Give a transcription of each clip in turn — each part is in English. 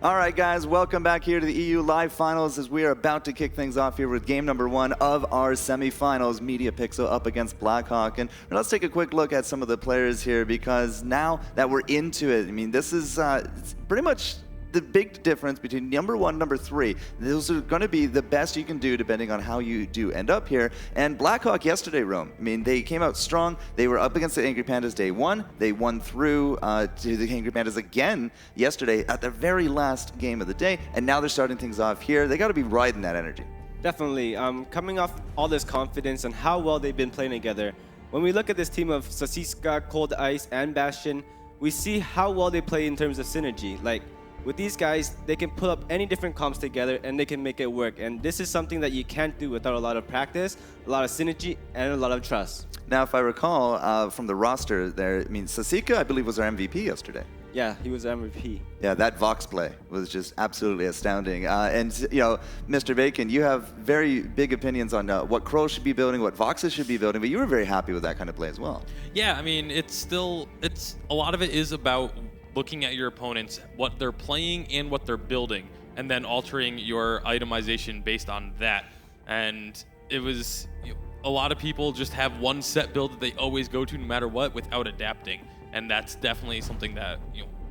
All right, guys, welcome back here to the EU Live Finals as we are about to kick things off here with game number 1 of our semifinals, Media Pixel up against Blackhawk. And let's take a quick look at some of the players here because now that we're into it, I mean, this is it's pretty much the big difference between number 1 and number 3. Those are going to be the best you can do depending on how you do end up here. And Blackhawk yesterday, Rome, I mean, they came out strong. They were up against the Angry Pandas day 1. They won through to the Angry Pandas again yesterday at the very last game of the day. And now they're starting things off here. They got to be riding that energy. Definitely. Coming off all this confidence and how well they've been playing together. When we look at this team of Sasiska, Cold Ice, and Bastion, we see how well they play in terms of synergy. Like, with these guys, they can pull up any different comps together and they can make it work. And this is something that you can't do without a lot of practice, a lot of synergy, and a lot of trust. Now, if I recall from the roster there, I mean, Sasiska, I believe, was our MVP yesterday. Yeah, he was MVP. Yeah, that Vox play was just absolutely astounding. And, you know, Mr. Bacon, you have very big opinions on what Crow should be building, what Voxes should be building, but you were very happy with that kind of play as well. Yeah, I mean, it's a lot of it is about looking at your opponents, what they're playing and what they're building, and then altering your itemization based on that. And it was, a lot of people just have one set build that they always go to no matter what without adapting. And that's definitely something that,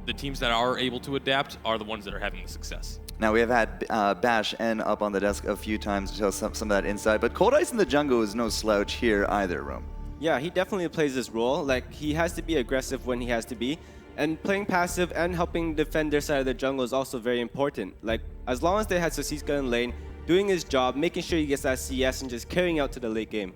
the teams that are able to adapt are the ones that are having the success. Now, we have had Bash N up on the desk a few times to show some of that insight, but Cold Ice in the jungle is no slouch here either, Rome. Yeah, he definitely plays this role. Like, he has to be aggressive when he has to be. And playing passive and helping defend their side of the jungle is also very important. Like, as long as they had Sasiska in lane, doing his job, making sure he gets that CS and just carrying out to the late game.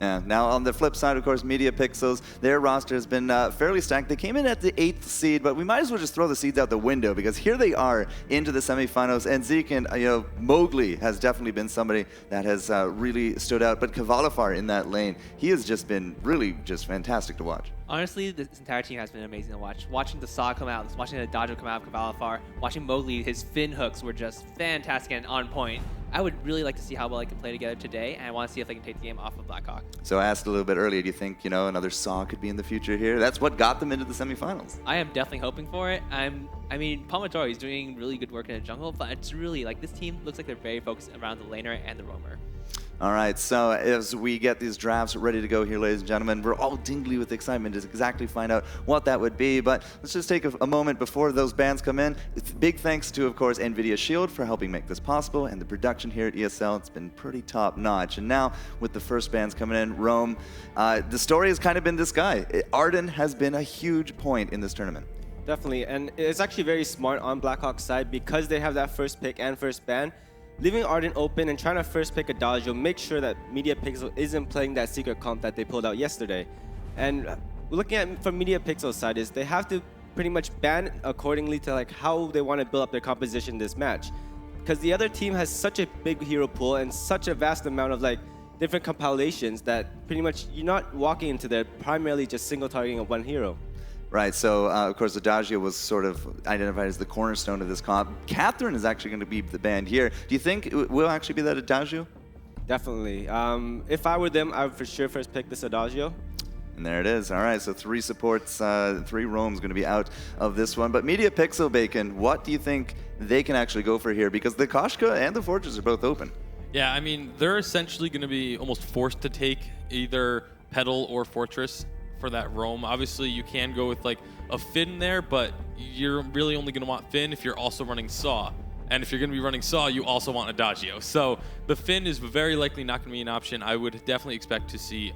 Yeah. Now, on the flip side, of course, Media Pixels, their roster has been fairly stacked. They came in at the 8th seed, but we might as well just throw the seeds out the window because here they are into the semifinals. And Zeke and Mowgli has definitely been somebody that has really stood out. But Kavalifar in that lane, he has just been really just fantastic to watch. Honestly, this entire team has been amazing to watch. Watching the Saw come out, watching the Dodge come out of Kavalifar, watching Mowgli, his fin hooks were just fantastic and on point. I would really like to see how well they can play together today, and I want to see if they can take the game off of Blackhawk. So I asked a little bit earlier, do you think, another Saw could be in the future here? That's what got them into the semifinals. I am definitely hoping for it. I mean, Pomodoro is doing really good work in the jungle, but it's really, this team looks like they're very focused around the laner and the roamer. All right, so as we get these drafts ready to go here, ladies and gentlemen, we're all tingly with excitement to exactly find out what that would be. But let's just take a moment before those bands come in. It's big thanks to, of course, NVIDIA Shield for helping make this possible. And the production here at ESL, it's been pretty top-notch. And now, with the first bands coming in, Rome, the story has kind of been this guy. Arden has been a huge point in this tournament. Definitely, and it's actually very smart on Blackhawk's side because they have that first pick and first ban. Leaving Arden open and trying to first pick Adagio, make sure that Media Pixel isn't playing that secret comp that they pulled out yesterday. And looking at from Media Pixel's side is they have to pretty much ban accordingly to how they want to build up their composition this match. Because the other team has such a big hero pool and such a vast amount of different compilations that pretty much you're not walking into there primarily just single targeting of one hero. Right, so of course Adagio was sort of identified as the cornerstone of this comp. Catherine is actually going to be the band here. Do you think it will actually be that Adagio? Definitely. If I were them, I would for sure first pick this Adagio. And there it is. All right, so 3 supports, 3 roams going to be out of this one. But Media Pixel, Bacon, what do you think they can actually go for here? Because the Koshka and the Fortress are both open. Yeah, I mean, they're essentially going to be almost forced to take either Petal or Fortress for that roam. Obviously, you can go with a Finn there, but you're really only going to want Finn if you're also running Saw. And if you're going to be running Saw, you also want Adagio. So the Finn is very likely not going to be an option. I would definitely expect to see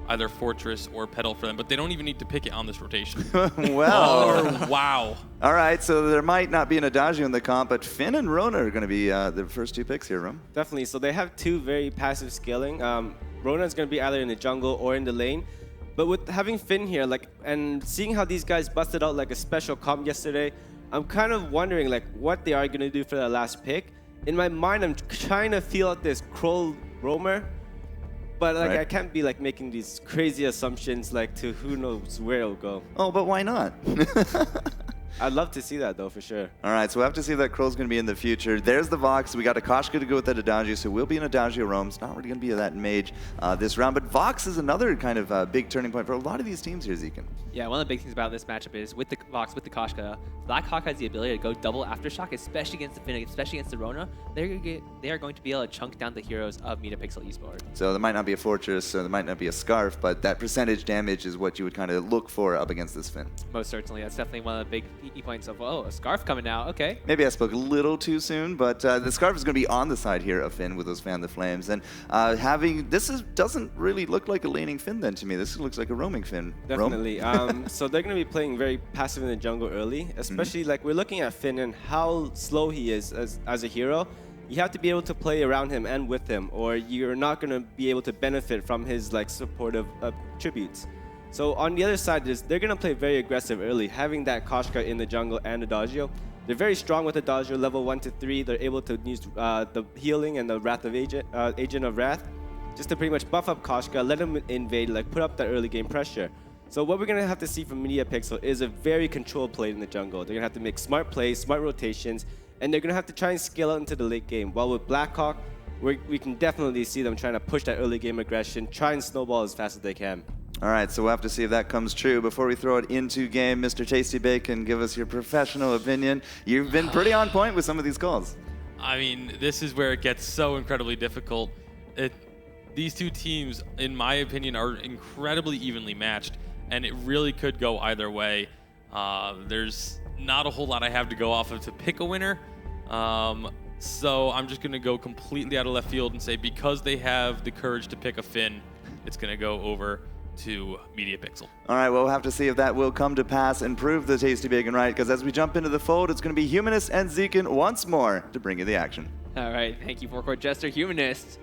either Fortress or Petal for them, but they don't even need to pick it on this rotation. Well. Wow. All right, so there might not be an Adagio in the comp, but Finn and Rona are going to be the first 2 picks here, Rom. Definitely. So they have 2 very passive scaling. Rona's going to be either in the jungle or in the lane. But with having Finn here, and seeing how these guys busted out a special comp yesterday, I'm kind of wondering what they are going to do for their last pick. In my mind, I'm trying to feel out this Kroll roamer, but right. I can't be making these crazy assumptions to who knows where it'll go. Oh, but why not? I'd love to see that though, for sure. All right, so we'll have to see if that Krill's going to be in the future. There's the Vox. We got Akashka to go with that Adagio, so we'll be in Adagio roam. It's not really going to be that mage this round, but Vox is another kind of big turning point for a lot of these teams here, Zekin. Yeah, one of the big things about this matchup is with the Vox, with the Koshka, Blackhawk has the ability to go double Aftershock, especially against the Finn, especially against the Rona. They are going to be able to chunk down the heroes of Metapixel Esport. So there might not be a Fortress, or there might not be a Scarf, but that percentage damage is what you would kind of look for up against this Finn. Most certainly. That's definitely one of the big key points of, oh, a Scarf coming out, okay. Maybe I spoke a little too soon, but the Scarf is going to be on the side here of Finn with those Fan the Flames. And doesn't really look like a laning Finn then to me. This looks like a roaming Finn. Definitely. So they're going to be playing very passive in the jungle early, especially like we're looking at Finn and how slow he is as a hero. You have to be able to play around him and with him, or you're not going to be able to benefit from his like supportive tributes. So on the other side, they're going to play very aggressive early, having that Koshka in the jungle and Adagio. They're very strong with Adagio, level 1 to 3. They're able to use the healing and the Wrath of Agent of Wrath, just to pretty much buff up Koshka, let him invade, like put up that early game pressure. So what we're going to have to see from Metapixel is a very controlled play in the jungle. They're going to have to make smart plays, smart rotations, and they're going to have to try and scale out into the late game. While with Blackhawk, we can definitely see them trying to push that early game aggression, try and snowball as fast as they can. All right, so we'll have to see if that comes true. Before we throw it into game, Mr. Tasty Bacon, give us your professional opinion. You've been pretty on point with some of these calls. I mean, this is where it gets so incredibly difficult. These two teams, in my opinion, are incredibly evenly matched, and it really could go either way. There's not a whole lot I have to go off of to pick a winner. So I'm just going to go completely out of left field and say because they have the courage to pick a Finn, it's going to go over to Metapixel. All right, well, we'll have to see if that will come to pass and prove the Tasty Bacon right, because as we jump into the fold, it's going to be Humanist and Zekin once more to bring you the action. All right, thank you, Forecourt Jester. Humanist.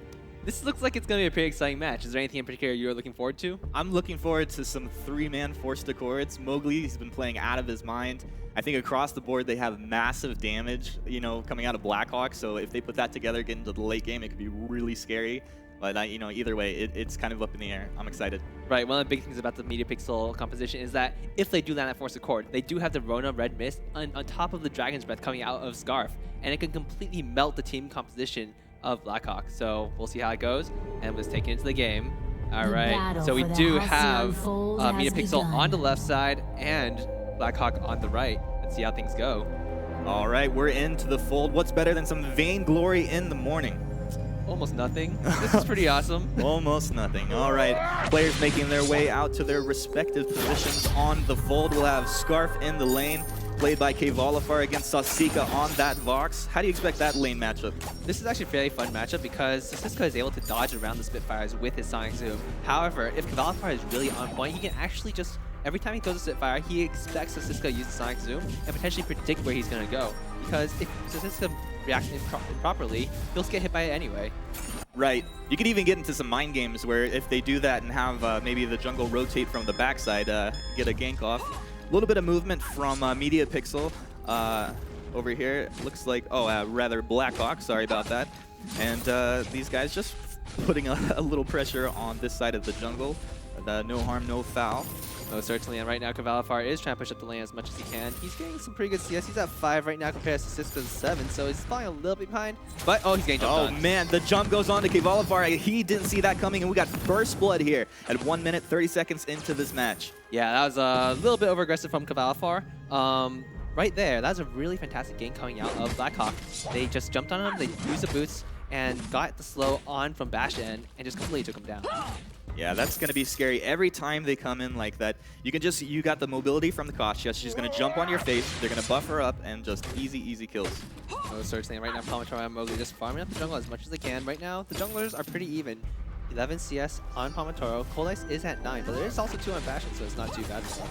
This looks like it's going to be a pretty exciting match. Is there anything in particular you're looking forward to? I'm looking forward to some three-man forced accords. Mowgli's been playing out of his mind. I think across the board they have massive damage, coming out of Blackhawk. So if they put that together, get into the late game, it could be really scary. But either way, it's kind of up in the air. I'm excited. Right. One of the big things about the Metapixel composition is that if they do land that Force Accord, they do have the Rona Red Mist on top of the Dragon's Breath coming out of Scarf, and it can completely melt the team composition of Blackhawk. So we'll see how it goes, and let's take it into the game. All right. So we do have Metapixel on the left side and Blackhawk on the right. Let's see how things go. All right, we're into the fold. What's better than some vainglory in the morning? Almost nothing. This is pretty awesome. Almost nothing. All right, players making their way out to their respective positions on the fold. We'll have Scarf in the lane, played by Kvalifar against Sasika on that Vox. How do you expect that lane matchup? This is actually a fairly fun matchup because Sasika is able to dodge around the Spitfires with his Sonic Zoom. However, if Kvalifar is really on point, he can actually just, every time he throws a Spitfire, he expects Sasika to use the Sonic Zoom and potentially predict where he's going to go. Because if Sasika reacts improperly, he'll get hit by it anyway. Right. You could even get into some mind games where if they do that and have maybe the jungle rotate from the backside, get a gank off. A little bit of movement from Metapixel over here. Looks like, rather Blackhawk, sorry about that. And these guys just putting a little pressure on this side of the jungle. No harm, no foul. Oh, certainly, and right now Kvalifar is trying to push up the lane as much as he can. He's getting some pretty good CS. He's at 5 right now compared to Sisco's 7, so he's falling a little bit behind. But, he's getting jumped on. Oh, man, the jump goes on to Kvalifar. He didn't see that coming, and we got first blood here at 1 minute, 30 seconds into this match. Yeah, that was a little bit over-aggressive from Kvalifar. Right there, that was a really fantastic game coming out of Blackhawk. They just jumped on him, they used the boots, and got the slow on from Bastion, and just completely took him down. Yeah, that's going to be scary. Every time they come in like that, you got the mobility from the Katowice. She's going to jump on your face. They're going to buff her up and just easy kills. Oh, certainly. Right now, Palmatoro and Mowgli just farming up the jungle as much as they can. Right now, the junglers are pretty even. 11 CS on Palmatoro. Katowice is at 9, but there is also 2 on Bastion, so it's not too bad for them.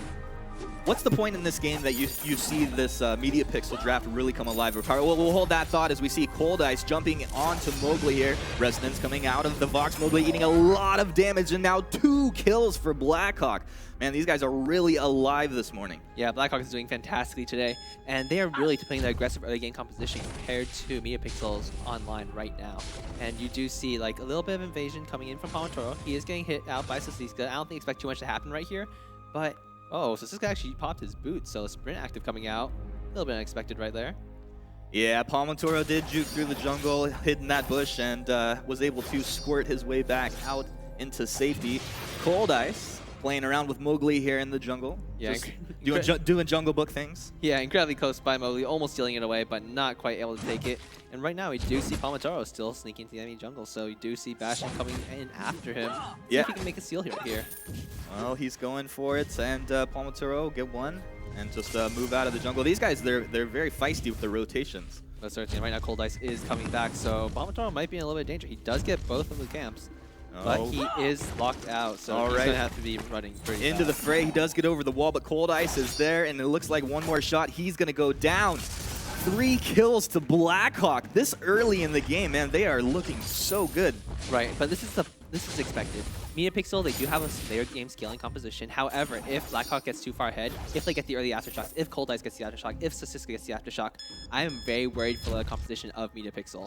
What's the point in this game that you see this Metapixel draft really come alive? We'll hold that thought as we see Cold Ice jumping onto Mowgli here. Resonance coming out of the Vox. Mowgli eating a lot of damage, and now 2 kills for Blackhawk. Man, these guys are really alive this morning. Yeah, Blackhawk is doing fantastically today, and they are really playing the aggressive early game composition compared to Metapixel's online right now. And you do see like a little bit of invasion coming in from Palmatoro. He is getting hit out by Sasika. I don't expect too much to happen right here, but Oh, so Siska actually popped his boot, so sprint active coming out. A little bit unexpected right there. Yeah, Palmatoro did juke through the jungle, hid in that bush, and was able to squirt his way back out into safety. Cold Ice playing around with Mowgli here in the jungle. Yeah, Just doing Jungle Book things. Yeah, incredibly close by Mowgli, almost stealing it away, but not quite able to take it. And right now, we do see Palmatoro still sneaking into the enemy jungle, so you do see Bastion coming in after him. See Yeah. if he can make a steal here. Well, he's going for it, and Palmatoro get one and just move out of the jungle. These guys, they're very feisty with the rotations. But certainly, right now, Cold Ice is coming back, so Palmatoro might be in a little bit of danger. He does get both of the camps, but he is locked out, so he's going to have to be running pretty Into the fast. fray, he does get over the wall, but Cold Ice is there, and it looks like one more shot, he's going to go down. 3 kills to Blackhawk this early in the game, man. They are looking so good. Right, but this is expected. Mediapixel, they do have a layered game scaling composition. However, if Blackhawk gets too far ahead, if they get the early aftershocks, if Cold Ice gets the aftershock, if Siska gets the aftershock, I am very worried for the composition of Mediapixel.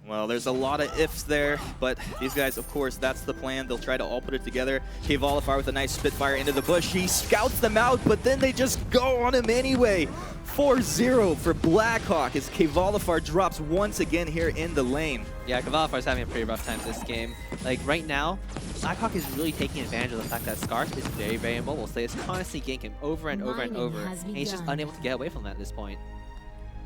Well, there's a lot of ifs there, but these guys, of course, that's the plan. They'll try to all put it together. Kvolifar with a nice Spitfire into the bush. He scouts them out, but then they just go on him anyway. 4-0 for Blackhawk as Kvolifar drops once again here in the lane. Yeah, Kvolifar is having a pretty rough time this game. Like, right now, Blackhawk is really taking advantage of the fact that Scarf is very, very immobile. So it's constantly ganking him over and over and over, and he's just unable to get away from that at this point.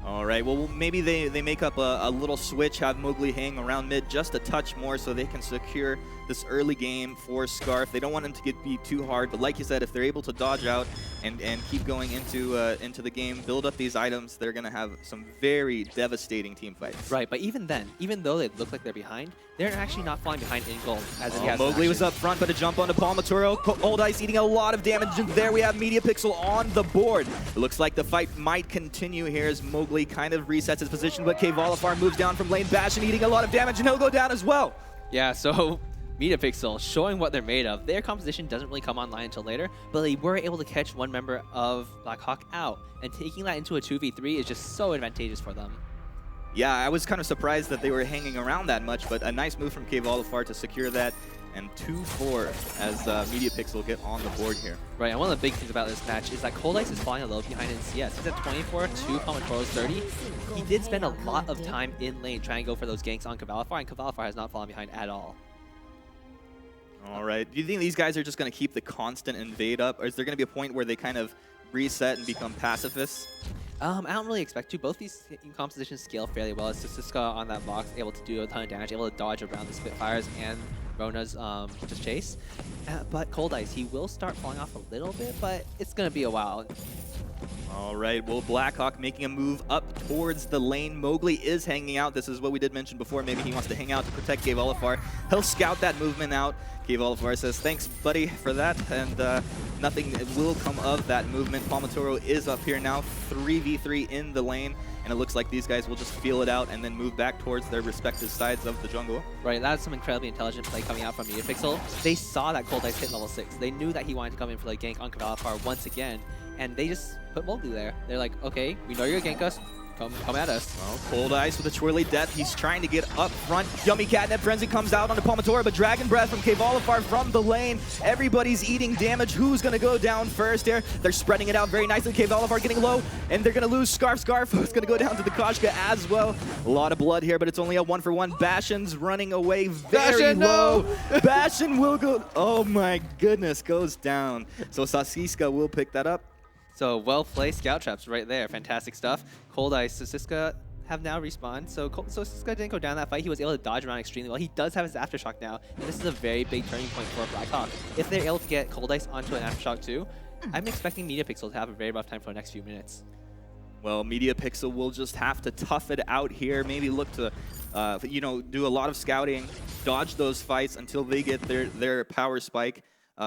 All right, well, maybe they make up a little switch, have Mowgli hang around mid just a touch more so they can secure this early game for Scarf. They don't want him to be too hard, but like you said, if they're able to dodge out and keep going into the game, build up these items, they're going to have some very devastating team fights. Right, but even then, even though they look like they're behind, they're actually not falling behind in gold. As he has Mowgli was up front, but a jump onto Palmatoro. Cold Ice eating a lot of damage, and there we have Mediapixel on the board. It looks like the fight might continue here as Mowgli kind of resets his position, but Kvolifar moves down from lane. Bastion eating a lot of damage, and he'll go down as well. Yeah, so Mediapixel showing what they're made of. Their composition doesn't really come online until later, but they were able to catch one member of Blackhawk out, and taking that into a 2v3 is just so advantageous for them. Yeah, I was kind of surprised that they were hanging around that much, but a nice move from Kvolifar to secure that, and 2-4 as Mediapixel get on the board here. Right, and one of the big things about this match is that Cold Ice is falling a little behind in CS. He's at 24 to Palmatoro's 30. He did spend a lot of time in lane trying to go for those ganks on Kvolifar, and Kvolifar has not fallen behind at all. All right, do you think these guys are just going to keep the constant invade up, or is there going to be a point where they kind of reset and become pacifists? I don't really expect to. Both these compositions scale fairly well. It's just Siska on that box, able to do a ton of damage, able to dodge around the Spitfires and Rona's just chase. But Cold Ice, he will start falling off a little bit, but it's going to be a while. All right, well, Blackhawk making a move up towards the lane. Mowgli is hanging out. This is what we did mention before. Maybe he wants to hang out to protect Kvolifar. He'll scout that movement out. Kvolifar says, thanks, buddy, for that. And nothing will come of that movement. Palmatoro is up here now, 3v3 in the lane. And it looks like these guys will just feel it out and then move back towards their respective sides of the jungle. Right, that's some incredibly intelligent play coming out from Mediapixel. They saw that Cold Ice hit level 6. They knew that he wanted to come in for the gank on Kvolifar once again. And they just put Mowgli there. They're like, okay, we know you're gank us. Come at us. Well, Cold Ice with a twirly death. He's trying to get up front. Yummy Catnip Frenzy comes out onto Palmatoro, but Dragon Breath from Kvolifar from the lane. Everybody's eating damage. Who's going to go down first here? They're spreading it out very nicely. Kvolifar getting low, and they're going to lose Scarf. Scarf is going to go down to the Koshka as well. A lot of blood here, but it's only a 1-for-1. Bastion's running away very Bastion, low. no! Bastion will go. Oh my goodness, goes down. So Sasiska will pick that up. So well-placed scout traps right there. Fantastic stuff. Cold Ice, Siska have now respawned. So Siska didn't go down that fight. He was able to dodge around extremely well. He does have his Aftershock now, and this is a very big turning point for Blackhawk. If they're able to get Cold Ice onto an Aftershock too, I'm expecting Mediapixel to have a very rough time for the next few minutes. Well, Mediapixel will just have to tough it out here. Maybe look to, do a lot of scouting, dodge those fights until they get their power spike,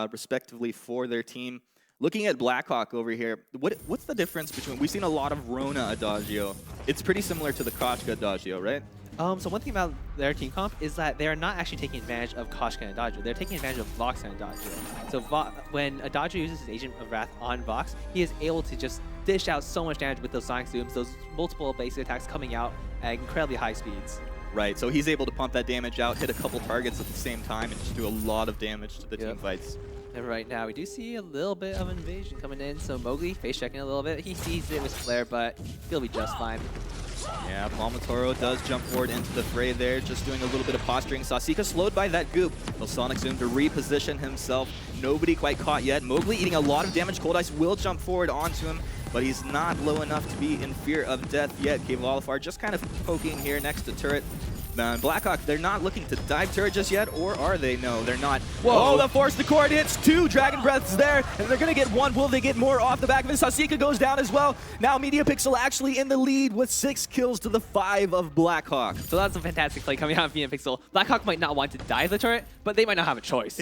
respectively, for their team. Looking at Blackhawk over here, what's the difference between... We've seen a lot of Rona Adagio. It's pretty similar to the Koshka Adagio, right? So one thing about their team comp is that they are not actually taking advantage of Koshka and Adagio. They're taking advantage of Vox and Adagio. So when Adagio uses his Agent of Wrath on Vox, he is able to just dish out so much damage with those Sonic Zooms, those multiple basic attacks coming out at incredibly high speeds. Right, so he's able to pump that damage out, hit a couple targets at the same time, and just do a lot of damage to the team fights. And right now, we do see a little bit of invasion coming in. So Mowgli face checking a little bit. He sees it with Flare, but he'll be just fine. Yeah, Palmatoro does jump forward into the fray there, just doing a little bit of posturing. Sasika slowed by that goop. Will Sonic Zoom to reposition himself. Nobody quite caught yet. Mowgli eating a lot of damage. Cold Ice will jump forward onto him, but he's not low enough to be in fear of death yet. Katowice just kind of poking here next to turret. Blackhawk, they're not looking to dive turret just yet, or are they? No, they're not. Whoa, the Force the Cord hits 2. Dragon Breath's there, and they're going to get 1. Will they get more off the back of it? Sasika goes down as well. Now Media Pixel actually in the lead with 6 kills to the 5 of Blackhawk. So that's a fantastic play coming out of Media Pixel. Blackhawk might not want to dive the turret, but they might not have a choice.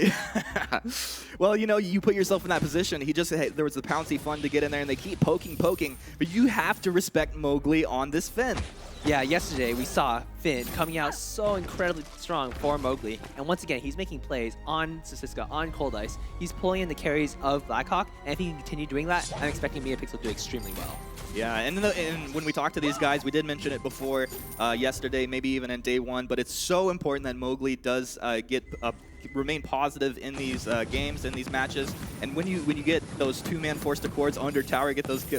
Well, you know, you put yourself in that position. He just, hey, there was the Pouncy fun to get in there, and they keep poking, but you have to respect Mowgli on this Finn. Yeah, yesterday we saw Finn coming out so incredibly strong for Mowgli. And once again, he's making plays on Sasiska, on Cold Ice. He's pulling in the carries of Blackhawk. And if he can continue doing that, I'm expecting Media Pixel to do extremely well. Yeah, and when we talk to these guys, we did mention it before yesterday, maybe even in day 1, but it's so important that Mowgli does remain positive in these games, in these matches. And when you get those 2-man forced accords under tower,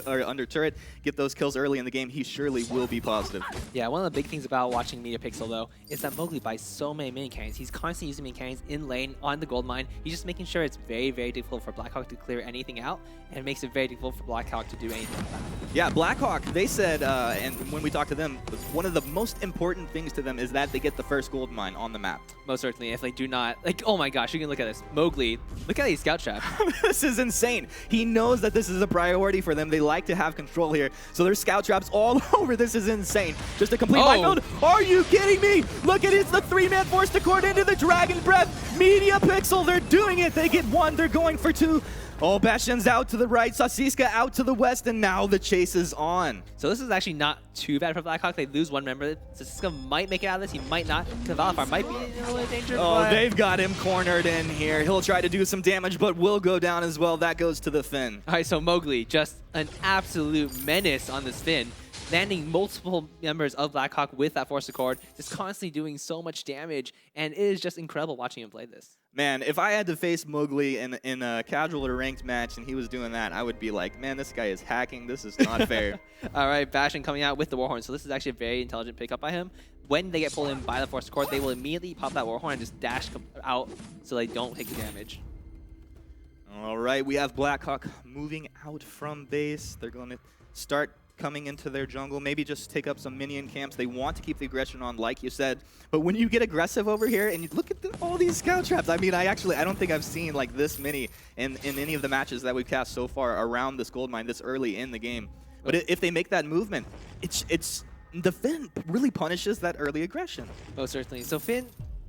under turret, get those kills early in the game, he surely will be positive. Yeah, one of the big things about watching Media Pixel though is that Mowgli buys so many mini cannons. He's constantly using mini cannons in lane on the gold mine. He's just making sure it's very, very difficult for Blackhawk to clear anything out, and it makes it very difficult for Blackhawk to do anything like that. Yeah, Blackhawk, they said, and when we talked to them, one of the most important things to them is that they get the first gold mine on the map. Most certainly, if they do not, like, oh my gosh, you can look at this. Mowgli, look at these scout traps. This is insane. He knows that this is a priority for them. They like to have control here. So there's scout traps all over. This is insane. Just a complete minefield. Are you kidding me? Look at it. It's the 3-man forced accord into the Dragon Breath. Media Pixel, they're doing it. They get 1. They're going for 2. Oh, Bastion's out to the right, Sasiska out to the west, and now the chase is on. So this is actually not too bad for Blackhawk. They lose 1 member. Sasiska might make it out of this. He might not. Katowice might be in a little danger. Oh, they've got him cornered in here. He'll try to do some damage, but will go down as well. That goes to the Finn. All right, so Mowgli, just an absolute menace on this Finn. Landing multiple members of Blackhawk with that Force Accord, just constantly doing so much damage, and it is just incredible watching him play this. Man, if I had to face Mowgli in a casual or ranked match and he was doing that, I would be like, man, this guy is hacking. This is not fair. All right, Bastion coming out with the Warhorn. So this is actually a very intelligent pickup by him. When they get pulled in by the Force Accord, they will immediately pop that Warhorn and just dash out so they don't take the damage. All right, we have Blackhawk moving out from base. They're going to start coming into their jungle, maybe just take up some minion camps. They want to keep the aggression on, like you said. But when you get aggressive over here and you look at all these scout traps, I mean, I don't think I've seen like this many in any of the matches that we've cast so far around this gold mine this early in the game. But if they make that movement, it's the Finn really punishes that early aggression. Most certainly. So Finn,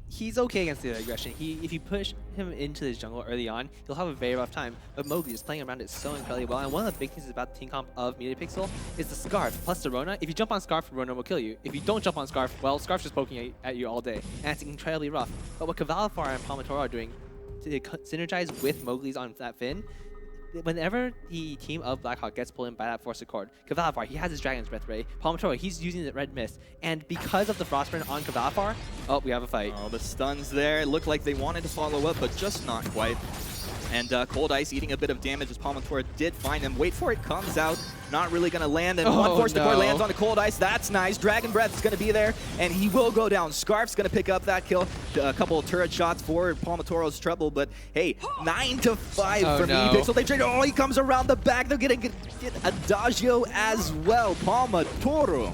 he's okay against the aggression. If you push him into this jungle early on, he'll have a very rough time. But Mowgli is playing around it so incredibly well. And one of the big things about the team comp of Media Pixel is the Scarf plus the Rona. If you jump on Scarf, Rona will kill you. If you don't jump on Scarf, well, Scarf's just poking at you all day. And it's incredibly rough. But what Katowice and Palmatoro are doing to synergize with Mowgli's on that Finn, whenever the team of Blackhawk gets pulled in by that Force Accord, Katowice, he has his Dragon's Breath ready. Palmatoro, he's using the Red Mist. And because of the Frostburn on Katowice, oh, we have a fight. Oh, the stuns there. It looked like they wanted to follow up, but just not quite. And Cold Ice eating a bit of damage as Palmatoro did find him. Wait for it, comes out. Not really going to land. And one Force Accord lands on the Cold Ice. That's nice. Dragon Breath is going to be there, and he will go down. Scarf's going to pick up that kill. A couple of turret shots for Palmatoro's trouble, but hey, 9-5 for Media Pixel. They trade. Oh, he comes around the back. They're going to get Adagio as well. Palmatoro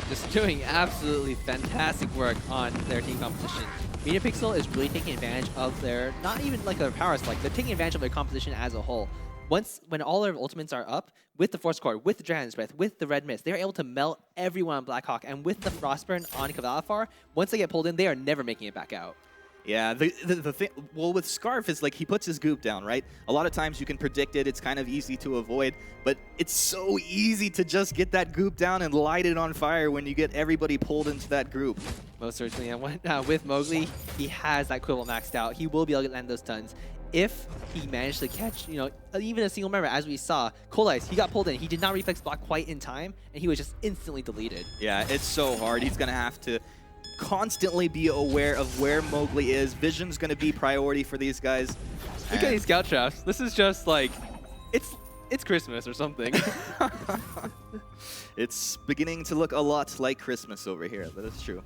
just doing absolutely fantastic work on their team competition. Media Pixel is really taking advantage of their, not even like their power spike, they're taking advantage of their composition as a whole. When all their ultimates are up, with the Force Cord, with the Dragon's Breath, with the Red Mist, they're able to melt everyone on Blackhawk, and with the Frostburn on Katowice, once they get pulled in, they are never making it back out. Yeah, the thing, well, with Scarf is like he puts his goop down, right? A lot of times you can predict it, it's kind of easy to avoid, but it's so easy to just get that goop down and light it on fire when you get everybody pulled into that group. Most certainly, and with Mowgli, he has that Quibble maxed out. He will be able to land those tons. If he managed to catch, even a single member, as we saw, Cold Ice, he got pulled in. He did not reflex block quite in time, and he was just instantly deleted. Yeah, it's so hard. He's going to have to constantly be aware of where Mowgli is. Vision's going to be priority for these guys. Look at these scout traps. This is just like, it's Christmas or something. It's beginning to look a lot like Christmas over here. That is true.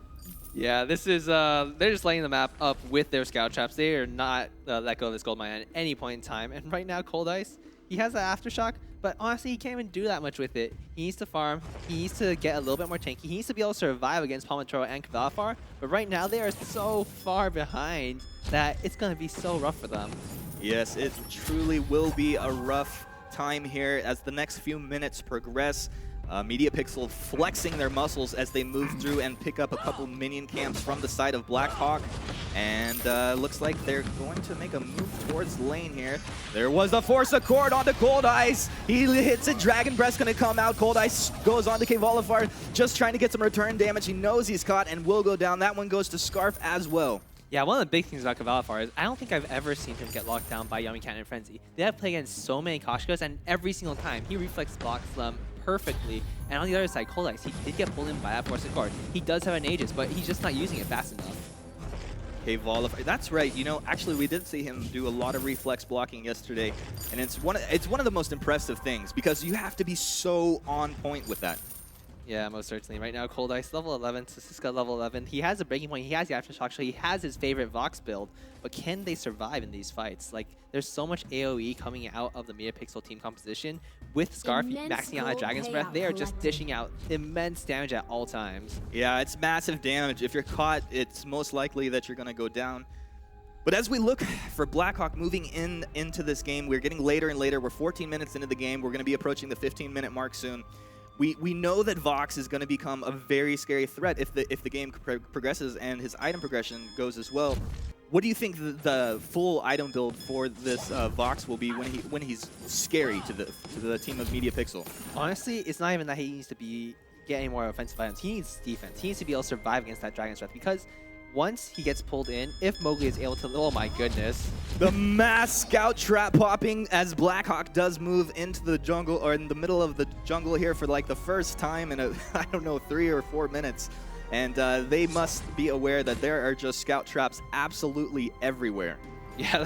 Yeah, this is, they're just lighting the map up with their scout traps. They are not let go of this gold mine at any point in time. And right now, Cold Ice, he has that Aftershock, but honestly, he can't even do that much with it. He needs to farm. He needs to get a little bit more tanky. He needs to be able to survive against Palmatoro and Kvalifar. But right now, they are so far behind that it's going to be so rough for them. Yes, it truly will be a rough time here as the next few minutes progress. MediaPixel flexing their muscles as they move through and pick up a couple minion camps from the side of Blackhawk. And looks like they're going to make a move towards lane here. There was a Force Accord onto Cold Ice. He hits it. Dragon Breath's going to come out. Cold Ice goes on to Kvalifar, just trying to get some return damage. He knows he's caught and will go down. That one goes to Scarf as well. Yeah, one of the big things about Kvalifar is I don't think I've ever seen him get locked down by Yummy Cat and Frenzy. They have played against so many Koshkas, and every single time he reflex blocks them perfectly. And on the other side, Cold Ice, he did get pulled in by that Force Accord. He does have an Aegis, but he's just not using it fast enough. Kvalifar, that's right. You know, actually, we did see him do a lot of reflex blocking yesterday, and it's one of the most impressive things because you have to be so on point with that. Yeah, most certainly. Right now, Cold Ice level 11, Sasiska level 11. He has a breaking point. He has the Aftershock. Actually, he has his favorite Vox build. But can they survive in these fights? Like, there's so much AoE coming out of the MediaPixel team composition. With Scarf maxing out a Dragon's Breath, they are just dishing out immense damage at all times. Yeah, it's massive damage. If you're caught, it's most likely that you're going to go down. But as we look for Blackhawk moving into this game, we're getting later and later. We're 14 minutes into the game. We're going to be approaching the 15-minute mark soon. We know that Vox is going to become a very scary threat if the game progresses and his item progression goes as well. What do you think the full item build for this Vox will be when he's scary to the team of MediaPixel? Honestly, it's not even that he needs to get any more offensive items. He needs defense. He needs to be able to survive against that Dragon's Breath because once he gets pulled in, if Mowgli is able to, oh my goodness. The mass scout trap popping as Blackhawk does move into the jungle, or in the middle of the jungle here for like the first time in I don't know, 3 or 4 minutes. And they must be aware that there are just scout traps absolutely everywhere. Yeah,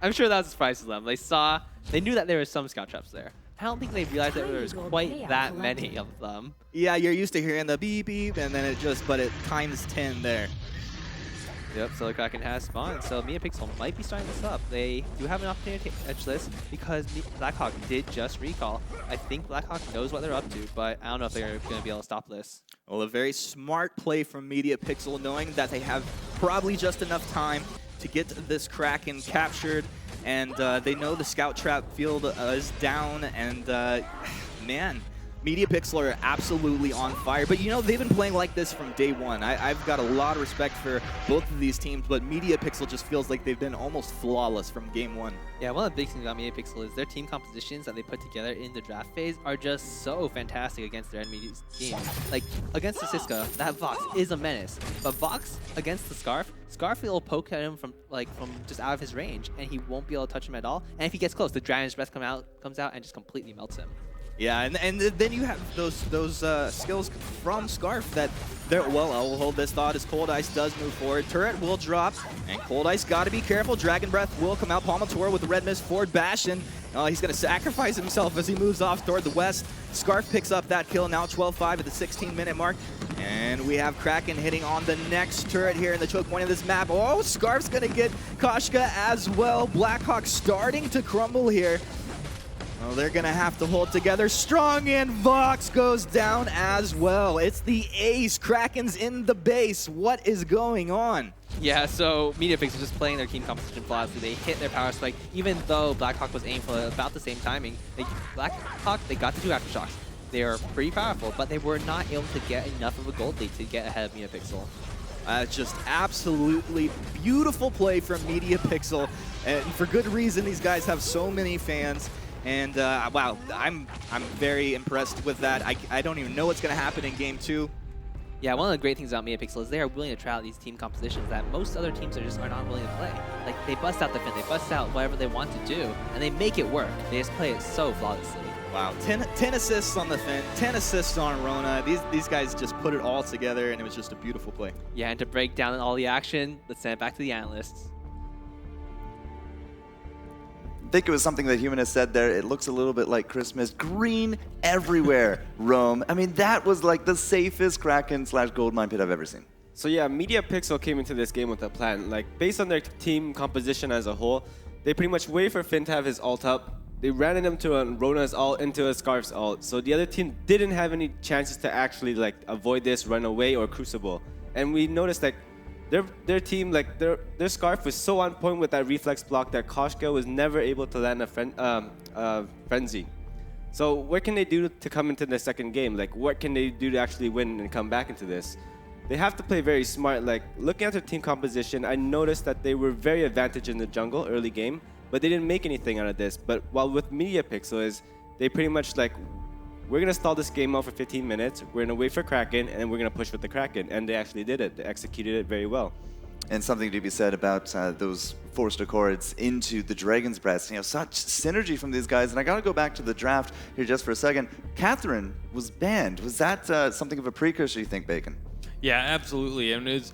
I'm sure that was a surprise to them. They knew that there were some scout traps there. I don't think they realized that there was quite that many of them. Yeah, you're used to hearing the beep beep, and then but it times 10 there. Yep, so the Kraken has spawned, so MediaPixel might be starting this up. They do have an opportunity to edge this because Blackhawk did just recall. I think Blackhawk knows what they're up to, but I don't know if they're going to be able to stop this. Well, a very smart play from MediaPixel, knowing that they have probably just enough time to get this Kraken captured, and they know the scout trap field is down, and man, MediaPixel are absolutely on fire. But you know, they've been playing like this from day one. I've got a lot of respect for both of these teams, but MediaPixel just feels like they've been almost flawless from game one. Yeah, one of the big things about MediaPixel is their team compositions that they put together in the draft phase are just so fantastic against their enemy team. Like, against the Siska, that Vox is a menace. But Vox against the Scarf will poke at him from just out of his range, and he won't be able to touch him at all. And if he gets close, the Dragon's Breath comes out and just completely melts him. Yeah, and then you have those skills from Scarf that well, I'll hold this thought as Cold Ice does move forward. Turret will drop, and Cold Ice got to be careful. Dragon Breath will come out. Palmatoro with the red mist forward bash, and he's going to sacrifice himself as he moves off toward the west. Scarf picks up that kill, now 12-5 at the 16-minute mark. And we have Kraken hitting on the next turret here in the choke point of this map. Oh, Scarf's going to get Koshka as well. Blackhawk starting to crumble here. Well, they're going to have to hold together strong, and Vox goes down as well. It's the ace. Kraken's in the base. What is going on? Yeah, so MediaPixel just playing their team composition flawlessly. They hit their power spike, even though Blackhawk was aiming for about the same timing. Blackhawk, they got the 2 Aftershocks. They are pretty powerful, but they were not able to get enough of a gold lead to get ahead of MediaPixel. Just absolutely beautiful play from MediaPixel, and for good reason. These guys have so many fans. And wow, I'm very impressed with that. I don't even know what's going to happen in game 2. Yeah, one of the great things about MediaPixel is they are willing to try out these team compositions that most other teams are not willing to play. Like, they bust out the fin, they bust out whatever they want to do, and they make it work. They just play it so flawlessly. Wow, 10 assists on the fin, 10 assists on Rona. These guys just put it all together, and it was just a beautiful play. Yeah, and to break down all the action, let's send it back to the analysts. think it was something that Humanist said there. It looks a little bit like Christmas. Green everywhere, Rome. I mean, that was like the safest Kraken/Goldmine pit I've ever seen. So yeah, Media Pixel came into this game with a plan. Like, based on their team composition as a whole, they pretty much waited for Finn to have his ult up. They ran into a Rona's ult, into a Scarf's ult. So the other team didn't have any chances to actually like avoid this, run away, or Crucible. And we noticed that their team, like their Scarf was so on point with that reflex block that Koshka was never able to land a Frenzy. So what can they do to come into the second game? Like, what can they do to actually win and come back into this? They have to play very smart. Like, looking at their team composition, I noticed that they were very advantaged in the jungle early game, but they didn't make anything out of this. But while with Media Pixel is, they pretty much like, we're going to stall this game out for 15 minutes, we're going to wait for Kraken, and then we're going to push with the Kraken. And they actually did it. They executed it very well. And something to be said about those forced accords into the Dragon's Breath. You know, such synergy from these guys. And I got to go back to the draft here just for a second. Catherine was banned. Was that something of a precursor, you think, Bacon? Yeah, absolutely. And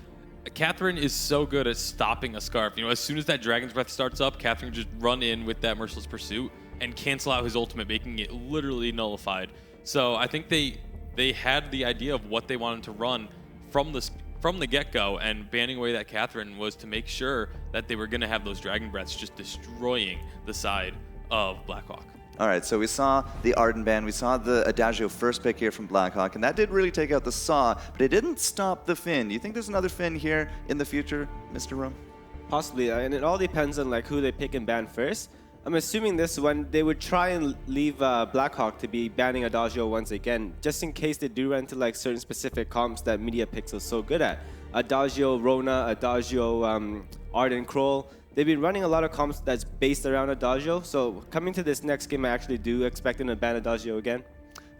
Catherine is so good at stopping a Scarf. You know, as soon as that Dragon's Breath starts up, Catherine just run in with that Merciless Pursuit and cancel out his ultimate, making it literally nullified. So I think they had the idea of what they wanted to run from the get-go, and banning away that Catherine was to make sure that they were going to have those Dragon Breaths just destroying the side of Blackhawk. All right, so we saw the Arden ban, we saw the Adagio first pick here from Blackhawk, and that did really take out the Saw, but it didn't stop the Finn. Do you think there's another Finn here in the future, Mr. Rome? Possibly, and it all depends on like who they pick and ban first. I'm assuming this one, they would try and leave Blackhawk to be banning Adagio once again, just in case they do run into like certain specific comps that Media Pixel is so good at. Adagio, Rona, Adagio, Arden, Kroll. They've been running a lot of comps that's based around Adagio, so coming to this next game, I actually do expect them to ban Adagio again.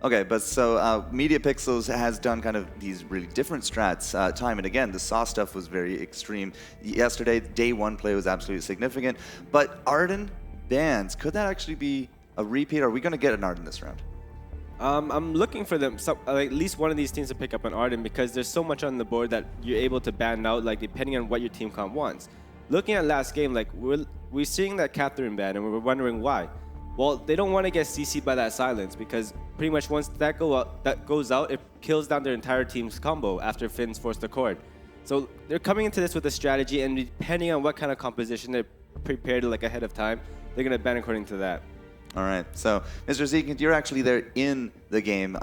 Okay, but so Media Pixels has done kind of these really different strats time and again. The Saw stuff was very extreme. Yesterday, day one play was absolutely significant, but Arden bans, could that actually be a repeat? Are we going to get an Arden this round? I'm looking for them, at least one of these teams to pick up an Arden, because there's so much on the board that you're able to ban out, like depending on what your team comp wants. Looking at last game, like we're seeing that Catherine ban, and we're wondering why. Well, they don't want to get CC'd by that silence, because pretty much once that goes out, it kills down their entire team's combo after Finn's forced the cord. So they're coming into this with a strategy, and depending on what kind of composition they're prepared like ahead of time, they're going to ban according to that. All right, so Mr. Zeke, you're actually there in the game,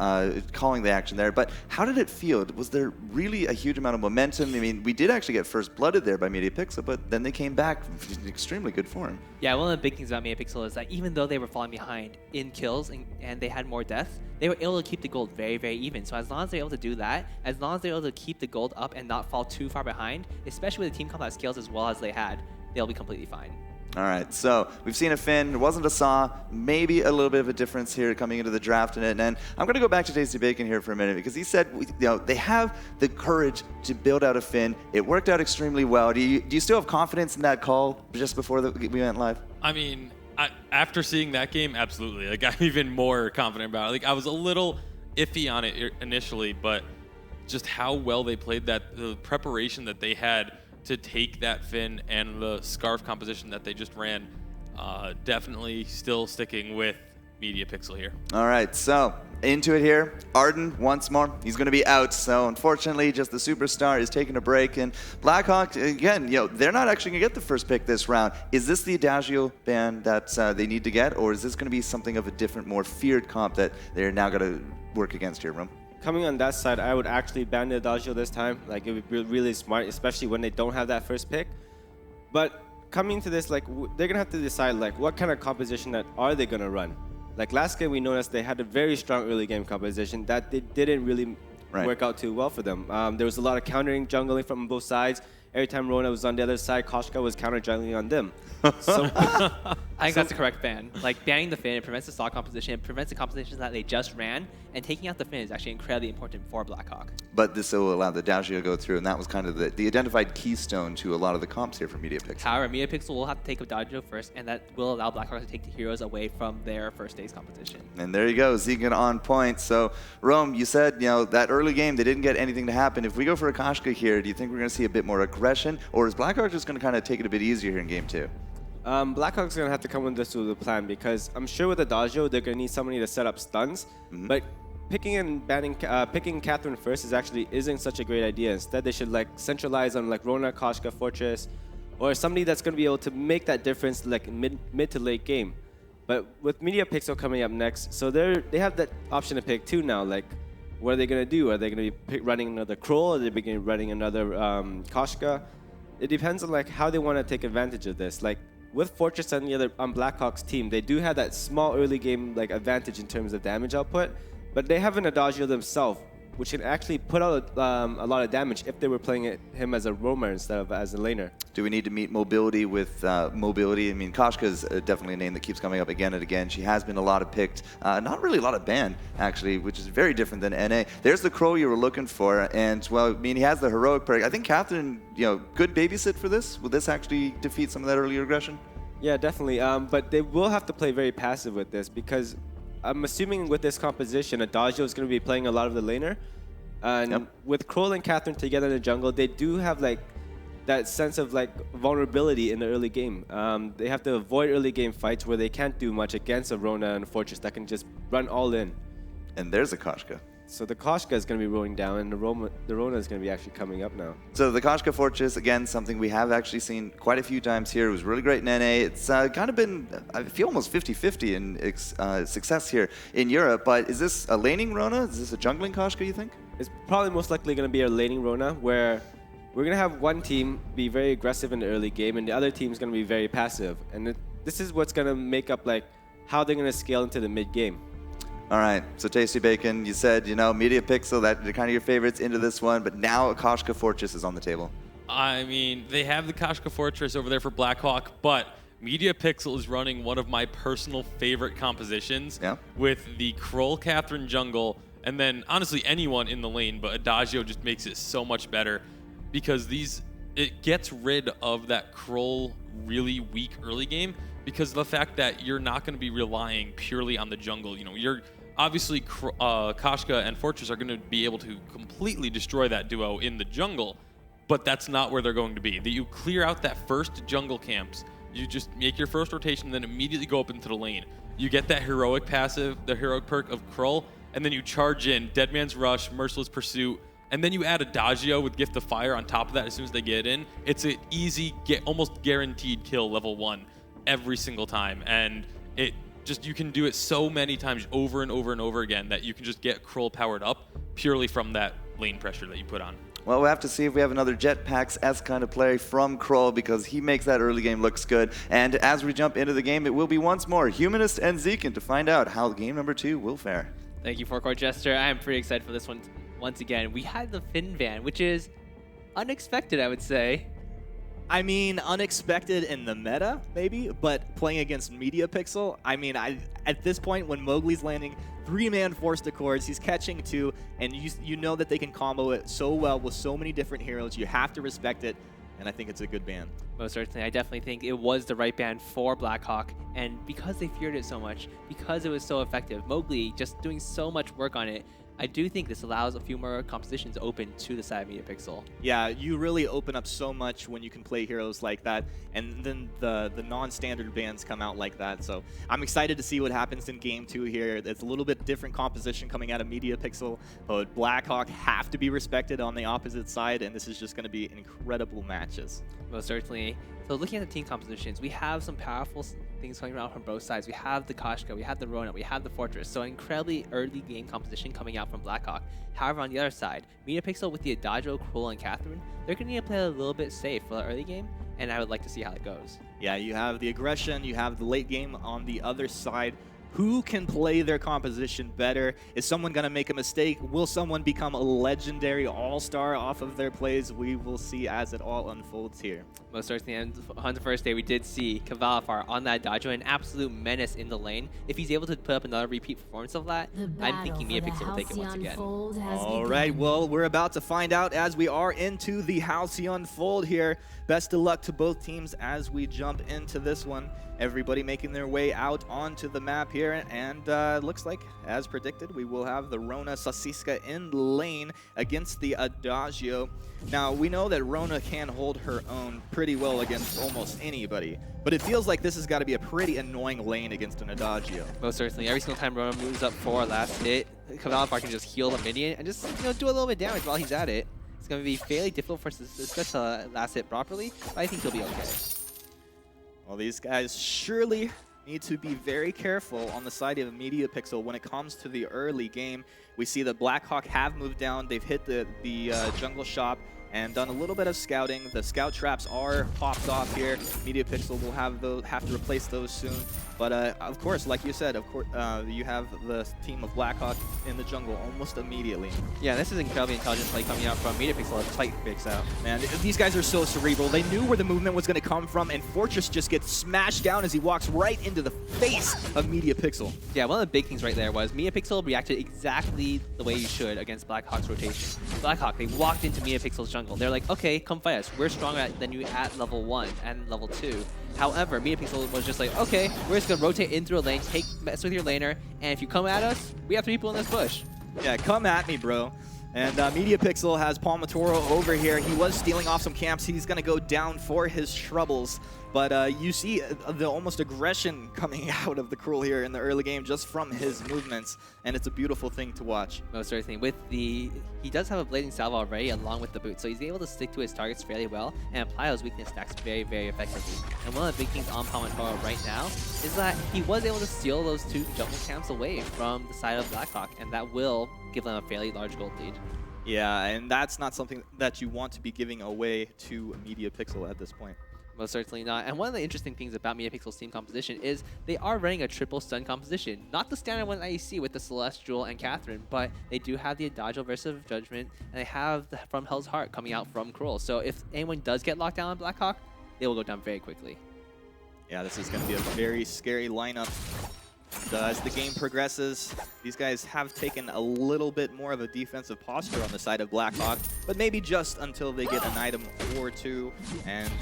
calling the action there, but how did it feel? Was there really a huge amount of momentum? I mean, we did actually get first blooded there by Media Pixel, but then they came back in extremely good form. Yeah, one of the big things about Media Pixel is that even though they were falling behind in kills and they had more deaths, they were able to keep the gold very, very even. So as long as they're able to do that, as long as they're able to keep the gold up and not fall too far behind, especially with the team comp that scales as well as they had, they'll be completely fine. All right, so we've seen a Finn. It wasn't a Saw. Maybe a little bit of a difference here coming into the draft in it. And I'm going to go back to Tasty Bacon here for a minute because he said, they have the courage to build out a Finn. It worked out extremely well. Do you still have confidence in that call just before we went live? I mean, after seeing that game, absolutely. Like, I'm even more confident about it. Like, I was a little iffy on it initially, but just how well they played that, the preparation that they had to take that Finn and the Scarf composition that they just ran, definitely still sticking with Media Pixel here. All right, so into it here. Arden once more. He's going to be out. So unfortunately, just the superstar is taking a break. And Blackhawk, again, they're not actually going to get the first pick this round. Is this the Adagio ban that they need to get, or is this going to be something of a different, more feared comp that they're now going to work against here, Rum? Coming on that side, I would actually ban the Adagio this time. Like, it would be really smart, especially when they don't have that first pick. But coming to this, like, they're going to have to decide, like, what kind of composition that are they going to run? Like, last game we noticed they had a very strong early game composition that they didn't really work out too well for them. There was a lot of countering, jungling from both sides. Every time Rona was on the other side, Koshka was counter-jungling on them. So, I think that's the correct ban. Like, banning the Finn, it prevents the stock composition, it prevents the compositions that they just ran, and taking out the Finn is actually incredibly important for Blackhawk. But this will allow the Adagio to go through, and that was kind of the identified keystone to a lot of the comps here from Media Pixel. However, Media Pixel will have to take Adagio first, and that will allow Blackhawk to take the heroes away from their first day's competition. And there you go, Zegan on point. So, Rome, you said, that early game, they didn't get anything to happen. If we go for a Koshka here, do you think we're going to see a bit more aggression, or is Blackhawk just going to kind of take it a bit easier here in game two? Blackhawk's gonna have to come with this with a plan because I'm sure with the Adagio they're gonna need somebody to set up stuns, but picking and banning, picking Catherine first isn't such a great idea. Instead, they should like centralize on like Rona, Koshka, Fortress, or somebody that's gonna be able to make that difference like mid to late game. But with Media Pixel coming up next, so they have that option to pick too now. Like, what are they gonna do? Are they gonna be running another Kroll? Are they gonna be running another Koshka? It depends on like how they want to take advantage of this. Like with Fortress and the other on Blackhawk's team, they do have that small early game like advantage in terms of damage output, but they have an Adagio themselves, which can actually put out a lot of damage if they were playing him as a roamer instead of as a laner. Do we need to meet mobility with mobility? I mean, Koshka is definitely a name that keeps coming up again and again. She has been a lot of picked, not really a lot of banned, actually, which is very different than NA. There's the Crow you were looking for, and, well, I mean, he has the heroic perk. I think Catherine, good babysit for this. Will this actually defeat some of that early aggression? Yeah, definitely. But they will have to play very passive with this because I'm assuming with this composition, Adagio is going to be playing a lot of the laner. And with Kroll and Catherine together in the jungle, they do have like that sense of like vulnerability in the early game. They have to avoid early game fights where they can't do much against a Rona and a Fortress that can just run all in. And there's a Koshka. So the Koshka is going to be rolling down, and the Rona is going to be actually coming up now. So the Koshka Fortress, again, something we have actually seen quite a few times here. It was really great in NA. It's kind of been, I feel, almost 50-50 in success here in Europe. But is this a laning Rona? Is this a jungling Koshka, you think? It's probably most likely going to be a laning Rona, where we're going to have one team be very aggressive in the early game, and the other team is going to be very passive. And this is what's going to make up like how they're going to scale into the mid game. All right, so Tasty Bacon, you said, Media Pixel, that they're kind of your favorites into this one, but now a Koshka Fortress is on the table. I mean, they have the Koshka Fortress over there for Blackhawk, but Media Pixel is running one of my personal favorite compositions with the Kroll Catherine jungle, and then honestly anyone in the lane, but Adagio just makes it so much better because it gets rid of that Kroll really weak early game because of the fact that you're not going to be relying purely on the jungle. You're obviously Koshka and Fortress are going to be able to completely destroy that duo in the jungle, but that's not where they're going to be. That you clear out that first jungle camps, you just make your first rotation, then immediately go up into the lane. You get that heroic passive, the heroic perk of Kroll, and then you charge in Dead Man's Rush, Merciless Pursuit, and then you add Adagio with Gift of Fire on top of that as soon as they get in. It's an easy, almost guaranteed kill level 1 every single time, and you can do it so many times over and over and over again that you can just get Kroll powered up purely from that lane pressure that you put on. Well, we'll have to see if we have another Jetpacks-esque kind of play from Kroll because he makes that early game looks good. And as we jump into the game, it will be once more Humanist and Zekin to find out how game number 2 will fare. Thank you, Forecourt Jester. I am pretty excited for this one once again. We had the Finn ban, which is unexpected, I would say. I mean, unexpected in the meta, maybe, but playing against Media Pixel, I mean, at this point, when Mowgli's landing 3-man forced accords, he's catching 2, and you know that they can combo it so well with so many different heroes. You have to respect it, and I think it's a good ban. Most certainly, I definitely think it was the right ban for Blackhawk, and because they feared it so much, because it was so effective, Mowgli just doing so much work on it, I do think this allows a few more compositions open to the side of Media Pixel. Yeah, you really open up so much when you can play heroes like that, and then the non-standard bans come out like that. So I'm excited to see what happens in Game 2 here. It's a little bit different composition coming out of Media Pixel, but Blackhawk have to be respected on the opposite side, and this is just going to be incredible matches. Most certainly. So looking at the team compositions, we have some powerful things coming around from both sides. We have the Koshka, we have the Rona, we have the Fortress. So incredibly early game composition coming out from Blackhawk. However, on the other side, Media Pixel with the Adagio, Kroll, and Catherine, they're going to need to play a little bit safe for the early game, and I would like to see how it goes. Yeah, you have the aggression, you have the late game on the other side. Who can play their composition better? Is someone going to make a mistake? Will someone become a legendary all-star off of their plays? We will see as it all unfolds here. Most certainly, and on the first day, we did see Kavalafar on that Adagio, an absolute menace in the lane. If he's able to put up another repeat performance of that, I'm thinking Media Pixel will take it once again. All right, well, we're about to find out as we are into the Halcyon Fold here. Best of luck to both teams as we jump into this one. Everybody making their way out onto the map here, and looks like, as predicted, we will have the Rona Sasiska in lane against the Adagio. Now, we know that Rona can hold her own pretty well against almost anybody, but it feels like this has got to be a pretty annoying lane against an Adagio. Most certainly. Every single time Rona moves up for a last hit, Katowice can just heal the minion and just do a little bit of damage while he's at it. It's going to be fairly difficult for Sasiska to last hit properly, but I think he'll be okay. Well, these guys surely need to be very careful on the side of Media Pixel when it comes to the early game. We see that Blackhawk have moved down. They've hit the jungle shop and done a little bit of scouting. The scout traps are popped off here. Media Pixel will have to replace those soon. But of course, like you said, you have the team of Blackhawk in the jungle almost immediately. Yeah, this is incredibly intelligent play coming out from Media Pixel. Fight picks out. Man, these guys are so cerebral. They knew where the movement was going to come from, and Fortress just gets smashed down as he walks right into the face of Media Pixel. Yeah, one of the big things right there was Media Pixel reacted exactly the way you should against Blackhawk's rotation. Blackhawk, they walked into Media Pixel's jungle. They're like, okay, come fight us. We're stronger than you at level 1 and level 2. However, Media Pixel was just like, okay, we're just going to rotate in through a lane, mess with your laner, and if you come at us, we have 3 people in this bush. Yeah, come at me, bro. And Media Pixel has Palmatoro over here. He was stealing off some camps. He's going to go down for his troubles. But you see the almost aggression coming out of the Cruel here in the early game just from his movements. And it's a beautiful thing to watch. Most certainly. He does have a Blazing Salve already along with the boot, so he's able to stick to his targets fairly well and apply those weakness stacks very, very effectively. And one of the big things on Palmatoro right now is that he was able to steal those 2 jungle camps away from the side of Blackhawk, and that will give them a fairly large gold lead. Yeah, and that's not something that you want to be giving away to Media Pixel at this point. Most certainly not. And one of the interesting things about Media Pixel's team composition is they are running a triple stun composition. Not the standard one that you see with the Celestial and Catherine, but they do have the Adagio versus Judgment, and they have the From Hell's Heart coming out from Cruel. So if anyone does get locked down on Blackhawk, they will go down very quickly. Yeah, this is going to be a very scary lineup. As the game progresses, these guys have taken a little bit more of a defensive posture on the side of Blackhawk, but maybe just until they get an item or 2, and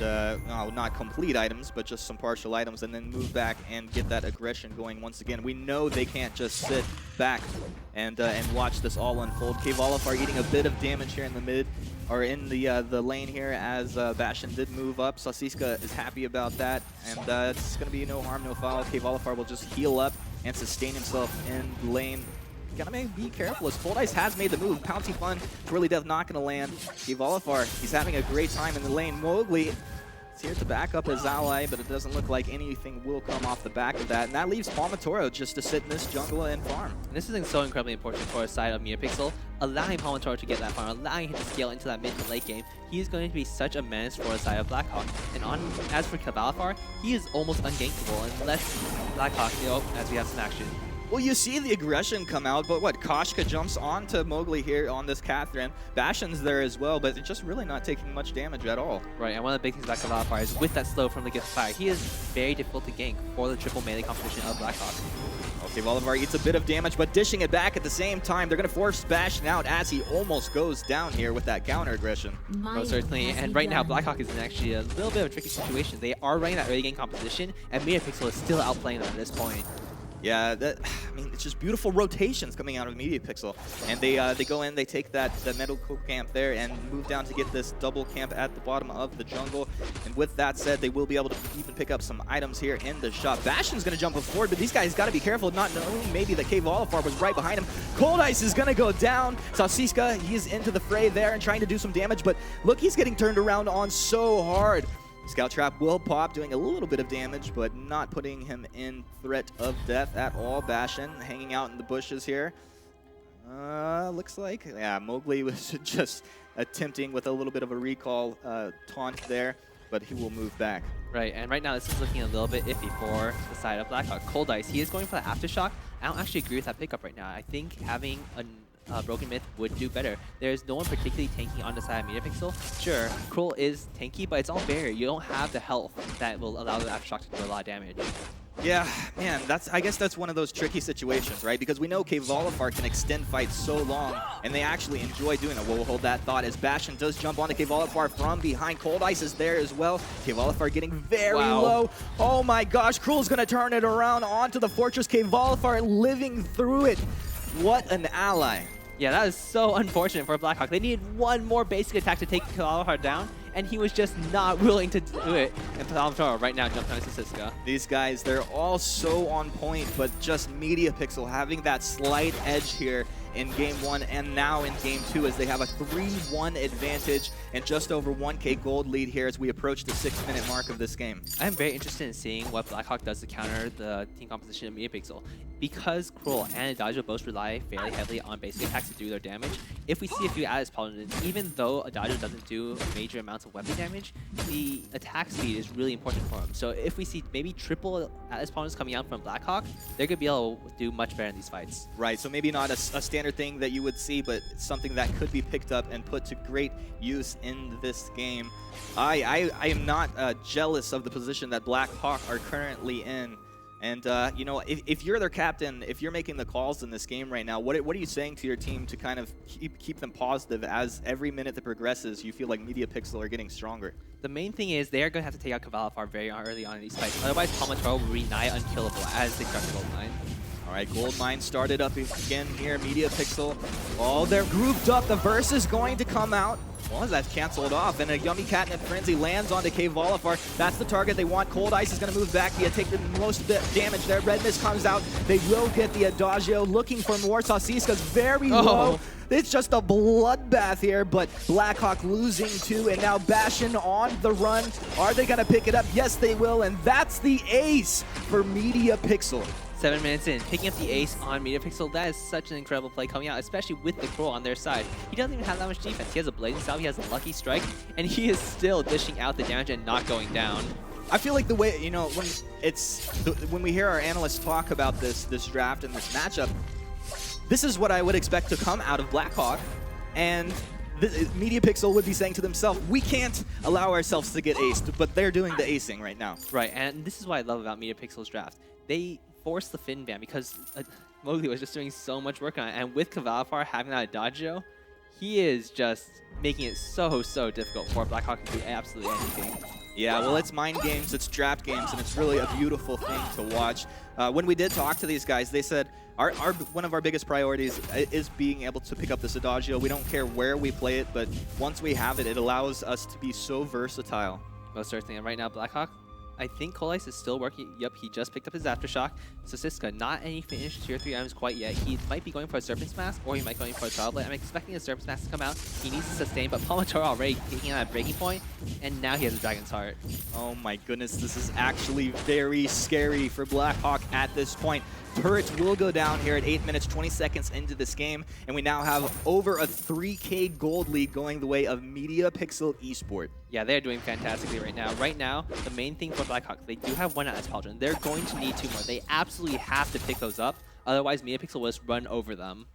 not complete items, but just some partial items, and then move back and get that aggression going once again. We know they can't just sit back and watch this all unfold. Kvolifar eating a bit of damage here in the mid, or in the lane here, as Bastion did move up. Sasiska is happy about that, and it's going to be no harm, no foul. Kvolifar will just heal up and sustain himself in lane. Gotta be careful as Cold Ice has made the move. Pouncy Fun, Twirly Death not gonna land. Kvolifar, he's having a great time in the lane. Mowgli is here to back up his ally, but it doesn't look like anything will come off the back of that. And that leaves Palmatoro just to sit in this jungle and farm. And this is so incredibly important for a side of Media Pixel, allowing Palmatoro to get that farm, allowing him to scale into that mid to late game. He is going to be such a menace for a side of Blackhawk. And as for Kvolifar, he is almost ungankable unless Blackhawk, as we have some action. Well, you see the aggression come out, but what? Koshka jumps onto Mowgli here on this Catherine. Bastion's there as well, but it's just really not taking much damage at all. Right, and one of the big things about Kvolifar is with that slow from the gift fire, he is very difficult to gank for the triple melee competition of Blackhawk. Okay, Volivar eats a bit of damage, but dishing it back at the same time. They're going to force Bastion out as he almost goes down here with that counter aggression. Most certainly, and right now Blackhawk is in actually a little bit of a tricky situation. They are running that early game composition, and Media Pixel is still outplaying them at this point. Yeah, I mean, it's just beautiful rotations coming out of Media Pixel. And they go in, they take that medical camp there and move down to get this double camp at the bottom of the jungle. And with that said, they will be able to even pick up some items here in the shop. Bastion's going to jump forward, but these guys got to be careful, not knowing maybe that Kvolifar was right behind him. Cold Ice is going to go down. Sasiska, he's into the fray there and trying to do some damage, but look, he's getting turned around on so hard. Scout Trap will pop, doing a little bit of damage, but not putting him in threat of death at all. Bastion hanging out in the bushes here. Looks like, yeah, Mowgli was just attempting with a little bit of a recall taunt there, but he will move back. Right, and right now this is looking a little bit iffy for the side of Blackhawk. Cold Ice, he is going for the Aftershock. I don't actually agree with that pickup right now. I think having a Broken Myth would do better. There's no one particularly tanky on the side of Media Pixel. Sure, Cruel is tanky, but it's all barrier. You don't have the health that will allow the Aftershock to do a lot of damage. Yeah, man, I guess that's one of those tricky situations, right? Because we know Kvolifar can extend fights so long, and they actually enjoy doing it. We'll hold that thought as Bastion does jump onto Kvolifar from behind. Cold Ice is there as well. Kvolifar getting very low. Oh my gosh, Cruel's gonna turn it around onto the Fortress. Kvolifar living through it. What an ally. Yeah, that is so unfortunate for Blackhawk. They needed one more basic attack to take Kvalifar down, and he was just not willing to do it. And Kvalifar right now jumped on Siska. These guys, they're all so on point, but just Media Pixel having that slight edge here in Game 1 and now in Game 2 as they have a 3-1 advantage and just over 1K gold lead here as we approach the 6-minute mark of this game. I'm very interested in seeing what Blackhawk does to counter the team composition of Media Pixel. Because Cruel and Adagio both rely fairly heavily on basic attacks to do their damage, if we see a few Atlas Paladins, even though Adagio doesn't do major amounts of weapon damage, the attack speed is really important for him. So if we see maybe triple Atlas Paladins coming out from Blackhawk, they're going to be able to do much better in these fights. Right, so maybe not a standard thing that you would see, but something that could be picked up and put to great use in this game. I am not jealous of the position that Blackhawk are currently in. And, you know, if you're their captain, if you're making the calls in this game right now, what are you saying to your team to kind of keep them positive as every minute that progresses, you feel like Media Pixel are getting stronger? The main thing is they are going to have to take out Kvalifar very early on in these fights. Otherwise, Palmataro will be nigh unkillable as they start the gold line. All right, Gold Mine started up again here. Media Pixel, oh, they're grouped up. The verse is going to come out. Well, that's canceled off, and a Yummy Catnip Frenzy lands onto Kvolifar. That's the target they want. Cold Ice is going to move back. He take the most damage there. Red Mist comes out. They will get the Adagio. Looking for more. Sasiska's very low. It's just a bloodbath here, but Blackhawk losing 2, and now Bastion on the run. Are they going to pick it up? Yes, they will, and that's the ace for Media Pixel. 7 minutes in, picking up the ace on Media Pixel. That is such an incredible play coming out, especially with the Cruel on their side. He doesn't even have that much defense. He has a Blazing Salve, he has a Lucky Strike, and he is still dishing out the damage and not going down. I feel like the way, you know, when we hear our analysts talk about this draft and this matchup, this is what I would expect to come out of Blackhawk, and Media Pixel would be saying to themselves, we can't allow ourselves to get aced, but they're doing the acing right now. Right, and this is what I love about Media Pixel's draft. They forced the Finn ban because Mowgli was just doing so much work on it, and with Kvalifar having that Adagio, he is just making it so difficult for Blackhawk to do absolutely anything. Yeah, well, it's mind games, it's draft games, and it's really a beautiful thing to watch. When we did talk to these guys, they said one of our biggest priorities is being able to pick up this Adagio. We don't care where we play it, but once we have it, it allows us to be so versatile. Most certainly, and right now Blackhawk, I think Cold Ice is still working. Yep, he just picked up his Aftershock. So Siska, not any finished tier 3 items quite yet. He might be going for a Serpent's Mask, or he might be going for a Trial Blade. I'm expecting a Serpent's Mask to come out. He needs to sustain, but Palmataro already taking out a breaking point, and now he has a Dragon's Heart. Oh my goodness, this is actually very scary for Blackhawk at this point. Turrets will go down here at 8 minutes, 20 seconds into this game, and we now have over a 3K gold lead going the way of Media Pixel Esport. Yeah, they're doing fantastically right now. Right now, the main thing for Blackhawk, they do have one Atlas Paladin. They're going to need 2 more. They absolutely have to pick those up, otherwise Media Pixel will just run over them.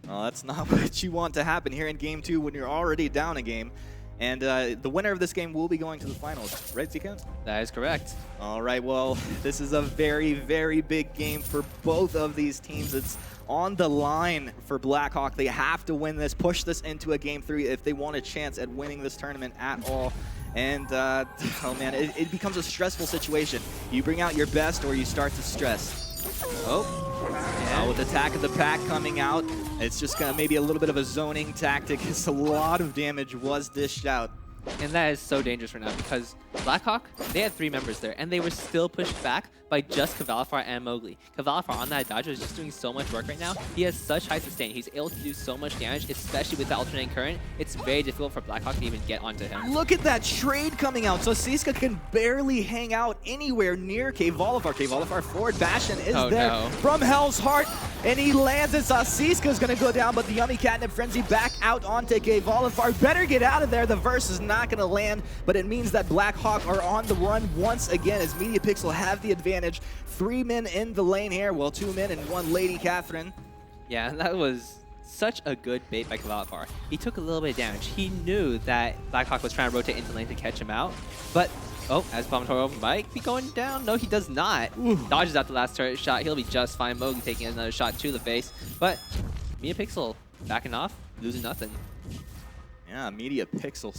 Well, that's not what you want to happen here in Game 2 when you're already down a game. And the winner of this game will be going to the finals, right, Zika? That is correct. All right, well, this is a very big game for both of these teams. It's on the line for Blackhawk. They have to win this, push this into a Game 3 if they want a chance at winning this tournament at all. And, oh man, it becomes a stressful situation. You bring out your best or you start to stress. With Attack of the Pack coming out, it's just gonna maybe a little bit of a zoning tactic. It's a lot of damage was dished out. And that is so dangerous right now because Blackhawk, they had 3 members there, and they were still pushed back by just Kvalifar and Mowgli. Kvalifar on that Adagio is just doing so much work right now. He has such high sustain. He's able to do so much damage, especially with the alternating current. It's very difficult for Blackhawk to even get onto him. Look at that trade coming out. So Siska can barely hang out anywhere near Kvalifar. Kvalifar forward. Bastion is there from Hell's Heart, and he lands it. Siska's going to go down, but the Yummy Catnip Frenzy back out onto Kvalifar. Better get out of there. The verse is not going to land, but it means that Blackhawk are on the run once again as Media Pixel have the advantage. 3 men in the lane here, well, 2 men and 1 Lady Catherine. Yeah, that was such a good bait by Kvalifar. He took a little bit of damage. He knew that Blackhawk was trying to rotate into lane to catch him out, but Oh, as Pomotoro might be going down. No, he does not. Dodges out the last turret shot. He'll be just fine. Mowgli taking another shot to the face. But Pixel backing off, losing nothing. Yeah, Media Pixel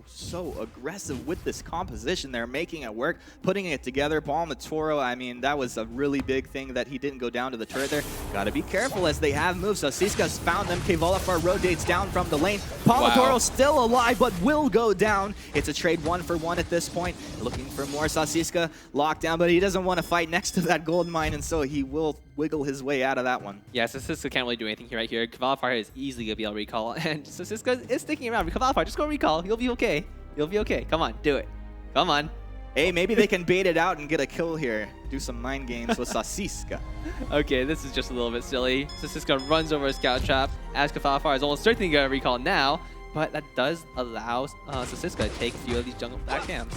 so aggressive with this composition. They're making it work, putting it together. Palmatoro, I mean, that was a really big thing that he didn't go down to the turret there. Gotta be careful as they have moves. So Siska's found them. Kvolafar rotates down from the lane. Palmatoro still alive, but will go down. It's a trade 1-for-1 at this point. Looking for more. Siska locked down, but he doesn't want to fight next to that gold mine, and so he will wiggle his way out of that one. Yeah, so Siska can't really do anything right here. Kvalifar is easily going to be able to recall, and so Siska is sticking around. Kvalifar, just go recall. You'll be okay. You'll be okay. Come on, do it. Come on. Hey, maybe they can bait it out and get a kill here. Do some mind games with Siska. Okay, this is just a little bit silly. So Siska runs over a scout trap as Kvalifar is almost certainly going to recall now. But that does allow Siska to take a few of these jungle backcams.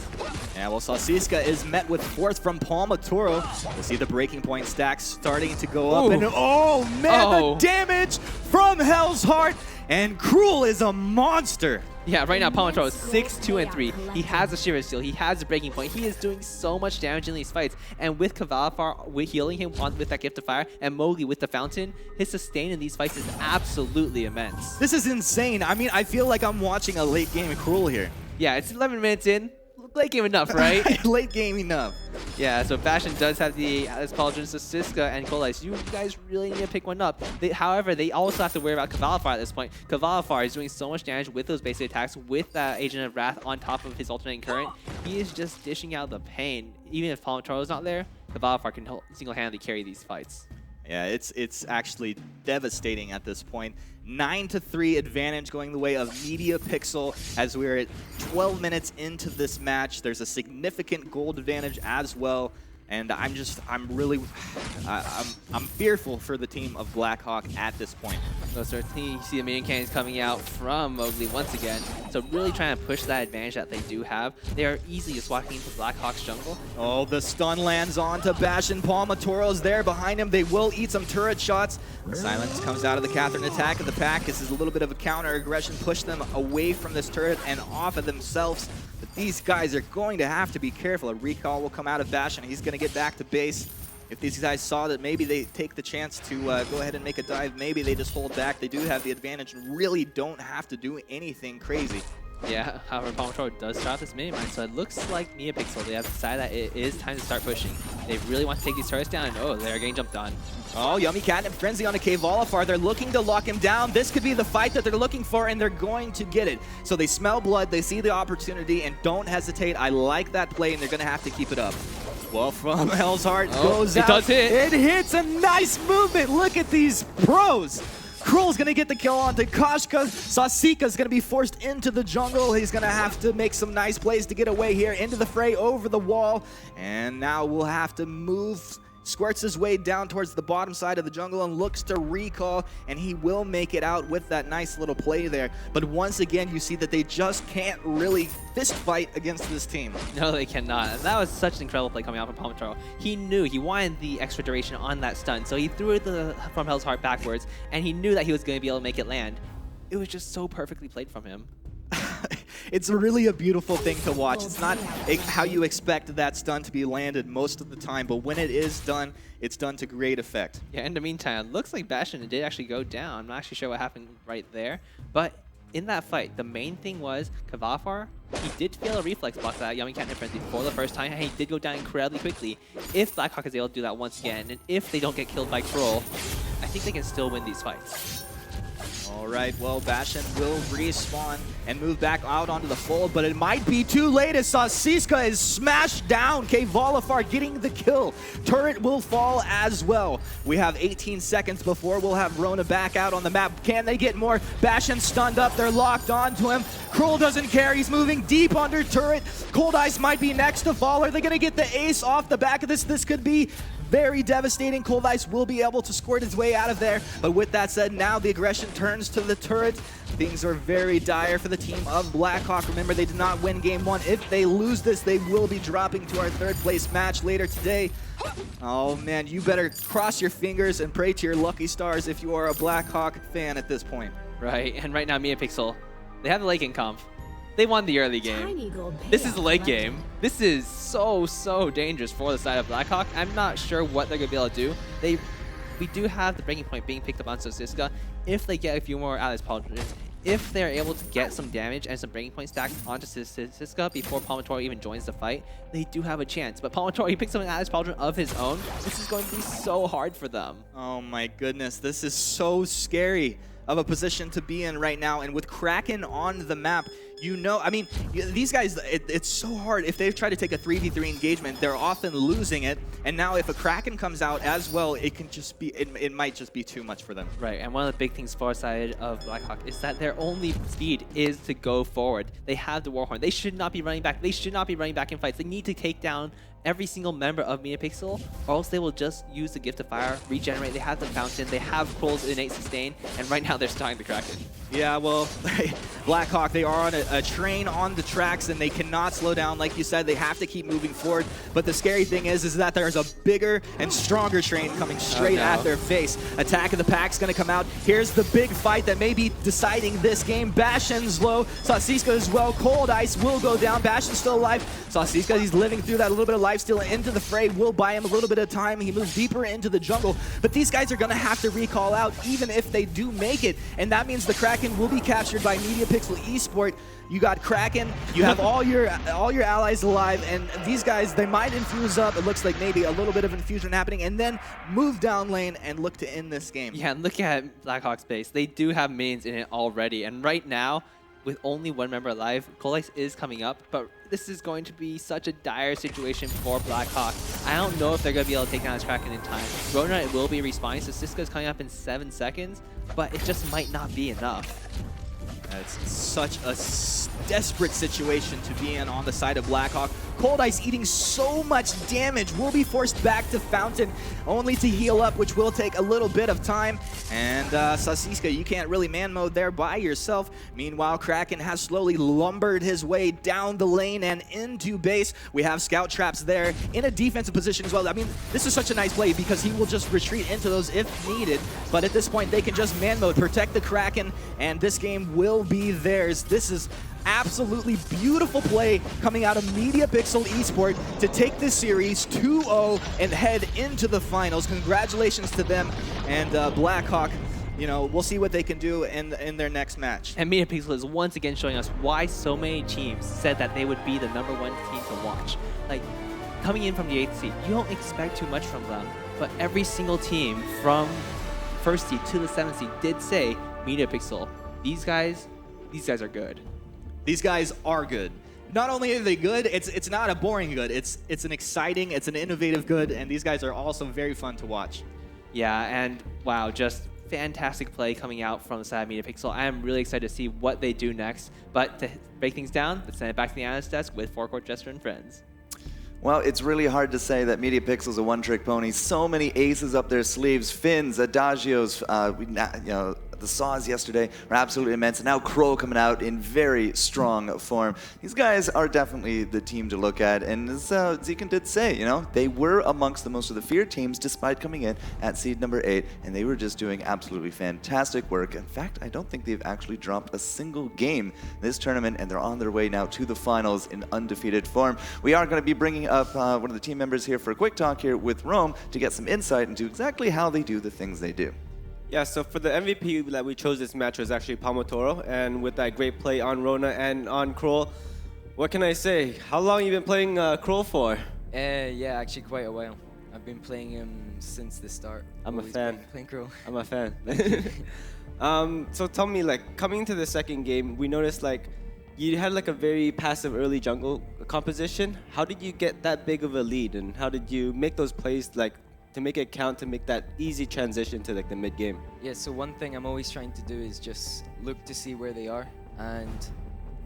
Yeah, well, Siska is met with fourth from Palmatoro. We'll see the breaking point stacks starting to go up. And oh, man, the damage from Hell's Heart. And Cruel is a monster. Yeah, right now Palmatoro is 6-2-3. He has a Shiver Seal. He has a breaking point. He is doing so much damage in these fights. And with Kvalifar healing him with that Gift of Fire and Mowgli with the Fountain, his sustain in these fights is absolutely immense. This is insane. I mean, I feel like I'm watching a late game of Cruel here. Yeah, it's 11 minutes in. Late game enough, right? Late game enough. Yeah, so Bastion does have the Atlas Pauldrons, so Siska and Katowice, you guys really need to pick one up. However, they also have to worry about Kvalifar at this point. Kvalifar is doing so much damage with those basic attacks, with that Agent of Wrath on top of his alternating current. He is just dishing out the pain. Even if Palmatoro is not there, Kvalifar can single-handedly carry these fights. Yeah, it's actually devastating at this point. 9-3 advantage going the way of Media Pixel as we're at 12 minutes into this match. There's a significant gold advantage as well. And I'm fearful for the team of Blackhawk at this point. So certainly you see the minion cannons coming out from Mowgli once again. So really trying to push that advantage that they do have. They are easily just walking into Blackhawk's jungle. Oh, the stun lands onto Bastion. Palmatoro's there behind him. They will eat some turret shots. The silence comes out of the Catherine attack of the pack. This is a little bit of a counter aggression. Push them away from this turret and off of themselves. But these guys are going to have to be careful. A recall will come out of Bastion. He's going to get back to base. If these guys saw that maybe they take the chance to go ahead and make a dive, maybe they just hold back. They do have the advantage and really don't have to do anything crazy. Yeah, however, Palmatoro does start this mini mine, so it looks like Media Pixel, they have decided that it is time to start pushing. They really want to take these turrets down, and oh, they're getting jumped on. Oh, Yummy Catnip Frenzy on a Kvolafar. They're looking to lock him down. This could be the fight that they're looking for, and they're going to get it. So they smell blood, they see the opportunity, and don't hesitate. I like that play, and they're going to have to keep it up. Well, from Hell's Heart goes out. It does hit. It hits. A nice movement. Look at these pros. Cruel's gonna get the kill onto Koshka. Sasika's gonna be forced into the jungle. He's gonna have to make some nice plays to get away here into the fray over the wall. And now we'll have to move. Squirts his way down towards the bottom side of the jungle and looks to recall, and he will make it out with that nice little play there. But once again, you see that they just can't really fist fight against this team. No, they cannot. And that was such an incredible play coming out from Palmatoro. He knew he wanted the extra duration on that stun, so he threw it from Hell's Heart backwards, and he knew that he was going to be able to make it land. It was just so perfectly played from him. It's really a beautiful thing to watch. It's not how you expect that stun to be landed most of the time, but when it is done, it's done to great effect. Yeah, in the meantime, it looks like Bastion did actually go down. I'm not actually sure what happened right there, but in that fight, the main thing was Kvalifar, he did fail a reflex block that Yummy Catnip Frenzy for the first time, and he did go down incredibly quickly. If Blackhawk is able to do that once again, and if they don't get killed by Cruel, I think they can still win these fights. All right, well, Bastion will respawn and move back out onto the fold, but it might be too late as Siska is smashed down. Kvolafar getting the kill. Turret will fall as well. We have 18 seconds before we'll have Rona back out on the map. Can they get more? Bastion stunned up. They're locked onto him. Cruel doesn't care. He's moving deep under turret. Cold Ice might be next to fall. Are they going to get the ace off the back of this? This could be very devastating. Cold Ice will be able to squirt his way out of there. But with that said, now the aggression turns to the turret. Things are very dire for the team of Blackhawk. Remember, they did not win game one. If they lose this, they will be dropping to our third place match later today. Oh man, you better cross your fingers and pray to your lucky stars if you are a Blackhawk fan at this point. Right, and right now Media Pixel, they have the late game comp. They won the early game. Tiny gold This is the payout late left. game. This is so dangerous for the side of Blackhawk. I'm not sure what they're going to be able to do. We do have the breaking point being picked up on Sosiska. If they get a few more Alice Pauldrons, if they're able to get some damage and some breaking point stacked onto Sosiska before Palmatori even joins the fight, they do have a chance. But Palmatori, he picks up an Alice Pauldron of his own. This is going to be so hard for them. Oh my goodness, this is so scary of a position to be in right now. And with Kraken on the map, you know, I mean, these guys, it's so hard. If they try to take a 3v3 engagement, they're often losing it. And now if a Kraken comes out as well, it can just be, it might just be too much for them. Right, and one of the big things for side of Blackhawk is that their only speed is to go forward. They have the Warhorn. They should not be running back. They should not be running back in fights. They need to take down every single member of MediaPixel, or else they will just use the Gift of Fire, regenerate. They have the Fountain, they have Kroll's innate sustain, and right now they're starting to Kraken. Yeah, well, Blackhawk, they are on a train on the tracks, and they cannot slow down. Like you said, they have to keep moving forward. But the scary thing is that there's a bigger and stronger train coming straight at their face. Attack of the Pack's going to come out. Here's the big fight that may be deciding this game. Bastion's low. Sosiska as well. Cold Ice will go down. Bastion's still alive. Sosiska, he's living through that. A little bit of life steal into the fray will buy him a little bit of time. He moves deeper into the jungle. But these guys are going to have to recall out even if they do make it. And that means the Kraken will be captured by MediaPixel Esport. You got Kraken, you have all your allies alive, and these guys, they might infuse up. It looks like maybe a little bit of infusion happening, and then move down lane and look to end this game. Yeah, and look at Blackhawk's base. They do have minions in it already, and right now, with only one member alive, Katowice is coming up, but this is going to be such a dire situation for Blackhawk. I don't know if they're going to be able to take down this Kraken in time. Rona will be respawning, so Siska's coming up in 7 seconds, but it just might not be enough. It's such a desperate situation to be in on the side of Blackhawk. Cold Ice eating so much damage, will be forced back to Fountain, only to heal up, which will take a little bit of time. And Sosiska, you can't really man mode there by yourself. Meanwhile, Kraken has slowly lumbered his way down the lane and into base. We have scout traps there in a defensive position as well. I mean, this is such a nice play because he will just retreat into those if needed. But at this point, they can just man mode, protect the Kraken, and this game will be theirs. This is absolutely beautiful play coming out of MediaPixel Esport to take this series 2-0 and head into the finals. Congratulations to them, and Blackhawk, you know, we'll see what they can do in their next match. And MediaPixel is once again showing us why so many teams said that they would be the #1 team to watch. Like, coming in from the 8th seed, you don't expect too much from them, but every single team from 1st seed to the 7th seed did say, MediaPixel, these guys are good. These guys are good. Not only are they good, it's not a boring good. It's an exciting, it's an innovative good, and these guys are also very fun to watch. Yeah, and wow, just fantastic play coming out from the side of MediaPixel. I am really excited to see what they do next. But to break things down, let's send it back to the analyst desk with Forecourt Jester and friends. Well, it's really hard to say that MediaPixel's a one-trick pony. So many aces up their sleeves. Finns, Adagios, you know, the saws yesterday were absolutely immense. And now Kroll coming out in very strong form. These guys are definitely the team to look at. And as Zekin did say, you know, they were amongst the most of the feared teams despite coming in at seed number 8. And they were just doing absolutely fantastic work. In fact, I don't think they've actually dropped a single game this tournament. And they're on their way now to the finals in undefeated form. We are going to be bringing up one of the team members here for a quick talk here with Rome to get some insight into exactly how they do the things they do. Yeah, so for the MVP that we chose this match was actually Palmatoro, and with that great play on Rona and on Kroll, what can I say? How long have you been playing Kroll for? Yeah, actually quite a while. I've been playing him since the start. I'm a fan. Playing Kroll. I'm a fan. So tell me, like, coming into the second game, we noticed like you had like a very passive early jungle composition. How did you get that big of a lead, and how did you make those plays like to make it count, to make that easy transition to like the mid game? Yeah, so one thing I'm always trying to do is just look to see where they are, and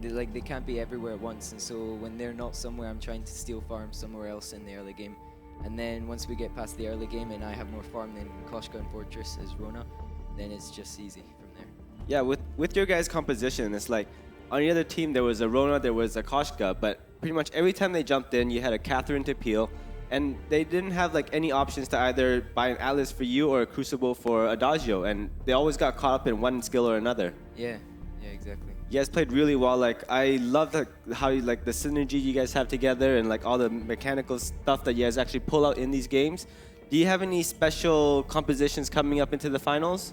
they can't be everywhere at once. And so when they're not somewhere, I'm trying to steal farm somewhere else in the early game. And then once we get past the early game and I have more farm than Koshka and Fortress as Rona, then it's just easy from there. Yeah, with your guys' composition, it's like on the other team there was a Rona, there was a Koshka, but pretty much every time they jumped in, you had a Catherine to peel. And they didn't have like any options to either buy an Atlas for you or a Crucible for Adagio, and they always got caught up in one skill or another. Yeah, exactly. You guys played really well. Like I love how like the synergy you guys have together and like all the mechanical stuff that you guys actually pull out in these games. Do you have any special compositions coming up into the finals?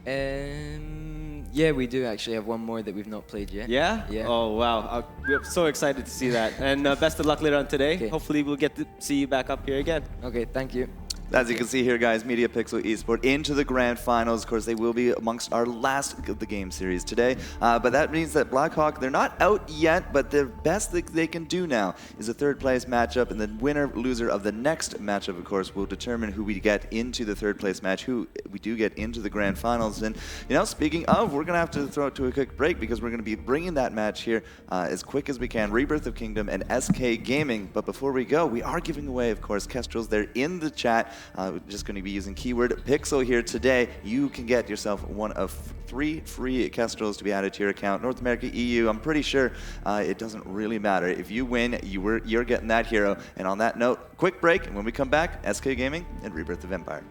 Yeah, we do actually have one more that we've not played yet. Yeah? Yeah. Oh, wow. We're so excited to see that. And best of luck later on today. Okay. Hopefully we'll get to see you back up here again. Okay, thank you. As you can see here, guys, Media Pixel Esport into the grand finals. Of course, they will be amongst our last of the game series today. But that means that Blackhawk, they're not out yet, but the best that they can do now is a third place matchup, and the winner-loser of the next matchup, of course, will determine who we get into the third place match, who we do get into the grand finals. And, you know, speaking of, we're going to have to throw it to a quick break because we're going to be bringing that match here as quick as we can. Rebirth of Kingdom and SK Gaming. But before we go, we are giving away, of course, Kestrels. They're in the chat. We're just going to be using keyword Pixel here today. You can get yourself one of 3 free Kestrels to be added to your account. North America, EU, I'm pretty sure it doesn't really matter. If you win, you're getting that hero. And on that note, quick break, and when we come back, SK Gaming and Rebirth of Empire.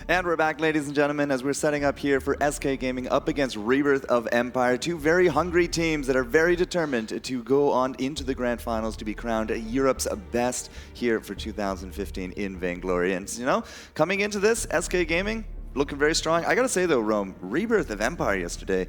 And we're back, ladies and gentlemen, as we're setting up here for SK Gaming up against Rebirth of Empire. 2 very hungry teams that are very determined to go on into the grand finals to be crowned Europe's best here for 2015 in Vainglory. And, you know, coming into this, SK Gaming, looking very strong. I gotta say though, Rome, Rebirth of Empire yesterday,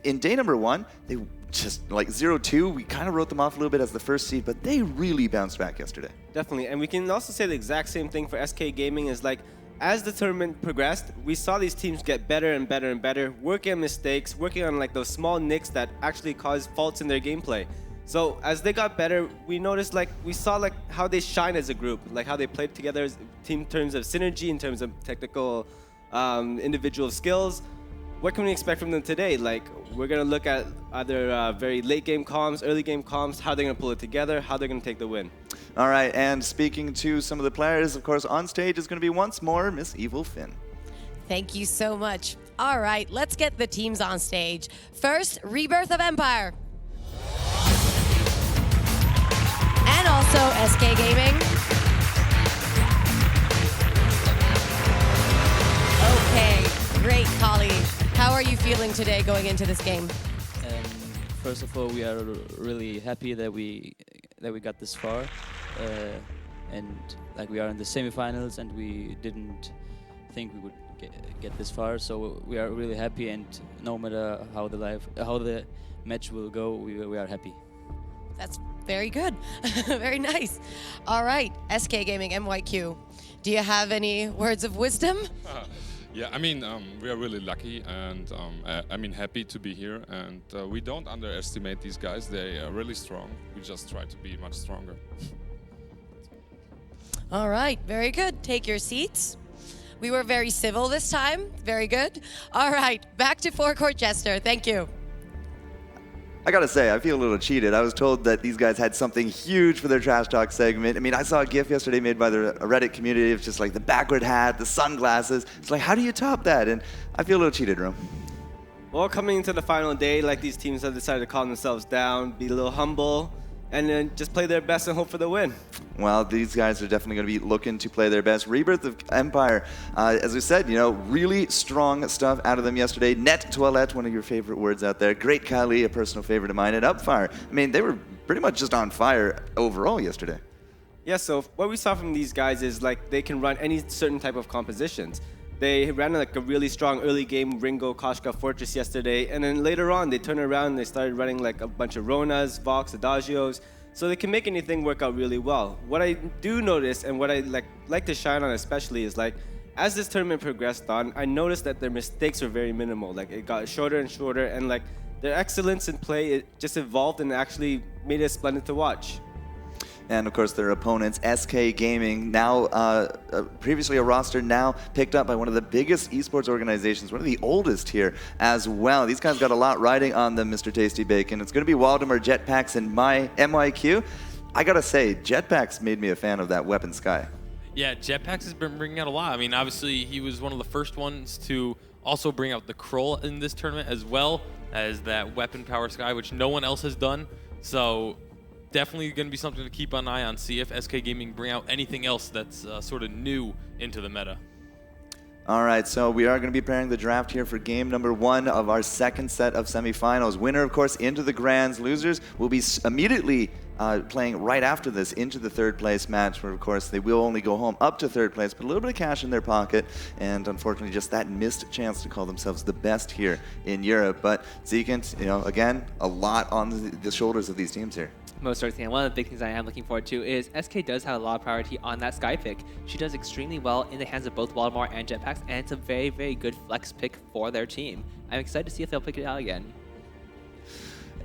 in day number 1, they just like 0-2, we kind of wrote them off a little bit as the first seed, but they really bounced back yesterday. Definitely. And we can also say the exact same thing for SK Gaming is like, as the tournament progressed, we saw these teams get better and better and better, working on mistakes, working on like those small nicks that actually cause faults in their gameplay. So as they got better, we noticed we saw how they shine as a group, like how they played together as a team in terms of synergy, in terms of technical, individual skills. What can we expect from them today? Like, we're gonna look at either very late game comms, early game comms, how they're gonna pull it together, how they're gonna take the win. All right, and speaking to some of the players, of course, on stage is going to be once more Miss Evil Finn. Thank you so much. All right, let's get the teams on stage. First, Rebirth of Empire. And also SK Gaming. Okay, great, Kali. How are you feeling today going into this game? First of all, we are really happy that we got this far. And like we are in the semifinals, and we didn't think we would get this far. So we are really happy, and no matter how the match will go, we are happy. That's very good. Very nice. All right, SK Gaming, MYQ. Do you have any words of wisdom? Yeah, I mean, we are really lucky and I mean happy to be here. And we don't underestimate these guys. They are really strong. We just try to be much stronger. All right, very good. Take your seats. We were very civil this time. Very good. All right, back to forecourt Jester. Thank you. I gotta say, I feel a little cheated. I was told that these guys had something huge for their Trash Talk segment. I mean, I saw a GIF yesterday made by the Reddit community of just like the backward hat, the sunglasses. It's like, how do you top that? And I feel a little cheated, Rome. Well, coming into the final day, like these teams have decided to calm themselves down, be a little humble, and then just play their best and hope for the win. Well, these guys are definitely going to be looking to play their best. Rebirth of Empire, as we said, really strong stuff out of them yesterday. Net Toilette, one of your favorite words out there. Great Kali, a personal favorite of mine. And Upfire, I mean, they were pretty much just on fire overall yesterday. Yeah, so what we saw from these guys is like they can run any certain type of compositions. They ran like a really strong early game Ringo, Koshka, Fortress yesterday, and then later on they turned around and they started running like a bunch of Ronas, Vox, Adagios, so they can make anything work out really well. What I do notice and what I like to shine on especially is like as this tournament progressed on, I noticed that their mistakes were very minimal. Like it got shorter and shorter, and like their excellence in play, it just evolved and actually made it splendid to watch. And of course, their opponents, SK Gaming, now previously a roster, now picked up by one of the biggest esports organizations, one of the oldest here as well. These guys got a lot riding on them, Mr. Tasty Bacon. It's going to be Waldemar, Jetpacks, and my MYQ. I gotta say, Jetpacks made me a fan of that Weapon Sky. Yeah, Jetpacks has been bringing out a lot. I mean, obviously, he was one of the first ones to also bring out the Kroll in this tournament, as well as that Weapon Power Sky, which no one else has done. So definitely going to be something to keep an eye on, see if SK Gaming bring out anything else that's sort of new into the meta. All right, so we are going to be preparing the draft here for game number 1 of our second set of semifinals. Winner, of course, into the grands. Losers will be immediately playing right after this into the third place match, where, of course, they will only go home up to third place, but a little bit of cash in their pocket, and unfortunately, just that missed chance to call themselves the best here in Europe. But Zekent, again, a lot on the shoulders of these teams here. Most certainly, and one of the big things I am looking forward to is SK does have a lot of priority on that Sky pick. She does extremely well in the hands of both Waldemar and Jetpacks, and it's a very, very good flex pick for their team. I'm excited to see if they'll pick it out again.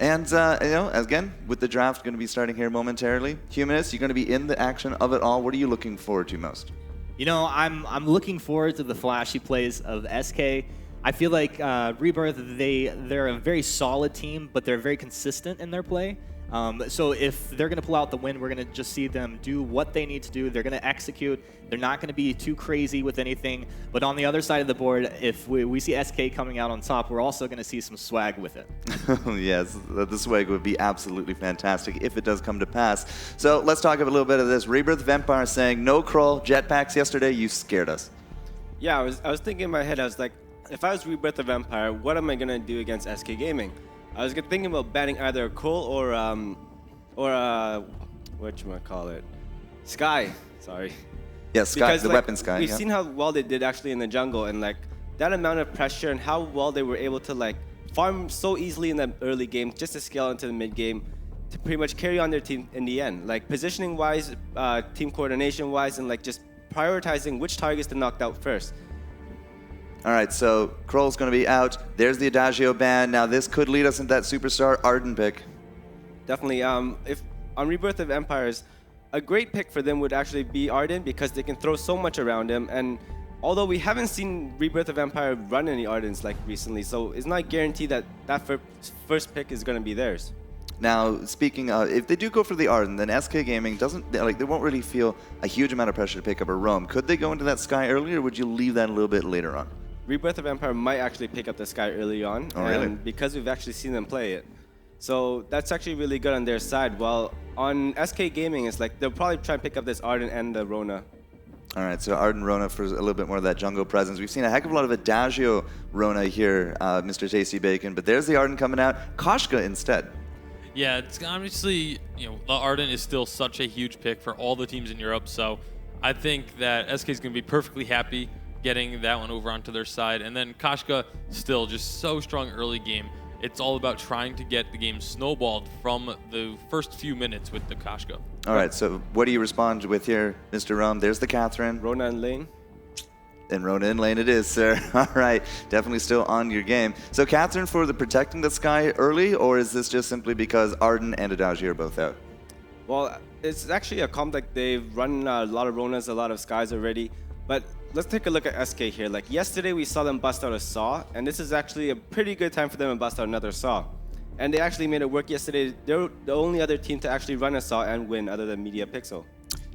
And, again, with the draft going to be starting here momentarily, Humanist, you're going to be in the action of it all. What are you looking forward to most? I'm looking forward to the flashy plays of SK. I feel like Rebirth, they're a very solid team, but they're very consistent in their play. So if they're going to pull out the win, we're going to just see them do what they need to do. They're going to execute. They're not going to be too crazy with anything. But on the other side of the board, if we see SK coming out on top, we're also going to see some swag with it. Yes, the swag would be absolutely fantastic if it does come to pass. So let's talk a little bit of this. Rebirth of Empire saying no Kroll, Jetpacks yesterday. You scared us. Yeah, I was thinking in my head, I was like, if I was Rebirth of Empire, what am I going to do against SK Gaming? I was thinking about banning either Kroll or whatchamacallit? Sky. Sorry. Yeah, Sky, because, the Weapon Sky. We've seen how well they did actually in the jungle, and like that amount of pressure and how well they were able to like farm so easily in the early game, just to scale into the mid game, to pretty much carry on their team in the end. Like positioning wise, team coordination wise, and like just prioritizing which targets to knock out first. All right, so Kroll's going to be out. There's the Adagio ban. Now this could lead us into that superstar Arden pick. Definitely. If on Rebirth of Empires, a great pick for them would actually be Arden, because they can throw so much around him. And although we haven't seen Rebirth of Empire run any Ardens like recently, so it's not guaranteed that that first pick is going to be theirs. Now, speaking of, if they do go for the Arden, then SK Gaming they won't really feel a huge amount of pressure to pick up a Roam. Could they go into that Sky early, or would you leave that a little bit later on? Rebirth of Empire might actually pick up the Sky early on, really? Because we've actually seen them play it. So that's actually really good on their side. While on SK Gaming, it's like they'll probably try and pick up this Arden and the Rona. All right, so Arden Rona for a little bit more of that jungle presence. We've seen a heck of a lot of Adagio Rona here, Mr. Tasty Bacon, but there's the Arden coming out. Koshka instead. Yeah, it's obviously, the Arden is still such a huge pick for all the teams in Europe, so I think that SK is going to be perfectly happy getting that one over onto their side. And then Koshka, still just so strong early game. It's all about trying to get the game snowballed from the first few minutes with the Koshka. All right, so what do you respond with here, Mr. Rum? There's the Catherine. Rona and Lane. And Rona in lane it is, sir. All right, definitely still on your game. So Catherine for the protecting the sky early, or is this just simply because Arden and Adagio are both out? Well, it's actually a comp that they've run a lot of Ronas, a lot of Skies already. But let's take a look at SK here. Like yesterday, we saw them bust out a Saw, and this is actually a pretty good time for them to bust out another Saw. And they actually made it work yesterday. They're the only other team to actually run a Saw and win other than Media Pixel.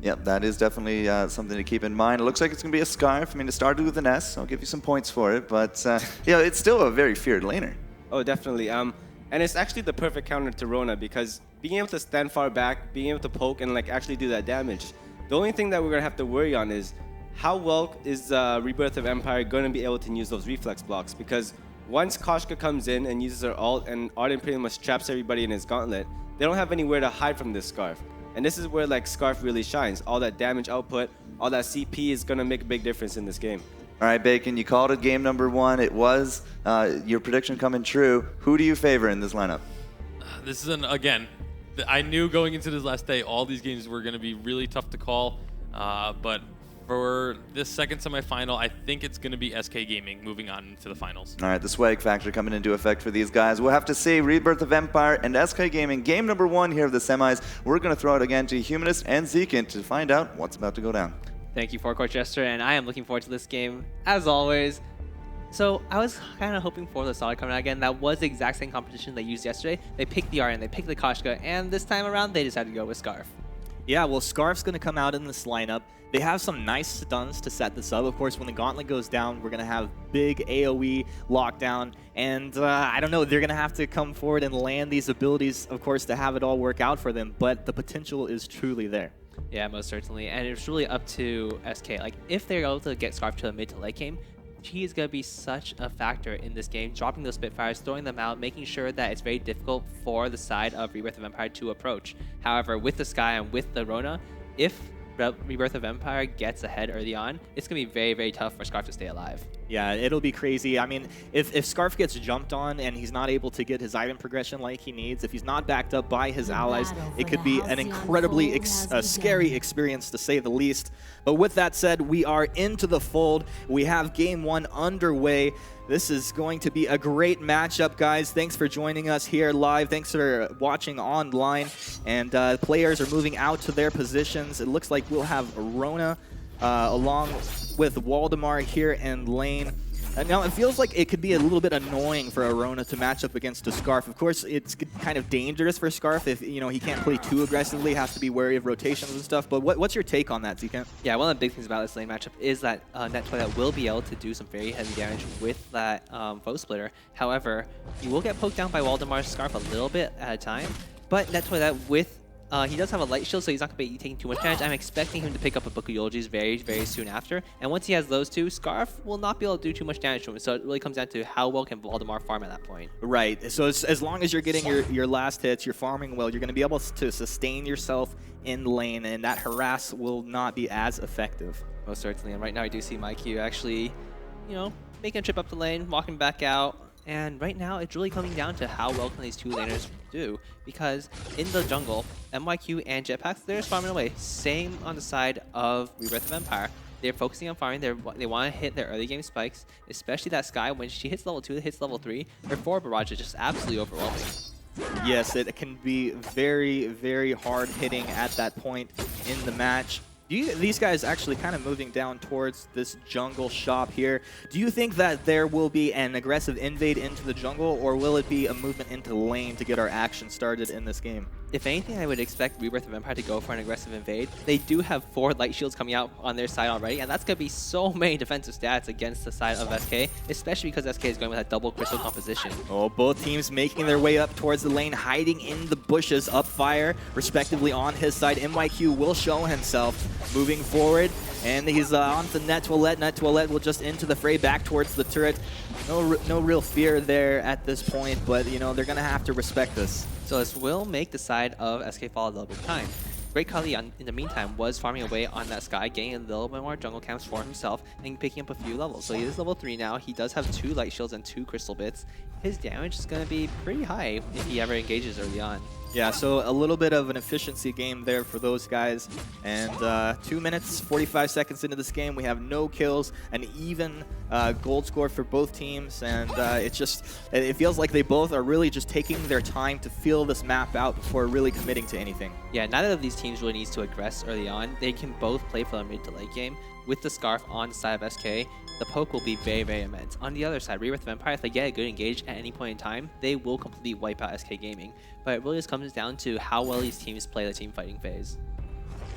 Yep, that is definitely something to keep in mind. It looks like it's going to be a Scarf. I mean, it started with an S. I'll give you some points for it, but it's still a very feared laner. Oh, definitely. And it's actually the perfect counter to Rona because being able to stand far back, being able to poke and like actually do that damage. The only thing that we're going to have to worry on is how well is Rebirth of Empire going to be able to use those reflex blocks? Because once Koshka comes in and uses her ult and Arden pretty much traps everybody in his gauntlet, they don't have anywhere to hide from this Scarf. And this is where like Scarf really shines. All that damage output, all that CP is going to make a big difference in this game. All right, Bacon, you called it game number 1. It was your prediction coming true. Who do you favor in this lineup? This is again, I knew going into this last day, all these games were going to be really tough to call. But for this second semifinal, I think it's going to be SK Gaming moving on to the finals. All right, the swag factor coming into effect for these guys. We'll have to see Rebirth of Empire and SK Gaming. Game number 1 here of the semis. We're going to throw it again to Humanist and Zekent to find out what's about to go down. Thank you, Forecourt Jester, and I am looking forward to this game, as always. So I was kind of hoping for the Solid coming out again. That was the exact same competition they used yesterday. They picked the Arden, they picked the Koshka, and this time around, they decided to go with Scarf. Yeah, well, Scarf's going to come out in this lineup. They have some nice stuns to set this up. Of course, when the gauntlet goes down, we're going to have big AoE lockdown. And I don't know, they're going to have to come forward and land these abilities, of course, to have it all work out for them. But the potential is truly there. Yeah, most certainly. And it's really up to SK. Like, if they're able to get Scarf to a mid to late game, he is going to be such a factor in this game, dropping those Spitfires, throwing them out, making sure that it's very difficult for the side of Rebirth of Empire to approach. However, with the Sky and with the Rona, if Rebirth of Empire gets ahead early on, it's going to be very, very tough for Scarf to stay alive. Yeah, it'll be crazy. I mean, if Scarf gets jumped on and he's not able to get his item progression like he needs, if he's not backed up by his allies, it could be an incredibly scary experience to say the least. But with that said, we are into the fold. We have game 1 underway. This is going to be a great matchup, guys. Thanks for joining us here live. Thanks for watching online. And players are moving out to their positions. It looks like we'll have Rona along with Waldemar here in lane. Now, it feels like it could be a little bit annoying for Rona to match up against a Scarf. Of course, it's kind of dangerous for Scarf if he can't play too aggressively, has to be wary of rotations and stuff. But what's your take on that, Zekent? Yeah, one of the big things about this lane matchup is that NetToilet will be able to do some very heavy damage with that foe splitter. However, you will get poked down by Waldemar's Scarf a little bit at a time, but NetToilet with he does have a light shield, so he's not going to be taking too much damage. I'm expecting him to pick up a Book of Eulogies very, very soon after. And once he has those two, Scarf will not be able to do too much damage to him. So it really comes down to how well can Waldemar farm at that point. Right. So as long as you're getting your last hits, you're farming well, you're going to be able to sustain yourself in lane, and that harass will not be as effective. Most certainly. And right now I do see MyQ actually, making a trip up the lane, walking back out. And right now, it's really coming down to how well can these two laners do. Because in the jungle, MYQ and Jetpacks, they're just farming away. Same on the side of Rebirth of Empire. They're focusing on farming. They want to hit their early game spikes, especially that Sky. When she hits level 2, hits level 3, her forward barrage is just absolutely overwhelming. Yes, it can be very, very hard hitting at that point in the match. These guys actually kind of moving down towards this jungle shop here. Do you think that there will be an aggressive invade into the jungle, or will it be a movement into lane to get our action started in this game? If anything, I would expect Rebirth of Empire to go for an aggressive invade. They do have 4 light shields coming out on their side already, and that's going to be so many defensive stats against the side of SK, especially because SK is going with that double crystal composition. Oh, both teams making their way up towards the lane, hiding in the bushes, up fire, respectively on his side. MYQ will show himself moving forward, and he's on to NetToilet. NetToilet will just into the fray, back towards the turret. No real fear there at this point, but they're going to have to respect this. So this will make the side of SK fall a little bit of time. Great Kali, in the meantime, was farming away on that Sky, getting a little bit more jungle camps for himself and picking up a few levels. So he is level 3 now. He does have 2 light shields and 2 crystal bits. His damage is going to be pretty high if he ever engages early on. Yeah, so a little bit of an efficiency game there for those guys. And 2 minutes, 45 seconds into this game, we have no kills, an even gold score for both teams. And it feels like they both are really just taking their time to feel this map out before really committing to anything. Yeah, neither of these teams really needs to aggress early on. They can both play for the mid to late game. With the Scarf on the side of SK, the poke will be very, very immense. On the other side, Rebirth of Empire, if they get a good engage at any point in time, they will completely wipe out SK Gaming. But it really just comes down to how well these teams play the team fighting phase.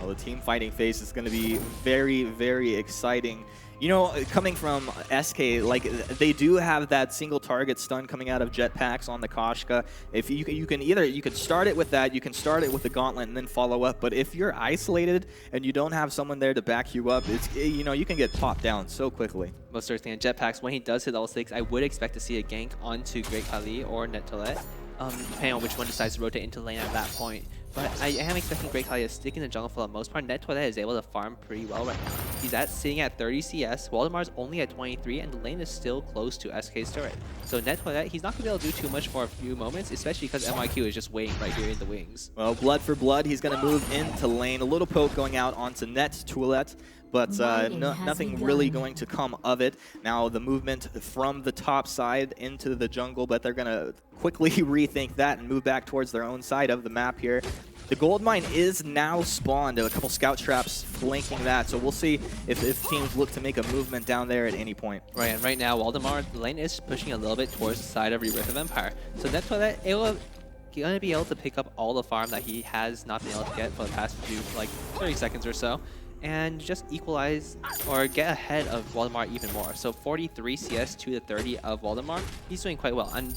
Well, the team fighting phase is going to be very, very exciting. You know, coming from SK, like they do have that single target stun coming out of jetpacks on the Koshka. If you can start it with that, you can start it with the gauntlet and then follow up. But if you're isolated and you don't have someone there to back you up, you can get popped down so quickly. Most certainly, and jetpacks, when he does hit level 6, I would expect to see a gank onto Great Khali or Net Toilette, depending on which one decides to rotate into lane at that point. But I am expecting Great Khali to stick in the jungle for the most part. Net Toilette is able to farm pretty well right now. He's sitting at 30 CS, Waldemar's only at 23, and the lane is still close to SK's turret. So Net Toilette, he's not going to be able to do too much for a few moments, especially because MYQ is just waiting right here in the wings. Well, blood for blood, he's going to move into lane. A little poke going out onto Net Toilette, but nothing really going to come of it. Now the movement from the top side into the jungle, but they're going to quickly rethink that and move back towards their own side of the map here. The gold mine is now spawned, a couple scout traps flanking that, so we'll see if teams look to make a movement down there at any point. Right, and right now, Waldemar, the lane is pushing a little bit towards the side of Rebirth of Empire. So Net Toilette, going to be able to pick up all the farm that he has not been able to get for the past few, like 30 seconds or so, and just equalize or get ahead of Waldemar even more. So 43 CS to the 30 of Waldemar, he's doing quite well. And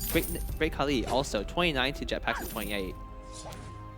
Great Khali also 29 to Jetpacks at 28.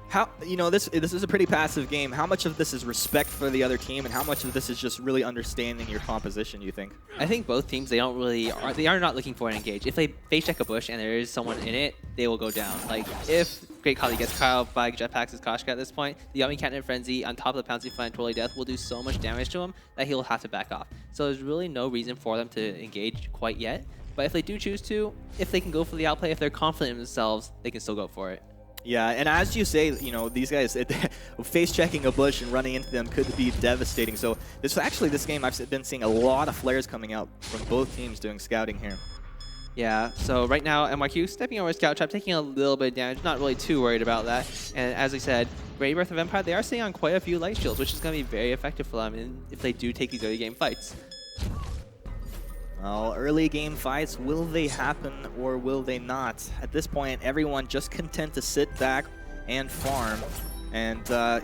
How, this is a pretty passive game. How much of this is respect for the other team, and how much of this is just really understanding your composition, you think? I think both teams, they are not looking for an engage. If they face check a bush and there is someone in it, they will go down. Like if Great Khali gets caught out by Jetpacks' Koshka at this point, the Yummy Catnip Frenzy on top of the Pouncy Fly and Twirly Death will do so much damage to him that he'll have to back off. So there's really no reason for them to engage quite yet. But if they do choose to, if they can go for the outplay, if they're confident in themselves, they can still go for it. Yeah, and as you say, these guys, face checking a bush and running into them could be devastating. So this game, I've been seeing a lot of flares coming out from both teams doing scouting here. Yeah, so right now, MYQ stepping over Scout Trap, taking a little bit of damage, not really too worried about that. And as we said, Rebirth of Empire, they are sitting on quite a few light shields, which is going to be very effective for them if they do take these early game fights. Well, early game fights, will they happen or will they not? At this point, everyone just content to sit back and farm. And, a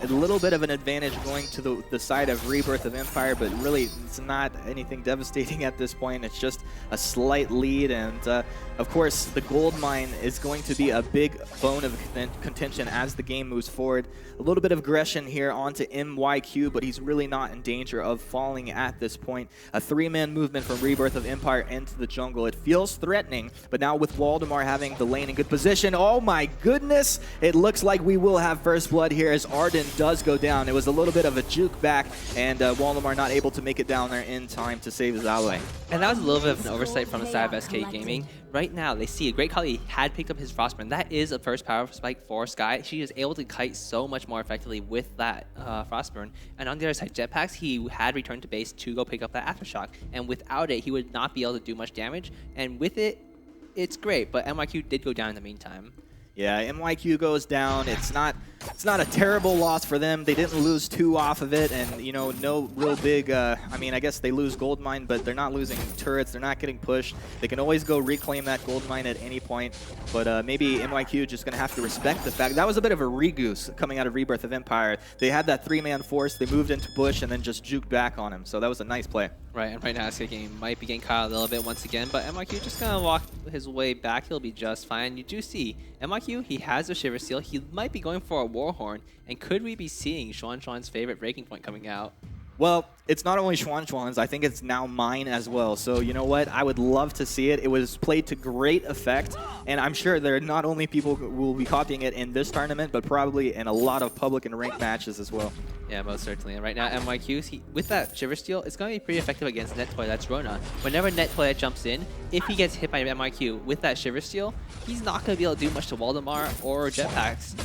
little bit of an advantage going to the side of Rebirth of Empire, but really it's not anything devastating at this point. It's just a slight lead. And, of course, the gold mine is going to be a big bone of contention as the game moves forward. A little bit of aggression here onto MYQ, but he's really not in danger of falling at this point. A three-man movement from Rebirth of Empire into the jungle. It feels threatening, but now with Waldemar having the lane in good position, oh my goodness, it looks like we will have first blood here as Arden does go down. It was a little bit of a juke back, and Waldemar not able to make it down there in time to save his ally. And that was a little bit of an oversight from the side of SK Gaming. Right now, they see Great Khali had picked up his Frostburn. That is a first power spike for Sky. She is able to kite so much more effectively with that Frostburn. And on the other side, Jetpacks, he had returned to base to go pick up that Aftershock. And without it, he would not be able to do much damage. And with it, it's great. But MYQ did go down in the meantime. Yeah, MYQ goes down. It's not a terrible loss for them. They didn't lose two off of it, and no real big. I guess they lose gold mine, but they're not losing turrets. They're not getting pushed. They can always go reclaim that gold mine at any point. But maybe MYQ just gonna have to respect the fact that was a bit of a regoose coming out of Rebirth of Empire. They had that three-man force. They moved into bush and then just juked back on him. So that was a nice play. Right, and right now SK Gaming might be getting caught a little bit once again, but MYQ just gonna walk his way back. He'll be just fine. You do see MYQ, he has a Shiver Seal. He might be going for a Warhorn, and could we be seeing Xuan's favorite breaking point coming out? Well, it's not only Schwan's, I think it's now mine as well. So you know what? I would love to see it. It was played to great effect, and I'm sure there are not only people who will be copying it in this tournament, but probably in a lot of public and ranked matches as well. Yeah, most certainly. And right now, MYQ, with that Shiver Steal, it's going to be pretty effective against Net Toilet. That's Rona. Whenever Net Toilet jumps in, if he gets hit by MYQ with that Shiver Steal, he's not going to be able to do much to Waldemar or Jetpacks.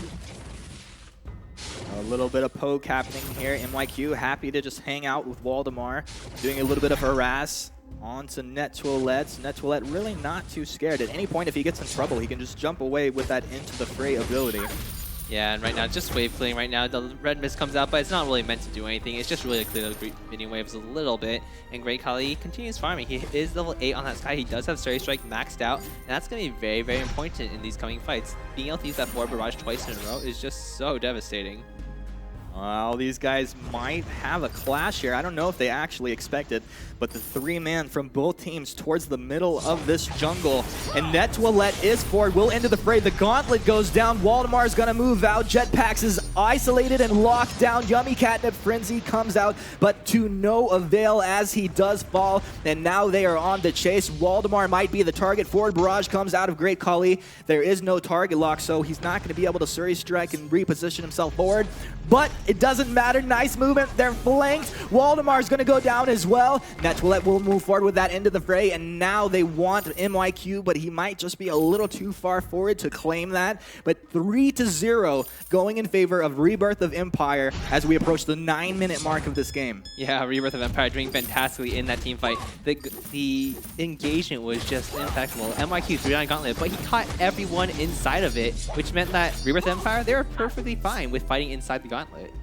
A little bit of poke happening here. MYQ happy to just hang out with Waldemar, doing a little bit of harass onto Net Toilet. Net Toilet really not too scared. At any point, if he gets in trouble, he can just jump away with that into the fray ability. Yeah, and right now, just wave clearing right now. The red mist comes out, but it's not really meant to do anything. It's just really to clear the minion waves a little bit. And Great Kali continues farming. He is level 8 on that Sky. He does have Surrey Strike maxed out, and that's going to be very, very important in these coming fights. Being able to use that forward barrage twice in a row is just so devastating. Well, these guys might have a clash here. I don't know if they actually expect it, but the 3-man from both teams towards the middle of this jungle. And Net Toilet is forward, will into the fray. The gauntlet goes down. Waldemar's gonna move out. Jetpacks is isolated and locked down. Yummy Catnip Frenzy comes out, but to no avail as he does fall. And now they are on the chase. Waldemar might be the target. Forward barrage comes out of Great Kali. There is no target lock, so he's not gonna be able to Surrey Strike and reposition himself forward. But it doesn't matter. Nice movement. They're flanked. Waldemar's going to go down as well. Net Toilet will move forward with that into the fray, and now they want MYQ, but he might just be a little too far forward to claim that. But 3-0 going in favor of Rebirth of Empire as we approach the 9-minute mark of this game. Yeah, Rebirth of Empire doing fantastically in that team fight. The engagement was just impeccable. MYQ threw down Gauntlet, but he caught everyone inside of it, which meant that Rebirth of Empire, they were perfectly fine with fighting inside the Gauntlet.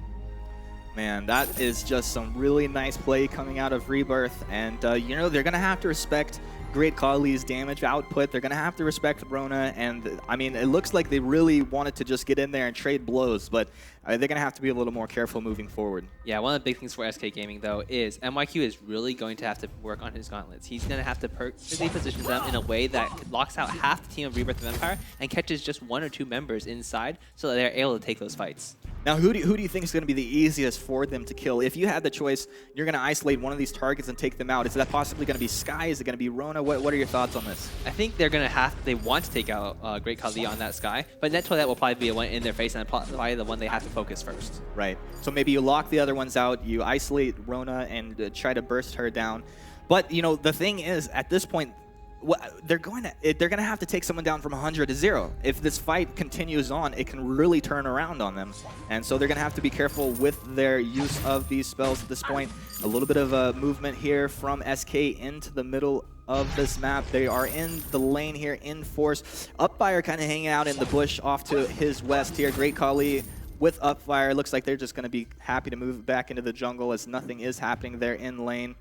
Man, that is just some really nice play coming out of Rebirth. And, you know, they're going to have to respect Great Kali's damage output. They're going to have to respect Rona. And, I mean, it looks like they really wanted to just get in there and trade blows. But they're going to have to be a little more careful moving forward. Yeah, one of the big things for SK Gaming, though, is MYQ is really going to have to work on his gauntlets. He's going to have to perfectly position them in a way that locks out half the team of Rebirth of Empire and catches just 1 or 2 members inside so that they're able to take those fights. Now, who do you think is going to be the easiest for them to kill? If you had the choice, you're going to isolate one of these targets and take them out. Is that possibly going to be Sky? Is it going to be Rona? What are your thoughts on this? I think they're going to they want to take out Great Kali on that Sky, but Net Toilet will probably be the one in their face and probably the one they have to focus first. Right. So maybe you lock the other ones out, you isolate Rona and try to burst her down. But, you know, the thing is, at this point, they're going to have to take someone down from 100 to 0. If this fight continues on, it can really turn around on them. And so they're going to have to be careful with their use of these spells at this point. A little bit of a movement here from SK into the middle of this map. They are in the lane here in force. Upfire kind of hanging out in the bush off to his west here. Great Kali with Upfire. Looks like they're just going to be happy to move back into the jungle as nothing is happening there in lane.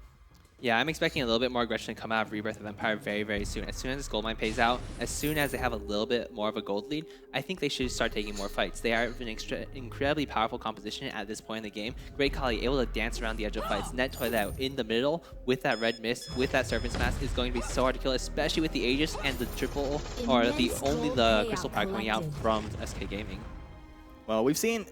Yeah, I'm expecting a little bit more aggression to come out of Rebirth of Empire very, very soon. As soon as this gold mine pays out, as soon as they have a little bit more of a gold lead, I think they should start taking more fights. They are an incredibly powerful composition at this point in the game. Great Kali able to dance around the edge of fights. Net Toilet in the middle with that red mist, with that Serpent's Mask is going to be so hard to kill, especially with the Aegis and the triple, or the Crystal Power coming out from SK Gaming. Well, we've seen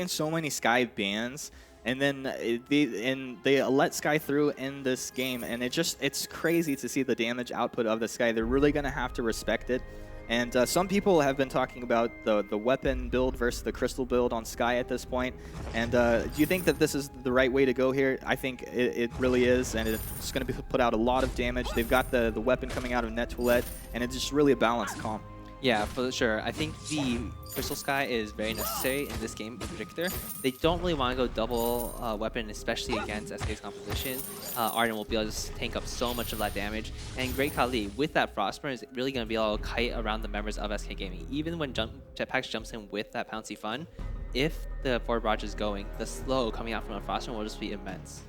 so many Sky bans. And then they let Sky through in this game, and it's crazy to see the damage output of the Sky. They're really going to have to respect it. And some people have been talking about the weapon build versus the crystal build on Sky at this point. And do you think that this is the right way to go here? I think it really is, and it's going to put out a lot of damage. They've got the weapon coming out of Net Toilet, and it's just really a balanced comp. Yeah, for sure. I think the Crystal Sky is very necessary in this game in particular. They don't really want to go double weapon, especially against SK's composition. Arden will be able to just tank up so much of that damage. And Great Kali, with that Frostburn, is really going to be able to kite around the members of SK Gaming. Even when Jetpacks jumps in with that Pouncy Fun, if the forward barrage is going, the slow coming out from a Frostburn will just be immense.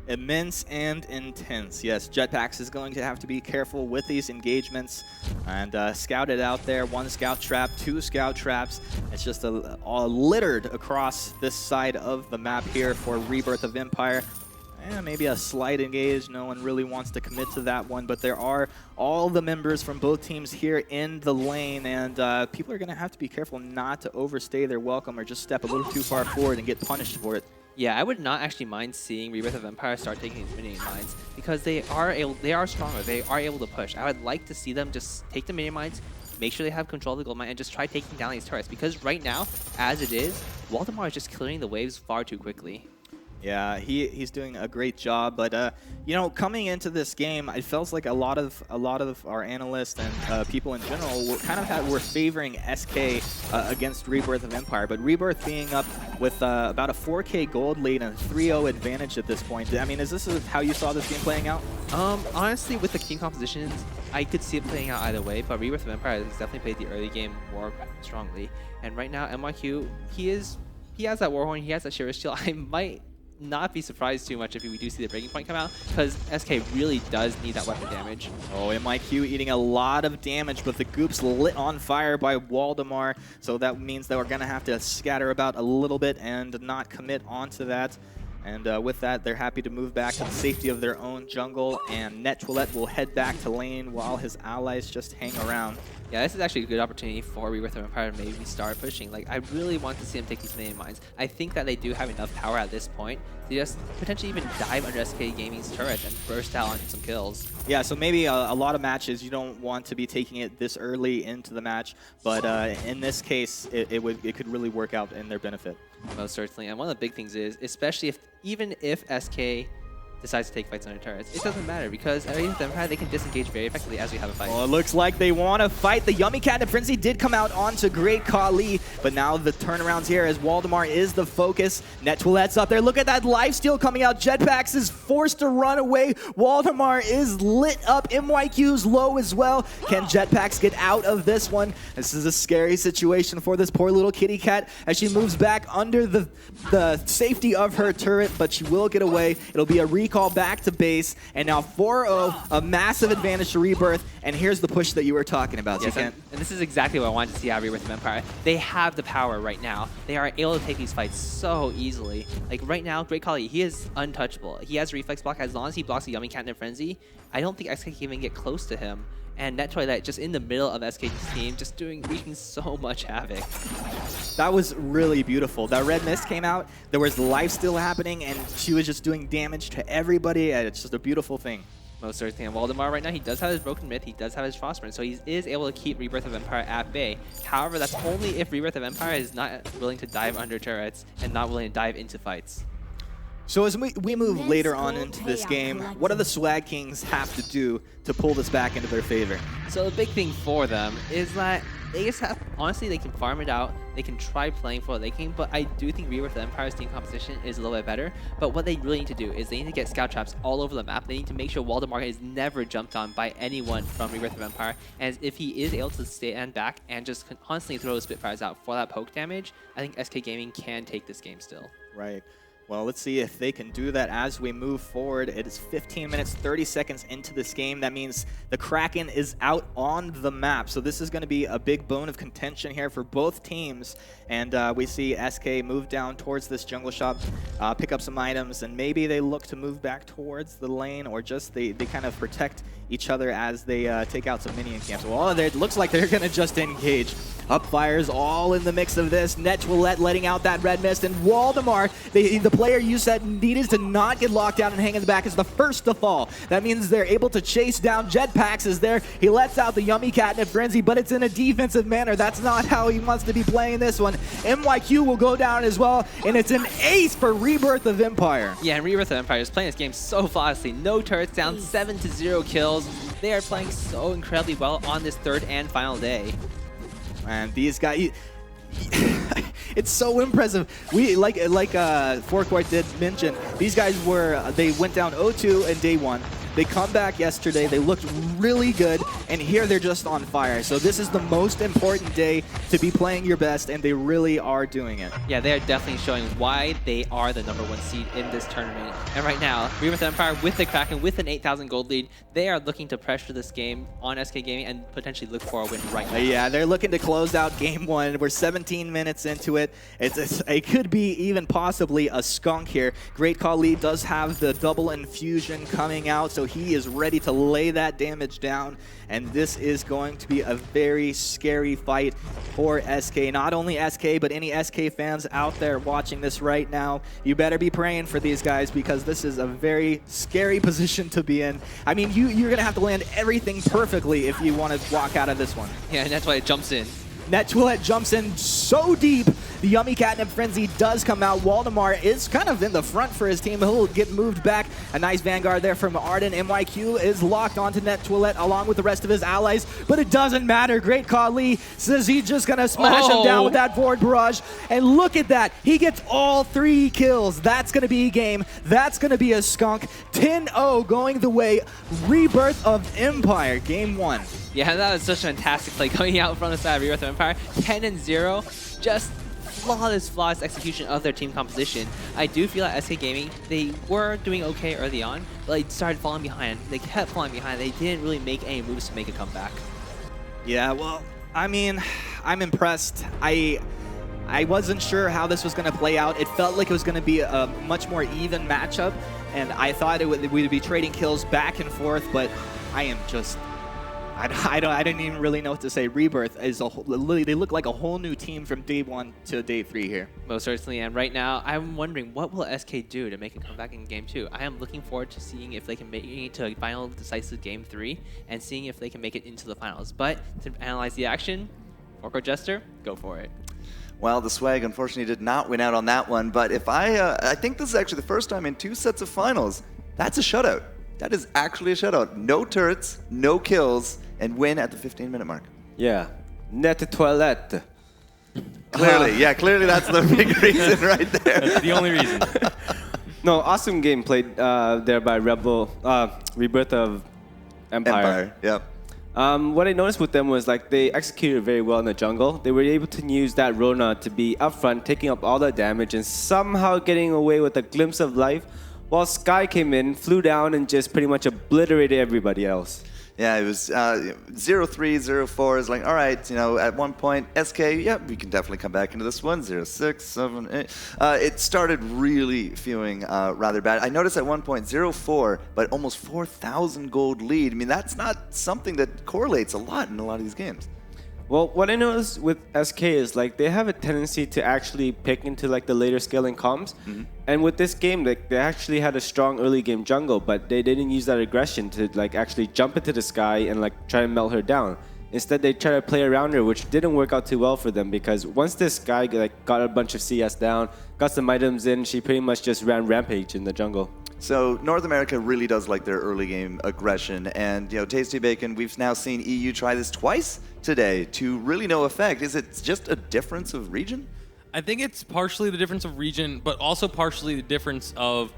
Immense and intense. Yes, Jetpacks is going to have to be careful with these engagements and scout it out there. 1 scout trap, 2 scout traps. It's just all littered across this side of the map here for Rebirth of Empire. Maybe a slight engage. No one really wants to commit to that one, but there are all the members from both teams here in the lane, and people are going to have to be careful not to overstay their welcome or just step a little too far forward and get punished for it. Yeah, I would not actually mind seeing Rebirth of Empire start taking these minion mines because they are stronger. They are able to push. I would like to see them just take the minion mines, make sure they have control of the gold mine, and just try taking down these turrets. Because right now, as it is, Waldemar is just clearing the waves far too quickly. Yeah, he's doing a great job, but you know, coming into this game, it feels like a lot of our analysts and people in general were favoring SK against Rebirth of Empire, but Rebirth being up with about a 4K gold lead and a 3-0 advantage at this point. I mean, is this how you saw this game playing out? Honestly, with the team compositions, I could see it playing out either way, but Rebirth of Empire has definitely played the early game more strongly. And right now, MYQ, he has that Warhorn, he has that Shira Steel. I might not be surprised too much if we do see the breaking point come out, because SK really does need that weapon damage. Oh, MIQ eating a lot of damage, but the Goop's lit on fire by Waldemar, so that means that we're going to have to scatter about a little bit and not commit onto that. And with that, they're happy to move back to the safety of their own jungle, and Net Toilette will head back to lane while his allies just hang around. Yeah, this is actually a good opportunity for Rebirth of Empire to maybe start pushing. Like, I really want to see them take these minion mines. I think that they do have enough power at this point to just potentially even dive under SK Gaming's turret and burst out on some kills. Yeah, so maybe a lot of matches you don't want to be taking it this early into the match, but in this case, it could really work out in their benefit. Most certainly, and one of the big things is, especially even if SK decides to take fights under turrets, it doesn't matter because at Rebirth of Empire they can disengage very effectively as we have a fight. Well, it looks like they want to fight. The Yummy Cat and Frenzy did come out onto Great Khali, but now the turnarounds here as Waldemar is the focus. Net Toilette's up there. Look at that lifesteal coming out. Jetpacks is forced to run away. Waldemar is lit up. MYQ's low as well. Can Jetpacks get out of this one? This is a scary situation for this poor little kitty cat as she moves back under the safety of her turret, but she will get away. It'll be a recall back to base, and now 4-0, a massive advantage to Rebirth, and here's the push that you were talking about. Yes, and this is exactly what I wanted to see out of Rebirth of Empire. They have the power right now. They are able to take these fights so easily. Like right now, Great Khali, he is untouchable. He has reflex block. As long as he blocks the Yummy Cat and Frenzy, I don't think SK can even get close to him. And Net Toilet just in the middle of SK's team, just wreaking so much havoc. That was really beautiful. That red mist came out, there was life still happening, and she was just doing damage to everybody, and it's just a beautiful thing. Most certainly. And Waldemar right now, he does have his Broken Myth, he does have his Frostburn, so he is able to keep Rebirth of Empire at bay. However, that's only if Rebirth of Empire is not willing to dive under turrets and not willing to dive into fights. So as we move later on into this game, what do the Swag Kings have to do to pull this back into their favor? So the big thing for them is that they just have, honestly, they can farm it out, they can try playing for what they can, but I do think Rebirth of Empire's team composition is a little bit better. But what they really need to do is they need to get scout traps all over the map. They need to make sure Waldemar is never jumped on by anyone from Rebirth of Empire. And if he is able to stand back and just constantly throw his Spitfires out for that poke damage, I think SK Gaming can take this game still. Right. Well, let's see if they can do that as we move forward. It is 15 minutes, 30 seconds into this game. That means the Kraken is out on the map. So this is going to be a big bone of contention here for both teams. And we see SK move down towards this jungle shop, pick up some items, and maybe they look to move back towards the lane, or just they kind of protect each other as they take out some minion camps. Well, it looks like they're going to just engage. Upfires all in the mix of this. Net Toilette letting out that red mist, and Waldemar, the player you said needed to not get locked down and hang in the back, is the first to fall. That means they're able to chase down. Jetpacks is there. He lets out the Yummy Cat in a frenzy, but it's in a defensive manner. That's not how he wants to be playing this one. MYQ will go down as well, and it's an ace for Rebirth of Empire. Yeah, and Rebirth of Empire is playing this game so flawlessly. No turrets down, 7-0 kills. They are playing so incredibly well on this third and final day. And these guys, it's so impressive. We like Forecourt did mention, these guys they went down 0-2 in day one. They come back yesterday, they looked really good, and here they're just on fire. So this is the most important day to be playing your best, and they really are doing it. Yeah, they are definitely showing why they are the #1 seed in this tournament. And right now, Rebirth Empire with the Kraken, with an 8,000 gold lead, they are looking to pressure this game on SK Gaming and potentially look for a win right now. Yeah, they're looking to close out game one. We're 17 minutes into it. It could be even possibly a skunk here. Great Khali does have the double infusion coming out, so so he is ready to lay that damage down. And this is going to be a very scary fight for SK. Not only SK, but any SK fans out there watching this right now, you better be praying for these guys because this is a very scary position to be in. I mean, you're going to have to land everything perfectly if you want to walk out of this one. Yeah, and that's why it jumps in. Netwillet jumps in so deep. The Yummy Catnip Frenzy does come out. Waldemar is kind of in the front for his team. He'll get moved back. A nice Vanguard there from Arden. MYQ is locked onto Netwillet along with the rest of his allies, but it doesn't matter. Great call. Lee says he's just going to smash him down with that forward barrage. And look at that. He gets all 3 kills. That's going to be a game. That's going to be a skunk. 10-0 going the way. Rebirth of Empire, game 1. Yeah, that was such a fantastic play coming out from the side of Rebirth of Empire. 10-0, just flawless execution of their team composition. I do feel at SK Gaming, they were doing okay early on, but they started falling behind. They kept falling behind. They didn't really make any moves to make a comeback. Yeah, well, I mean, I'm impressed. I wasn't sure how this was going to play out. It felt like it was going to be a much more even matchup, and I thought we'd be trading kills back and forth, but I am just... I didn't even really know what to say. Rebirth is they look like a whole new team from day 1 to day 3 here. Most certainly, and right now, I'm wondering what will SK do to make a comeback in Game 2? I am looking forward to seeing if they can make it to a final decisive Game 3 and seeing if they can make it into the finals. But to analyze the action, Orco Jester, go for it. Well, the Swag unfortunately did not win out on that one, but if I think this is actually the first time in 2 sets of finals, that's a shutout. That is actually a shutout. No turrets, no kills, and win at the 15-minute mark. Yeah. Net toilette. Clearly, yeah, clearly that's the big reason right there. That's the only reason. No, awesome game played there by Rebirth of Empire. Yep. What I noticed with them was like they executed very well in the jungle. They were able to use that Rona to be up front, taking up all the damage and somehow getting away with a glimpse of life, while Sky came in, flew down, and just pretty much obliterated everybody else. Yeah, it was 0-3, 0-4 is like, all right, you know, at one point, SK, yeah, we can definitely come back into this one, 0-6, 7, 8. It started really feeling rather bad. I noticed at one point, 0-4, but almost 4,000 gold lead. I mean, that's not something that correlates a lot in a lot of these games. Well, what I noticed with SK is like they have a tendency to actually pick into like the later scaling comms. And with this game, like they actually had a strong early game jungle, but they didn't use that aggression to like actually jump into the Sky and like try and melt her down. Instead, they try to play around her, which didn't work out too well for them because once this Sky like got a bunch of CS down, got some items in, she pretty much just ran rampage in the jungle. So North America really does like their early game aggression, and you know, Tasty Bacon, we've now seen EU try this twice today to really no effect. Is it just a difference of region? I think it's partially the difference of region, but also partially the difference of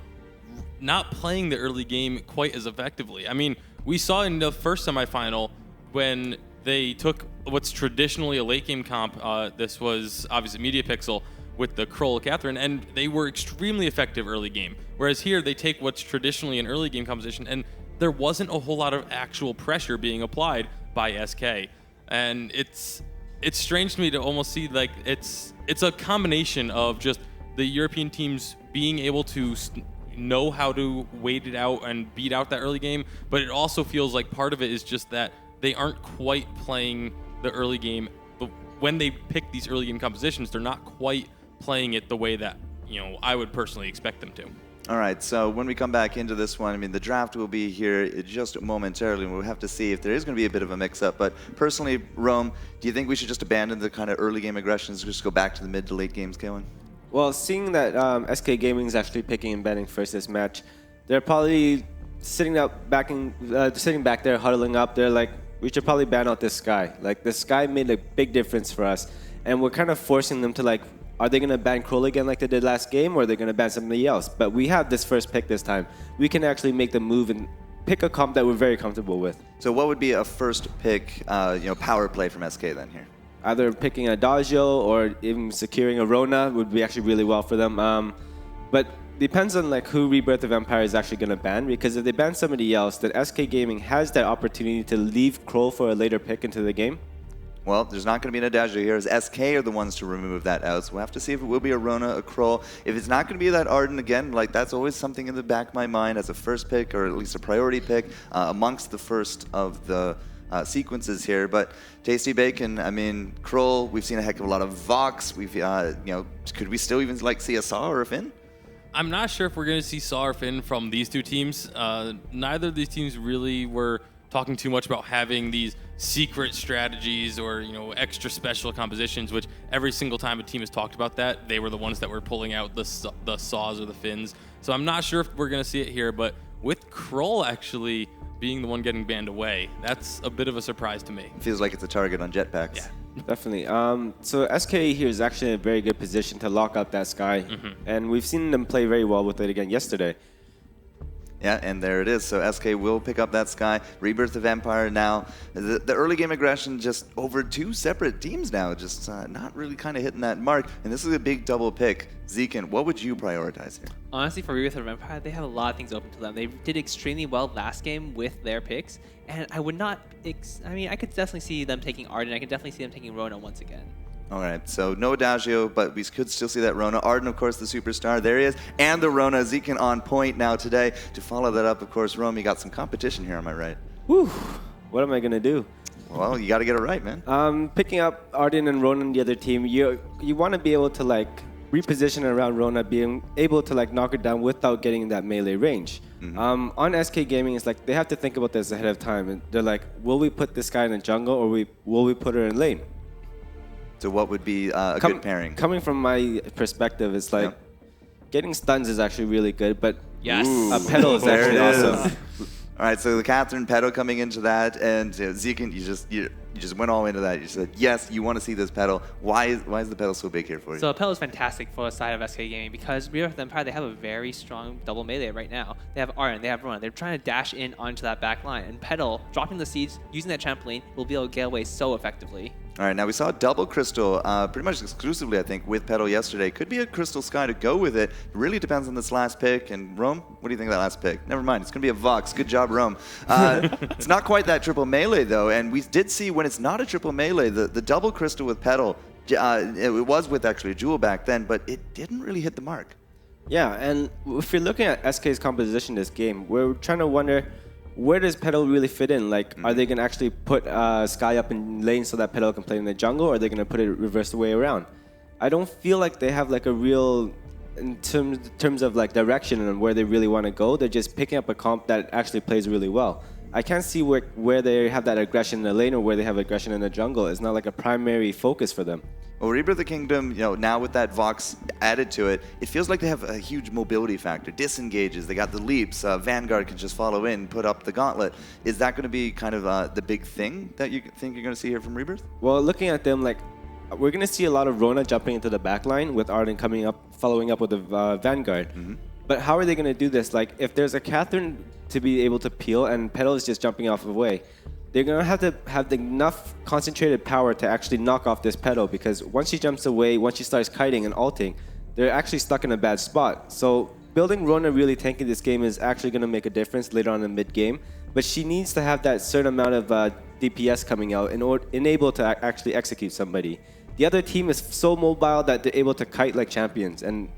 not playing the early game quite as effectively. I mean, we saw in the first semifinal when they took what's traditionally a late game comp, this was obviously Media Pixel, with the Kroll Catherine, and they were extremely effective early game. Whereas here, they take what's traditionally an early game composition, and there wasn't a whole lot of actual pressure being applied by SK. And it's strange to me to almost see like it's a combination of just the European teams being able to know how to wait it out and beat out that early game, but it also feels like part of it is just that they aren't quite playing the early game. But when they pick these early game compositions, they're not quite playing it the way that, you know, I would personally expect them to. All right, so when we come back into this one, I mean, the draft will be here just momentarily, and we'll have to see if there is going to be a bit of a mix-up. But personally, Rome, do you think we should just abandon the kind of early game aggressions, just go back to the mid to late games, Kaylin? Well, seeing that SK Gaming is actually picking and banning first this match, they're probably sitting back there, huddling up. They're like, we should probably ban out this Sky. Like, the Sky made a big difference for us, and we're kind of forcing them to like, are they going to ban Kroll again like they did last game, or are they going to ban somebody else? But we have this first pick this time. We can actually make the move and pick a comp that we're very comfortable with. So what would be a first pick, power play from SK then here? Either picking a Dagio or even securing a Rona would be actually really well for them. But depends on like who Rebirth of Empire is actually going to ban, because if they ban somebody else, then SK Gaming has that opportunity to leave Kroll for a later pick into the game. Well, there's not going to be an Adagio here, as SK are the ones to remove that out. So we'll have to see if it will be a Rona, a Kroll. If it's not going to be that Arden, again, like that's always something in the back of my mind as a first pick, or at least a priority pick, amongst the first of the sequences here. But Tasty Bacon, I mean, Kroll, we've seen a heck of a lot of Vox. We've, could we still even like see a Saw or a Finn? I'm not sure if we're going to see Saw or Finn from these two teams. Neither of these teams really were talking too much about having these secret strategies or extra special compositions, which every single time a team has talked about that, they were the ones that were pulling out the Saws or the Finns. So I'm not sure if we're going to see it here, but with Kroll actually being the one getting banned away, that's a bit of a surprise to me. Feels like it's a target on jetpacks. Yeah. Definitely. So SK here is actually in a very good position to lock up that Sky, and we've seen them play very well with it again yesterday. Yeah, and there it is. So SK will pick up that Sky. Rebirth of Empire now. The early game aggression just over two separate teams now, just not really kind of hitting that mark. And this is a big double pick. Zekin, what would you prioritize here? Honestly, for Rebirth of Empire, they have a lot of things open to them. They did extremely well last game with their picks, and I would not. I could definitely see them taking Arden. I could definitely see them taking Rona once again. All right, so no Adagio, but we could still see that Rona. Arden, of course, the superstar. There he is. And the Rona. Zekin on point now today. To follow that up, of course, Rome, you got some competition here, am I right? Whew. What am I going to do? Well, you got to get it right, man. Picking up Arden and Rona on the other team, you want to be able to, reposition around Rona, being able to, knock her down without getting that melee range. On SK Gaming, it's they have to think about this ahead of time. And they're like, will we put this guy in the jungle or will we put her in lane? So what would be a good pairing? Coming from my perspective, it's getting stuns is actually really good, but yes, a pedal is actually awesome. All right, so the Catherine pedal coming into that, and Zekin, you just went all into that. You said, yes, you want to see this pedal. Why is the pedal so big here for you? So the pedal is fantastic for the side of SK Gaming because Rebirth of Empire, they have a very strong double melee right now. They have Arden, they have Rona. They're trying to dash in onto that back line, and pedal, dropping the seeds, using that trampoline, will be able to get away so effectively. All right, now we saw double crystal pretty much exclusively, I think, with pedal yesterday. Could be a crystal Sky to go with it. It really depends on this last pick. And Rome, what do you think of that last pick? Never mind, it's going to be a Vox. Good job, Rome. It's not quite that triple melee, though. And we did see when it's not a triple melee, the double crystal with pedal, it was with actually a jewel back then, but it didn't really hit the mark. Yeah, and if you're looking at SK's composition this game, we're trying to wonder, where does Pedal really fit in? Are they going to actually put Sky up in lane so that Pedal can play in the jungle, or are they going to put it reverse the way around? I don't feel like they have a real, in terms of direction and where they really want to go. They're just picking up a comp that actually plays really well. I can't see where they have that aggression in the lane or where they have aggression in the jungle. It's not a primary focus for them. Well, Rebirth of the Kingdom, now with that Vox added to it, it feels like they have a huge mobility factor. Disengages, they got the leaps, Vanguard can just follow in, put up the gauntlet. Is that going to be kind of the big thing that you think you're going to see here from Rebirth? Well, looking at them, we're going to see a lot of Rona jumping into the back line with Arden coming up, following up with the Vanguard. But how are they going to do this? If there's a Catherine to be able to peel and Pedal is just jumping off away, they're going to have enough concentrated power to actually knock off this Pedal, because once she jumps away, once she starts kiting and ulting, they're actually stuck in a bad spot. So building Rona really tanking this game is actually going to make a difference later on in mid-game, but she needs to have that certain amount of DPS coming out in order able to actually execute somebody. The other team is so mobile that they're able to kite like champions, and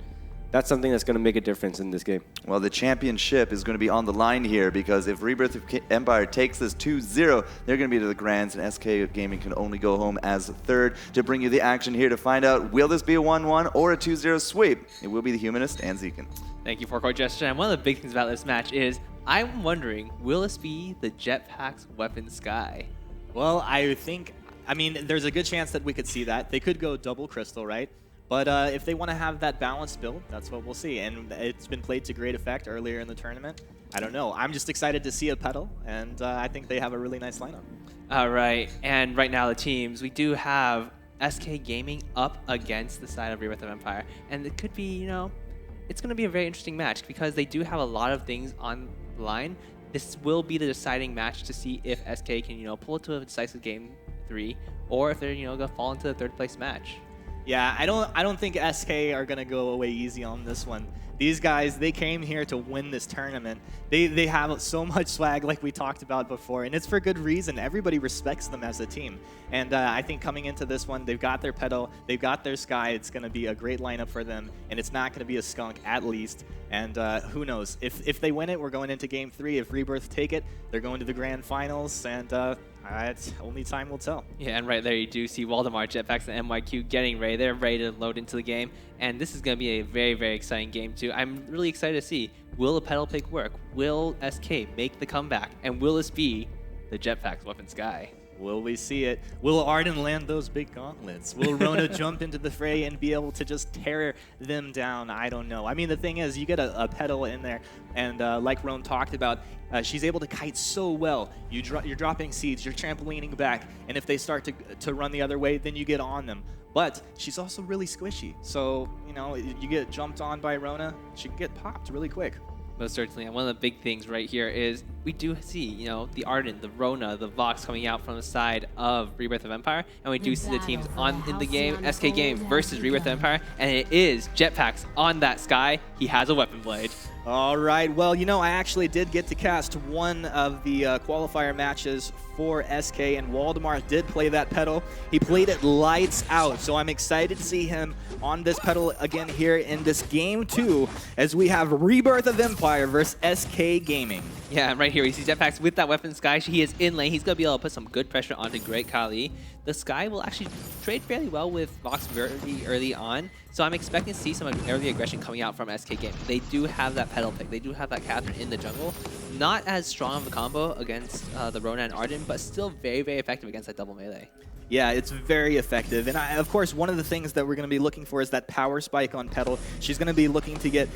that's something that's going to make a difference in this game. Well, the championship is going to be on the line here, because if Rebirth of Empire takes this 2-0, they're going to be to the Grands, and SK Gaming can only go home as third. To bring you the action here to find out, will this be a 1-1 or a 2-0 sweep? It will be the Humanist and Zekin. Thank you, Forecourt Jester. And one of the big things about this match is, I'm wondering, will this be the Jetpack's weapon Sky? Well, there's a good chance that we could see that. They could go double crystal, right? But if they want to have that balanced build, that's what we'll see. And it's been played to great effect earlier in the tournament. I don't know. I'm just excited to see a pedal, and I think they have a really nice lineup. All right. And right now, the teams, we do have SK Gaming up against the side of Rebirth of Empire. And it could be, it's going to be a very interesting match because they do have a lot of things on the line. This will be the deciding match to see if SK can, pull it to a decisive game 3, or if they're, going to fall into the third place match. Yeah, I don't think SK are going to go away easy on this one. These guys, they came here to win this tournament. They have so much swag like we talked about before, and it's for good reason. Everybody respects them as a team. And I think coming into this one, they've got their pedal, they've got their Sky. It's going to be a great lineup for them, and it's not going to be a skunk at least. And who knows? If they win it, we're going into Game 3. If Rebirth take it, they're going to the Grand Finals, and it's only time will tell. Yeah, and right there you do see Waldemar, Jetpacks, and NYQ getting ready. They're ready to load into the game, and this is going to be a very, very exciting game too. I'm really excited to see, will the pedal pick work? Will SK make the comeback? And will this be the Jetpacks Weapon Sky? Will we see it? Will Arden land those big gauntlets? Will Rona jump into the fray and be able to just tear them down? I don't know. I mean, the thing is, you get a pedal in there, and like Rome talked about, she's able to kite so well. You're dropping seeds, you're trampolining back, and if they start to run the other way, then you get on them. But she's also really squishy. So, you know, you get jumped on by Rona, she can get popped really quick. Most certainly, and one of the big things right here is we do see, you know, the Arden, the Rona, the Vox coming out from the side of Rebirth of Empire, and we do see the teams in the game, SK game versus Rebirth of Empire, and it is Jetpacks on that Sky. He has a weapon blade. All right, well, you know, I actually did get to cast one of the qualifier matches for SK, and Waldemar did play that pedal. He played it lights out, so I'm excited to see him on this pedal again here in this Game 2, as we have Rebirth of Empire versus SK Gaming. Yeah, and right here we see Jetpacks with that weapon Sky. He is in lane. He's going to be able to put some good pressure onto Great Khali. The Sky will actually trade fairly well with Vox very early on, so I'm expecting to see some early aggression coming out from SK Gaming. They do have that pedal pick. They do have that Catherine in the jungle. Not as strong of a combo against the Rona and Arden, but still very, very effective against that double melee. Yeah, it's very effective. And of course, one of the things that we're going to be looking for is that power spike on pedal. She's going to be looking to get,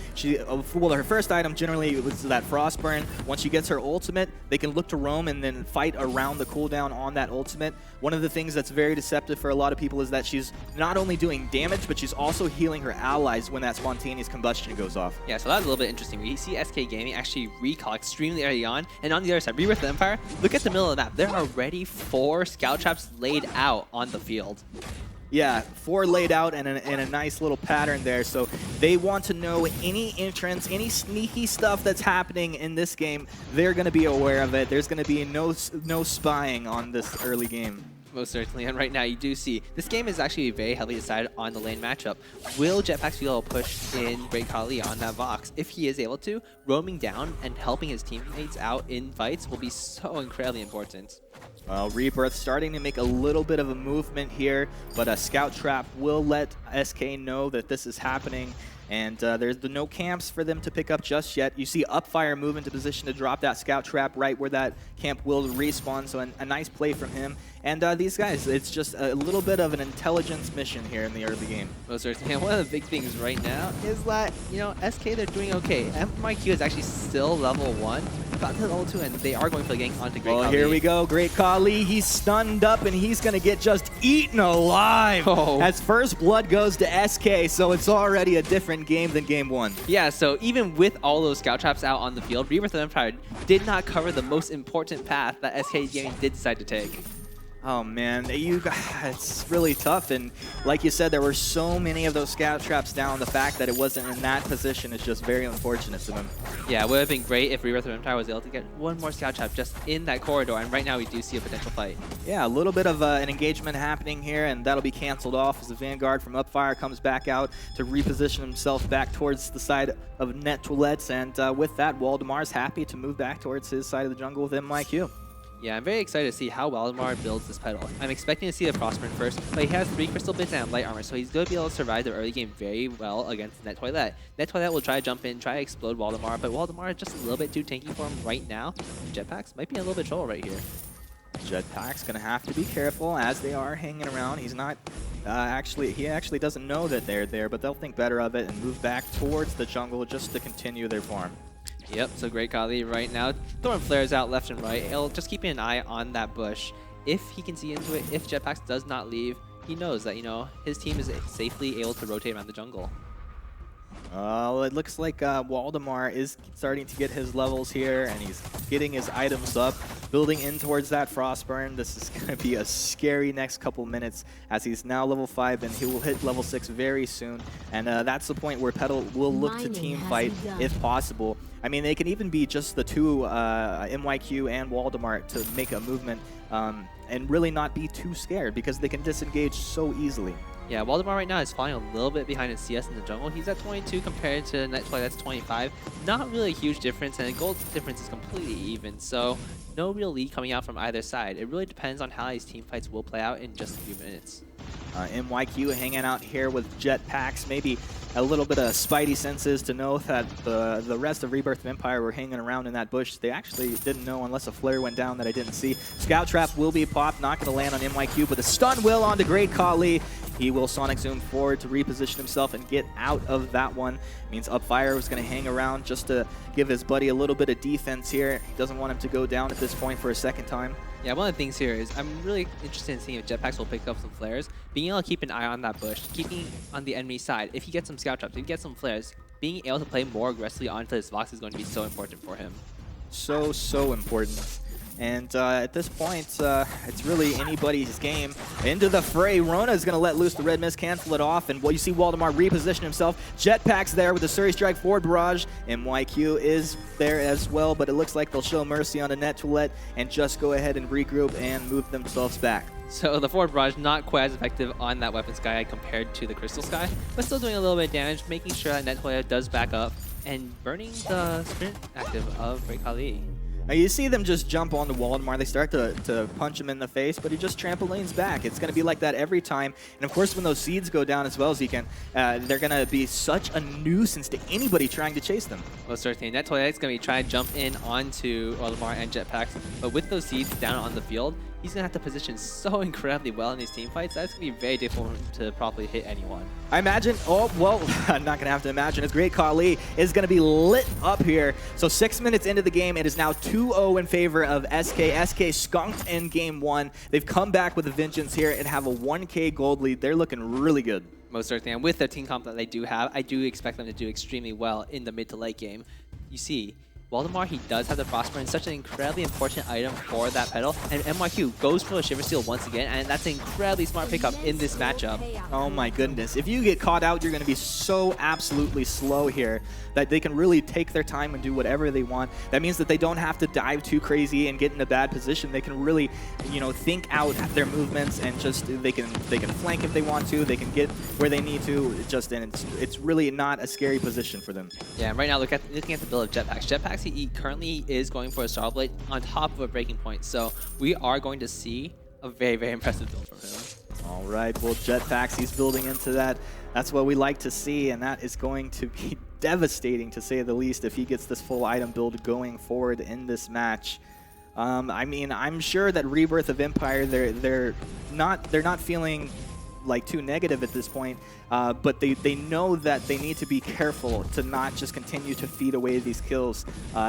well, her first item generally was that Frostburn. Once she gets her ultimate, they can look to roam and then fight around the cooldown on that ultimate. One of the things that's very deceptive for a lot of people is that she's not only doing damage, but she's also healing her allies when that spontaneous combustion goes off. Yeah, so that's a little bit interesting. We see SK Gaming actually recall extremely early on, and on the other side, Rebirth of Empire, look at the middle of the map. There are already 4 scout traps laid out on the field. Yeah, 4 laid out and a nice little pattern there. So they want to know any entrance, any sneaky stuff that's happening in this game. They're going to be aware of it. There's going to be no spying on this early game. Most certainly, and right now you do see this game is actually very heavily decided on the lane matchup. Will Jetpacks be able to push in Great Khali on that Vox? If he is able to, roaming down and helping his teammates out in fights will be so incredibly important. Well, Rebirth starting to make a little bit of a movement here, but a Scout Trap will let SK know that this is happening. And there's no camps for them to pick up just yet. You see Upfire move into position to drop that Scout Trap right where that camp will respawn, so a nice play from him. And these guys, it's just a little bit of an intelligence mission here in the early game. Most certainly, and one of the big things right now is that, you know, SK, they're doing okay. MIQ is actually still level 1, got to level 2, and they are going for the gank onto Great Khali. Well, here we go, Great Khali. He's stunned up, and he's going to get just eaten alive as first blood goes to SK, so it's already a different game than Game 1. Yeah, so even with all those scout traps out on the field, Rebirth of Empire did not cover the most important path that SK Gaming did decide to take. Oh man, it's really tough, and like you said, there were so many of those scout traps down. The fact that it wasn't in that position is just very unfortunate to them. Yeah, it would have been great if Rebirth of Empire was able to get one more scout trap just in that corridor, and right now we do see a potential fight. Yeah, a little bit of an engagement happening here, and that'll be canceled off as the Vanguard from Upfire comes back out to reposition himself back towards the side of Net Toulettes, and with that, Waldemar's happy to move back towards his side of the jungle with MIQ. Yeah, I'm very excited to see how Waldemar builds this pedal. I'm expecting to see the Frostburn first, but he has 3 Crystal Bits and light armor, so he's going to be able to survive the early game very well against Net Toilet. Net Toilet will try to jump in, try to explode Waldemar, but Waldemar is just a little bit too tanky for him right now. Jetpacks might be in a little bit trouble right here. Jetpack's going to have to be careful as they are hanging around. He's not he actually doesn't know that they're there, but they'll think better of it and move back towards the jungle just to continue their farm. Yep, so Great Khali right now throwing flares out left and right. He'll just keeping an eye on that bush. If he can see into it, if Jetpacks does not leave, he knows that, you know, his team is safely able to rotate around the jungle. Well, it looks like Waldemar is starting to get his levels here, and he's getting his items up. building in towards that Frostburn. This is going to be a scary next couple minutes as he's now level 5 and he will hit level 6 very soon. And that's the point where Petal will look to team fight if possible. I mean, they can even be just the two, MYQ and Waldemar, to make a movement and really not be too scared because they can disengage so easily. Yeah, Waldemar right now is falling a little bit behind in CS in the jungle. He's at 22 compared to Netoy that's 25. Not really a huge difference, and the gold difference is completely even. So no real lead coming out from either side. It really depends on how these team fights will play out in just a few minutes. MYQ hanging out here with jetpacks, maybe a little bit of spidey senses to know that the rest of Rebirth of Empire were hanging around in that bush. They actually didn't know unless a flare went down that I didn't see. Scout Trap will be popped, not going to land on MYQ, but the stun will onto Great Khali. He will Sonic Zoom forward to reposition himself and get out of that one. Means Upfire was going to hang around just to give his buddy a little bit of defense here. He doesn't want him to go down at this point for a second time. Yeah, one of the things here is I'm really interested in seeing if Jetpacks will pick up some flares. Being able to keep an eye on that bush, keeping on the enemy side. If he gets some scout traps, if he gets some flares, being able to play more aggressively onto this Vox is going to be so important for him. So important. And at this point, it's really anybody's game. Into the fray, Rona is going to let loose the red mist, cancel it off, and you see Waldemar reposition himself. Jetpack's there with the Surrey Strike forward barrage. MYQ is there as well, but it looks like they'll show mercy on a net toilet and just go ahead and regroup and move themselves back. So the forward barrage not quite as effective on that weapon sky compared to the Crystal Sky, but still doing a little bit of damage, making sure that Netoya does back up and burning the sprint active of Great Khali. Now you see them just jump on the Waldemar. They start to punch him in the face, but he just trampolines back. It's going to be like that every time. And of course, when those seeds go down as well as he can, they're going to be such a nuisance to anybody trying to chase them. Well, certainly. Netoya is going to be trying to jump in onto Waldemar and Jetpacks, but with those seeds down on the field, he's going to have to position so incredibly well in these team fights. That's going to be very difficult for him to properly hit anyone. I imagine, oh, well, I'm not going to have to imagine. It's Great Khali is going to be lit up here. So 6 minutes into the game, it is now 2-0 in favor of SK. SK skunked in game 1. They've come back with a vengeance here and have a 1K gold lead. They're looking really good. Most certainly. And with the team comp that they do have, I do expect them to do extremely well in the mid to late game. You see, Waldemar, he does have the Frostburn, such an incredibly important item for that Petal, and MYQ goes for a Shiver Steel once again, and that's an incredibly smart pickup in this matchup. Oh my goodness. If you get caught out, you're going to be so absolutely slow here that they can really take their time and do whatever they want. That means that they don't have to dive too crazy and get in a bad position. They can really, you know, think out their movements and just they can flank if they want to. They can get where they need to. And it's really not a scary position for them. Yeah, right now looking at the build of Jetpacks. Jetpacks he currently is going for a Star Blade on top of a breaking point, so we are going to see a very, very impressive build from him. All right, well, Jetpacks, he's building into that. That's what we like to see, and that is going to be devastating, to say the least, if he gets this full item build going forward in this match. I mean, I'm sure that Rebirth of Empire, they're not feeling like too negative at this point, but they know that they need to be careful to not just continue to feed away these kills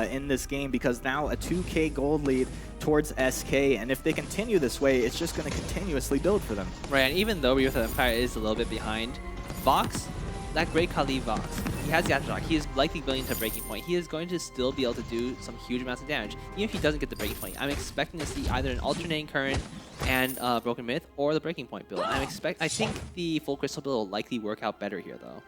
in this game, because now a 2K gold lead towards SK, and if they continue this way, it's just going to continuously build for them. Right, and even though Rebirth of Empire is a little bit behind, Vox, that Great Khali Vox, he has the Aftershock. He is likely building to breaking point. He is going to still be able to do some huge amounts of damage, even if he doesn't get the breaking point. I'm expecting to see either an alternating current and Broken Myth or the breaking point build. I think the full crystal build will likely work out better here, though.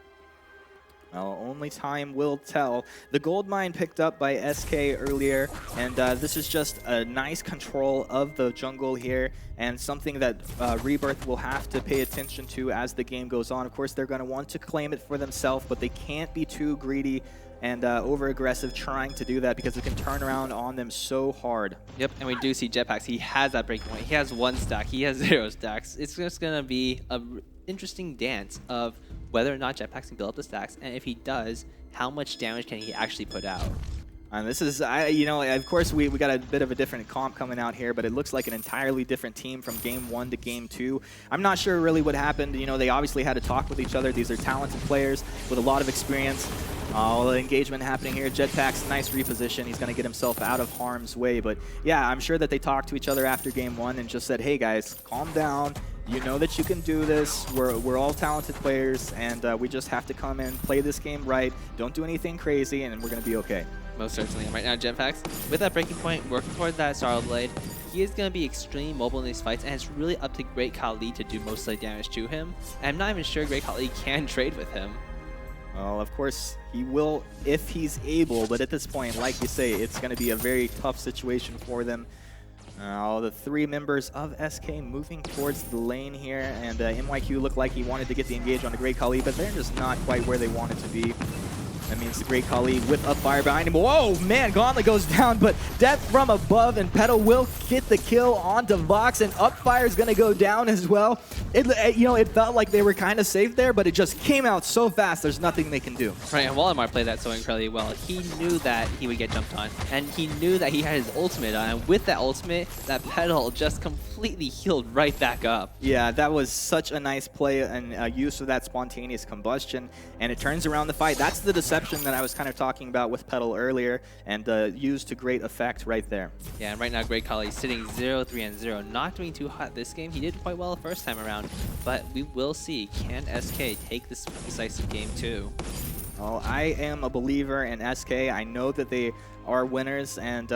Well, only time will tell. The gold mine picked up by SK earlier, and this is just a nice control of the jungle here, and something that Rebirth will have to pay attention to as the game goes on. Of course, they're going to want to claim it for themselves, but they can't be too greedy and over-aggressive trying to do that, because it can turn around on them so hard. Yep, and we do see Jetpacks. He has that breaking point. He has 1 stack. He has 0 stacks. It's just going to be an interesting dance of whether or not Jetpacks can build up the stacks, and if he does, how much damage can he actually put out? And this is, you know, of course we got a bit of a different comp coming out here, but it looks like an entirely different team from game 1 to game 2. I'm not sure really what happened. You know, they obviously had to talk with each other. These are talented players with a lot of experience. All the engagement happening here. Jetpack's nice reposition. He's going to get himself out of harm's way. But yeah, I'm sure that they talked to each other after game 1 and just said, hey guys, calm down. You know that you can do this. We're all talented players, and we just have to come in, play this game right, don't do anything crazy, and we're going to be okay. Most certainly. And right now, Jetpacks, with that breaking point, working towards that Sorrow Blade, he is going to be extremely mobile in these fights, and it's really up to Great Khali to do most of the damage to him. And I'm not even sure Great Khali can trade with him. Well, of course, he will if he's able, but at this point, like you say, it's going to be a very tough situation for them. The three members of SK moving towards the lane here, and MYQ looked like he wanted to get the engage on the Great Khali, but they're just not quite where they wanted to be. That means the Great Khali with up fire behind him. Whoa, man, Gauntlet goes down, but death from above, and Petal will get the kill onto Vox, and up fire is going to go down as well. It felt like they were kind of safe there, but it just came out so fast, there's nothing they can do. Right, and Walmart played that so incredibly well. He knew that he would get jumped on, and he knew that he had his ultimate on, and with that ultimate, that Petal just completely healed right back up. Yeah, that was such a nice play and use of that spontaneous combustion, and it turns around the fight. That's the deception that I was kind of talking about with Petal earlier, and used to great effect right there. Yeah, and right now Great Khali sitting 0-3-0, not doing too hot this game. He did quite well the first time around, but we will see, can SK take this decisive game too? Well, I am a believer in SK. I know that they are winners, and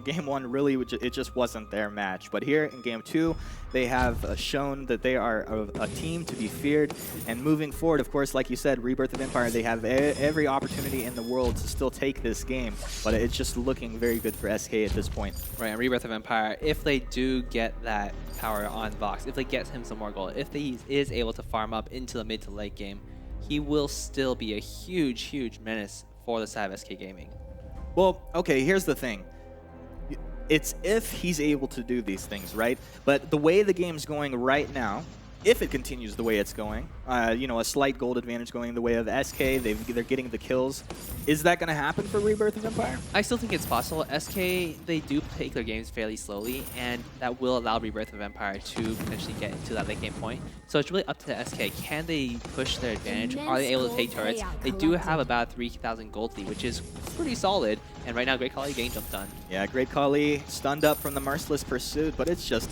game one really it just wasn't their match. But here in game two, they have shown that they are a team to be feared. And moving forward, of course, like you said, Rebirth of Empire, they have every opportunity in the world to still take this game. But it's just looking very good for SK at this point. Right, and Rebirth of Empire, if they do get that power on Vox, if they get him some more gold, if he is able to farm up into the mid to late game, he will still be a huge, huge menace for the side of SK Gaming. Well, okay, here's the thing. It's if he's able to do these things, right? But the way the game's going right now, if it continues the way it's going, a slight gold advantage going the way of SK, they're getting the kills. Is that going to happen for Rebirth of Empire? I still think it's possible. SK, they do take their games fairly slowly, and that will allow Rebirth of Empire to potentially get into that late game point. So it's really up to the SK. Can they push their advantage? Are they able to take turrets? They do have about 3,000 gold lead, which is pretty solid. And right now, Great Khali getting jumped on. Yeah, Great Khali stunned up from the Merciless Pursuit, but it's just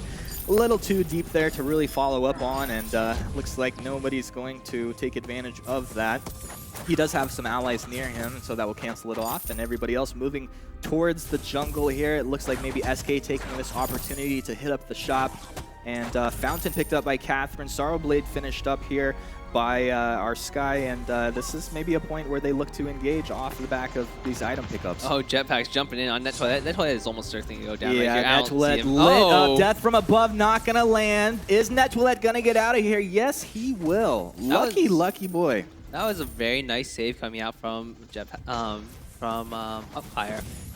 a little too deep there to really follow up on, and looks like nobody's going to take advantage of that. He does have some allies near him, so that will cancel it off, and everybody else moving towards the jungle here. It looks like maybe SK taking this opportunity to hit up the shop, and Fountain picked up by Catherine. Sorrowblade finished up here by our Sky, and this is maybe a point where they look to engage off the back of these item pickups. Oh, Jetpack's jumping in on Net Toilet. Net Toilet is almost starting to go down yeah, right here. Net Toilet lit up. Death from above, not going to land. Is Net Toilet going to get out of here? Yes, he will. Lucky boy. That was a very nice save coming out from Upfire.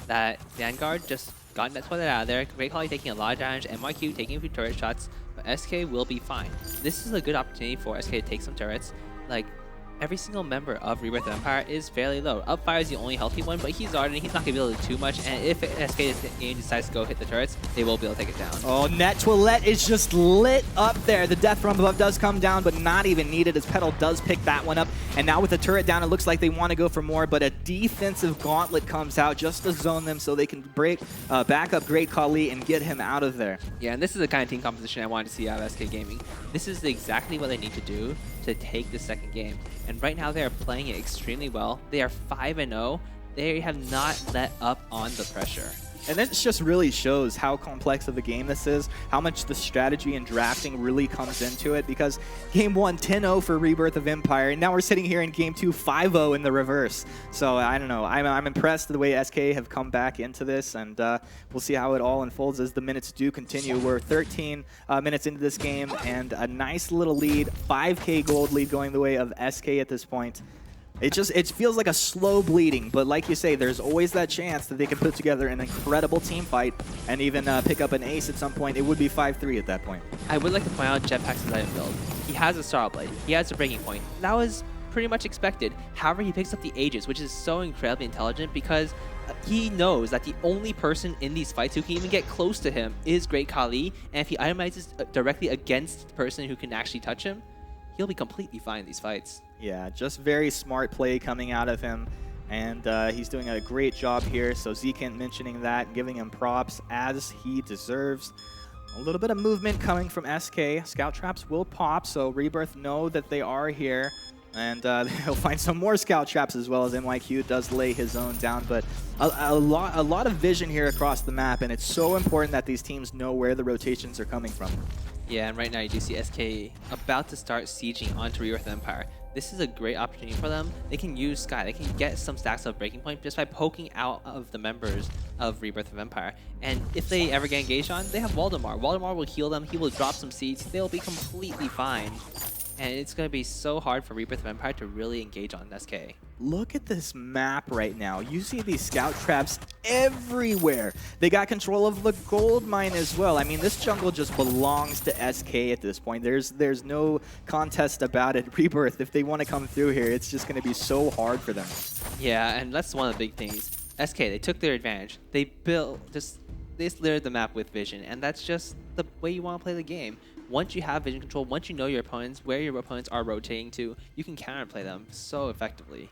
That Vanguard just got Net Toilet out of there. Great Khali taking a lot of damage. MYQ taking a few turret shots. But SK will be fine. This is a good opportunity for SK to take some turrets. Like, every single member of Rebirth of Empire is fairly low. Upfire is the only healthy one, but he's Arden. He's not going to be able to do too much. And if SK game decides to go hit the turrets, they will be able to take it down. Oh, Net Toilet is just lit up there. The death from above does come down, but not even needed as Petal does pick that one up. And now with the turret down, it looks like they want to go for more, but a defensive gauntlet comes out just to zone them so they can break back up Great Khali and get him out of there. Yeah, and this is the kind of team composition I wanted to see out of SK Gaming. This is exactly what they need to do to take the second game. And right now they are playing it extremely well. They are 5-0. They have not let up on the pressure. And this just really shows how complex of a game this is, how much the strategy and drafting really comes into it, because game one, 10-0 for Rebirth of Empire, and now we're sitting here in game two, 5-0 in the reverse. So I don't know, I'm impressed the way SK have come back into this, and we'll see how it all unfolds as the minutes do continue. We're 13 minutes into this game, and a nice little lead, 5K gold lead going the way of SK at this point. It feels like a slow bleeding, but like you say, there's always that chance that they can put together an incredible team fight and even pick up an ace at some point. It would be 5-3 at that point. I would like to point out Jetpack's item build. He has a Star Blade. He has a breaking point. That was pretty much expected. However, he picks up the Aegis, which is so incredibly intelligent because he knows that the only person in these fights who can even get close to him is Great Khali, and if he itemizes directly against the person who can actually touch him, he'll be completely fine in these fights. Yeah, just very smart play coming out of him, and he's doing a great job here. So Zekent mentioning that, giving him props as he deserves. A little bit of movement coming from SK. Scout traps will pop, so Rebirth know that they are here. And he'll find some more scout traps as well as NYQ does lay his own down. But a lot of vision here across the map, and it's so important that these teams know where the rotations are coming from. Yeah, and right now you do see SK about to start sieging onto Rebirth Empire. This is a great opportunity for them. They can use Sky. They can get some stacks of Breaking Point just by poking out of the members of Rebirth of Empire. And if they ever get engaged on, they have Waldemar. Waldemar will heal them. He will drop some seeds. They'll be completely fine. And it's going to be so hard for Rebirth of Empire to really engage on SK. Look at this map right now. You see these scout traps everywhere. They got control of the gold mine as well. I mean, this jungle just belongs to SK at this point. There's no contest about it. Rebirth, if they want to come through here, it's just going to be so hard for them. Yeah, and that's one of the big things. SK, they took their advantage. They littered the map with vision, and that's just the way you want to play the game. Once you have vision control, once you know your opponents, where your opponents are rotating to, you can counterplay them so effectively.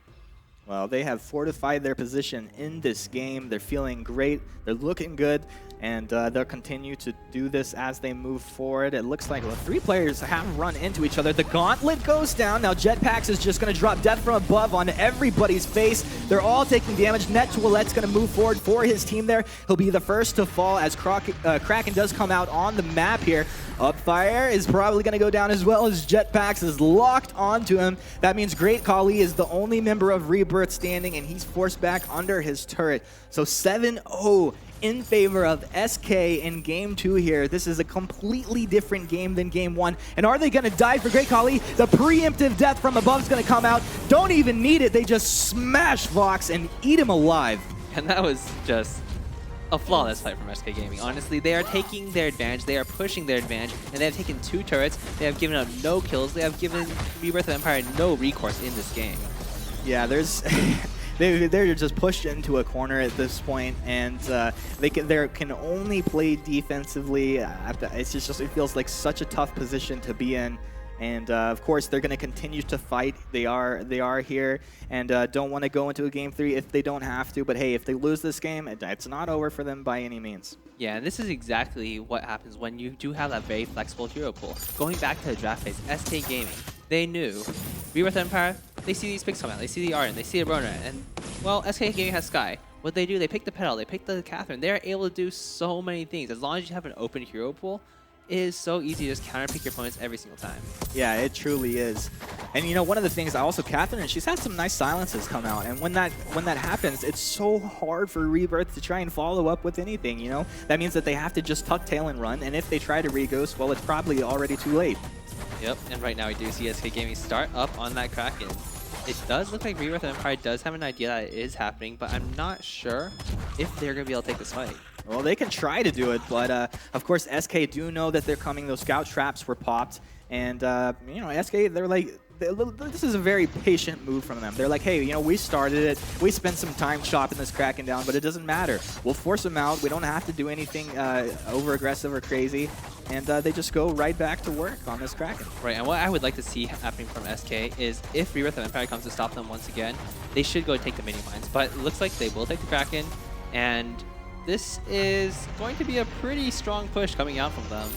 Well, they have fortified their position in this game. They're feeling great. They're looking good. And they'll continue to do this as they move forward. It looks like 3 players have run into each other. The gauntlet goes down. Now Jetpacks is just going to drop death from above on everybody's face. They're all taking damage. Net Toilette's going to move forward for his team there. He'll be the first to fall as Kraken does come out on the map here. Upfire is probably going to go down as well as Jetpacks is locked onto him. That means Great Kali is the only member of Rebirth standing, and he's forced back under his turret. So 7-0 in favor of SK in Game 2 here. This is a completely different game than Game 1. And are they going to die for Great Kali? The preemptive death from above is going to come out. Don't even need it. They just smash Vox and eat him alive. And that was just a flawless fight from SK Gaming. Honestly, they are taking their advantage. They are pushing their advantage. And they have taken 2 turrets. They have given up no kills. They have given Rebirth of Empire no recourse in this game. Yeah, there's... They're just pushed into a corner at this point, and they can only play defensively. It feels like such a tough position to be in, and of course they're going to continue to fight. They are here, and don't want to go into a game 3 if they don't have to. But hey, if they lose this game, it's not over for them by any means. Yeah, and this is exactly what happens when you do have that very flexible hero pool. Going back to the draft phase, SK Gaming, they knew Rebirth Empire. They see these picks come out, they see the Arden, they see the Roner, and, well, SK Gaming has Sky. What they do, they pick the Petal, they pick the Catherine. They're able to do so many things. As long as you have an open hero pool, it is so easy to just counterpick your opponents every single time. Yeah, it truly is. And you know, one of the things, also Catherine, she's had some nice silences come out, and when that happens, it's so hard for Rebirth to try and follow up with anything, you know? That means that they have to just tuck tail and run, and if they try to re-ghost, well, it's probably already too late. Yep, and right now we do see SK Gaming start up on that Kraken. It does look like Rebirth Empire does have an idea that it is happening, but I'm not sure if they're going to be able to take this fight. Well, they can try to do it, but of course SK do know that they're coming. Those scout traps were popped, and you know, SK, they're like, this is a very patient move from them. They're like, hey, you know, we started it. We spent some time chopping this Kraken down, but it doesn't matter. We'll force them out. We don't have to do anything over-aggressive or crazy. And they just go right back to work on this Kraken. Right, and what I would like to see happening from SK is if Rebirth of Empire comes to stop them once again, they should go take the mini-mines. But it looks like they will take the Kraken, and this is going to be a pretty strong push coming out from them.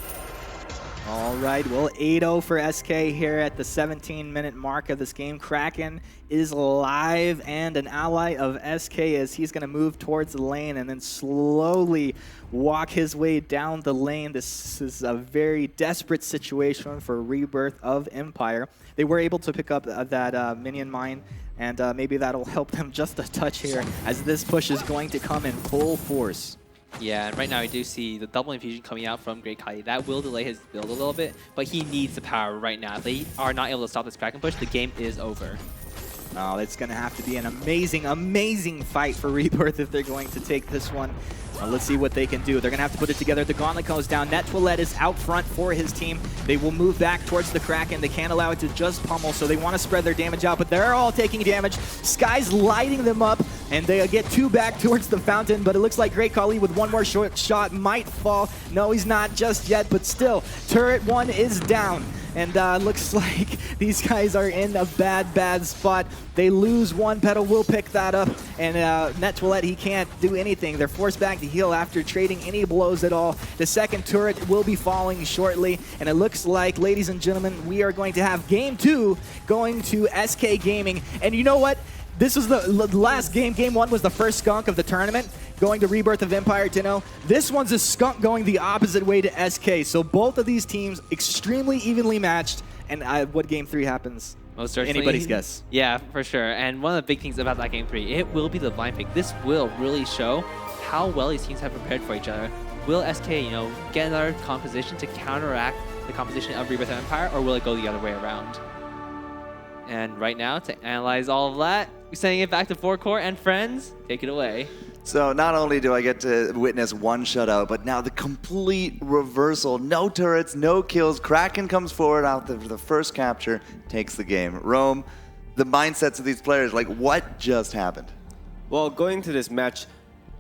All right, well, 8-0 for SK here at the 17-minute mark of this game. Kraken is live and an ally of SK as he's going to move towards the lane and then slowly walk his way down the lane. This is a very desperate situation for Rebirth of Empire. They were able to pick up that minion mine, and maybe that'll help them just a touch here as this push is going to come in full force. Yeah, and right now we do see the double infusion coming out from Great Kali. That will delay his build a little bit, but he needs the power right now. If they are not able to stop this Kraken push, the game is over. Oh, it's going to have to be an amazing, amazing fight for Rebirth if they're going to take this one. Let's see what they can do. They're going to have to put it together. The Gauntlet goes down. Net Toilette is out front for his team. They will move back towards the Kraken. They can't allow it to just pummel, so they want to spread their damage out, but they're all taking damage. Sky's lighting them up. And they get 2 back towards the fountain, but it looks like Great Khali with 1 more short shot might fall. No, he's not just yet, but still, turret 1 is down. And looks like these guys are in a bad spot. They lose 1, Petal will pick that up, and Net Toilette, he can't do anything. They're forced back to heal after trading any blows at all. The second turret will be falling shortly, and it looks like, ladies and gentlemen, we are going to have Game 2 going to SK Gaming. And you know what? This was the last game. Game 1 was the first skunk of the tournament, going to Rebirth of Empire Tenno. This one's a skunk going the opposite way to SK. So both of these teams extremely evenly matched. And what Game 3 happens? Most certainly. Anybody's guess. Yeah, for sure. And one of the big things about that Game 3, it will be the blind pick. This will really show how well these teams have prepared for each other. Will SK, get another composition to counteract the composition of Rebirth of Empire, or will it go the other way around? And right now, to analyze all of that, we're sending it back to Forecourt and friends. Take it away. So not only do I get to witness 1 shutout, but now the complete reversal. No turrets, no kills. Kraken comes forward after the first capture, takes the game. Rome, the mindsets of these players, like what just happened? Well, going to this match,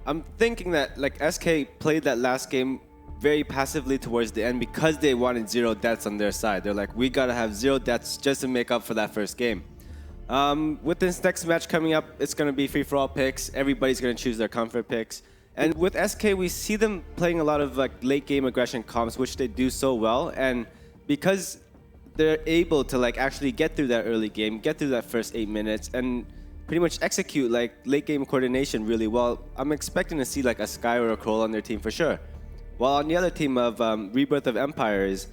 I'm thinking that SK played that last game very passively towards the end because they wanted 0 deaths on their side. They're like, we gotta have 0 deaths just to make up for that first game. With this next match coming up, it's going to be free-for-all picks. Everybody's going to choose their comfort picks. And with SK, we see them playing a lot of late-game aggression comps, which they do so well. And because they're able to actually get through that early game, get through that first 8 minutes, and pretty much execute late-game coordination really well, I'm expecting to see a Sky or a Kroll on their team for sure. While on the other team of Rebirth of Empires,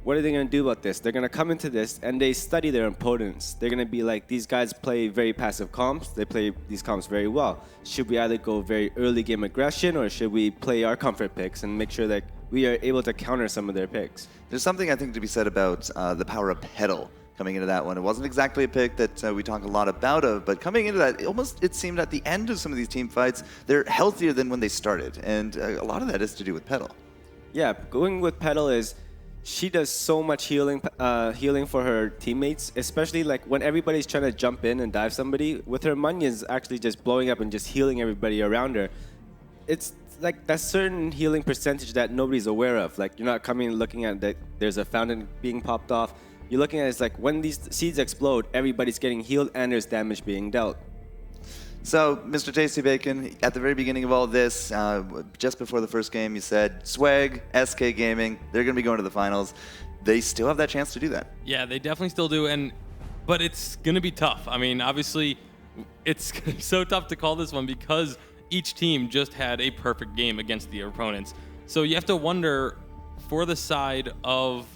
what are they going to do about this? They're going to come into this and they study their opponents. They're going to be like, these guys play very passive comps. They play these comps very well. Should we either go very early game aggression or should we play our comfort picks and make sure that we are able to counter some of their picks? There's something I think to be said about the power of Petal coming into that one. It wasn't exactly a pick that we talk a lot about, but coming into that, it seemed at the end of some of these team fights, they're healthier than when they started. And a lot of that is to do with Petal. Yeah, going with Petal is, she does so much healing for her teammates, especially when everybody's trying to jump in and dive somebody. With her minions actually just blowing up and just healing everybody around her, it's that certain healing percentage that nobody's aware of. You're not coming and looking at that there's a fountain being popped off. You're looking at it's when these seeds explode, everybody's getting healed and there's damage being dealt. So, Mr. Tasty Bacon, at the very beginning of all this, just before the first game, you said, Swag, SK Gaming, they're going to be going to the finals. They still have that chance to do that. Yeah, they definitely still do, but it's going to be tough. I mean, obviously, it's so tough to call this one because each team just had a perfect game against their opponents. So you have to wonder, for the side of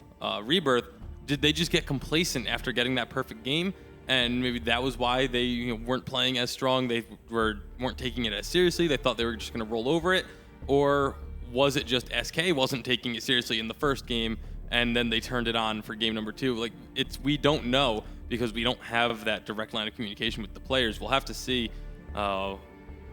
Rebirth, did they just get complacent after getting that perfect game? And maybe that was why they weren't playing as strong. They weren't taking it as seriously. They thought they were just going to roll over it. Or was it just SK wasn't taking it seriously in the first game, and then they turned it on for game number 2? We don't know because we don't have that direct line of communication with the players. We'll have to see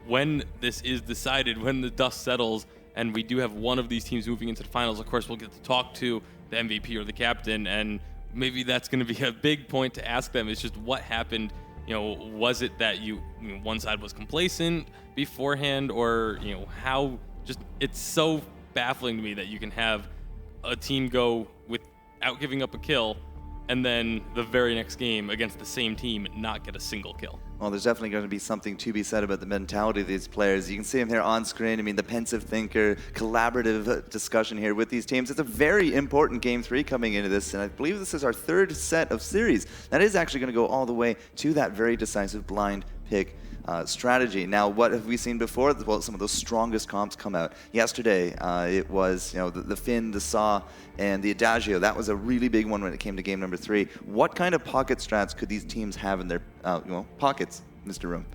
when this is decided, when the dust settles, and we do have one of these teams moving into the finals. Of course, we'll get to talk to the MVP or the captain, and maybe that's going to be a big point to ask them. It's just what happened. Was it that one side was complacent beforehand, or how? Just it's so baffling to me that you can have a team go without giving up a kill, and then the very next game against the same team not get a single kill. Well, there's definitely going to be something to be said about the mentality of these players. You can see them here on screen. I mean, the pensive thinker, collaborative discussion here with these teams. It's a very important Game 3 coming into this, and I believe this is our 3rd set of series. That is actually going to go all the way to that very decisive blind pick strategy. Now, what have we seen before? Well, some of those strongest comps come out. Yesterday, it was the Finn, the Saw, and the Adagio. That was a really big one when it came to game number 3. What kind of pocket strats could these teams have in their pockets, Mr. Room?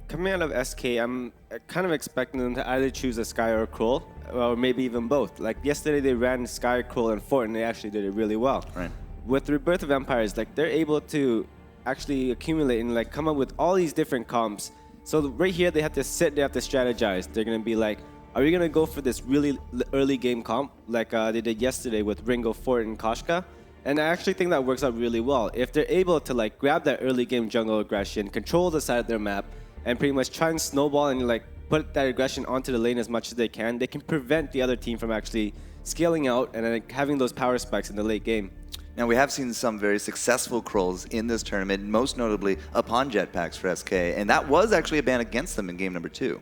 Coming out of SK, I'm kind of expecting them to either choose a Sky or a Kroll, or maybe even both. Yesterday, they ran Sky, Kroll, and Fort, and they actually did it really well. Right. With Rebirth of Empires, they're able to actually accumulate and come up with all these different comps. So right here, they have to sit, they have to strategize. They're going to be are we going to go for this really early game comp like they did yesterday with Ringo, Fort, and Koshka? And I actually think that works out really well. If they're able to grab that early game jungle aggression, control the side of their map, and pretty much try and snowball and like put that aggression onto the lane as much as they can can prevent the other team from actually scaling out and like, having those power spikes in the late game. Now, we have seen some very successful Krulls in this tournament, most notably upon jetpacks for SK, and that was actually a ban against them in game number 2.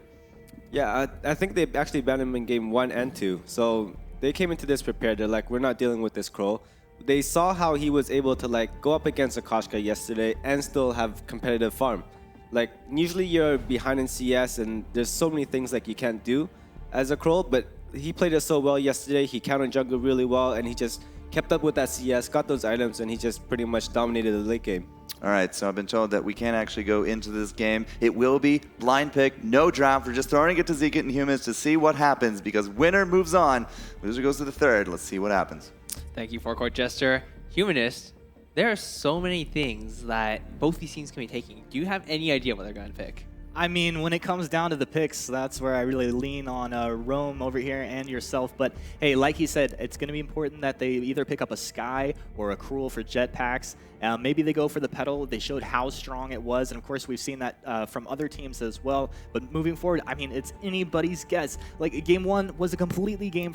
Yeah, I think they actually banned him in game 1 and 2. So they came into this prepared. They're like, we're not dealing with this Krull. They saw how he was able to like go up against Akashka yesterday and still have competitive farm. Like, usually you're behind in CS and there's so many things like you can't do as a Krull, but he played it so well yesterday. He countered jungle really well, and he just kept up with that CS, got those items, and he just pretty much dominated the late game. All right, so I've been told that we can't actually go into this game. It will be blind pick, no draft. We're just throwing it to Zeke and Humans to see what happens, because winner moves on, loser goes to the third. Let's see what happens. Thank you, Forecourt Jester. Humanist, there are so many things that both these teams can be taking. Do you have any idea what they're going to pick? I mean, when it comes down to the picks, that's where I really lean on Rome over here and yourself. But hey, like he said, it's going to be important that they either pick up a Sky or a Cruel for jetpacks. Maybe they go for the Petal. They showed how strong it was. And of course, we've seen that from other teams as well. But moving forward, I mean, it's anybody's guess. Like, game 1 was a completely different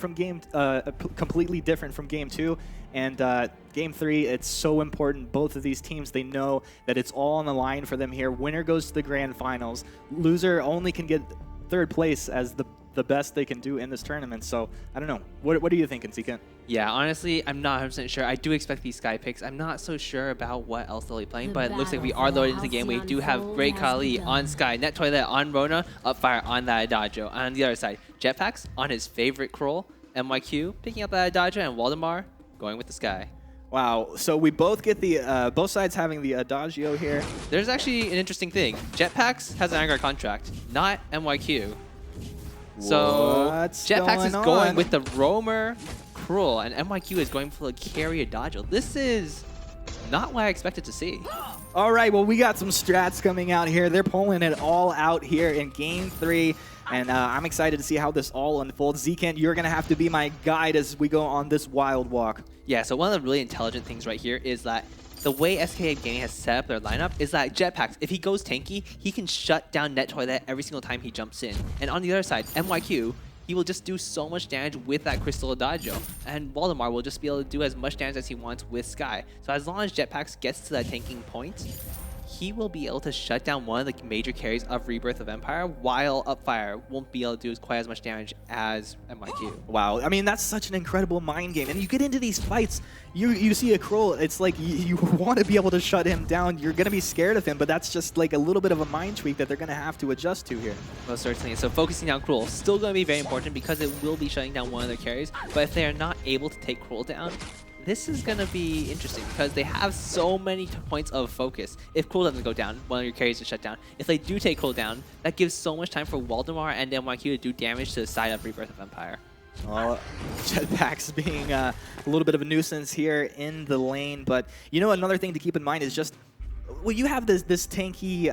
from game 2. And game 3, it's so important. Both of these teams, they know that it's all on the line for them here. Winner goes to the grand finals. Loser only can get third place as the best they can do in this tournament. So, I don't know. What are you thinking, Zika? Yeah, honestly, I'm not 100% sure. I do expect these Sky picks. I'm not so sure about what else they'll be playing, but it looks like we are loaded into the game. We do have Great Kali on Sky, Net Toilet on Rona, Upfire on that Adagio. On the other side, Jetpacks on his favorite Krull, MYQ picking up that Adagio, and Waldemar going with the Sky. Wow, so we both get the, both sides having the Adagio here. There's actually an interesting thing. Jetpacks has an Vanguard contract, not MYQ. So Jetpacks is going with the Roamer Krull, and MYQ is going for the carry Adagio. This is not what I expected to see. All right, well, we got some strats coming out here. They're pulling it all out here in game 3. And I'm excited to see how this all unfolds. Zekent, you're going to have to be my guide as we go on this wild walk. Yeah, so one of the really intelligent things right here is that the way SK Gaming has set up their lineup is that Jetpacks, if he goes tanky, he can shut down Net Toilet every single time he jumps in. And on the other side, MYQ, he will just do so much damage with that Crystal Adagio. And Waldemar will just be able to do as much damage as he wants with Sky. So as long as Jetpacks gets to that tanking point, he will be able to shut down one of the major carries of Rebirth of Empire, while Upfire won't be able to do quite as much damage as MYQ. Wow, I mean, that's such an incredible mind game. And you get into these fights, you see a Krull, it's like you want to be able to shut him down. You're going to be scared of him, but that's just like a little bit of a mind tweak that they're going to have to adjust to here. Most certainly. So focusing on Krull, still going to be very important because it will be shutting down one of their carries. But if they are not able to take Krull down, this is going to be interesting because they have so many points of focus. If Krull doesn't go down, one of your carries is shut down. If they do take Krull down, that gives so much time for Waldemar and MYQ to do damage to the side of Rebirth of Empire. Well, Jetpacks being a little bit of a nuisance here in the lane. But, you know, another thing to keep in mind is just, well, you have this tanky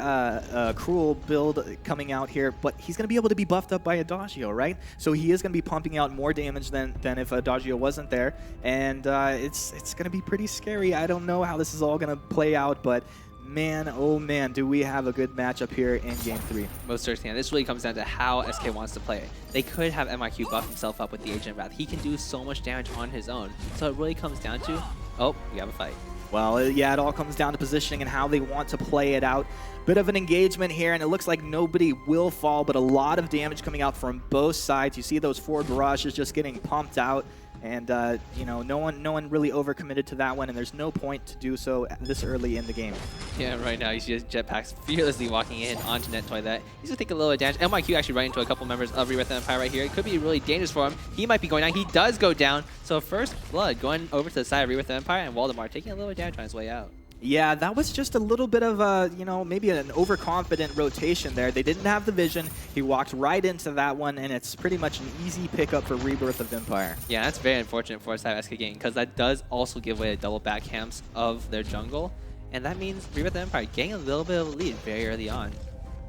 Cruel build coming out here, but he's going to be able to be buffed up by Adagio, right? So he is going to be pumping out more damage than if Adagio wasn't there. And it's going to be pretty scary. I don't know how this is all going to play out, but man, oh man, do we have a good matchup here in Game 3. Most certainly, and this really comes down to how SK wants to play it. They could have MIQ buff himself up with the Agent of Wrath. He can do so much damage on his own. So it really comes down to, oh, we have a fight. Well, yeah, it all comes down to positioning and how they want to play it out. Bit of an engagement here, and it looks like nobody will fall, but a lot of damage coming out from both sides. You see those forward barrages just getting pumped out. And, you know, no one really overcommitted to that one, and there's no point to do so this early in the game. Yeah, right now you see Jetpacks fearlessly walking in onto Net Toilet. He's going to take a little advantage. MIQ actually right into a couple members of Rebirth of Empire right here. It could be really dangerous for him. He might be going down. He does go down. So first blood going over to the side of Rebirth of Empire, and Waldemar taking a little damage on his way out. Yeah, that was just a little bit of, you know, maybe an overconfident rotation there. They didn't have the vision. He walked right into that one, and it's pretty much an easy pickup for Rebirth of Empire. Yeah, that's very unfortunate for us to have SK Gaming, because that does also give away the double backcamps of their jungle. And that means Rebirth of Empire getting a little bit of a lead very early on.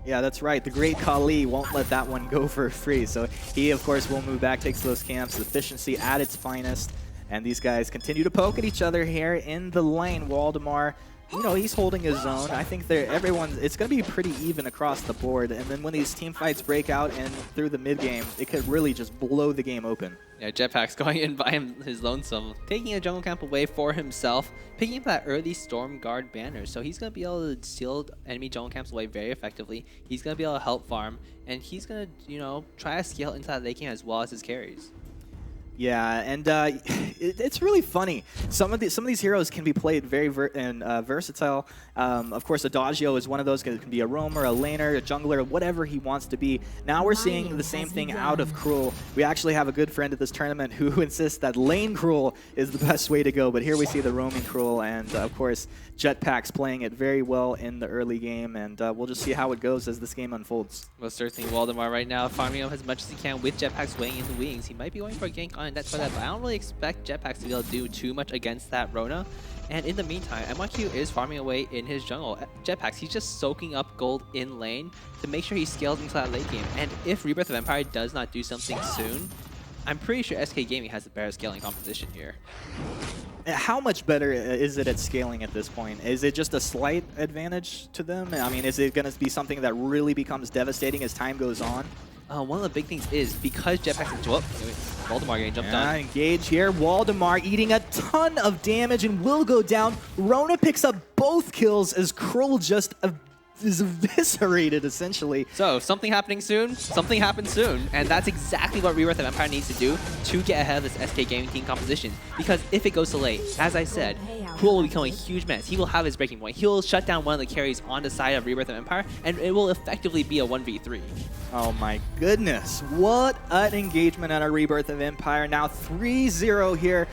Yeah, that's right. The great Kali won't let that one go for free. So he, of course, will move back, takes those camps. Efficiency at its finest. And these guys continue to poke at each other here in the lane. Waldemar, you know, he's holding his own. I think it's going to be pretty even across the board. And then when these team fights break out and through the mid game, it could really just blow the game open. Yeah, Jetpack's going in by his lonesome, taking a jungle camp away for himself, picking up that early Storm Guard banner. So he's going to be able to steal enemy jungle camps away very effectively. He's going to be able to help farm, and he's going to, you know, try to scale into that late game as well as his carries. Yeah, and it's really funny. Some of these heroes can be played very versatile. Of course, Adagio is one of those. It can be a roamer, a laner, a jungler, whatever he wants to be. Now we're seeing the same thing out of Cruel. We actually have a good friend at this tournament who insists that lane Cruel is the best way to go. But here we see the roaming Cruel, and of course, Jetpack's playing it very well in the early game. And we'll just see how it goes as this game unfolds. Most certainly, Waldemar right now farming up as much as he can with Jetpack's weighing in the wings. He might be going for a gank on that, but I don't really expect Jetpack to be able to do too much against that Rona. And in the meantime, MYQ is farming away in his jungle. Jetpacks, he's just soaking up gold in lane to make sure he scales into that late game. And if Rebirth of Empire does not do something soon, I'm pretty sure SK Gaming has the better scaling composition here. How much better is it at scaling at this point? Is it just a slight advantage to them? I mean, is it going to be something that really becomes devastating as time goes on? One of the big things is because Jetpack's Waldemar getting jumped on. Engage here. Waldemar eating a ton of damage and will go down. Rona picks up both kills as Krull just is eviscerated, essentially. So, something happening soon, something happens soon. And that's exactly what Rebirth of Empire needs to do to get ahead of this SK Gaming team composition. Because if it goes to late, as I said, Cruel will become a huge mess. He will have his breaking point. He'll shut down one of the carries on the side of Rebirth of Empire, and it will effectively be a 1v3. Oh my goodness. What an engagement on our Rebirth of Empire. Now 3-0 here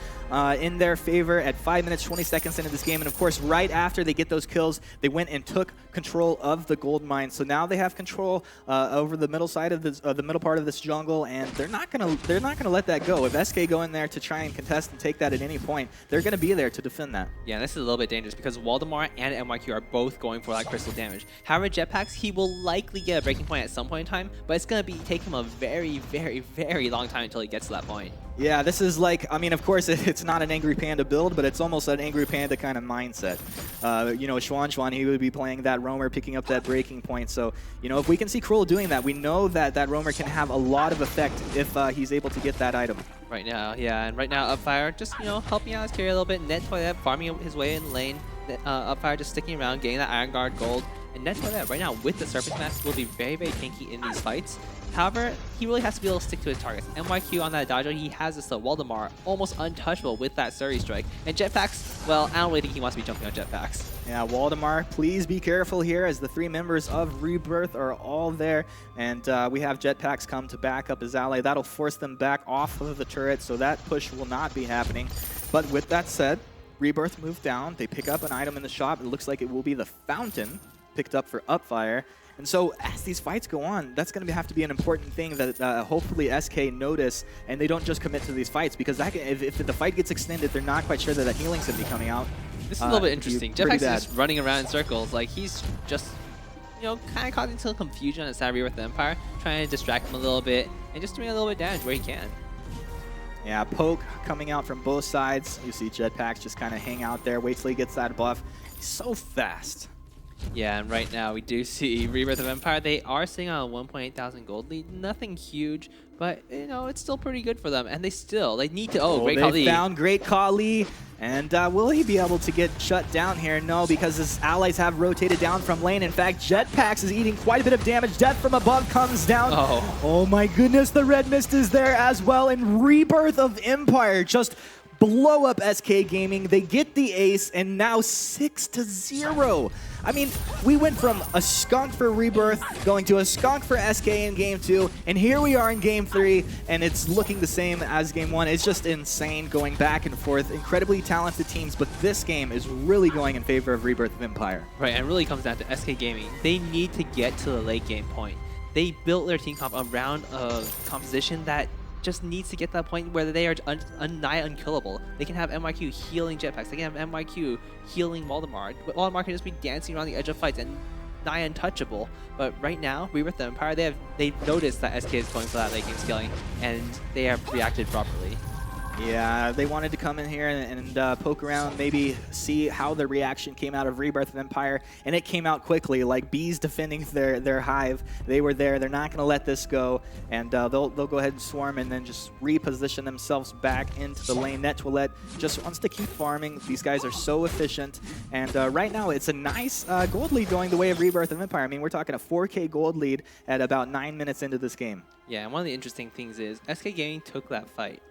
in their favor at 5 minutes, 20 seconds into this game. And of course, right after they get those kills, they went and took control of the gold mine. So now they have control over the middle side of this, the middle part of this jungle, and they're not gonna let that go. If SK go in there to try and contest and take that at any point, they're gonna be there to defend that. Yeah, this is a little bit dangerous because Waldemar and MYQ are both going for that crystal damage. However, Jetpacks, he will likely get a breaking point at some point in time, but it's gonna take him a very, very, very long time until he gets to that point. Yeah, this is like, I mean, of course, it's not an Angry Panda build, but it's almost an Angry Panda kind of mindset. You know, Xuan, he would be playing that roamer, picking up that breaking point. So, you know, if we can see Cruel doing that, we know that that roamer can have a lot of effect if he's able to get that item. Right now, yeah, and right now, Upfire just, you know, helping out his carry a little bit. Net farming his way in lane. Upfire just sticking around, getting that Iron Guard gold. And Net right now, with the Surface Mask, will be very, very tanky in these fights. However, he really has to be able to stick to his targets. MYQ on that Adagio, he has this Waldemar almost untouchable with that Surrey Strike. And Jetpacks, well, I don't really think he wants to be jumping on Jetpacks. Yeah, Waldemar, please be careful here as the three members of Rebirth are all there. And we have Jetpacks come to back up his ally. That'll force them back off of the turret, so that push will not be happening. But with that said, Rebirth moved down. They pick up an item in the shop. It looks like it will be the Fountain picked up for Upfire. And so as these fights go on, that's going to have to be an important thing that hopefully SK notice, and they don't just commit to these fights, because that if the fight gets extended, they're not quite sure that that healing's going to be coming out. This is a little bit interesting. Jetpack's just running around in circles. Like, he's just, you know, kind of causing some confusion on the side of Rebirth of Empire, trying to distract him a little bit, and just doing a little bit of damage where he can. Yeah, poke coming out from both sides. You see Jetpacks just kind of hang out there, wait till he gets that buff. He's so fast. Yeah, and right now we do see Rebirth of Empire. They are sitting on a 1.8 thousand gold lead. Nothing huge, but, you know, it's still pretty good for them. And they need to... Oh, Great Khali. They found Great Khali. And will he be able to get shut down here? No, because his allies have rotated down from lane. In fact, Jetpacks is eating quite a bit of damage. Death from above comes down. Oh my goodness, the red mist is there as well. And Rebirth of Empire just blow up SK Gaming. They get the ace, and now 6-0. I mean, we went from a skunk for Rebirth going to a skunk for SK in Game 2, and here we are in Game 3, and it's looking the same as Game 1. It's just insane going back and forth. Incredibly talented teams, but this game is really going in favor of Rebirth of Empire. Right, and it really comes down to SK Gaming. They need to get to the late game point. They built their team comp around a composition that just needs to get to that point where they are nigh unkillable. They can have MYQ healing Jetpacks. They can have MYQ healing Waldemar. Waldemar can just be dancing around the edge of fights and nigh untouchable. But right now, Rebirth of Empire, they've noticed that SK is going for that late game scaling, and they have reacted properly. Yeah, they wanted to come in here and poke around, maybe see how the reaction came out of Rebirth of Empire, and it came out quickly. Like bees defending their hive, they were there. They're not going to let this go, and they'll go ahead and swarm and then just reposition themselves back into the lane. Net Toilette just wants to keep farming. These guys are so efficient, and right now it's a nice gold lead going the way of Rebirth of Empire. I mean, we're talking a 4K gold lead at about 9 minutes into this game. Yeah, and one of the interesting things is SK Gaming took that fight.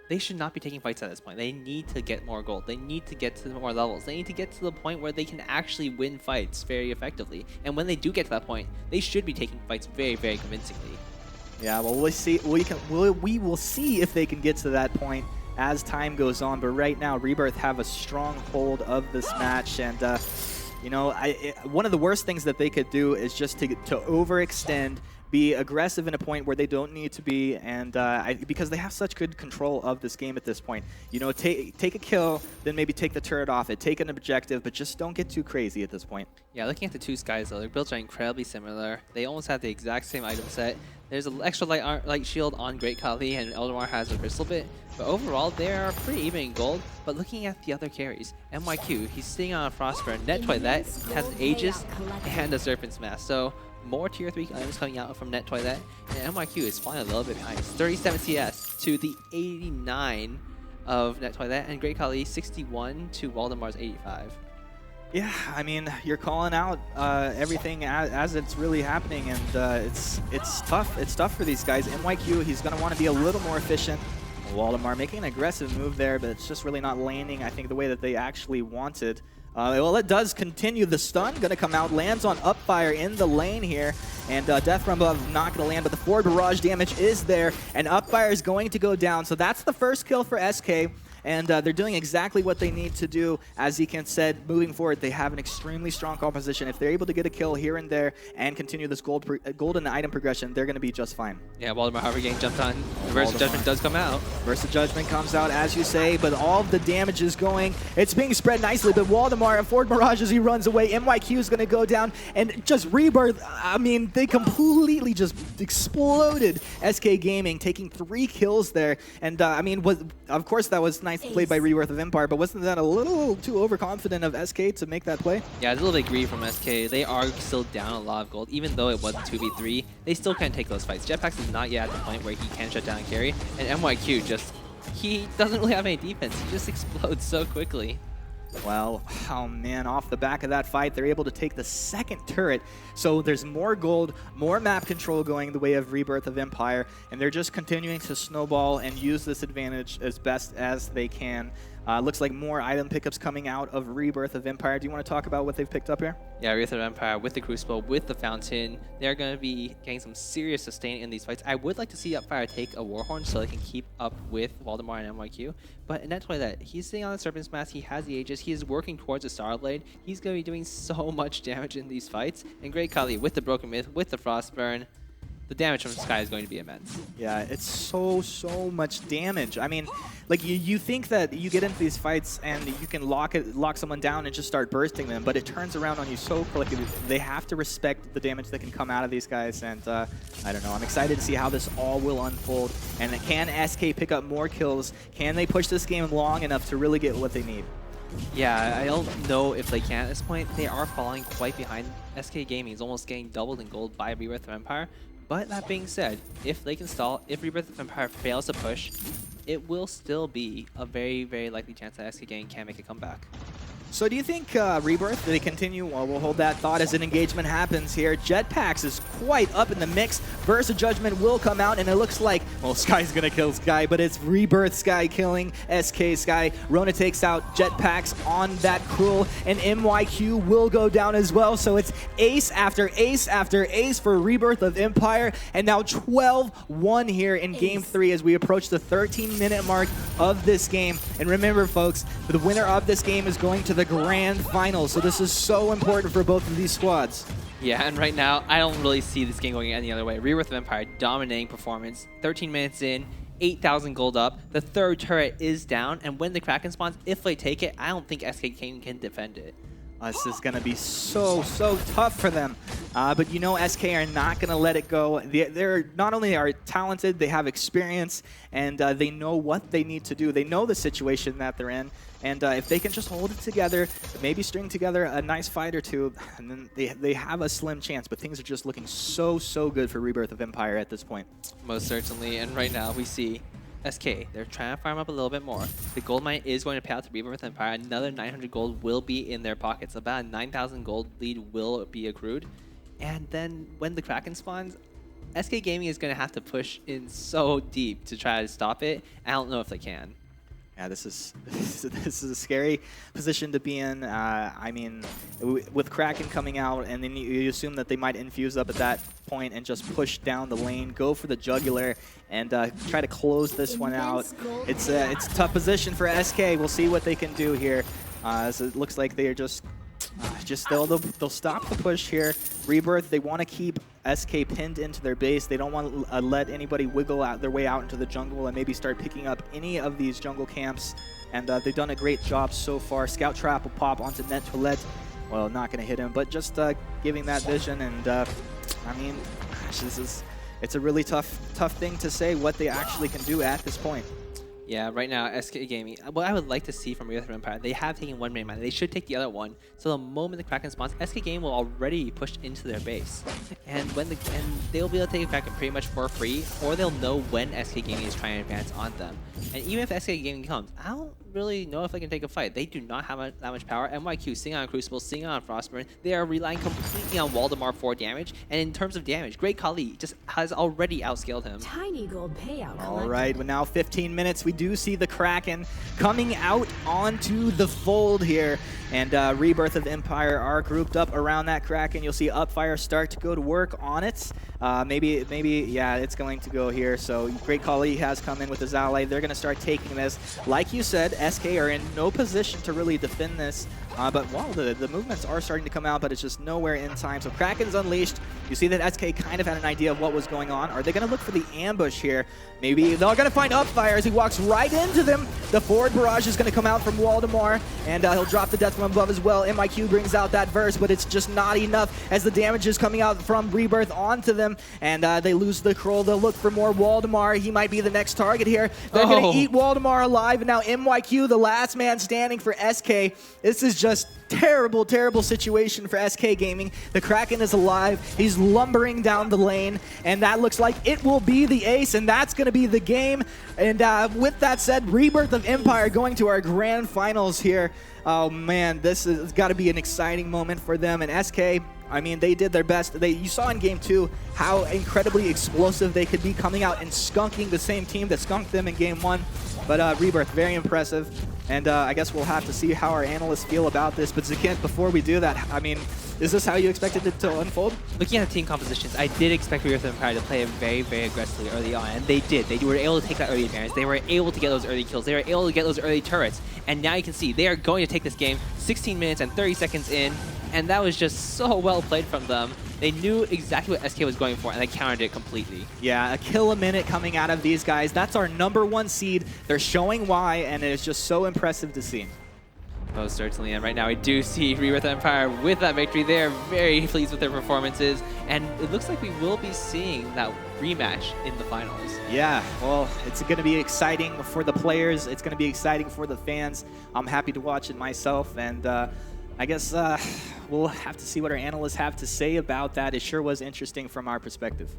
They should not be taking fights at this point. They need to get more gold. They need to get to more levels. They need to get to the point where they can actually win fights very effectively. And when they do get to that point, they should be taking fights very, very convincingly. Yeah, well, we'll see. We will see if they can get to that point as time goes on. But right now, Rebirth have a strong hold of this match, and you know, one of the worst things that they could do is just to overextend, be aggressive in a point where they don't need to be, and because they have such good control of this game at this point. You know, take a kill, then maybe take the turret off it, take an objective, but just don't get too crazy at this point. Yeah, looking at the two skies though, their builds are incredibly similar. They almost have the exact same item set. There's an extra light shield on Great Kali, and Eldamar has a crystal bit. But overall, they are pretty even in gold. But looking at the other carries, MYQ, he's sitting on a Frostburn. Net Toilette has an Aegis and a Serpent's Mask. So more tier 3 items coming out from Net Toilette, and MYQ is falling a little bit behind. It's 37 CS to the 89 of Net Toilette, and Great Kali 61 to Waldemar's 85. Yeah, I mean, you're calling out everything as it's really happening, and it's tough. It's tough for these guys. MYQ, he's going to want to be a little more efficient. Waldemar making an aggressive move there, but it's just really not landing, I think, the way that they actually wanted. Well, it does continue. The stun going to come out, lands on Upfire in the lane here, and Death Rumble not going to land, but the forward barrage damage is there, and Upfire is going to go down. So that's the first kill for SK. And they're doing exactly what they need to do. As Zekan said, moving forward, they have an extremely strong composition. If they're able to get a kill here and there and continue this golden item progression, they're going to be just fine. Yeah, Waldemar, however, getting jumped on. Versus Judgment does come out. Versus Judgment comes out, as you say, but all of the damage is going. It's being spread nicely, but Waldemar and Forward Mirage as he runs away. MYQ is going to go down, and just Rebirth, I mean, they completely just exploded SK Gaming, taking 3 kills there. And, I mean, of course, that was nice played by Rebirth of Empire, but wasn't that a little too overconfident of SK to make that play? Yeah, it's a little bit greedy from SK. They are still down a lot of gold. Even though it was 2v3, they still can't take those fights. Jetpacks is not yet at the point where he can shut down and carry, and MYQ just, he doesn't really have any defense. He just explodes so quickly. Well, oh man, off the back of that fight, they're able to take the second turret. So there's more gold, more map control going the way of Rebirth of Empire, and they're just continuing to snowball and use this advantage as best as they can. Looks like more item pickups coming out of Rebirth of Empire. Do you want to talk about what they've picked up here? Yeah, Rebirth of Empire with the Crucible, with the Fountain, they're going to be getting some serious sustain in these fights. I would like to see Upfire take a Warhorn so they can keep up with Waldemar and MYQ. But in that way that he's sitting on the Serpent's Mask, he has the Aegis, he is working towards a Star Blade. He's going to be doing so much damage in these fights. And Great Kali with the Broken Myth, with the Frostburn, the damage from Sky is going to be immense. Yeah, it's so much damage. I mean, like you think that you get into these fights and you can lock someone down and just start bursting them, but it turns around on you so quickly. They have to respect the damage that can come out of these guys, and I don't know. I'm excited to see how this all will unfold. And can SK pick up more kills? Can they push this game long enough to really get what they need? Yeah, I don't know if they can at this point. They are falling quite behind. SK Gaming is almost getting doubled in gold by Rebirth of Empire. But that being said, if they can stall, if Rebirth of Empire fails to push, it will still be a very, very likely chance that SK Gaming can make a comeback. So do you think Rebirth, do they continue? Well, we'll hold that thought as an engagement happens here. Jetpacks is quite up in the mix. Burst of Judgment will come out, and it looks like, well, Sky's going to kill Sky, but it's Rebirth Sky killing SK Sky. Rona takes out Jetpacks on that Cruel, and MYQ will go down as well. So it's ace after ace after ace for Rebirth of Empire, and now 12-1 here in Game 3 as we approach the 13-minute mark of this game. And remember, folks, the winner of this game is going to the grand final, so this is so important for both of these squads. Yeah, and right now, I don't really see this game going any other way. Rebirth of Empire, dominating performance. 13 minutes in, 8,000 gold up. The third turret is down, and when the Kraken spawns, if they take it, I don't think SK King can defend it. This is going to be so tough for them. But you know SK are not going to let it go. They're not only are talented, they have experience, and they know what they need to do. They know the situation that they're in, and if they can just hold it together, maybe string together a nice fight or two, and then they have a slim chance. But things are just looking so good for Rebirth of Empire at this point. Most certainly, and right now we see SK, they're trying to farm up a little bit more. The gold mine is going to pay out to Rebirth Empire. Another 900 gold will be in their pockets. About a 9,000 gold lead will be accrued. And then when the Kraken spawns, SK Gaming is going to have to push in so deep to try to stop it. I don't know if they can. Yeah, this is a scary position to be in. I mean, with Kraken coming out, and then you assume that they might infuse up at that point and just push down the lane, go for the jugular, and try to close this one out. It's a tough position for SK. We'll see what they can do here. So it looks like they are just they'll stop the push here. Rebirth, they want to keep SK pinned into their base. They don't want to let anybody wiggle out their way out into the jungle and maybe start picking up any of these jungle camps. And they've done a great job so far. Scout Trap will pop onto Net Toilette. Well, not going to hit him, but just giving that vision. And I mean, gosh, it's a really tough thing to say what they actually can do at this point. Yeah, right now, SK Gaming, what I would like to see from Rebirth Empire, they have taken one main mine. They should take the other one. So the moment the Kraken spawns, SK Gaming will already be pushed into their base. And they'll be able to take a Kraken pretty much for free, or they'll know when SK Gaming is trying to advance on them. And even if SK Gaming comes, I don't really know if they can take a fight. They do not have that much power. NYQ, sitting on Crucible, sitting on Frostburn, they are relying completely on Waldemar for damage. And in terms of damage, Great Khali just has already outscaled him. Tiny gold payout. All right, well now 15 minutes, we do see the Kraken coming out onto the fold here. And Rebirth of Empire are grouped up around that Kraken. You'll see Upfire start to go to work on it. Maybe, yeah, it's going to go here. So Great Khali has come in with his ally. They're going to start taking this. Like you said, SK are in no position to really defend this. But wow, the movements are starting to come out, but it's just nowhere in time. So Kraken's unleashed. You see that SK kind of had an idea of what was going on. Are they going to look for the ambush here? Maybe they're going to find Upfire as he walks right into them. The forward barrage is going to come out from Waldemar, and he'll drop the death from above as well. MIQ brings out that verse, but it's just not enough as the damage is coming out from Rebirth onto them, and they lose the Kroll. They'll look for more Waldemar. He might be the next target here. They're going to eat Waldemar alive, and now MYQ, the last man standing for SK. This is just terrible situation for SK Gaming. The Kraken is alive. He's lumbering down the lane, and that looks like it will be the ace, and that's going to be the game. And with that said, Rebirth of Empire going to our grand finals here. Oh man, this has got to be an exciting moment for them. And SK, I mean, they did their best. You saw in Game 2 how incredibly explosive they could be, coming out and skunking the same team that skunked them in Game 1. But Rebirth, very impressive. And I guess we'll have to see how our analysts feel about this. But Zakint, before we do that, I mean, is this how you expected it to unfold? Looking at the team compositions, I did expect Rebirth Empire to play it very aggressively early on, and they did. They were able to take that early advantage. They were able to get those early kills. They were able to get those early turrets. And now you can see they are going to take this game 16 minutes and 30 seconds in, and that was just so well played from them. They knew exactly what SK was going for, and they countered it completely. Yeah, a kill a minute coming out of these guys. That's our #1 seed. They're showing why, and it is just so impressive to see. Most certainly, and right now we do see Rebirth Empire with that victory. They are very pleased with their performances, and it looks like we will be seeing that rematch in the finals. Yeah, well, it's going to be exciting for the players. It's going to be exciting for the fans. I'm happy to watch it myself, and I guess we'll have to see what our analysts have to say about that. It sure was interesting from our perspective.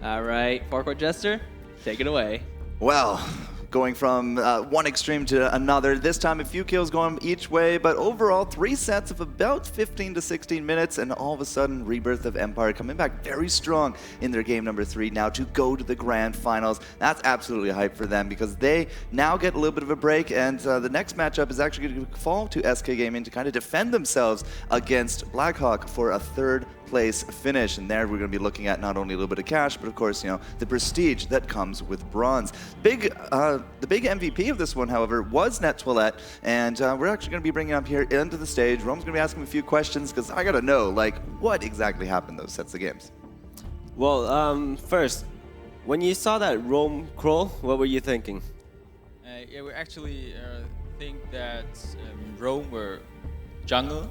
All right, Forecourt Jester, take it away. Well, going from one extreme to another. This time a few kills going each way, but overall 3 sets of about 15 to 16 minutes, and all of a sudden Rebirth of Empire coming back very strong in their game #3 now to go to the grand finals. That's absolutely hype for them because they now get a little bit of a break, and the next matchup is actually going to fall to SK Gaming to kind of defend themselves against Blackhawk for a 3rd place finish. And there we're going to be looking at not only a little bit of cash, but of course, you know, the prestige that comes with bronze. The big MVP of this one, however, was Net Toilette, and we're actually going to be bringing him up here into the stage. Rome's going to be asking him a few questions because I got to know, like, what exactly happened those sets of games? Well, first, when you saw that Rome Kroll, what were you thinking? Yeah, we actually think that Rome were jungle,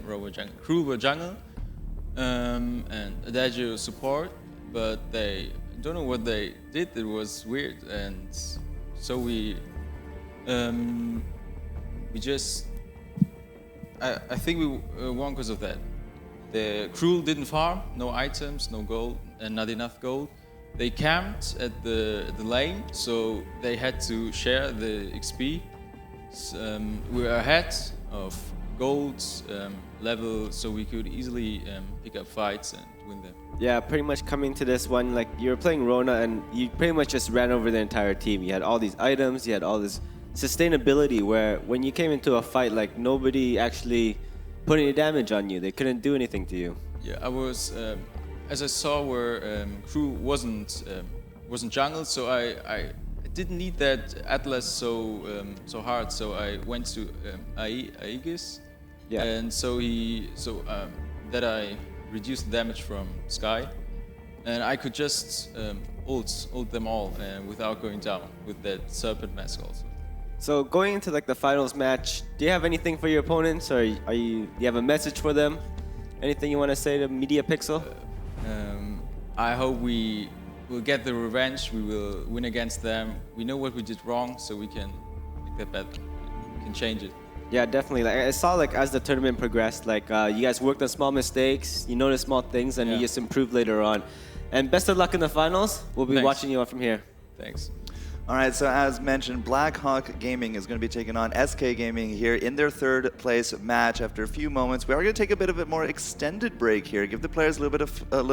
Robo jungle. Cruel were jungle, and Adagio support, but they don't know what they did. It was weird, and so we just. I think we won because of that. The Cruel didn't farm, no items, no gold, and not enough gold. They camped at the lane, so they had to share the XP. We were ahead of gold level, so we could easily pick up fights and win them. Yeah, pretty much coming to this one, like you were playing Rona and you pretty much just ran over the entire team. You had all these items, you had all this sustainability where when you came into a fight, like nobody actually put any damage on you. They couldn't do anything to you. Yeah, I was, as I saw where Crew wasn't jungle, so I didn't need that Atlas so hard, so I went to Aegis, Yeah. and that I reduced the damage from Sky, and I could just ult them all without going down with that Serpent Mask also. So going into like the finals match, do you have anything for your opponents, or do you have a message for them? Anything you want to say to Media Pixel? I hope we will get the revenge. We will win against them. We know what we did wrong, so we can make that better. We can change it. Yeah, definitely. Like I saw, like as the tournament progressed, like you guys worked on small mistakes, you noticed small things, and you just improved later on. And best of luck in the finals. We'll be watching you on from here. Thanks. All right, so as mentioned, Blackhawk Gaming is going to be taking on SK Gaming here in their third place match. After a few moments, we are going to take a bit of a more extended break here, give the players a little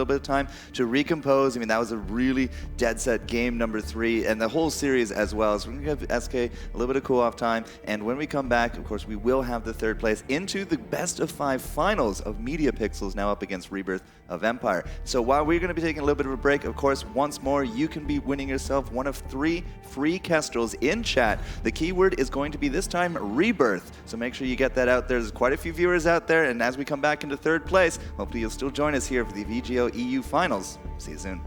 bit of time to recompose. I mean, that was a really dead set game number 3, and the whole series as well. So we're going to give SK a little bit of cool-off time, and when we come back, of course, we will have the third place into the best of 5 finals of Media Pixels, now up against Rebirth of Empire. So while we're going to be taking a little bit of a break, of course, once more, you can be winning yourself one of 3 free Kestrels in chat. The keyword is going to be this time Rebirth, so make sure you get that out there. There's quite a few viewers out there, and as we come back into third place, hopefully you'll still join us here for the VGO EU Finals. See you soon.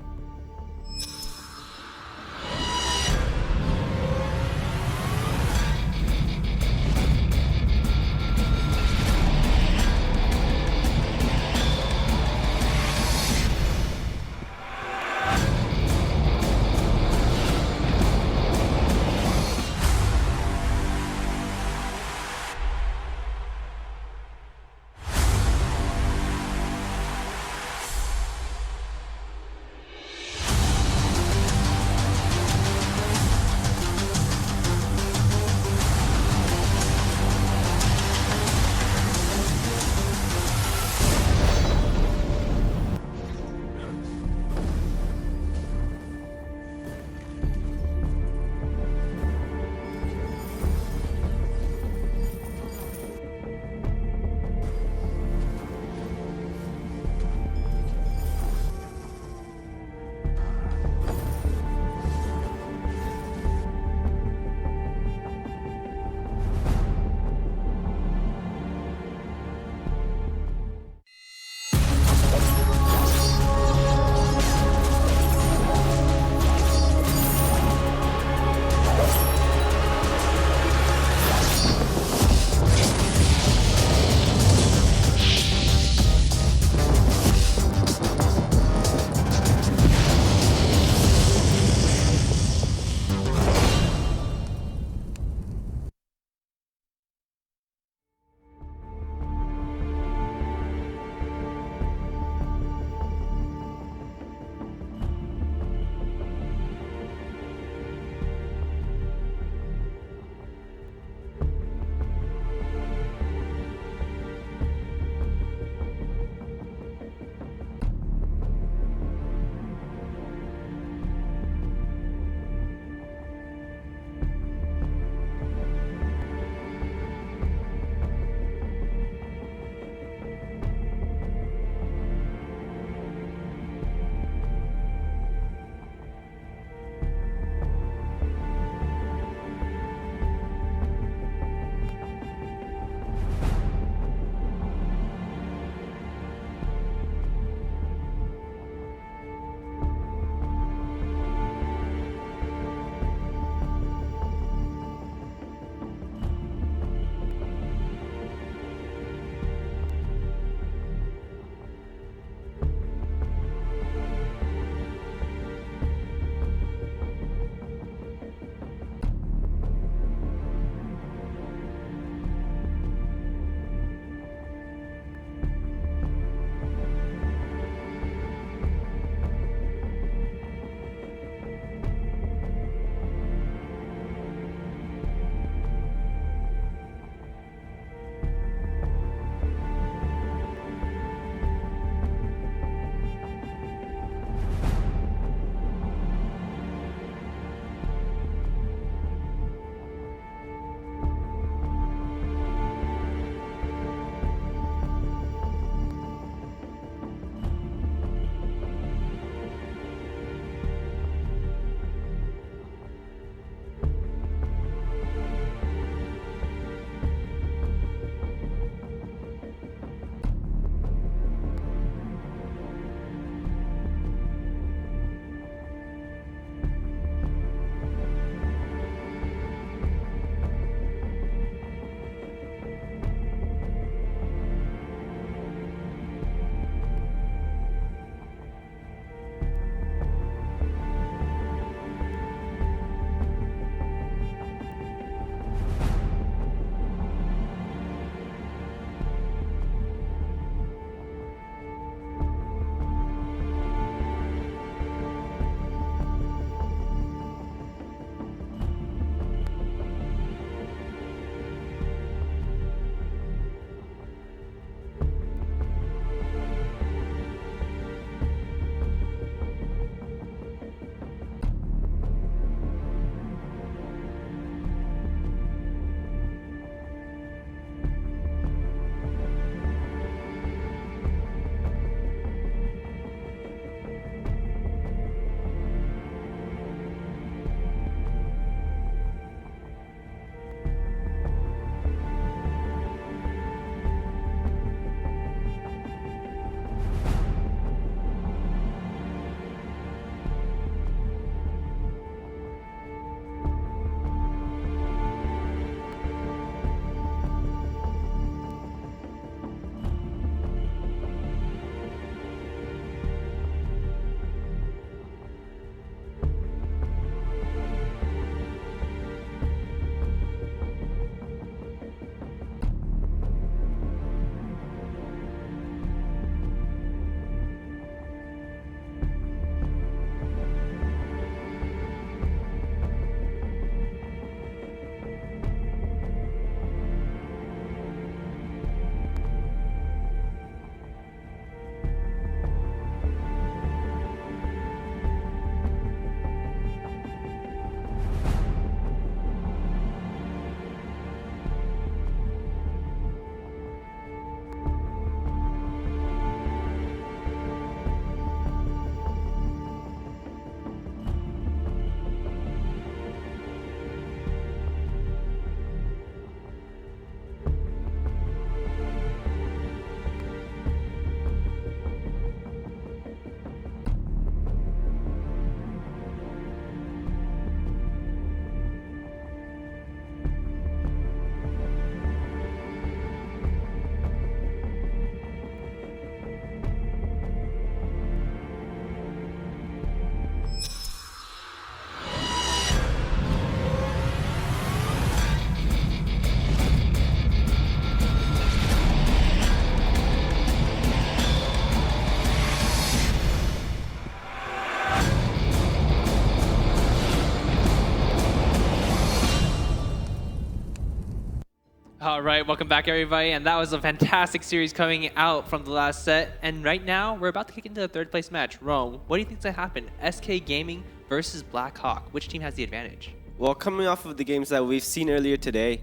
All right, welcome back, everybody. And that was a fantastic series coming out from the last set. And right now, we're about to kick into the third place match. Rome, what do you think's going to happen? SK Gaming versus Blackhawk. Which team has the advantage? Well, coming off of the games that we've seen earlier today,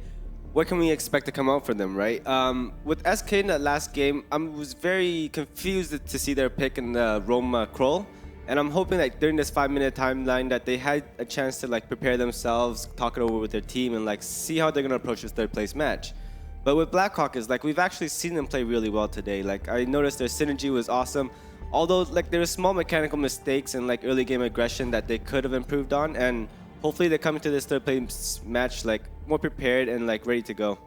what can we expect to come out for them, right? With SK in that last game, I was very confused to see their pick in the Rome Kroll. And I'm hoping that during this 5-minute timeline that they had a chance to prepare themselves, talk it over with their team, and see how they're gonna approach this third place match. But with Blackhawk is we've actually seen them play really well today. I noticed their synergy was awesome. Although there were small mechanical mistakes and early game aggression that they could have improved on, and hopefully they come into this third place match more prepared and ready to go.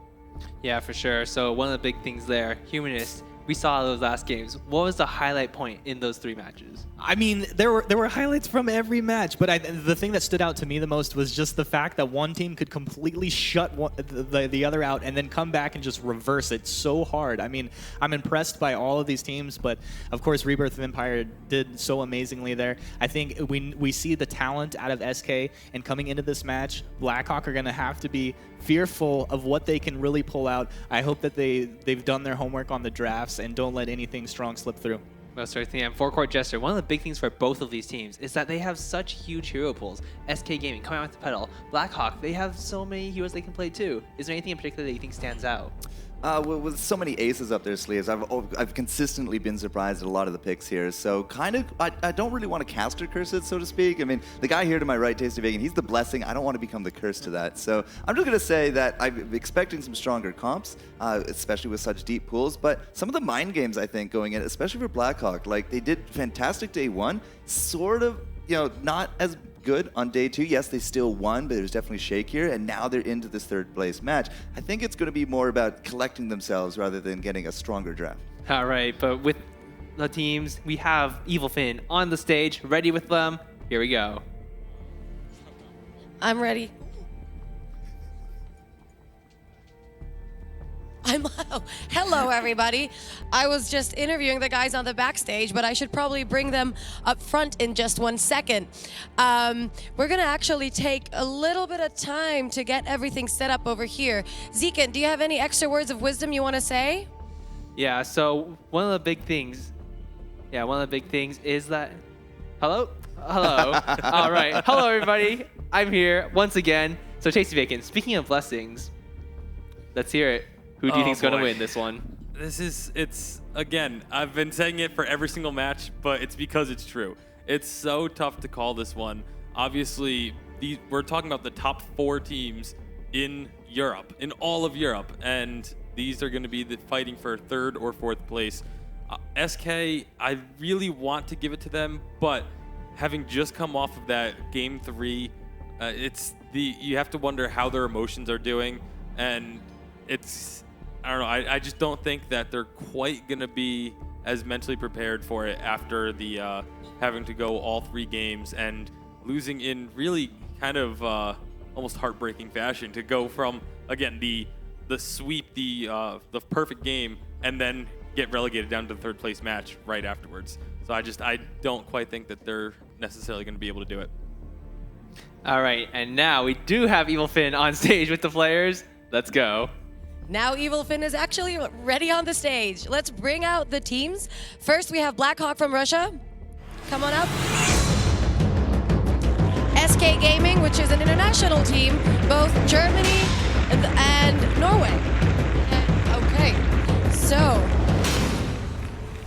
Yeah, for sure. So one of the big things there, Humanist, we saw those last games. What was the highlight point in those 3 matches? I mean, there were highlights from every match, but the thing that stood out to me the most was just the fact that one team could completely shut the other out and then come back and just reverse it so hard. I mean, I'm impressed by all of these teams, but of course, Rebirth of Empire did so amazingly there. I think we see the talent out of SK, and coming into this match, Blackhawk are going to have to be fearful of what they can really pull out. I hope that they've done their homework on the drafts and don't let anything strong slip through. Most certainly. And Forecourt Jester, one of the big things for both of these teams is that they have such huge hero pools. SK Gaming coming out with the pedal. Blackhawk, they have so many heroes they can play too. Is there anything in particular that you think stands out? With so many aces up their sleeves, I've consistently been surprised at a lot of the picks here. So I don't really want to caster curse it, so to speak. I mean, the guy here to my right, Tasty Bacon, he's the blessing. I don't want to become the curse to that. So I'm just going to say that I'm expecting some stronger comps, especially with such deep pools. But some of the mind games, I think, going in, especially for Blackhawk, they did fantastic day 1, sort of, not as good on day 2. Yes, they still won, but it was definitely shakier, and now they're into this third place match. I think it's going to be more about collecting themselves rather than getting a stronger draft. All right, but with the teams, we have Evil Finn on the stage, ready with them. Here we go. I'm ready. Hello, everybody. I was just interviewing the guys on the backstage, but I should probably bring them up front in just 1 second. We're gonna actually take a little bit of time to get everything set up over here. Zekan, do you have any extra words of wisdom you want to say? Yeah, so one of the big things is that... Hello? All right. Hello, everybody. I'm here once again. So, Tasty Bacon, speaking of blessings, let's hear it. Who do you think's going to win this one? Again, I've been saying it for every single match, but it's because it's true. It's so tough to call this one. Obviously, we're talking about the top 4 teams in Europe, in all of Europe, and these are going to be fighting for 3rd or 4th place. SK, I really want to give it to them, but having just come off of that game 3, you have to wonder how their emotions are doing, and I don't know. I just don't think that they're quite going to be as mentally prepared for it after the having to go all 3 games and losing in really kind of almost heartbreaking fashion to go from, again, the sweep, the perfect game, and then get relegated down to the 3rd place match right afterwards. So I don't quite think that they're necessarily going to be able to do it. All right, and now we do have Evil Finn on stage with the players. Let's go. Now Evil Finn is actually ready on the stage. Let's bring out the teams. First, we have Blackhawk from Russia. Come on up. SK Gaming, which is an international team, both Germany and Norway. Okay, so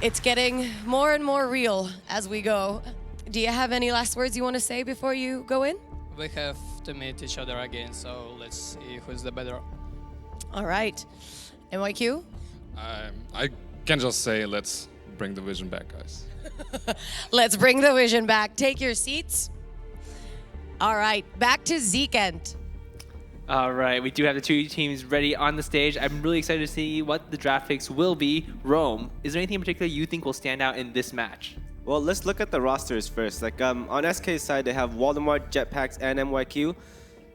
it's getting more and more real as we go. Do you have any last words you want to say before you go in? We have to meet each other again, so let's see who's the better. All right. NYQ? I can just say, let's bring the vision back, guys. Let's bring the vision back. Take your seats. All right, back to Zekent. All right, we do have the 2 teams ready on the stage. I'm really excited to see what the draft picks will be. Rome, is there anything in particular you think will stand out in this match? Well, let's look at the rosters first. On SK's side, they have Waldemar, Jetpacks, and NYQ.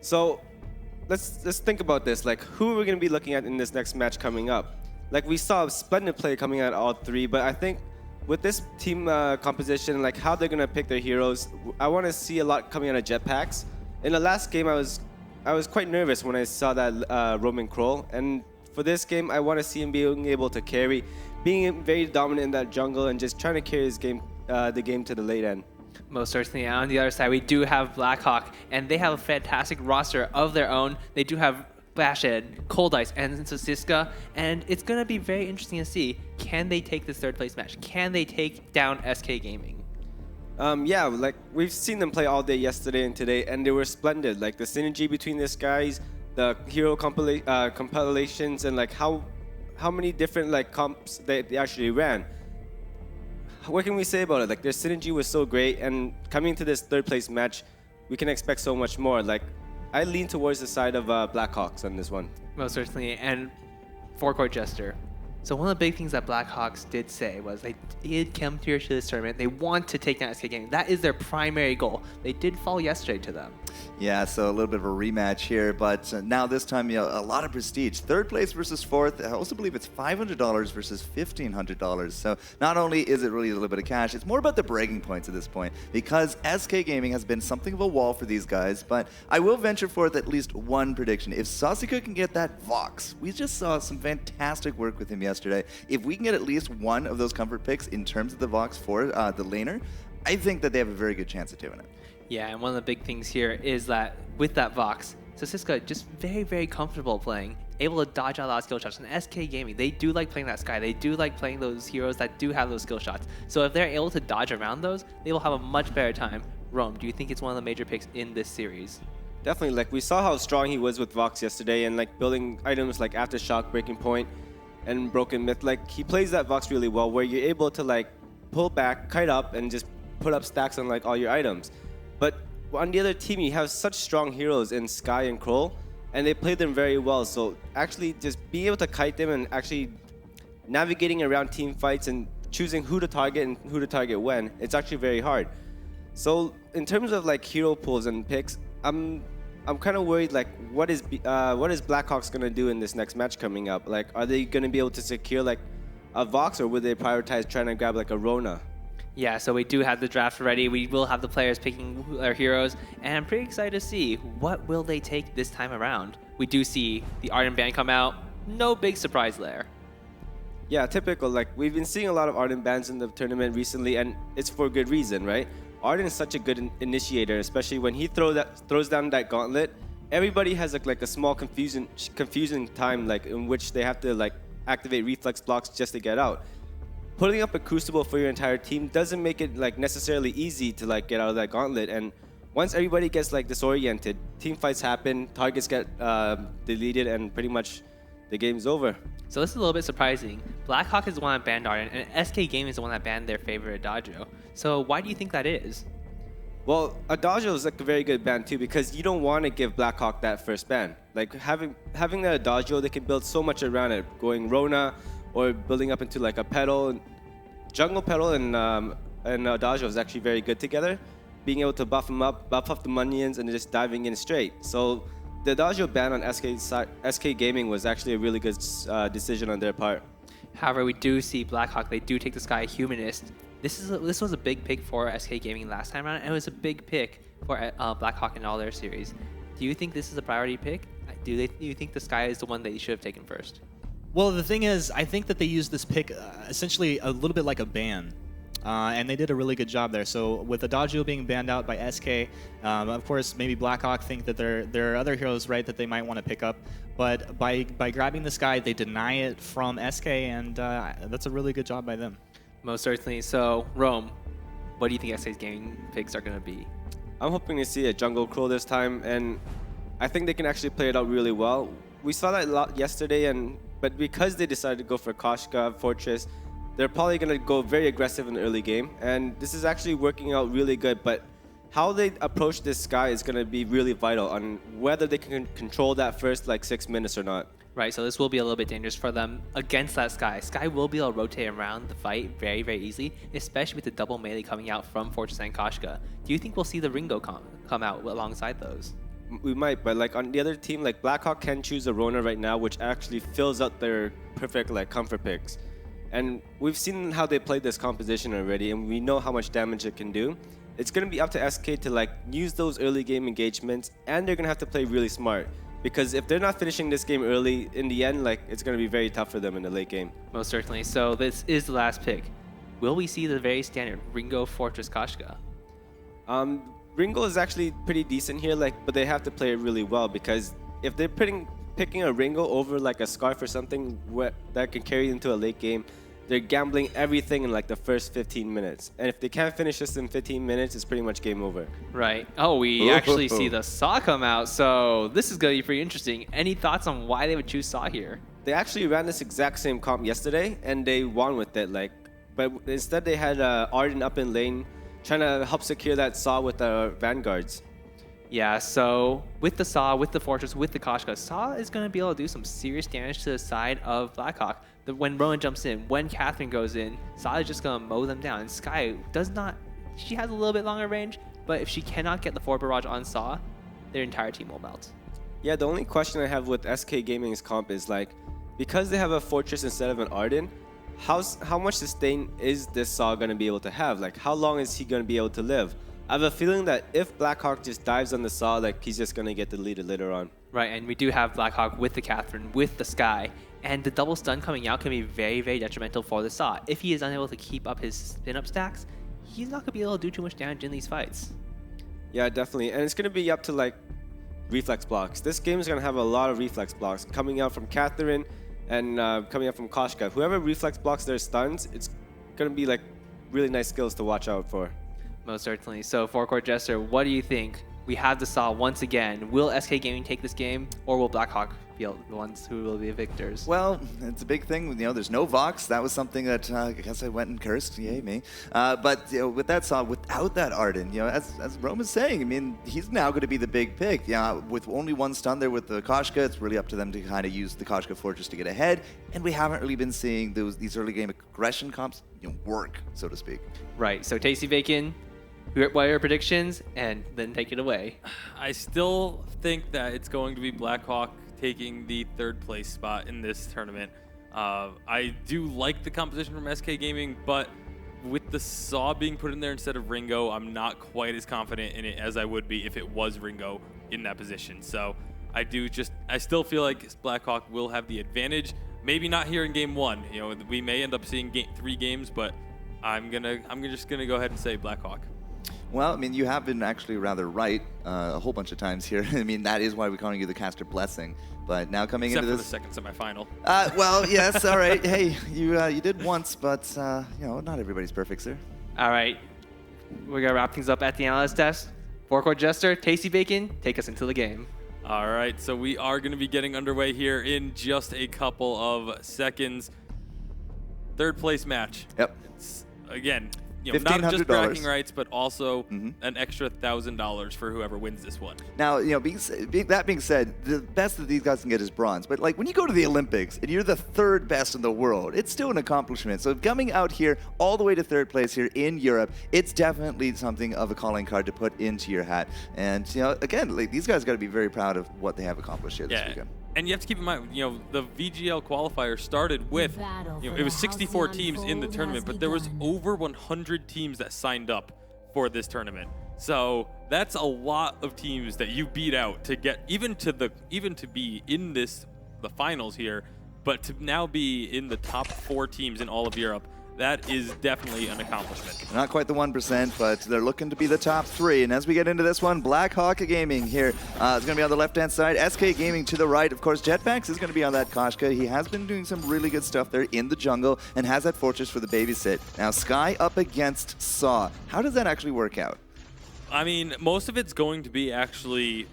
So let's think about this. Who are we going to be looking at in this next match coming up? We saw a splendid play coming out of all 3, but I think with this team composition, how they're going to pick their heroes, I want to see a lot coming out of Jetpacks. In the last game, I was quite nervous when I saw that Roman Kroll, and for this game, I want to see him being able to carry, being very dominant in that jungle, and just trying to carry his game, the game to the late end. Most certainly. And on the other side, we do have Blackhawk, and they have a fantastic roster of their own. They do have Bashed, Cold Ice, and Siska, and it's going to be very interesting to see, can they take this third place match? Can they take down SK Gaming? Yeah, like we've seen them play all day yesterday and today, and they were splendid. Like the synergy between these guys, the hero compilations, and like how many different like comps they actually ran. What can we say about it? Like their synergy was so great, and coming to this third place match, we can expect so much more. Like I lean towards the side of Blackhawks on this one. Most certainly. And Forecourt Jester. So one of the big things that Blackhawks did say was they did come here to this tournament. They want to take down SK Gaming. That is their primary goal. They did fall yesterday to them. Yeah, so a little bit of a rematch here, but now this time, a lot of prestige. Third place versus fourth. I also believe it's $500 versus $1,500. So not only is it really a little bit of cash, it's more about the bragging points at this point, because SK Gaming has been something of a wall for these guys, but I will venture forth at least one prediction. If Sasika can get that Vox, we just saw some fantastic work with him yesterday. If we can get at least one of those comfort picks in terms of the Vox for the laner, I think that they have a very good chance of doing it. Yeah, and one of the big things here is that with that Vox, so Siska just very, very comfortable playing, able to dodge out a lot of skill shots. And SK Gaming, they do like playing that Sky. They do like playing those heroes that do have those skill shots. So if they're able to dodge around those, they will have a much better time. Rome, do you think it's one of the major picks in this series? Definitely. Like we saw how strong he was with Vox yesterday, and like building items like Aftershock, Breaking Point, and Broken Myth. Like he plays that Vox really well, where you're able to like pull back, kite up, and just put up stacks on like all your items. But on the other team, you have such strong heroes in Sky and Kroll, and they play them very well. So actually just being able to kite them and actually navigating around team fights and choosing who to target and who to target when, it's actually very hard. So in terms of like hero pools and picks, I'm kind of worried like what is Blackhawks gonna do in this next match coming up? Like are they gonna be able to secure like a Vox, or would they prioritize trying to grab like a Rona? Yeah, so we do have the draft ready. We will have the players picking their heroes, and I'm pretty excited to see what will they take this time around. We do see the Arden ban come out. No big surprise there. Yeah, typical. Like we've been seeing a lot of Arden bans in the tournament recently, and it's for good reason, right? Arden is such a good initiator, especially when he throws down that gauntlet. Everybody has like a small confusing time, like in which they have to like activate reflex blocks just to get out. Putting up a Crucible for your entire team doesn't make it like necessarily easy to like get out of that gauntlet. And once everybody gets like disoriented, team fights happen, targets get deleted, and pretty much the game's over. So this is a little bit surprising. Blackhawk is the one that banned Arden, and SK Gaming is the one that banned their favorite Adagio. So why do you think that is? Well, Adagio is like a very good ban too, because you don't want to give Blackhawk that first ban. Like having that Adagio, they can build so much around it, going Rona, or building up into like a Petal. Jungle Petal and Adagio is actually very good together. Being able to buff them up, buff up the minions, and just diving in straight. So the Adagio ban on SK Gaming was actually a really good decision on their part. However, we do see Blackhawk, they do take the Sky Humanist. This was a big pick for SK Gaming last time around, and it was a big pick for Blackhawk in all their series. Do you think this is a priority pick? Do you think the Sky is the one that you should have taken first? Well, the thing is, I think that they used this pick essentially a little bit like a ban. And they did a really good job there. So with Adagio being banned out by SK, of course, maybe Blackhawk think that there are other heroes, right, that they might want to pick up. But by grabbing this guy, they deny it from SK, and that's a really good job by them. Most certainly. So, Rome, what do you think SK's gaming picks are going to be? I'm hoping to see a Jungle Crow this time, and I think they can actually play it out really well. We saw that a lot yesterday, but because they decided to go for Koshka, Fortress, they're probably going to go very aggressive in the early game, and this is actually working out really good. But how they approach this Sky is going to be really vital on whether they can control that first like 6 minutes or not. Right, so this will be a little bit dangerous for them against that Sky. Sky will be able to rotate around the fight very, very easily, especially with the double melee coming out from Fortress and Koshka. Do you think we'll see the Ringo come out alongside those? We might, but like on the other team, like Blackhawk can choose a Rona right now, which actually fills out their perfect like comfort picks. And we've seen how they played this composition already, and we know how much damage it can do. It's going to be up to SK to like use those early game engagements, and they're going to have to play really smart. because if they're not finishing this game early, in the end, like it's going to be very tough for them in the late game. Most certainly. So this is the last pick. Will we see the very standard Ringo Fortress Koshka? Ringo is actually pretty decent here, like, but they have to play it really well, because if they're picking a Ringo over like a Scarf or something that can carry into a late game, they're gambling everything in like the first 15 minutes. And if they can't finish this in 15 minutes, it's pretty much game over. Right. Oh, we actually see the Saw come out, so this is going to be pretty interesting. Any thoughts on why they would choose Saw here? They actually ran this exact same comp yesterday, and they won with it. Like, but instead they had Arden up in lane, trying to help secure that Saw with the Vanguards. Yeah, so with the Saw, with the Fortress, with the Koshka, Saw is going to be able to do some serious damage to the side of Blackhawk. When Rowan jumps in, when Catherine goes in, Saw is just going to mow them down. And Sky does not, she has a little bit longer range, but if she cannot get the forward barrage on Saw, their entire team will melt. Yeah, the only question I have with SK Gaming's comp is like, because they have a Fortress instead of an Arden, how much sustain is this Saw going to be able to have? Like, how long is he going to be able to live? I have a feeling that if Blackhawk just dives on the Saw, like, he's just going to get deleted later on. Right, and we do have Blackhawk with the Catherine, with the Sky, and the double stun coming out can be very, very detrimental for the Saw. If he is unable to keep up his spin-up stacks, he's not going to be able to do too much damage in these fights. Yeah, definitely. And it's going to be up to, like, reflex blocks. This game is going to have a lot of reflex blocks coming out from Catherine and coming out from Koshka. Whoever reflex blocks their stuns, it's going to be, like, really nice skills to watch out for. Most certainly. So, Forecourt Jester, what do you think? We have the Saw once again. Will SK Gaming take this game, or will Blackhawk be the ones who will be the victors? Well, it's a big thing. You know, there's no Vox. That was something that I guess I went and cursed. Yay, me. But you know, with that Saw, without that Arden, you know, as Rome is saying, I mean, he's now going to be the big pick. Yeah, with only one stun there with the Koshka, it's really up to them to kind of use the Koshka Fortress to get ahead. And we haven't really been seeing these early game aggression comps, you know, work, so to speak. Right. So, Tasty Bacon, what are your predictions, and then take it away. I still think that it's going to be Blackhawk taking the third place spot in this tournament. I do like the composition from SK Gaming, but with the Saw being put in there instead of Ringo, I'm not quite as confident in it as I would be if it was Ringo in that position. So I still feel like Blackhawk will have the advantage. Maybe not here in game one. You know, we may end up seeing 3 games, but I'm just gonna go ahead and say Blackhawk. Well, I mean, you have been actually rather right a whole bunch of times here. I mean, that is why we're calling you the Caster Blessing. But now coming Except into for this... the second semifinal. Well, yes, all right. Hey, you did once, but, you know, not everybody's perfect, sir. All right. We're going to wrap things up at the analyst desk. Forecourt Jester, Tasty Bacon, take us into the game. All right, so we are going to be getting underway here in just a couple of seconds. Third place match. Yep. It's, again, you know, not just $1,500. bragging rights, but also an extra $1,000 for whoever wins this one. Now, you know, that being said, the best that these guys can get is bronze. But, like, when you go to the Olympics and you're the 3rd best in the world, it's still an accomplishment. So coming out here all the way to 3rd place here in Europe, it's definitely something of a calling card to put into your hat. And, you know, again, like, these guys got to be very proud of what they have accomplished here this weekend. And you have to keep in mind, you know, the VGL qualifier started with, you know, it was 64 teams in the tournament, but there was over 100 teams that signed up for this tournament. So that's a lot of teams that you beat out to get even to be in the finals here, but to now be in the top 4 teams in all of Europe. That is definitely an accomplishment. Not quite the 1%, but they're looking to be the top 3. And as we get into this one, Blackhawk Gaming here is going to be on the left-hand side. SK Gaming to the right. Of course, Jetpacks is going to be on that Koshka. He has been doing some really good stuff there in the jungle and has that Fortress for the babysit. Now, Sky up against Saw. How does that actually work out? I mean, most of it's going to be actually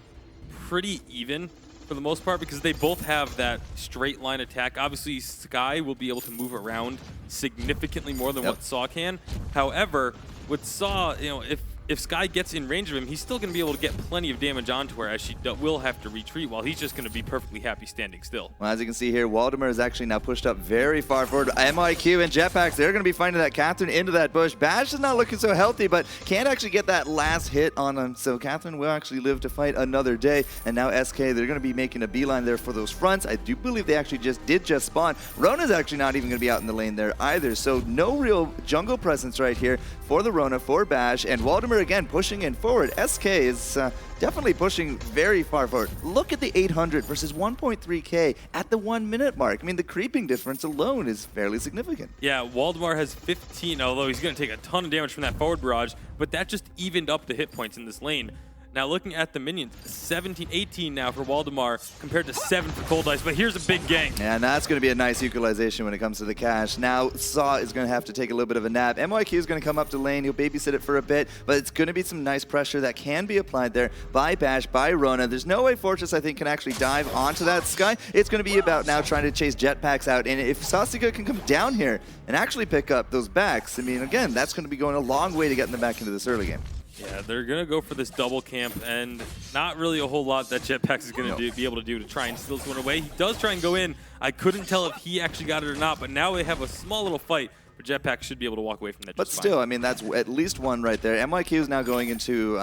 pretty even for the most part, because they both have that straight line attack. Obviously, Sky will be able to move around significantly more than what Saw can. However, with Saw, you know, if Sky gets in range of him, he's still going to be able to get plenty of damage onto her, as she will have to retreat, while he's just going to be perfectly happy standing still. Well, as you can see here, Waldemar is actually now pushed up very far forward. MIQ and Jetpacks, they're going to be finding that Catherine into that bush. Bash is not looking so healthy, but can't actually get that last hit on him. So Catherine will actually live to fight another day. And now SK, they're going to be making a beeline there for those fronts. I do believe they actually did spawn. Rona's actually not even going to be out in the lane there either. So no real jungle presence right here for the Rona, for Bash. And Waldemar Waldemar again pushing in forward. SK is definitely pushing very far forward. Look at the 800 versus 1.3k at the 1 minute mark. I mean, the creeping difference alone is fairly significant. Yeah, Waldemar has 15, although he's going to take a ton of damage from that forward barrage, but that just evened up the hit points in this lane. Now looking at the minions, 17, 18 now for Waldemar compared to 7 for Cold Ice, but here's a big gank. And that's going to be a nice equalization when it comes to the cash. Now Saw is going to have to take a little bit of a nap. MYQ is going to come up to lane. He'll babysit it for a bit, but it's going to be some nice pressure that can be applied there by Bash, by Rona. There's no way Fortress, I think, can actually dive onto that Sky. It's going to be about now trying to chase jetpacks out, and if Sasuke can come down here and actually pick up those backs, I mean, again, that's going to be going a long way to getting them back into this early game. Yeah, they're going to go for this double camp, and not really a whole lot that Jetpacks is going to be able to do to try and steal this one away. He does try and go in. I couldn't tell if he actually got it or not, but now they have a small little fight. But Jetpack should be able to walk away from that. But still, I mean, that's at least one right there. MYQ is now going into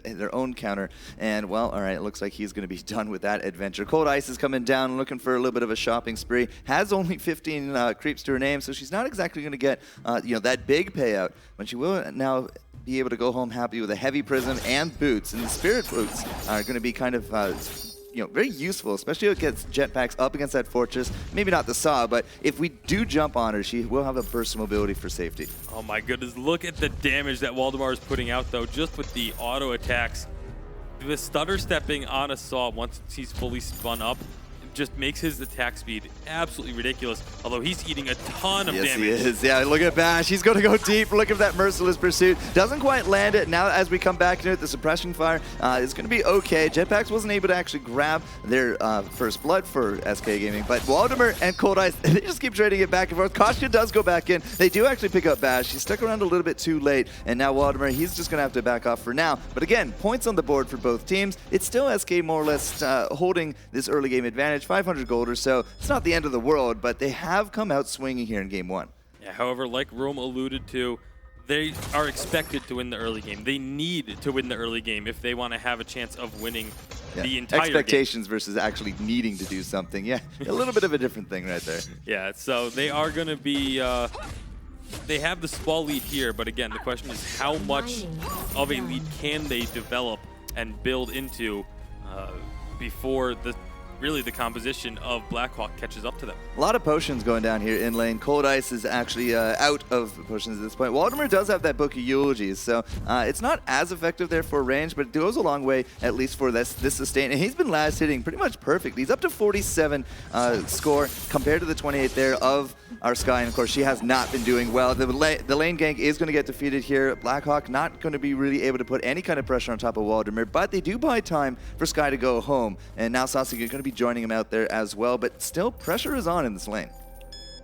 their own counter, and well, all right, it looks like he's going to be done with that adventure. Cold Ice is coming down, looking for a little bit of a shopping spree. Has only 15 creeps to her name, so she's not exactly going to get that big payout, but she will now be able to go home happy with a heavy prism and boots, and the spirit boots are going to be kind of very useful, especially against jetpacks up against that fortress. Maybe not the Saw, but if we do jump on her, she will have a burst mobility for safety. Oh my goodness, look at the damage that Waldemar is putting out though, just with the auto attacks. The stutter stepping on a Saw once he's fully spun up just makes his attack speed absolutely ridiculous, although he's eating a ton of damage. Yes, he is. Yeah, look at Bash. He's going to go deep. Look at that merciless pursuit. Doesn't quite land it. Now, as we come back to it, the suppression fire is going to be okay. Jetpacks wasn't able to actually grab their first blood for SK Gaming, but Waldemar and Cold Ice, they just keep trading it back and forth. Koshka does go back in. They do actually pick up Bash. He stuck around a little bit too late, and now Waldemar, he's just going to have to back off for now. But again, points on the board for both teams. It's still SK more or less holding this early game advantage. 500 gold or so. It's not the end of the world, but they have come out swinging here in game one. Yeah, however, like Rome alluded to, they are expected to win the early game. They need to win the early game if they want to have a chance of winning the entire expectations game. Versus actually needing to do something. Yeah, a little bit of a different thing right there. Yeah, so they are going to be... they have the small lead here, but again, the question is how much of a lead can they develop and build into before really the composition of Blackhawk catches up to them. A lot of potions going down here in lane. Cold Ice is actually out of potions at this point. Waldemar does have that book of eulogies, so it's not as effective there for range, but it goes a long way, at least for this sustain. And he's been last hitting pretty much perfect. He's up to 47 score compared to the 28 there of our Sky, and of course she has not been doing well. The lane gank is going to get defeated here. Blackhawk not going to be really able to put any kind of pressure on top of Waldemar, but they do buy time for Sky to go home. And now Sasuke is going to be joining him out there as well, but still pressure is on in this lane.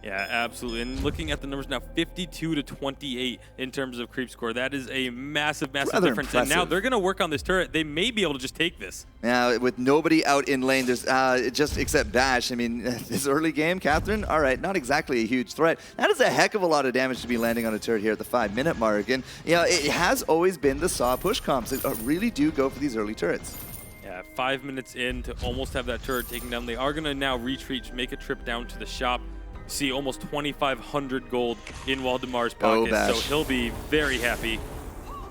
Yeah, absolutely. And looking at the numbers now, 52 to 28 in terms of creep score. That is a massive, massive difference. Impressive. And now they're going to work on this turret. They may be able to just take this. Now, with nobody out in lane, there's just except Bash. I mean, this early game, Catherine, all right, not exactly a huge threat. That is a heck of a lot of damage to be landing on a turret here at the 5-minute mark. And, it has always been the Saw push comps that really do go for these early turrets. Yeah, 5 minutes in to almost have that turret taken down. They are going to now retreat, make a trip down to the shop. See almost 2,500 gold in Waldemar's pocket, so he'll be very happy.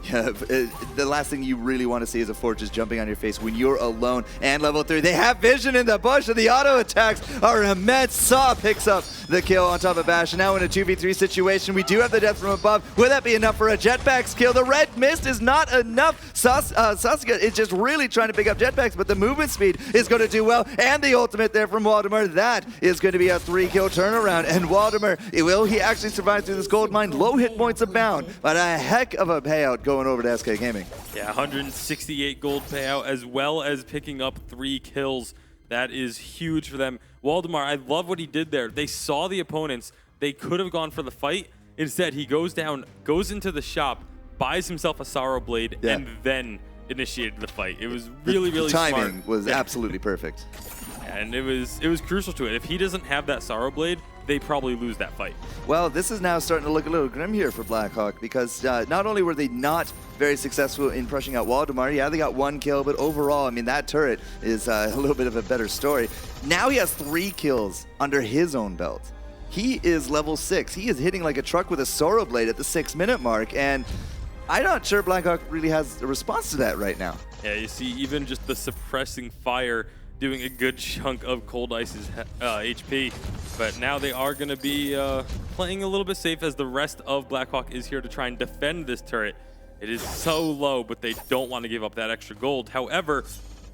Yeah, the last thing you really want to see is a Fortress jumping on your face when you're alone. And level 3, they have vision in the bush, and the auto attacks are immense. Saw picks up the kill on top of Bash. And now in a 2v3 situation, we do have the death from above. Will that be enough for a Jetpack's kill? The red mist is not enough. Sasuke is just really trying to pick up Jetpacks, but the movement speed is going to do well. And the ultimate there from Waldemar. That is going to be a 3-kill turnaround. And Waldemar, will he actually survive through this gold mine? Low hit points abound, but a heck of a payout going over to SK Gaming. Yeah, 168 gold payout as well as picking up 3 kills. That is huge for them. Waldemar, I love what he did there. They saw the opponents. They could have gone for the fight. Instead, he goes down, goes into the shop, buys himself a Sorrow Blade, and then initiated the fight. It was really, really smart. The timing was absolutely perfect. And it was crucial to it. If he doesn't have that Sorrow Blade, they probably lose that fight. Well, this is now starting to look a little grim here for Blackhawk because not only were they not very successful in crushing out Waldemar, yeah, they got 1 kill, but overall, I mean, that turret is a little bit of a better story. Now he has 3 kills under his own belt. He is level 6. He is hitting like a truck with a Sorrow Blade at the 6-minute mark, and I'm not sure Blackhawk really has a response to that right now. Yeah, you see even just the suppressing fire doing a good chunk of Cold Ice's HP. But now they are going to be playing a little bit safe as the rest of Blackhawk is here to try and defend this turret. It is so low, but they don't want to give up that extra gold. However,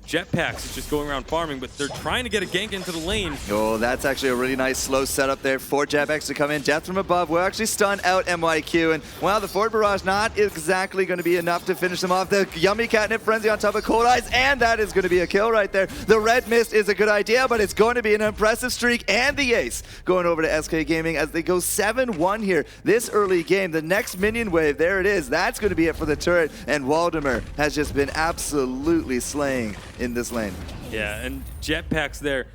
Jetpacks is just going around farming, but they're trying to get a gank into the lane. Oh, that's actually a really nice slow setup there for Jetpacks to come in. Death from above will actually stun out MYQ. And, well, the forward barrage not exactly going to be enough to finish them off. The Yummy Catnip Frenzy on top of Cold Ice, and that is going to be a kill right there. The Red Mist is a good idea, but it's going to be an impressive streak, and the ace going over to SK Gaming as they go 7-1 here this early game. The next minion wave, there it is. That's going to be it for the turret, and Waldemar has just been absolutely slaying in this lane. Yeah, and Jetpacks there,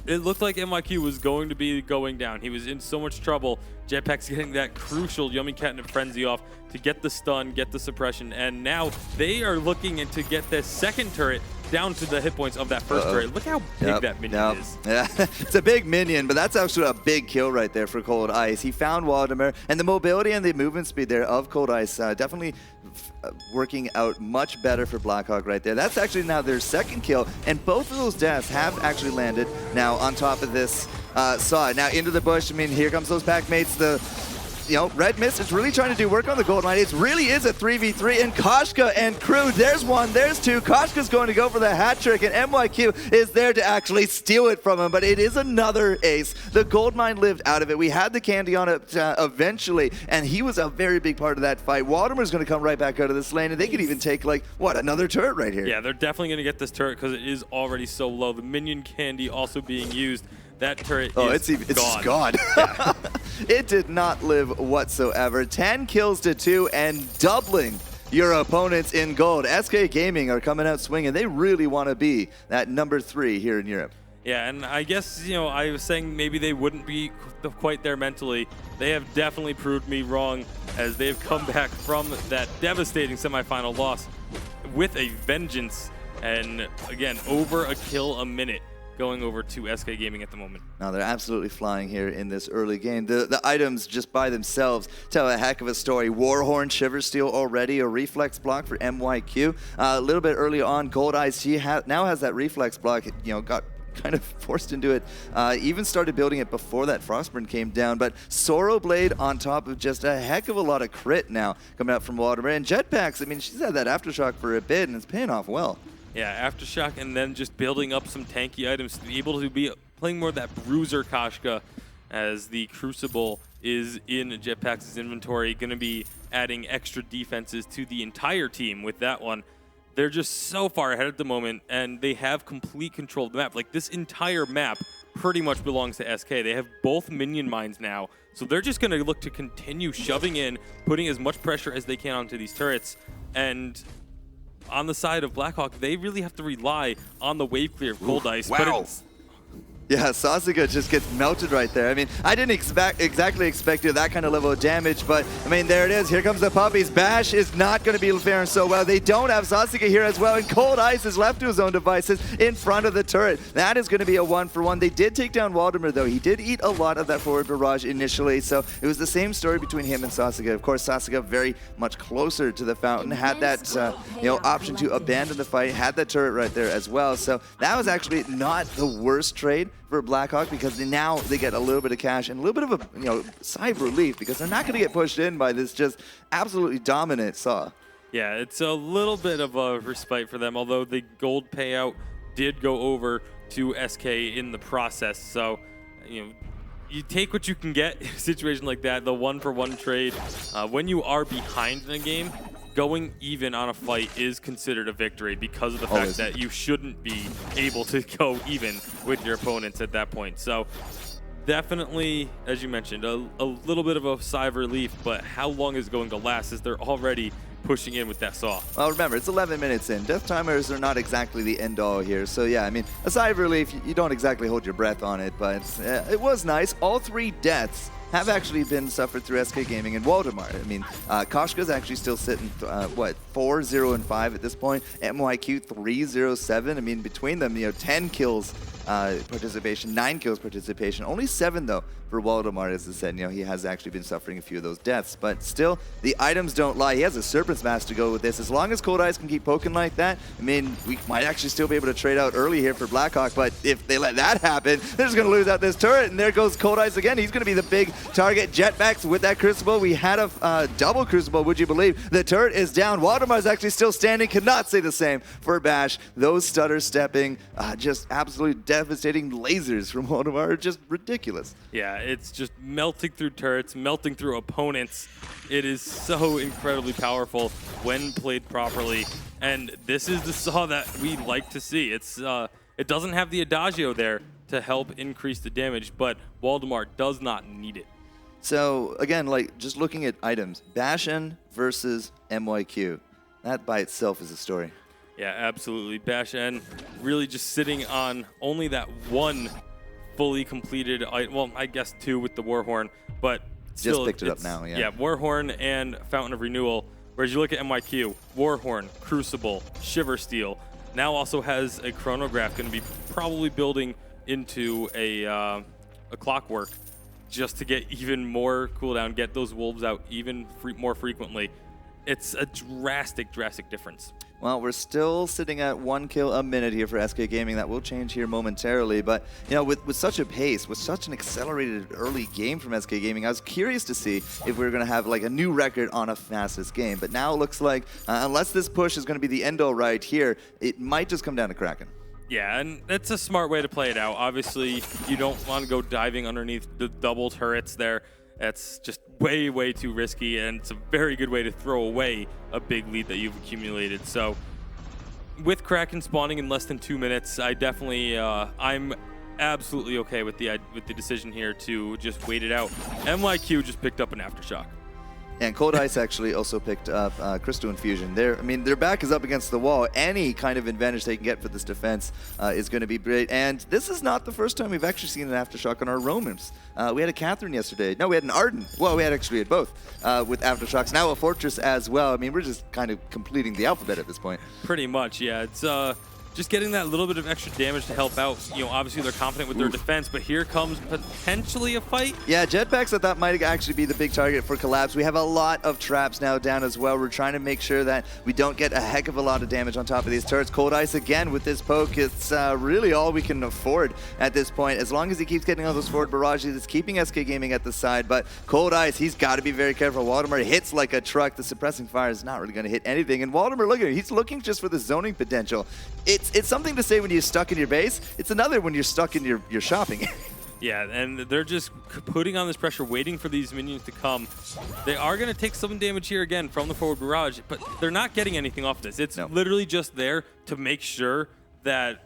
it looked like MYQ was going to be going down. He was in so much trouble. Jetpacks getting that crucial Yummy Catnip Frenzy off to get the stun, get the suppression, and now they are looking to get the second turret down to the hit points of that first turret. Look how big that minion is. Yeah, it's a big minion, but that's actually a big kill right there for Cold Ice. He found Waldemar, and the mobility and the movement speed there of Cold Ice definitely working out much better for Blackhawk right there. That's actually now their second kill, and both of those deaths have actually landed now on top of this saw. Now into the bush, I mean, here comes those pack mates. The Red Mist is really trying to do work on the gold mine. It really is a 3v3, and Koshka and crew, there's one, there's two. Koshka's going to go for the hat trick, and MYQ is there to actually steal it from him, but it is another ace. The gold mine lived out of it. We had the candy on it eventually, and he was a very big part of that fight. Waldemar's going to come right back out of this lane, and they could even take, like, what, another turret right here. Yeah, they're definitely going to get this turret because it is already so low. The minion candy also being used. That turret is it's gone. Yeah. It did not live whatsoever. 10 kills to 2 and doubling your opponents in gold. SK Gaming are coming out swinging. They really want to be that number 3 here in Europe. Yeah, and I guess, I was saying maybe they wouldn't be quite there mentally. They have definitely proved me wrong as they've come back from that devastating semifinal loss with a vengeance. And again, over a kill a minute going over to SK Gaming at the moment. No, they're absolutely flying here in this early game. The items just by themselves tell a heck of a story. Warhorn, Shiver Steel already, a reflex block for MYQ. A little bit early on, Cold Eyes, he now has that reflex block, got kind of forced into it. Even started building it before that Frostburn came down, but Sorrow Blade on top of just a heck of a lot of crit now coming out from Waldemar. And Jetpacks, I mean, she's had that Aftershock for a bit, and it's paying off well. Yeah, Aftershock, and then just building up some tanky items to be able to be playing more of that Bruiser Koshka as the Crucible is in Jetpack's inventory, going to be adding extra defenses to the entire team with that one. They're just so far ahead at the moment, and they have complete control of the map. Like, this entire map pretty much belongs to SK. They have both minion mines now, so they're just going to look to continue shoving in, putting as much pressure as they can onto these turrets, and on the side of Blackhawk, they really have to rely on the wave clear of Cold Ice. Wow. But it's, yeah, Sasuke just gets melted right there. I mean, I didn't exactly expect that kind of level of damage, but, I mean, there it is. Here comes the puppies. Bash is not going to be faring so well. They don't have Sasuke here as well, and Cold Ice is left to his own devices in front of the turret. That is going to be a 1-for-1. They did take down Waldemar, though. He did eat a lot of that forward barrage initially, so it was the same story between him and Sasuke. Of course, Sasuke very much closer to the fountain, had that option to abandon the fight, had that turret right there as well. So that was actually not the worst trade for Blackhawk, because now they get a little bit of cash and a little bit of a sigh of relief, because they're not going to get pushed in by this just absolutely dominant Saw. yeah, it's a little bit of a respite for them, although the gold payout did go over to SK in the process. So, you take what you can get in a situation like that, the 1-for-1 trade. When you are behind in a game, going even on a fight is considered a victory because of the fact that you shouldn't be able to go even with your opponents at that point. So definitely, as you mentioned, a little bit of a sigh of relief, but how long is it going to last as they're already pushing in with that Saw? Well, remember, it's 11 minutes in. Death timers are not exactly the end-all here. So, yeah, I mean, a sigh of relief, you don't exactly hold your breath on it, but it was nice. All 3 deaths have actually been suffered through SK Gaming and Waldemar. I mean, Koshka's actually still sitting, 4-0-5 at this point. MYQ 3-0-7. I mean, between them, 10 kills participation, 9 kills participation. Only 7 though for Waldemar, as I said. He has actually been suffering a few of those deaths, but still, the items don't lie. He has a Serpent's Mask to go with this. As long as Cold Eyes can keep poking like that, I mean, we might actually still be able to trade out early here for Blackhawk, but if they let that happen, they're just going to lose out this turret, and there goes Cold Eyes again. He's going to be the big target. Jetbacks with that Crucible. We had a double Crucible, would you believe? The turret is down. Waldemar's actually still standing. Cannot say the same for Bash. Those stutter stepping, just absolutely devastating lasers from Waldemar are just ridiculous. Yeah, it's just melting through turrets, melting through opponents. It is so incredibly powerful when played properly, and this is the Saw that we like to see. It doesn't have the Adagio there to help increase the damage, but Waldemar does not need it. So again, just looking at items, Bashan versus MYQ, that by itself is a story. Yeah, absolutely. Bashan really just sitting on only that one fully completed, well, I guess 2 with the Warhorn, but still, just picked it up now, yeah. Yeah, Warhorn and Fountain of Renewal, whereas you look at MYQ, Warhorn, Crucible, Shiver Steel, now also has a Chronograph going to be probably building into a Clockwork just to get even more cooldown, get those Wolves out even more frequently. It's a drastic difference. Well, we're still sitting at 1 kill a minute here for SK Gaming. That will change here momentarily. But, with such a pace, with such an accelerated early game from SK Gaming, I was curious to see if we were going to have a new record on a fastest game. But now it looks like, unless this push is going to be the end-all right here, it might just come down to Kraken. Yeah, and that's a smart way to play it out. Obviously, you don't want to go diving underneath the double turrets there. That's just way too risky, and it's a very good way to throw away a big lead that you've accumulated. So with Kraken spawning in less than 2 minutes, I definitely, I'm absolutely okay with the decision here to just wait it out. MYQ just picked up an Aftershock. And Cold Ice actually also picked up Crystal Infusion. Their back is up against the wall. Any kind of advantage they can get for this defense is going to be great. And this is not the first time we've actually seen an Aftershock on our Romans. We had a Catherine yesterday. No, we had an Arden. Well, we had both with Aftershocks. Now a Fortress as well. I mean, we're just kind of completing the alphabet at this point. Pretty much, yeah. It's just getting that little bit of extra damage to help out. Obviously they're confident with their defense, but here comes potentially a fight. Yeah, Jetpacks, I thought might actually be the big target for Collapse. We have a lot of traps now down as well. We're trying to make sure that we don't get a heck of a lot of damage on top of these turrets. Cold Ice again with this poke. It's really all we can afford at this point. As long as he keeps getting all those forward barrages, it's keeping SK Gaming at the side. But Cold Ice, he's got to be very careful. Waldemar hits like a truck. The suppressing fire is not really going to hit anything. And Waldemar, look at him. He's looking just for the zoning potential. It's something to say when you're stuck in your base. It's another when you're stuck in your shopping. Yeah, and they're just putting on this pressure, waiting for these minions to come. They are going to take some damage here again from the forward barrage, but they're not getting anything off this. It's literally just there to make sure that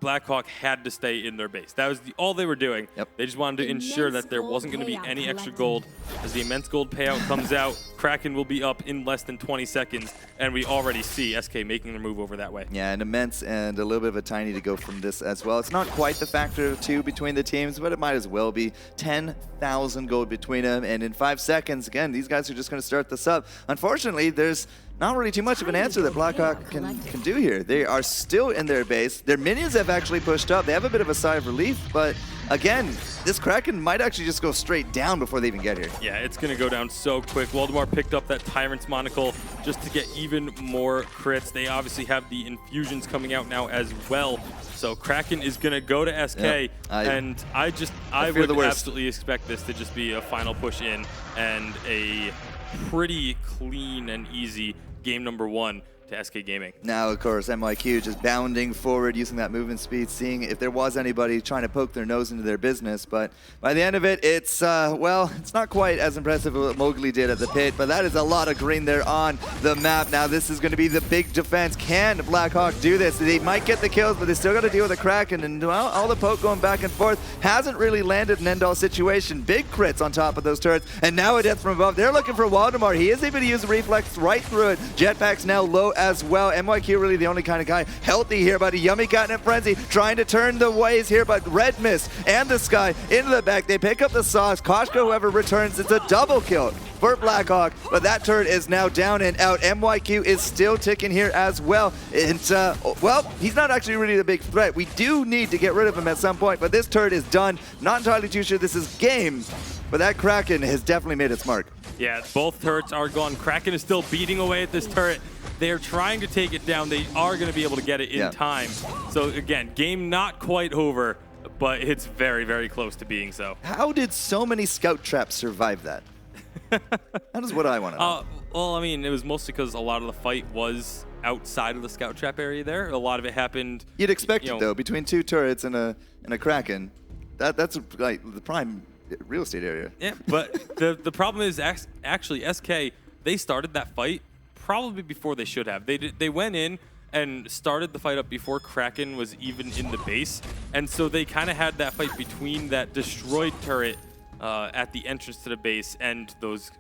Blackhawk had to stay in their base. That was all they were doing. Yep. They just wanted to ensure that there wasn't going to be any extra gold. As the immense gold payout comes out, Kraken will be up in less than 20 seconds, and we already see SK making their move over that way. Yeah, an immense and a little bit of a tiny to go from this as well. It's not quite the factor of 2 between the teams, but it might as well be. 10,000 gold between them, and in 5 seconds, again, these guys are just going to start this up. Unfortunately, there's not really too much of an answer that Blackhawk can do here. They are still in their base. Their minions have actually pushed up. They have a bit of a sigh of relief, but again, this Kraken might actually just go straight down before they even get here. Yeah, it's going to go down so quick. Waldemar picked up that Tyrant's Monocle just to get even more crits. They obviously have the infusions coming out now as well. So Kraken is going to go to SK, and I would absolutely expect this to just be a final push in and a pretty clean and easy game number 1 to SK Gaming. Now, of course, MYQ just bounding forward, using that movement speed, seeing if there was anybody trying to poke their nose into their business. But by the end of it, it's, well, it's not quite as impressive as what Mowgli did at the pit, but that is a lot of green there on the map. Now, this is going to be the big defense. Can Blackhawk do this? They might get the kills, but they still got to deal with the Kraken. And, well, all the poke going back and forth hasn't really landed an end-all situation. Big crits on top of those turrets, and now a death from above. They're looking for Waldemar. He is able to use the reflex right through it. Jetpack's now low as well. NYQ really the only kind of guy healthy here, but a Yummy Catnip Frenzy trying to turn the ways here, but Red Mist and the Sky into the back. They pick up the sauce. Koshka, whoever returns, it's a double kill for Blackhawk, but that turret is now down and out. NYQ is still ticking here as well. And, well, he's not actually really the big threat. We do need to get rid of him at some point, but this turret is done. Not entirely too sure this is game, but that Kraken has definitely made its mark. Yeah, both turrets are gone. Kraken is still beating away at this turret. They're trying to take it down. They are going to be able to get it in time. So again, game not quite over, but it's very, very close to being so. How did so many scout traps survive that? That is what I want to know. Well, I mean, it was mostly because a lot of the fight was outside of the scout trap area there. A lot of it happened. You'd expect it, though, between 2 turrets and a Kraken. That's like the prime real estate area. Yeah, but the problem is actually SK, they started that fight probably before they should have. They went in and started the fight up before Kraken was even in the base. And so they kind of had that fight between that destroyed turret at the entrance to the base and those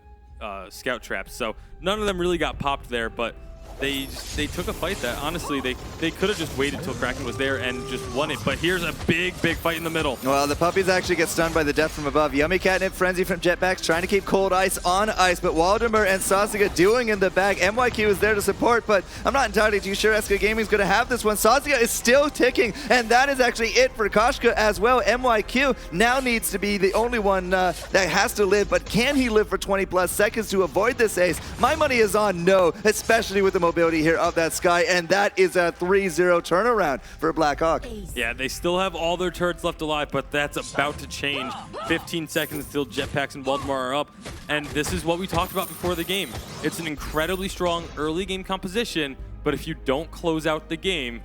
scout traps. So none of them really got popped there, but they took a fight that honestly they could have just waited till Kraken was there and just won it. But here's a big fight in the middle. Well, the puppies actually get stunned by the death from above. Yummy Catnip Frenzy from Jetpacks trying to keep Cold Ice on ice, but Waldemar and Sasiga doing in the back. NYQ is there to support, but I'm not entirely too sure SK Gaming is going to have this one. Sasiga is still ticking, and that is actually it for Koshka as well. NYQ now needs to be the only one that has to live, but can he live for 20 plus seconds to avoid this ace? My money is on no, especially with the mobility here of that Sky, and that is a 3-0 turnaround for Blackhawk. Yeah, they still have all their turrets left alive, but that's about to change. 15 seconds until Jetpacks and Waldemar are up, and this is what we talked about before the game. It's an incredibly strong early game composition, but if you don't close out the game,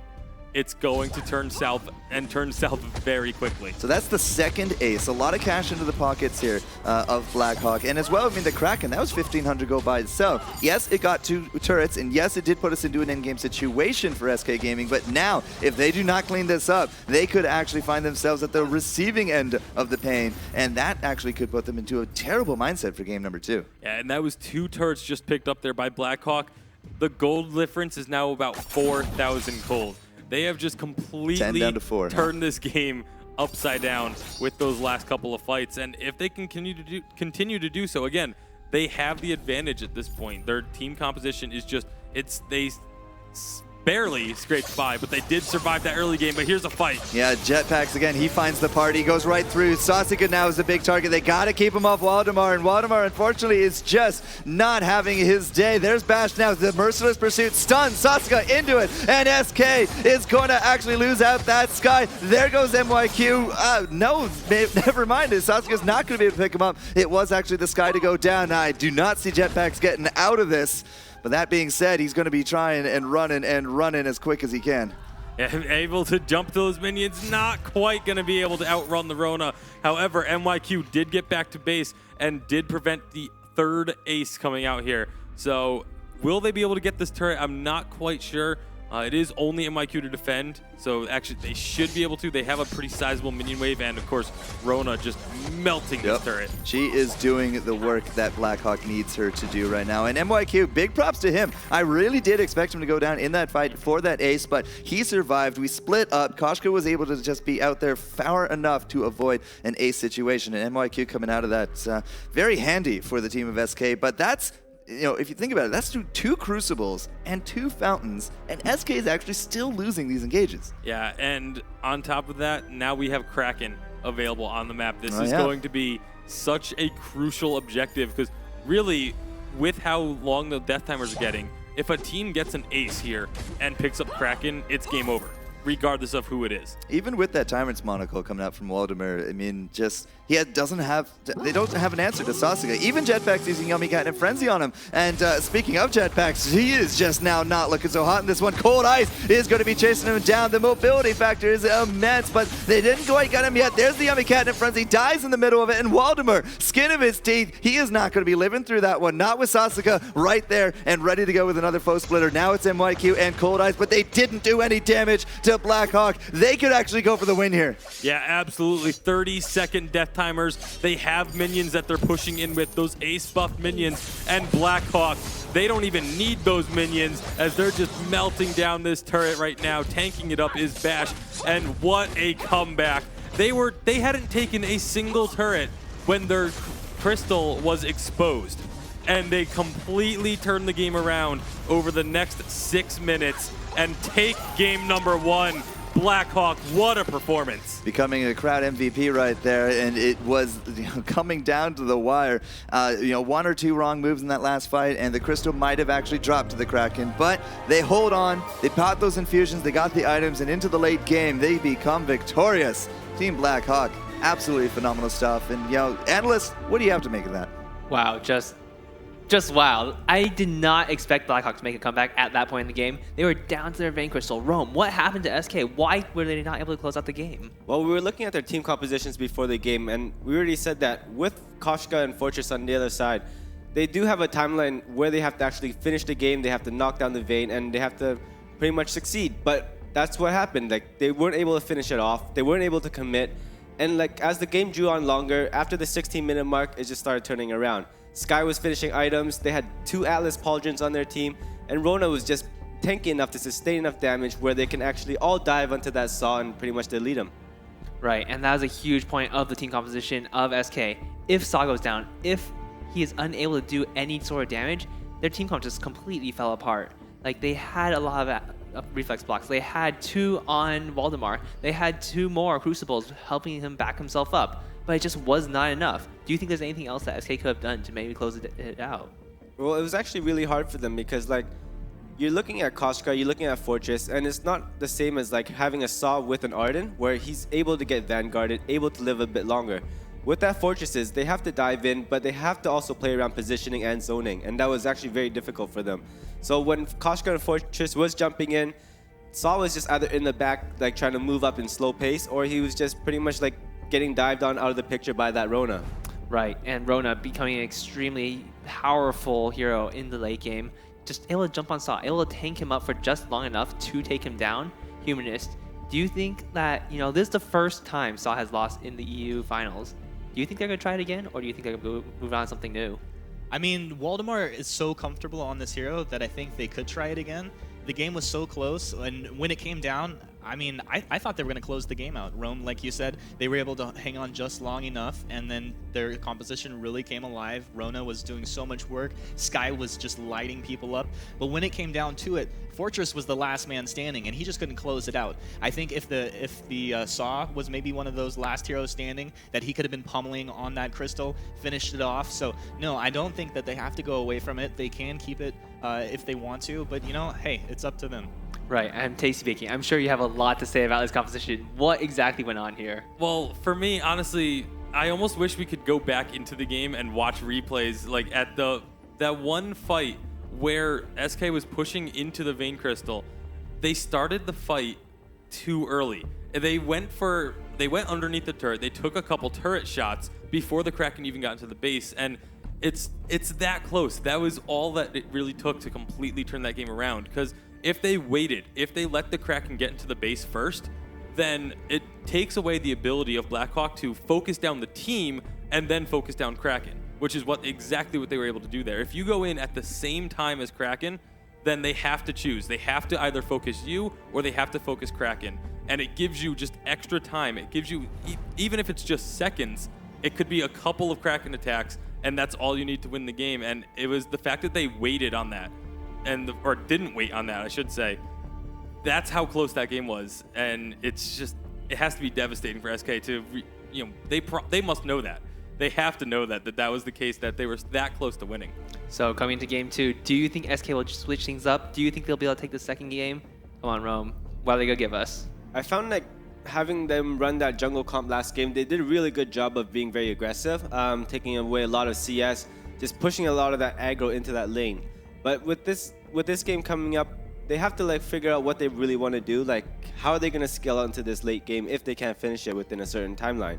it's going to turn south and turn south very quickly. So that's the second ace. A lot of cash into the pockets here of Blackhawk. And as well, I mean, the Kraken, that was 1,500 gold by itself. Yes, it got 2 turrets, and yes, it did put us into an endgame situation for SK Gaming, but now, if they do not clean this up, they could actually find themselves at the receiving end of the pain, and that actually could put them into a terrible mindset for game number 2. Yeah, and that was 2 turrets just picked up there by Blackhawk. The gold difference is now about 4,000 gold. They have just completely turned this game upside down with those last couple of fights. And if they can continue to do so, again, they have the advantage at this point. Their team composition is just, they barely scraped by, but they did survive that early game. But here's a fight. Yeah, Jetpacks again, he finds the party, goes right through. Sasiga now is a big target. They got to keep him off Waldemar, and Waldemar, unfortunately, is just not having his day. There's Bash now, the Merciless Pursuit stuns Sasiga into it, and SK is going to actually lose out that Sky. There goes NYQ. No, never mind. Sasiga's not going to be able to pick him up. It was actually the Sky to go down. I do not see Jetpacks getting out of this. But that being said, he's going to be trying and running as quick as he can. Yeah, able to jump those minions, not quite going to be able to outrun the Rona. However, NYQ did get back to base and did prevent the 3rd ace coming out here. So will they be able to get this turret? I'm not quite sure. It is only NYQ to defend, so actually they should be able to. They have a pretty sizable minion wave, and of course, Rona just melting this turret. She is doing the work that Blackhawk needs her to do right now. And NYQ, big props to him. I really did expect him to go down in that fight for that ace, but he survived. We split up. Koshka was able to just be out there far enough to avoid an ace situation, and NYQ coming out of that very handy for the team of SK, but that's, you know, if you think about it, that's 2 Crucibles and 2 Fountains, and SK is actually still losing these engages. Yeah, and on top of that, now we have Kraken available on the map. This is going to be such a crucial objective, because really, with how long the death timers are getting, if a team gets an ace here and picks up Kraken, it's game over, regardless of who it is. Even with that Tyrant's monocle coming out from Waldemar, I mean, just they don't have an answer to Sasiga. Even Jetpacks using Yummy Catnip Frenzy on him. And speaking of Jetpacks, he is just now not looking so hot in this one. Cold Ice is going to be chasing him down. The mobility factor is immense, but they didn't quite get him yet. There's the Yummy Catnip Frenzy, dies in the middle of it, and Waldemar, skin of his teeth, he is not going to be living through that one. Not with Sasiga right there and ready to go with another foe splitter. Now it's NYQ and Cold Ice, but they didn't do any damage to Blackhawk. They could actually go for the win here. Yeah, absolutely. 30-second death timers. They have minions that they're pushing in with, those ace buff minions. And Blackhawk, they don't even need those minions as they're just melting down this turret right now. Tanking it up is Bash. And what a comeback. They hadn't taken a single turret when their crystal was exposed. And they completely turned the game around over the next 6 minutes and take game number 1. Blackhawk, what a performance. Becoming a crowd MVP right there, and it was coming down to the wire. 1 or 2 wrong moves in that last fight, and the crystal might have actually dropped to the Kraken, but they hold on, they pot those infusions, they got the items, and into the late game, they become victorious. Team Blackhawk, absolutely phenomenal stuff. And, analysts, what do you have to make of that? Wow, just wow. I did not expect Blackhawk to make a comeback at that point in the game. They were down to their Vein Crystal. Rome, what happened to SK? Why were they not able to close out the game? Well, we were looking at their team compositions before the game, and we already said that with Koshka and Fortress on the other side, they do have a timeline where they have to actually finish the game, they have to knock down the Vein, and they have to pretty much succeed. But that's what happened. Like, they weren't able to finish it off. They weren't able to commit. And like as the game drew on longer, after the 16-minute mark, it just started turning around. Sky was finishing items, they had 2 Atlas Pauldrons on their team, and Rona was just tanky enough to sustain enough damage where they can actually all dive onto that Saw and pretty much delete him. Right, and that was a huge point of the team composition of SK. If Saw goes down, if he is unable to do any sort of damage, their team comp just completely fell apart. Like, they had a lot of reflex blocks. They had 2 on Waldemar. They had 2 more Crucibles helping him back himself up. But it just was not enough. Do you think there's anything else that SK could have done to maybe close it out? Well, it was actually really hard for them because like you're looking at Koshka, you're looking at Fortress, and it's not the same as like having a Saw with an Arden where he's able to get vanguarded, able to live a bit longer. With that Fortresses, they have to dive in, but they have to also play around positioning and zoning, and that was actually very difficult for them. So when Koshka and Fortress was jumping in, Saw was just either in the back like trying to move up in slow pace, or he was just pretty much like getting dived on out of the picture by that Rona. Right, and Rona becoming an extremely powerful hero in the late game, just able to jump on Saw, able to tank him up for just long enough to take him down. Humanist, do you think that, this is the first time Saw has lost in the EU finals? Do you think they're going to try it again, or do you think they're going to move on to something new? I mean, Waldemar is so comfortable on this hero that I think they could try it again. The game was so close, and when it came down, I mean, I thought they were going to close the game out. Rome, like you said, they were able to hang on just long enough, and then their composition really came alive. Rona was doing so much work. Sky was just lighting people up. But when it came down to it, Fortress was the last man standing, and he just couldn't close it out. I think if the Saw was maybe one of those last heroes standing, that he could have been pummeling on that crystal, finished it off. So, no, I don't think that they have to go away from it. They can keep it if they want to, but, hey, it's up to them. Right, and Tasty Baking, I'm sure you have a lot to say about this composition. What exactly went on here? Well, for me, honestly, I almost wish we could go back into the game and watch replays like at that one fight where SK was pushing into the Vein Crystal. They started the fight too early. They went underneath the turret. They took a couple turret shots before the Kraken even got into the base, and it's that close. That was all that it really took to completely turn that game around, because if they waited, if they let the Kraken get into the base first, then it takes away the ability of Blackhawk to focus down the team and then focus down Kraken, which is exactly what they were able to do there. If you go in at the same time as Kraken, then they have to choose. They have to either focus you or they have to focus Kraken. And it gives you just extra time. It gives you, even if it's just seconds, it could be a couple of Kraken attacks, and that's all you need to win the game. And it was the fact that they waited on that. Or didn't wait on that, I should say. That's how close that game was, and it has to be devastating for SK to, they must know that. They have to know that was the case, that they were that close to winning. So coming to game 2, do you think SK will switch things up? Do you think they'll be able to take the second game? Come on, Rome. What are they gonna give us? I found like having them run that jungle comp last game, they did a really good job of being very aggressive, taking away a lot of CS, just pushing a lot of that aggro into that lane. But with this game coming up, they have to like figure out what they really want to do. Like, how are they going to scale out into this late game if they can't finish it within a certain timeline?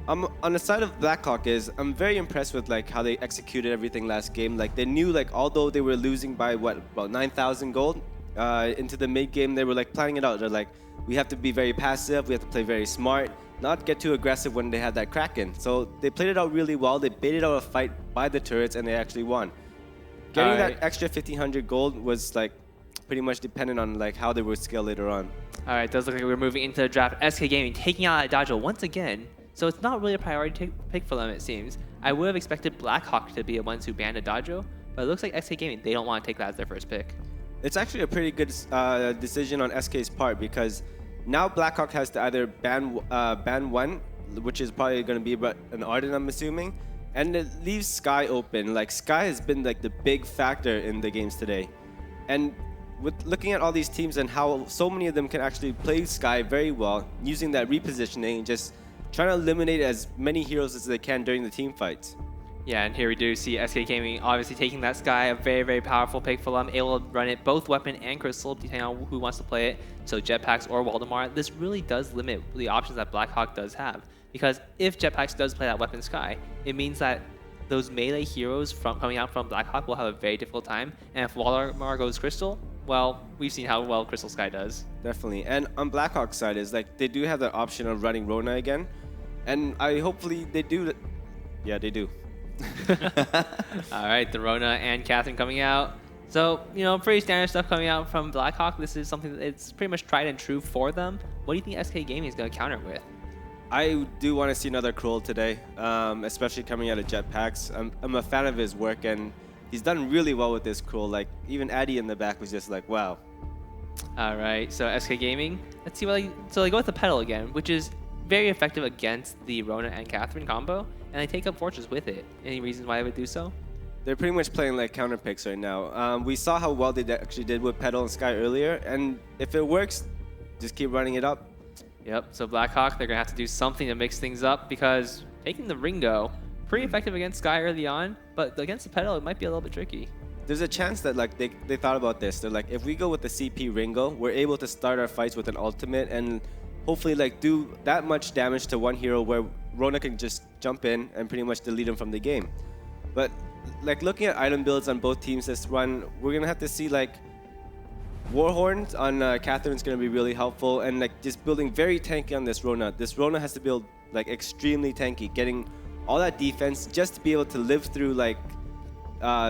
On the side of Blackhawk I'm very impressed with like how they executed everything last game. Like, they knew, like, although they were losing by about 9,000 gold into the mid game, they were like planning it out. They're like, we have to be very passive, we have to play very smart, not get too aggressive when they had that Kraken. So they played it out really well. They baited out a fight by the turrets, and they actually won. Getting that extra 1,500 gold was like pretty much dependent on like how they would scale later on. All right, does look like we're moving into the draft. SK Gaming taking out Dodgel once again. So it's not really a priority pick for them, it seems. I would have expected Blackhawk to be the ones who banned Dodgel, but it looks like SK Gaming, they don't want to take that as their first pick. It's actually a pretty good decision on SK's part, because now Blackhawk has to either ban one, which is probably going to be an Arden, I'm assuming, and it leaves Sky open. Like, Sky has been like the big factor in the games today. And with looking at all these teams and how so many of them can actually play Sky very well, using that repositioning and just trying to eliminate as many heroes as they can during the team fights. Yeah, and here we do see SK Gaming obviously taking that Sky, a very, very powerful pick for them, able to run it both weapon and crystal, depending on who wants to play it. So Jetpacks or Waldemar, this really does limit the options that Blackhawk does have. Because if Jetpacks does play that weapon Sky, it means that those melee heroes coming out from Blackhawk will have a very difficult time. And if Waldemar goes crystal, well, we've seen how well Crystal Sky does. Definitely. And on Blackhawk's side is like they do have the option of running Rona again. And hopefully they do. Yeah, they do. All right, the Rona and Catherine coming out. So, you know, pretty standard stuff coming out from Blackhawk. This is something that's pretty much tried and true for them. What do you think SK Gaming is going to counter with? I do want to see another Kroll today, especially coming out of Jetpacks. I'm a fan of his work, and he's done really well with this Kroll. Like, even Addy in the back was just like, wow. All right, so SK Gaming. Let's see what so they go with the Petal again, which is very effective against the Rona and Catherine combo, and they take up Fortress with it. Any reasons why they would do so? They're pretty much playing like counter picks right now. We saw how well they actually did with Petal and Sky earlier, and if it works, just keep running it up. Yep, so Blackhawk, they're going to have to do something to mix things up, because taking the Ringo, pretty effective against Sky early on, but against the Petal, it might be a little bit tricky. There's a chance that like they thought about this. They're like, if we go with the CP Ringo, we're able to start our fights with an ultimate and hopefully like do that much damage to one hero where Rona can just jump in and pretty much delete him from the game. But like looking at item builds on both teams this run, we're gonna have to see like Warhorns on Catherine's gonna be really helpful, and like just building very tanky on this Rona. This Rona has to build like extremely tanky, getting all that defense just to be able to live through like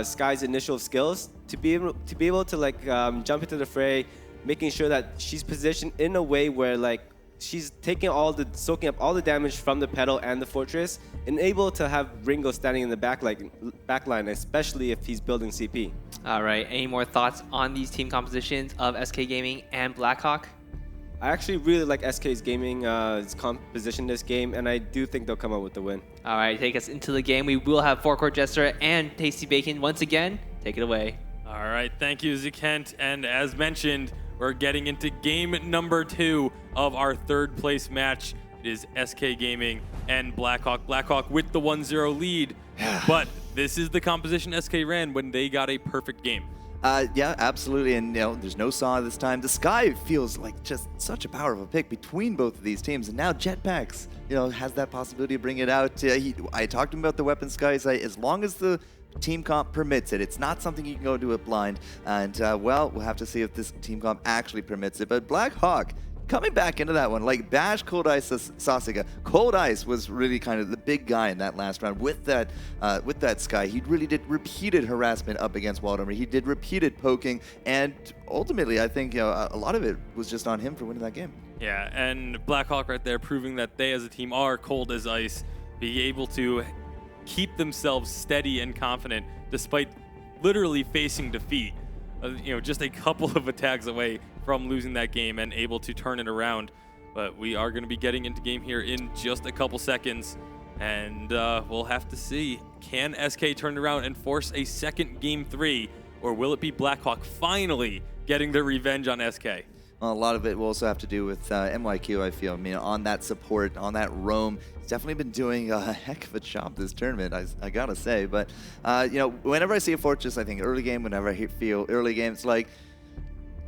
Sky's initial skills, to be able to like jump into the fray, making sure that she's positioned in a way where like she's soaking up all the damage from the Petal and the Fortress, and able to have Ringo standing in the backline, especially if he's building CP. All right, any more thoughts on these team compositions of SK Gaming and Blackhawk? I actually really like SK's gaming composition this game, and I do think they'll come out with the win. All right, take us into the game. We will have Forecourt Jester and Tasty Bacon once again. Take it away. All right, thank you, Zekent. And as mentioned, we're getting into game number 2 of our third place match. It is SK Gaming and Blackhawk. Blackhawk with the 1-0 lead, but this is the composition SK ran when they got a perfect game. Yeah, absolutely, and you know, there's no Saw this time. The Sky feels like just such a powerful pick between both of these teams, and now Jetpacks, you know, has that possibility to bring it out. I talked to him about the weapon Sky. As long as the team comp permits it, it's not something you can go do it blind. And well, we'll have to see if this team comp actually permits it. But Blackhawk coming back into that one, like Bash, Cold Ice, Sasiga. Cold Ice was really kind of the big guy in that last round with that Sky. He really did repeated harassment up against Waldemar. He did repeated poking, and ultimately, I think, you know, a lot of it was just on him for winning that game. Yeah, and Blackhawk right there proving that they as a team are cold as ice, being able to keep themselves steady and confident despite literally facing defeat. You know, just a couple of attacks away from losing that game and able to turn it around. But we are going to be getting into game here in just a couple seconds, and we'll have to see. Can SK turn it around and force a second game 3, or will it be Blackhawk finally getting their revenge on SK? Well, a lot of it will also have to do with MYQ, I feel. I mean, on that support, on that roam, he's definitely been doing a heck of a job this tournament, I gotta say. But, you know, whenever I see a Fortress, I think early game, whenever I feel early game, it's like,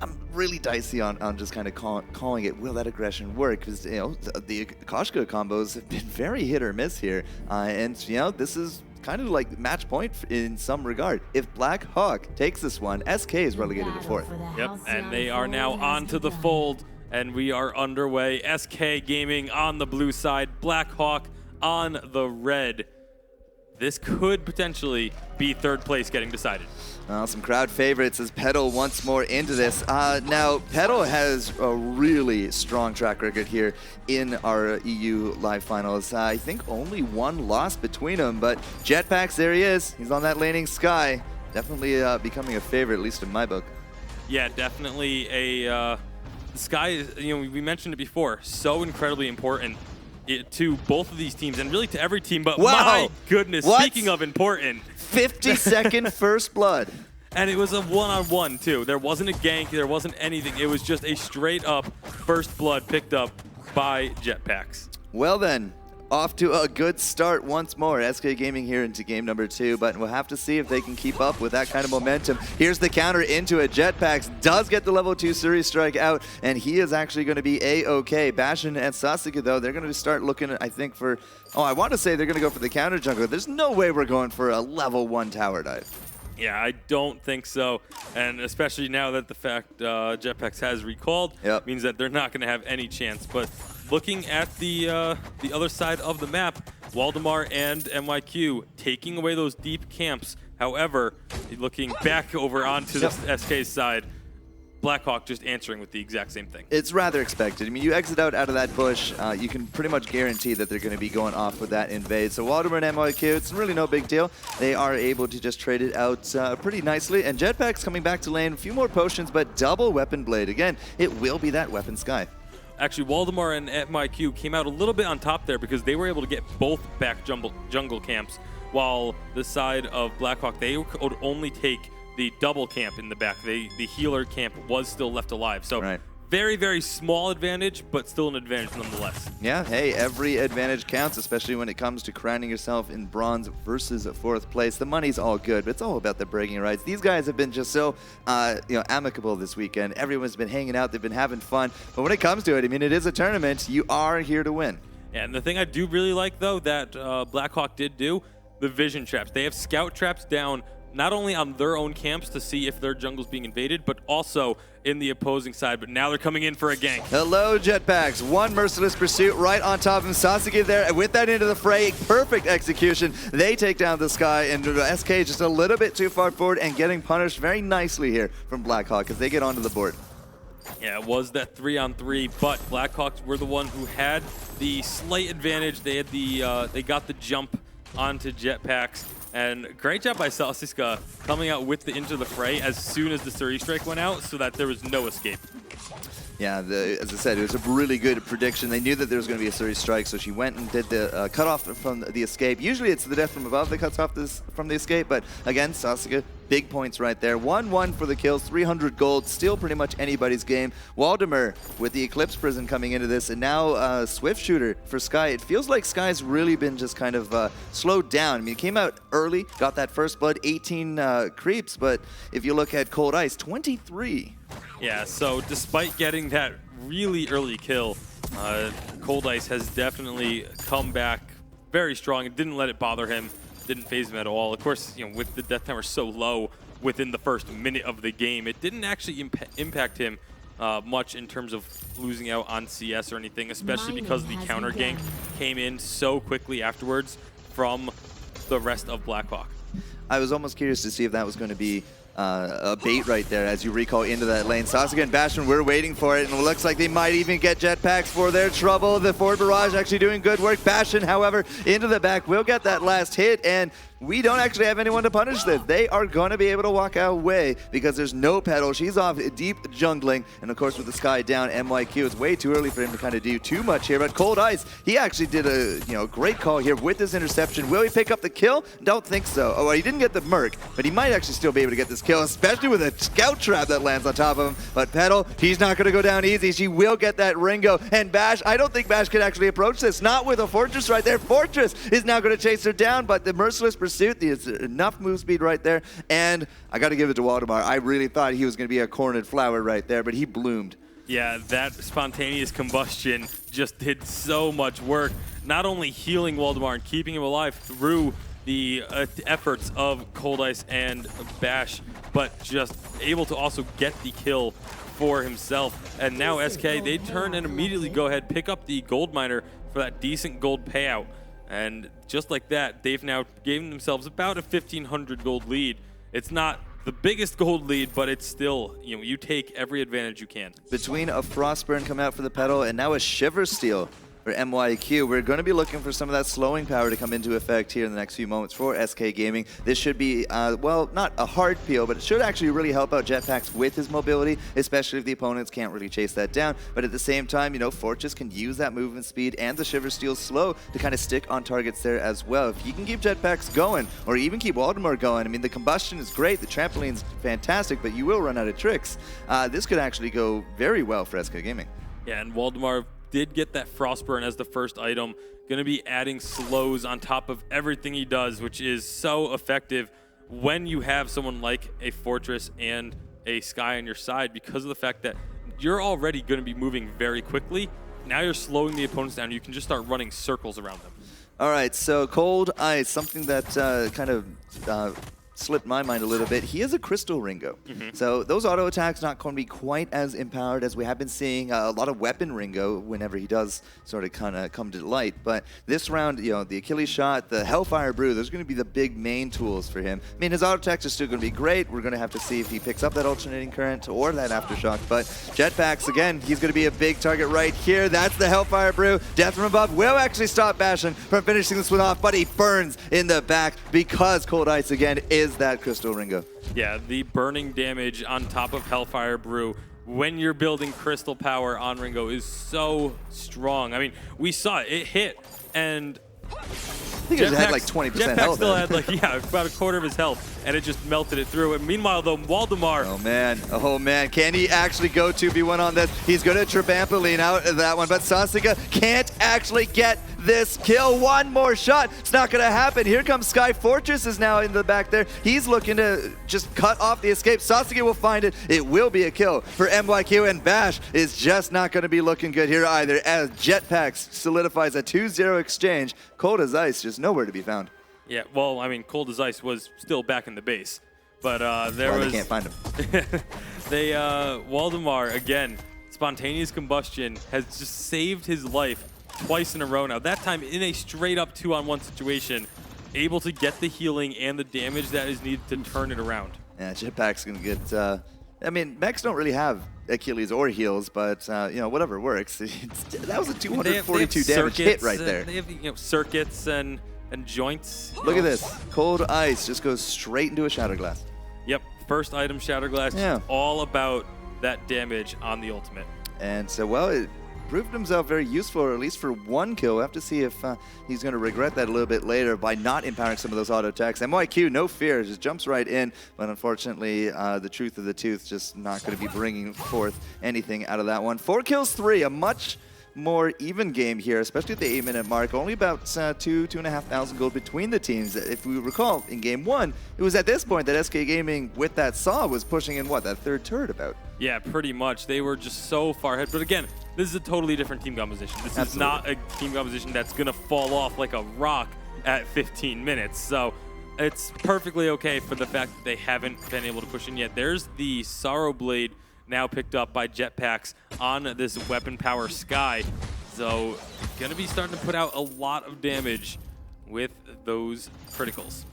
I'm really dicey on just kind of calling it, will that aggression work? Because, you know, the Koshka combos have been very hit or miss here. And, you know, this is kind of like match point in some regard. If Blackhawk takes this one, SK is relegated to 4th. Yep, and they are now onto the fold And we are underway. SK Gaming on the blue side, Blackhawk on the red. This could potentially be third place getting decided. Some crowd favorites as Petal once more into this. Now, Petal has a really strong track record here in our EU Live Finals. I think only one loss between them, but Jetpacks, there he is. He's on that laning Sky. Definitely becoming a favorite, at least in my book. Yeah, definitely a... Sky, we mentioned it before, so incredibly important to both of these teams and really to every team, but wow. My goodness, What? Speaking of important. 50-second first blood. And it was a one-on-one, too. There wasn't a gank, there wasn't anything. It was just a straight-up first blood picked up by Jetpacks. Well then, off to a good start once more. SK Gaming here into game number 2, but we'll have to see if they can keep up with that kind of momentum. Here's the counter into it. Jetpacks does get the level 2 Suri strike out, and he is actually going to be A-OK. Bastion and Sasuke, though, they're going to start looking, I think, for... Oh, I want to say they're going to go for the counter jungle. There's no way we're going for a level 1 tower dive. Yeah, I don't think so. And especially now that the fact Jetpacks has recalled, means that they're not going to have any chance. But looking at the other side of the map, Waldemar and MYQ taking away those deep camps. However, looking back over onto the SK side, Blackhawk just answering with the exact same thing. It's rather expected. I mean, you exit out of that bush, you can pretty much guarantee that they're going to be going off with that invade. So Waldemar and MYQ, it's really no big deal. They are able to just trade it out pretty nicely. And Jetpack's coming back to lane, a few more potions, but double weapon blade. Again, it will be that weapon Sky. Actually, Waldemar and MYQ came out a little bit on top there because they were able to get both back jungle camps, while the side of Blackhawk, they would only take the double camp in the back. The healer camp was still left alive. So very, very small advantage, but still an advantage nonetheless. Yeah, hey, every advantage counts, especially when it comes to crowning yourself in bronze versus 4th place. The money's all good, but it's all about the bragging rights. These guys have been just so amicable this weekend. Everyone's been hanging out. They've been having fun. But when it comes to it, I mean, it is a tournament. You are here to win. Yeah, and the thing I do really like, though, that Blackhawk did do, the vision traps. They have scout traps down not only on their own camps to see if their jungle's being invaded, but also in the opposing side. But now they're coming in for a gank. Hello, Jetpacks. One merciless pursuit right on top of him. Sasuke there, and with that into the fray, perfect execution. They take down the Sky, and SK just a little bit too far forward and getting punished very nicely here from Blackhawk as they get onto the board. Yeah, it was that 3-on-3, but Blackhawks were the one who had the slight advantage. They had they got the jump onto Jetpacks. And great job by Sasuke coming out with the into the fray as soon as the Suri strike went out so that there was no escape. Yeah, as I said, it was a really good prediction. They knew that there was going to be a Suri strike, so she went and did the cutoff from the escape. Usually it's the death from above that cuts off from the escape, but again, Sasuke, big points right there. 1-1 for the kills, 300 gold, still pretty much anybody's game. Waldemar with the Eclipse Prison coming into this, and now Swift Shooter for Sky. It feels like Sky's really been just kind of slowed down. I mean, it came out early, got that first blood, 18 creeps, but if you look at Cold Ice, 23. Yeah, so despite getting that really early kill, Cold Ice has definitely come back very strong. It didn't let it bother him, didn't phase him at all. Of course, with the death timer so low within the first minute of the game, it didn't actually impact him much in terms of losing out on CS or anything, especially because the counter gank came in so quickly afterwards from the rest of Blackhawk. I was almost curious to see if that was going to be a bait right there as you recall into that lane. Sasuke and Bastion, we're waiting for it, and it looks like they might even get Jetpacks for their trouble. The forward barrage actually doing good work. Bastion, however, into the back will get that last hit, and we don't actually have anyone to punish this. They are going to be able to walk away because there's no Petal. She's off deep jungling, and of course with the Sky down, MYQ, it's way too early for him to kind of do too much here, but Cold Ice, he actually did a great call here with this interception. Will he pick up the kill? Don't think so. Oh, well, he didn't get the Merc, but he might actually still be able to get this kill, especially with a scout trap that lands on top of him. But Petal, he's not going to go down easy. She will get that Ringo, and Bash, I don't think Bash can actually approach this. Not with a Fortress right there. Fortress is now going to chase her down, but the merciless pursuit, there's enough move speed right there, and I got to give it to Waldemar. I really thought he was going to be a cornered flower right there, but he bloomed. Yeah, that spontaneous combustion just did so much work, not only healing Waldemar and keeping him alive through the efforts of Cold Ice and Bash, but just able to also get the kill for himself. And now SK, they turn and immediately go ahead, pick up the gold miner for that decent gold payout. And just like that, they've now given themselves about a 1,500 gold lead. It's not the biggest gold lead, but it's still, you take every advantage you can. Between a Frostburn coming out for the pedal and now a Shiver Steel for MYQ, we're going to be looking for some of that slowing power to come into effect here in the next few moments for SK Gaming. This should be, well, not a hard peel, but it should actually really help out Jetpacks with his mobility, especially if the opponents can't really chase that down. But at the same time, Fortress can use that movement speed and the Shiver Steel slow to kind of stick on targets there as well. If you can keep Jetpacks going, or even keep Waldemar going, I mean, the combustion is great, the trampoline's fantastic, but you will run out of tricks. This could actually go very well for SK Gaming. Yeah, and Waldemar did get that Frostburn as the first item. Going to be adding slows on top of everything he does, which is so effective when you have someone like a Fortress and a Sky on your side, because of the fact that you're already going to be moving very quickly. Now you're slowing the opponents down. You can just start running circles around them. All right, so Cold Ice, something that kind of slipped my mind a little bit. He is a Crystal Ringo. So those auto attacks not going to be quite as empowered as we have been seeing a lot of weapon Ringo whenever he does sort of kind of come to light. But this round, the Achilles shot, the Hellfire Brew, those are going to be the big main tools for him. I mean, his auto attacks are still going to be great. We're going to have to see if he picks up that alternating current or that aftershock. But Jetpacks, again, he's going to be a big target right here. That's the Hellfire Brew. Death from above will actually stop Bastion from finishing this one off, but he burns in the back because Cold Ice, again, is that Crystal Ringo. Yeah, the burning damage on top of Hellfire Brew when you're building crystal power on Ringo is so strong. I mean, we saw it hit, and I think it had like 20% Jetpack health. still had about a quarter of his health, and it just melted it through. And meanwhile, though, Waldemar. Oh man, can he actually go 2v1 on this? He's going to trampoline out of that one, but Sasika can't actually get this kill. One more shot. It's not going to happen. Here comes Sky. Fortress is now in the back there. He's looking to just cut off the escape. Sasika will find it. It will be a kill for MYQ, and Bash is just not going to be looking good here either, as Jetpacks solidifies a 2-0 exchange. Cold as ice, just nowhere to be found. Yeah, well, I mean, Cold as Ice was still back in the base, but They can't find him. Waldemar, again, spontaneous combustion has just saved his life twice in a row now. That time in a straight-up 2-on-1 situation, able to get the healing and the damage that is needed to turn it around. Yeah, Jetpack's going to get... I mean, mechs don't really have Achilles or heals, but, whatever works. That was a 242 damage hit right there. They have, circuits and joints. Look at this. Cold Ice just goes straight into a Shatterglass. Yep, first item Shatterglass, Yeah. all about that damage on the ultimate. And so, well, it proved himself very useful, or at least for one kill. We'll have to see if he's going to regret that a little bit later by not empowering some of those auto attacks. MYQ, no fear, just jumps right in. But unfortunately, the truth of the tooth just not going to be bringing forth anything out of that one. 4 kills, 3, a much more even game here, especially at the 8-minute mark. Only about 2,500 gold between the teams. If we recall, in game 1, it was at this point that SK Gaming, with that saw, was pushing in, that third turret about? Yeah, pretty much. They were just so far ahead. But again, this is a totally different team composition. This is not a team composition that's going to fall off like a rock at 15 minutes. So it's perfectly okay for the fact that they haven't been able to push in yet. There's the Sorrow Blade now picked up by Jetpacks on this weapon power Sky. So going to be starting to put out a lot of damage with those criticals.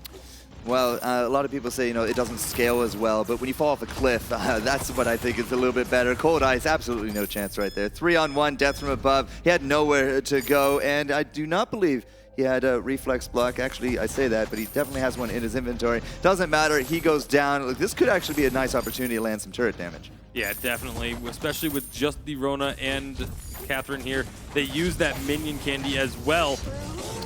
Well, a lot of people say, it doesn't scale as well, but when you fall off a cliff, that's what I think is a little bit better. Cold Ice, absolutely no chance right there. 3-on-1, death from above. He had nowhere to go, and I do not believe he had a reflex block. Actually, I say that, but he definitely has one in his inventory. Doesn't matter, he goes down. Look, this could actually be a nice opportunity to land some turret damage. Yeah, definitely, especially with just the Rona and Catherine here. They use that minion candy as well.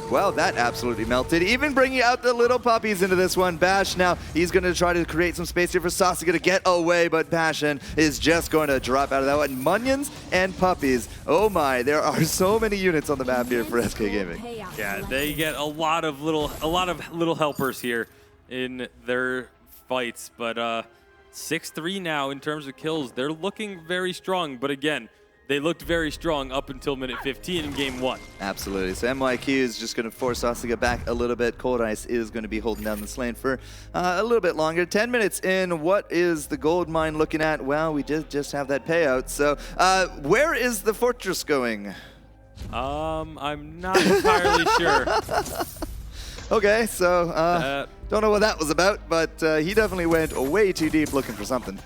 Well, that absolutely melted. Even bringing out the little puppies into this one. Bash now, he's going to try to create some space here for Sasika to get away, but Passion is just going to drop out of that one. Munions and puppies. Oh my, there are so many units on the map here for SK Gaming. Yeah, they get a lot of little helpers here in their fights, but 6-3 now in terms of kills. They're looking very strong, but again, they looked very strong up until minute 15 in game 1. Absolutely. So MYQ is just going to force us to get back a little bit. Katowice is going to be holding down this lane for a little bit longer. 10 minutes in, what is the gold mine looking at? Well, we did just have that payout. So where is the fortress going? I'm not entirely sure. Okay, so don't know what that was about, but he definitely went way too deep looking for something.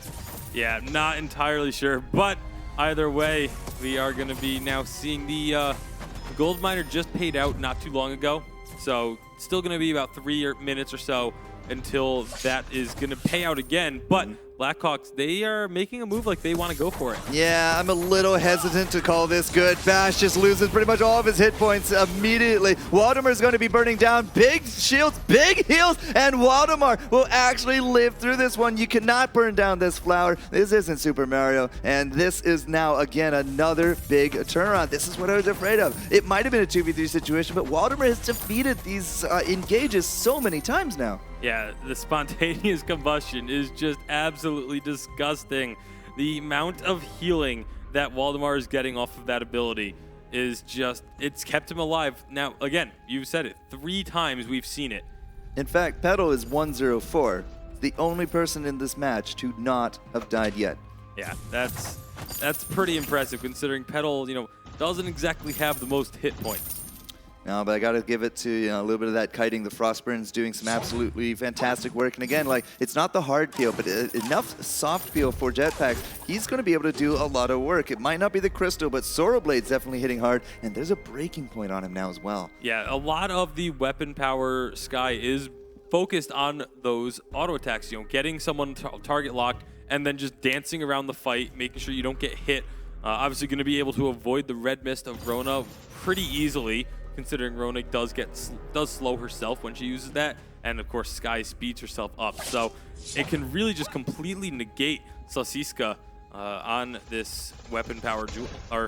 Yeah, not entirely sure, but either way, we are going to be now seeing the gold miner just paid out not too long ago. So still going to be about 3 minutes or so until that is going to pay out again. But Blackhawks, they are making a move like they want to go for it. Yeah, I'm a little hesitant to call this good. Bash just loses pretty much all of his hit points immediately. Waldemar's going to be burning down. Big shields, big heals, and Waldemar will actually live through this one. You cannot burn down this flower. This isn't Super Mario, and this is now, again, another big turnaround. This is what I was afraid of. It might have been a 2v3 situation, but Waldemar has defeated these engages so many times now. Yeah, the spontaneous combustion is just absolutely disgusting. The amount of healing that Waldemar is getting off of that ability is just, it's kept him alive. Now, again, you've said it, 3 times we've seen it. In fact, Petal is 104. The only person in this match to not have died yet. Yeah, that's pretty impressive considering Petal, doesn't exactly have the most hit points. No, but I got to give it to a little bit of that kiting. The Frostburn's doing some absolutely fantastic work. And again, it's not the hard peel, but enough soft peel for Jetpacks. He's going to be able to do a lot of work. It might not be the Crystal, but Sora Blade's definitely hitting hard. And there's a breaking point on him now as well. Yeah, a lot of the weapon power Sky is focused on those auto attacks. Getting someone target locked and then just dancing around the fight, making sure you don't get hit. Obviously going to be able to avoid the red mist of Rona pretty easily, considering Rona does slow herself when she uses that, and of course Sky speeds herself up. So it can really just completely negate Salsiska on this weapon power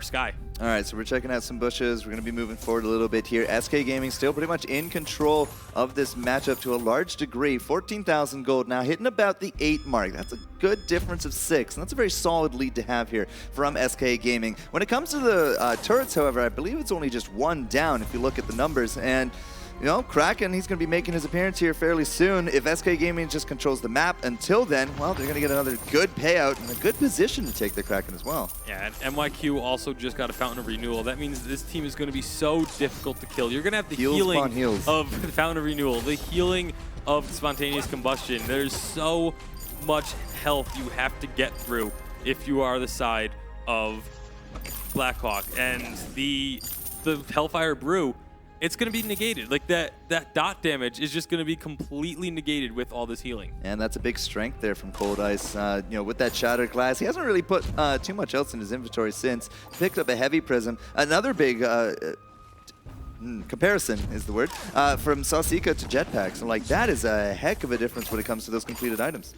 Sky. All right, so we're checking out some bushes. We're going to be moving forward a little bit here. SK Gaming still pretty much in control of this matchup to a large degree. 14,000 gold now, hitting about the 8 mark. That's a good difference of 6, and that's a very solid lead to have here from SK Gaming. When it comes to the turrets, however, I believe it's only just 1 down if you look at the numbers. And Kraken, he's going to be making his appearance here fairly soon. If SK Gaming just controls the map until then, well, they're going to get another good payout and a good position to take the Kraken as well. Yeah, and MYQ also just got a Fountain of Renewal. That means this team is going to be so difficult to kill. You're going to have the healing of the Fountain of Renewal, the healing of spontaneous combustion. There's so much health you have to get through if you are the side of Blackhawk. And the Hellfire Brew, it's going to be negated. That dot damage is just going to be completely negated with all this healing. And that's a big strength there from Cold Ice. With that Shattered Glass, he hasn't really put too much else in his inventory since. Picked up a Heavy Prism. Another big comparison is the word, from Salsika to Jetpacks. And that is a heck of a difference when it comes to those completed items.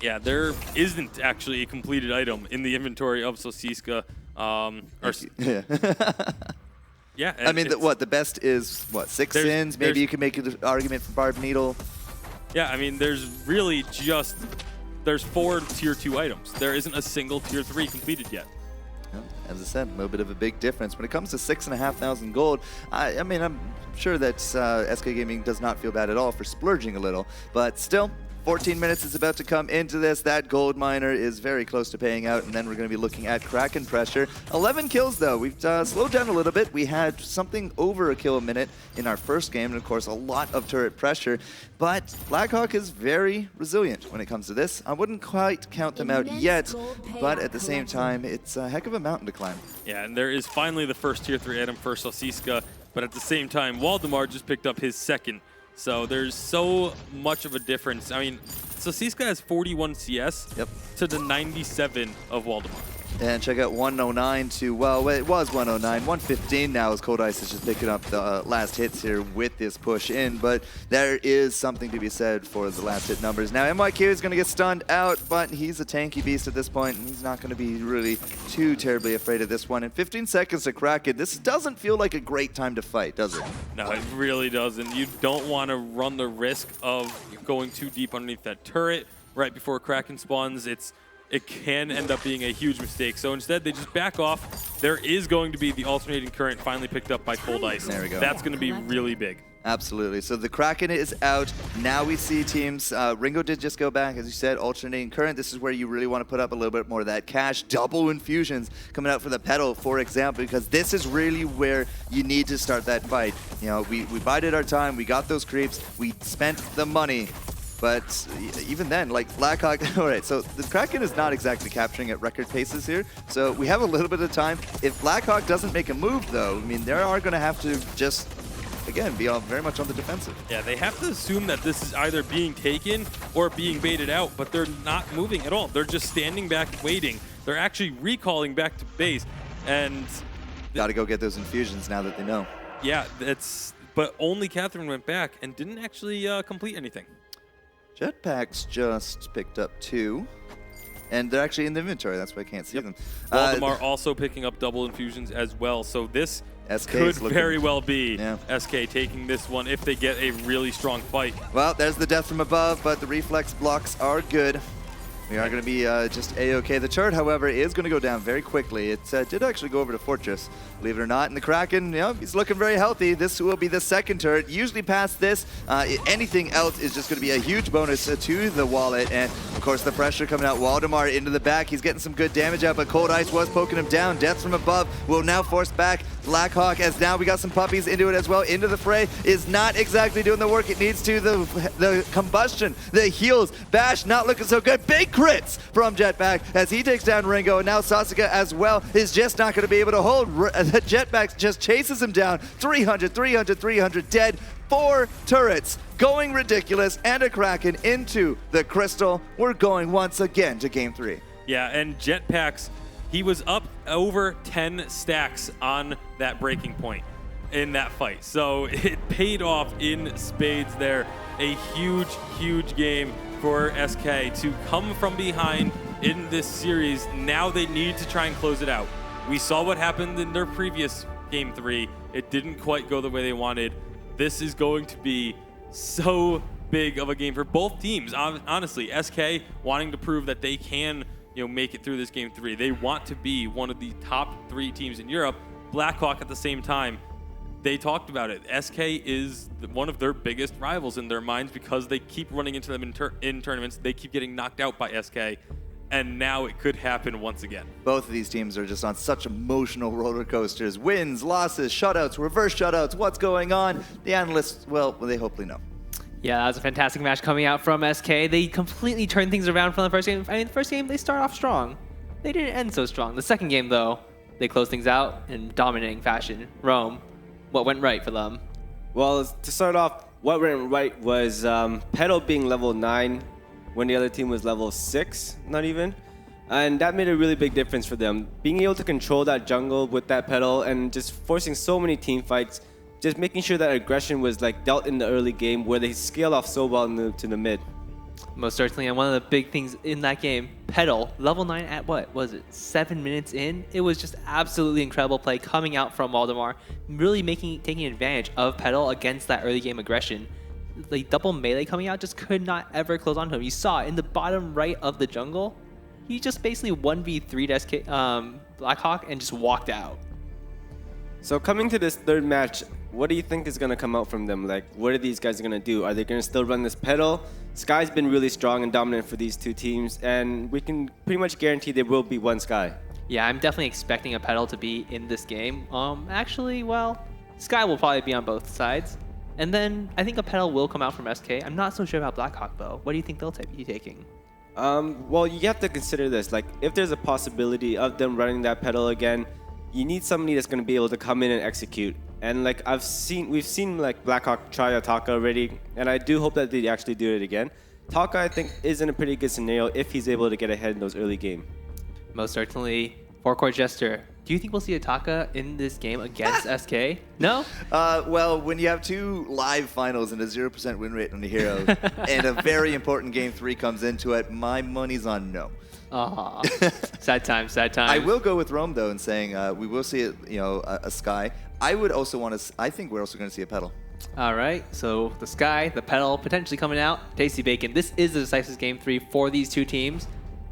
Yeah, there isn't actually a completed item in the inventory of Salsiska. Yeah, I mean, the best is, 6 sins? Maybe you can make an argument for Barb Needle. Yeah, I mean, there's 4 tier 2 items. There isn't a single tier 3 completed yet. Well, as I said, a little bit of a big difference. When it comes to 6,500 gold, I mean, I'm sure that SK Gaming does not feel bad at all for splurging a little, but still, 14 minutes is about to come into this. That gold miner is very close to paying out, and then we're going to be looking at Kraken pressure. 11 kills, though. We've slowed down a little bit. We had something over a kill a minute in our first game, and of course, a lot of turret pressure. But Blackhawk is very resilient when it comes to this. I wouldn't quite count them out yet, but at the same time, it's a heck of a mountain to climb. Yeah, and there is finally the first tier 3 item for Salsiska, but at the same time, Waldemar just picked up his second. So there's so much of a difference. I mean, Salsiska has 41 CS to the 97 of Waldemar. And check out 109 to, well, it was 109, 115 now as Cold Ice is just picking up the last hits here with this push in. But there is something to be said for the last hit numbers. Now, MYQ is going to get stunned out, but he's a tanky beast at this point, and he's not going to be really too terribly afraid of this one. In 15 seconds to crack it, this doesn't feel like a great time to fight, does it? No, it really doesn't. You don't want to run the risk of going too deep underneath that turret right before Kraken spawns. It's it can end up being a huge mistake. So instead, they just back off. There is going to be the alternating current finally picked up by Cold Ice. There we go. That's going to be really big. Absolutely. So the Kraken is out. Now we see teams. Ringo did just go back, as you said, alternating current. This is where you really want to put up a little bit more of that cash. Double infusions coming out for the pedal, for example, because this is really where you need to start that fight. You know, we bided our time. We got those creeps. We spent the money. But even then, like Blackhawk, all right, so the Kraken is not exactly capturing at record paces here. So we have a little bit of time. If Blackhawk doesn't make a move, though, I mean, they are going to have to just, again, be very much on the defensive. Yeah, they have to assume that this is either being taken or being baited out, but they're not moving at all. They're just standing back waiting. They're actually recalling back to base, and got to go get those infusions now that they know. Yeah, but only Catherine went back and didn't actually complete anything. Jetpacks just picked up 2, and they're actually in the inventory. That's why I can't see them. Waldemar also picking up double infusions as well, so this SK could very well be yeah. SK taking this one if they get a really strong fight. Well, there's the death from above, but the reflex blocks are good. We are going to be just A-okay. The turret, however, is going to go down very quickly. It did actually go over to Fortress, believe it or not. And the Kraken, you know, he's looking very healthy. This will be the second turret. Usually past this, anything else is just going to be a huge bonus to the wallet. And, of course, the pressure coming out. Waldemar into the back. He's getting some good damage out, but Cold Ice was poking him down. Death from above will now force back Blackhawk, as now we got some puppies into it as well. Into the fray is not exactly doing the work it needs to. The combustion, the heals. Bash not looking so good. Big crits from Jetpack as he takes down Ringo, and now Sasuke as well is just not going to be able to hold. Jetpack just chases him down. 300, 300, 300 dead. 4 turrets going ridiculous, and a Kraken into the Crystal. We're going once again to Game 3. Yeah, and Jetpacks, he was up over 10 stacks on that breaking point in that fight. So it paid off in spades there. A huge, huge game for SK to come from behind in this series. Now they need to try and close it out. We saw what happened in their previous Game 3. It didn't quite go the way they wanted. This is going to be so big of a game for both teams. Honestly, SK wanting to prove that they can, you know, make it through this Game 3. They want to be one of the top 3 teams in Europe. Blackhawk at the same time, they talked about it. SK is one of their biggest rivals in their minds because they keep running into them in tournaments. They keep getting knocked out by SK, and now it could happen once again. Both of these teams are just on such emotional roller coasters. Wins, losses, shutouts, reverse shutouts. What's going on? The analysts, well, they hopefully know. Yeah, that was a fantastic match coming out from SK. They completely turned things around from the first game. I mean, the first game, they start off strong. They didn't end so strong. The second game, though, they closed things out in dominating fashion. Rome, what went right for them? Well, to start off, what went right was Petal being level 9 when the other team was level 6, not even. And that made a really big difference for them. Being able to control that jungle with that Petal and just forcing so many team fights, just making sure that aggression was like dealt in the early game where they scale off so well to the mid. Most certainly, and one of the big things in that game, Petal, level 9 at what was it, 7 minutes in? It was just absolutely incredible play coming out from Waldemar, really taking advantage of Petal against that early game aggression. The double melee coming out just could not ever close on to him. You saw in the bottom right of the jungle, he just basically 1v3'd SK, Blackhawk and just walked out. So coming to this third match, what do you think is going to come out from them? Like, what are these guys going to do? Are they going to still run this Petal? Sky's been really strong and dominant for these two teams, and we can pretty much guarantee there will be one Sky. Yeah, I'm definitely expecting a Petal to be in this game. Actually, well, Sky will probably be on both sides. And then I think a Petal will come out from SK. I'm not so sure about Blackhawk, though. What do you think they'll be taking? Well, you have to consider this. Like, if there's a possibility of them running that Petal again, you need somebody that's going to be able to come in and execute. And like we've seen like Blackhawk try Taka already, and I do hope that they actually do it again. Taka, I think, is in a pretty good scenario if he's able to get ahead in those early games. Most certainly. Four-court Jester, do you think we'll see a Taka in this game against SK? No? Well, when you have 2 live finals and a 0% win rate on the hero, and a very important Game 3 comes into it, my money's on no. Aw, sad time, sad time. I will go with Rome, though, in saying we will see a Sky. I would also want to. I think we're also going to see a Petal. All right, so the Sky, the Petal, potentially coming out. Tasty Bacon. This is the decisive Game 3 for these two teams.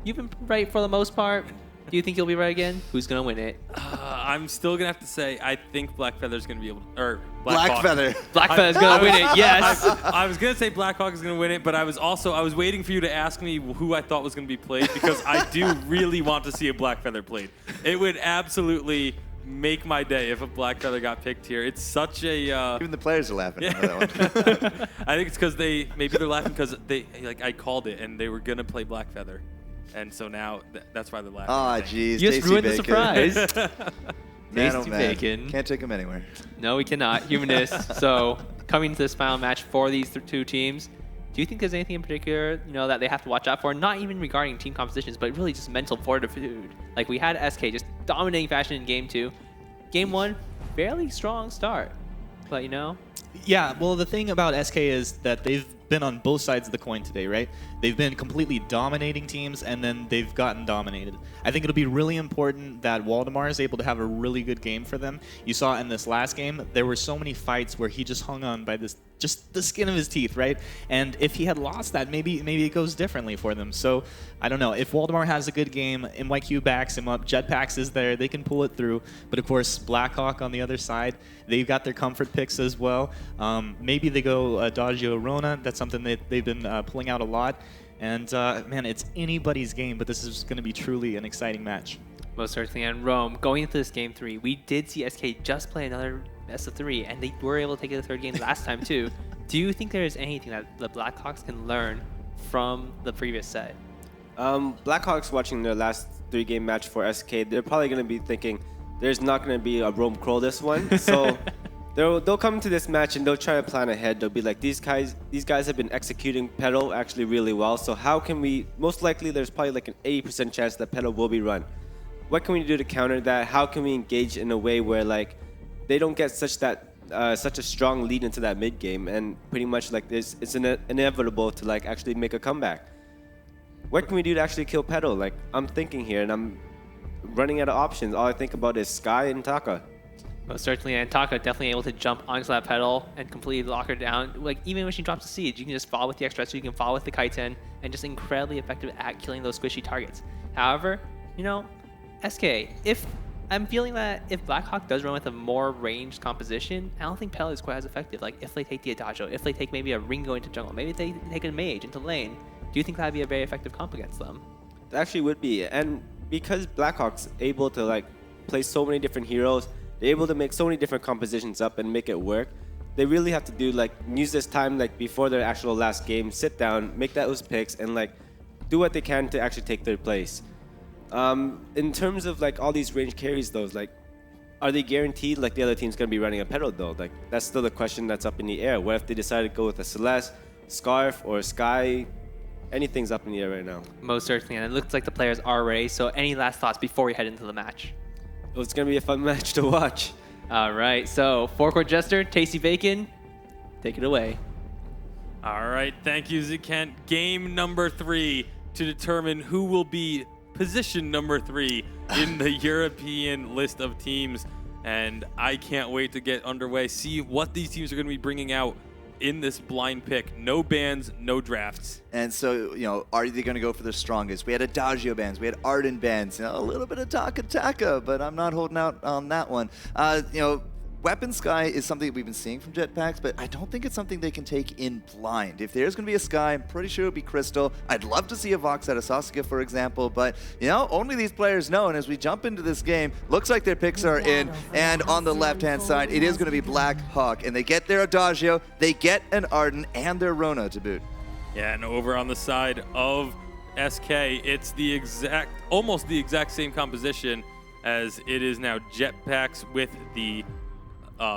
You've been right for the most part. Do you think you'll be right again? Who's gonna win it? I'm still gonna have to say I think Blackfeather's gonna be able to, or Blackfeather. Blackfeather's gonna win it. Yes. I was gonna say Blackhawk is gonna win it, but I was waiting for you to ask me who I thought was gonna be played because I do really want to see a Blackfeather played. It would absolutely make my day if a Blackfeather got picked here. It's such a Even the players are laughing at that one. I think it's because maybe they're laughing because I called it and they were gonna play Blackfeather, and so now that's why they're laughing. Oh, jeez. You just Tasty ruined the Bacon. surprise. Man, oh Tasty man. Bacon. Can't take them anywhere. No, we cannot. Humanist. So coming to this final match for these two teams, do you think there's anything in particular, that they have to watch out for? Not even regarding team compositions, but really just mental fortitude. Like we had SK just dominating fashion in game 2. Game 1, fairly strong start. But Yeah, well, the thing about SK is that they've been on both sides of the coin today, right? They've been completely dominating teams, and then they've gotten dominated. I think it'll be really important that Waldemar is able to have a really good game for them. You saw in this last game, there were so many fights where he just hung on by just the skin of his teeth, right? And if he had lost that, maybe it goes differently for them. So I don't know. If Waldemar has a good game, NYQ backs him up, Jetpacks is there, they can pull it through. But of course, Blackhawk on the other side, they've got their comfort picks as well. Maybe they go Adagio Rona. That's something that they've been pulling out a lot. And man, it's anybody's game, but this is going to be truly an exciting match. most certainly. And Rome, going into this game 3, we did see SK just play another best of 3, and they were able to take it to the third game last time too. Do you think there is anything that the Blackhawks can learn from the previous set? Blackhawks watching their last 3-game match for SK, they're probably going to be thinking there's not going to be a Rome Crow this one. So they'll come to this match and they'll try to plan ahead. They'll be like, these guys have been executing Pedal actually really well. So how can we, most likely there's probably like an 80% chance that Pedal will be run. What can we do to counter that? How can we engage in a way where like they don't get such a strong lead into that mid game, and pretty much like it's inevitable to like actually make a comeback. What can we do to actually kill Pedal? Like I'm thinking here and I'm running out of options. All I think about is Sky and Taka. Most certainly, and Taka definitely able to jump onto that Pedal and completely lock her down. Like even when she drops a siege, you can just follow with the extra, so you can follow with the Kaiten, and just incredibly effective at killing those squishy targets. However, you know, SK, if I'm feeling that if Blackhawk does run with a more ranged composition, I don't think Pedal is quite as effective. Like if they take the Adagio, if they take maybe a Ringo into jungle, maybe they take a Mage into lane, do you think that'd be a very effective comp against them? It actually would be, and because Blackhawk's able to like play so many different heroes, they're able to make so many different compositions up and make it work. They really have to do like use this time like before their actual last game, sit down, make those picks, and like do what they can to actually take third place. In terms of like all these range carries, though, like, are they guaranteed like the other team's gonna be running a Pedal though? Like that's still the question that's up in the air. What if they decide to go with a Celeste, Scarf, or Sky? Anything's up in the air right now. Most certainly, and it looks like the players are ready. So any last thoughts before we head into the match? It's gonna be a fun match to watch. All right, so Forecourt Jester, Tasty Bacon, take it away. All right, thank you, Zikent. Game number 3 to determine who will be position number 3 in the European list of teams. And I can't wait to get underway, see what these teams are going to be bringing out in this blind pick. No bans, no drafts. And so, you know, are they going to go for the strongest? We had Adagio bans, we had Arden bans, you know, a little bit of Taka, but I'm not holding out on that one. You know, Weapon Sky is something that we've been seeing from Jetpacks, but I don't think it's something they can take in blind. If there's going to be a Sky, I'm pretty sure it would be Crystal. I'd love to see a Vox out of Sasuke, for example, but, you know, only these players know. And as we jump into this game, looks like their picks are in. And on the left-hand side, it is going to be Black Hawk. And they get their Adagio, they get an Arden, and their Rona to boot. Yeah, and over on the side of SK, it's almost the exact same composition as it is now. Jetpacks with the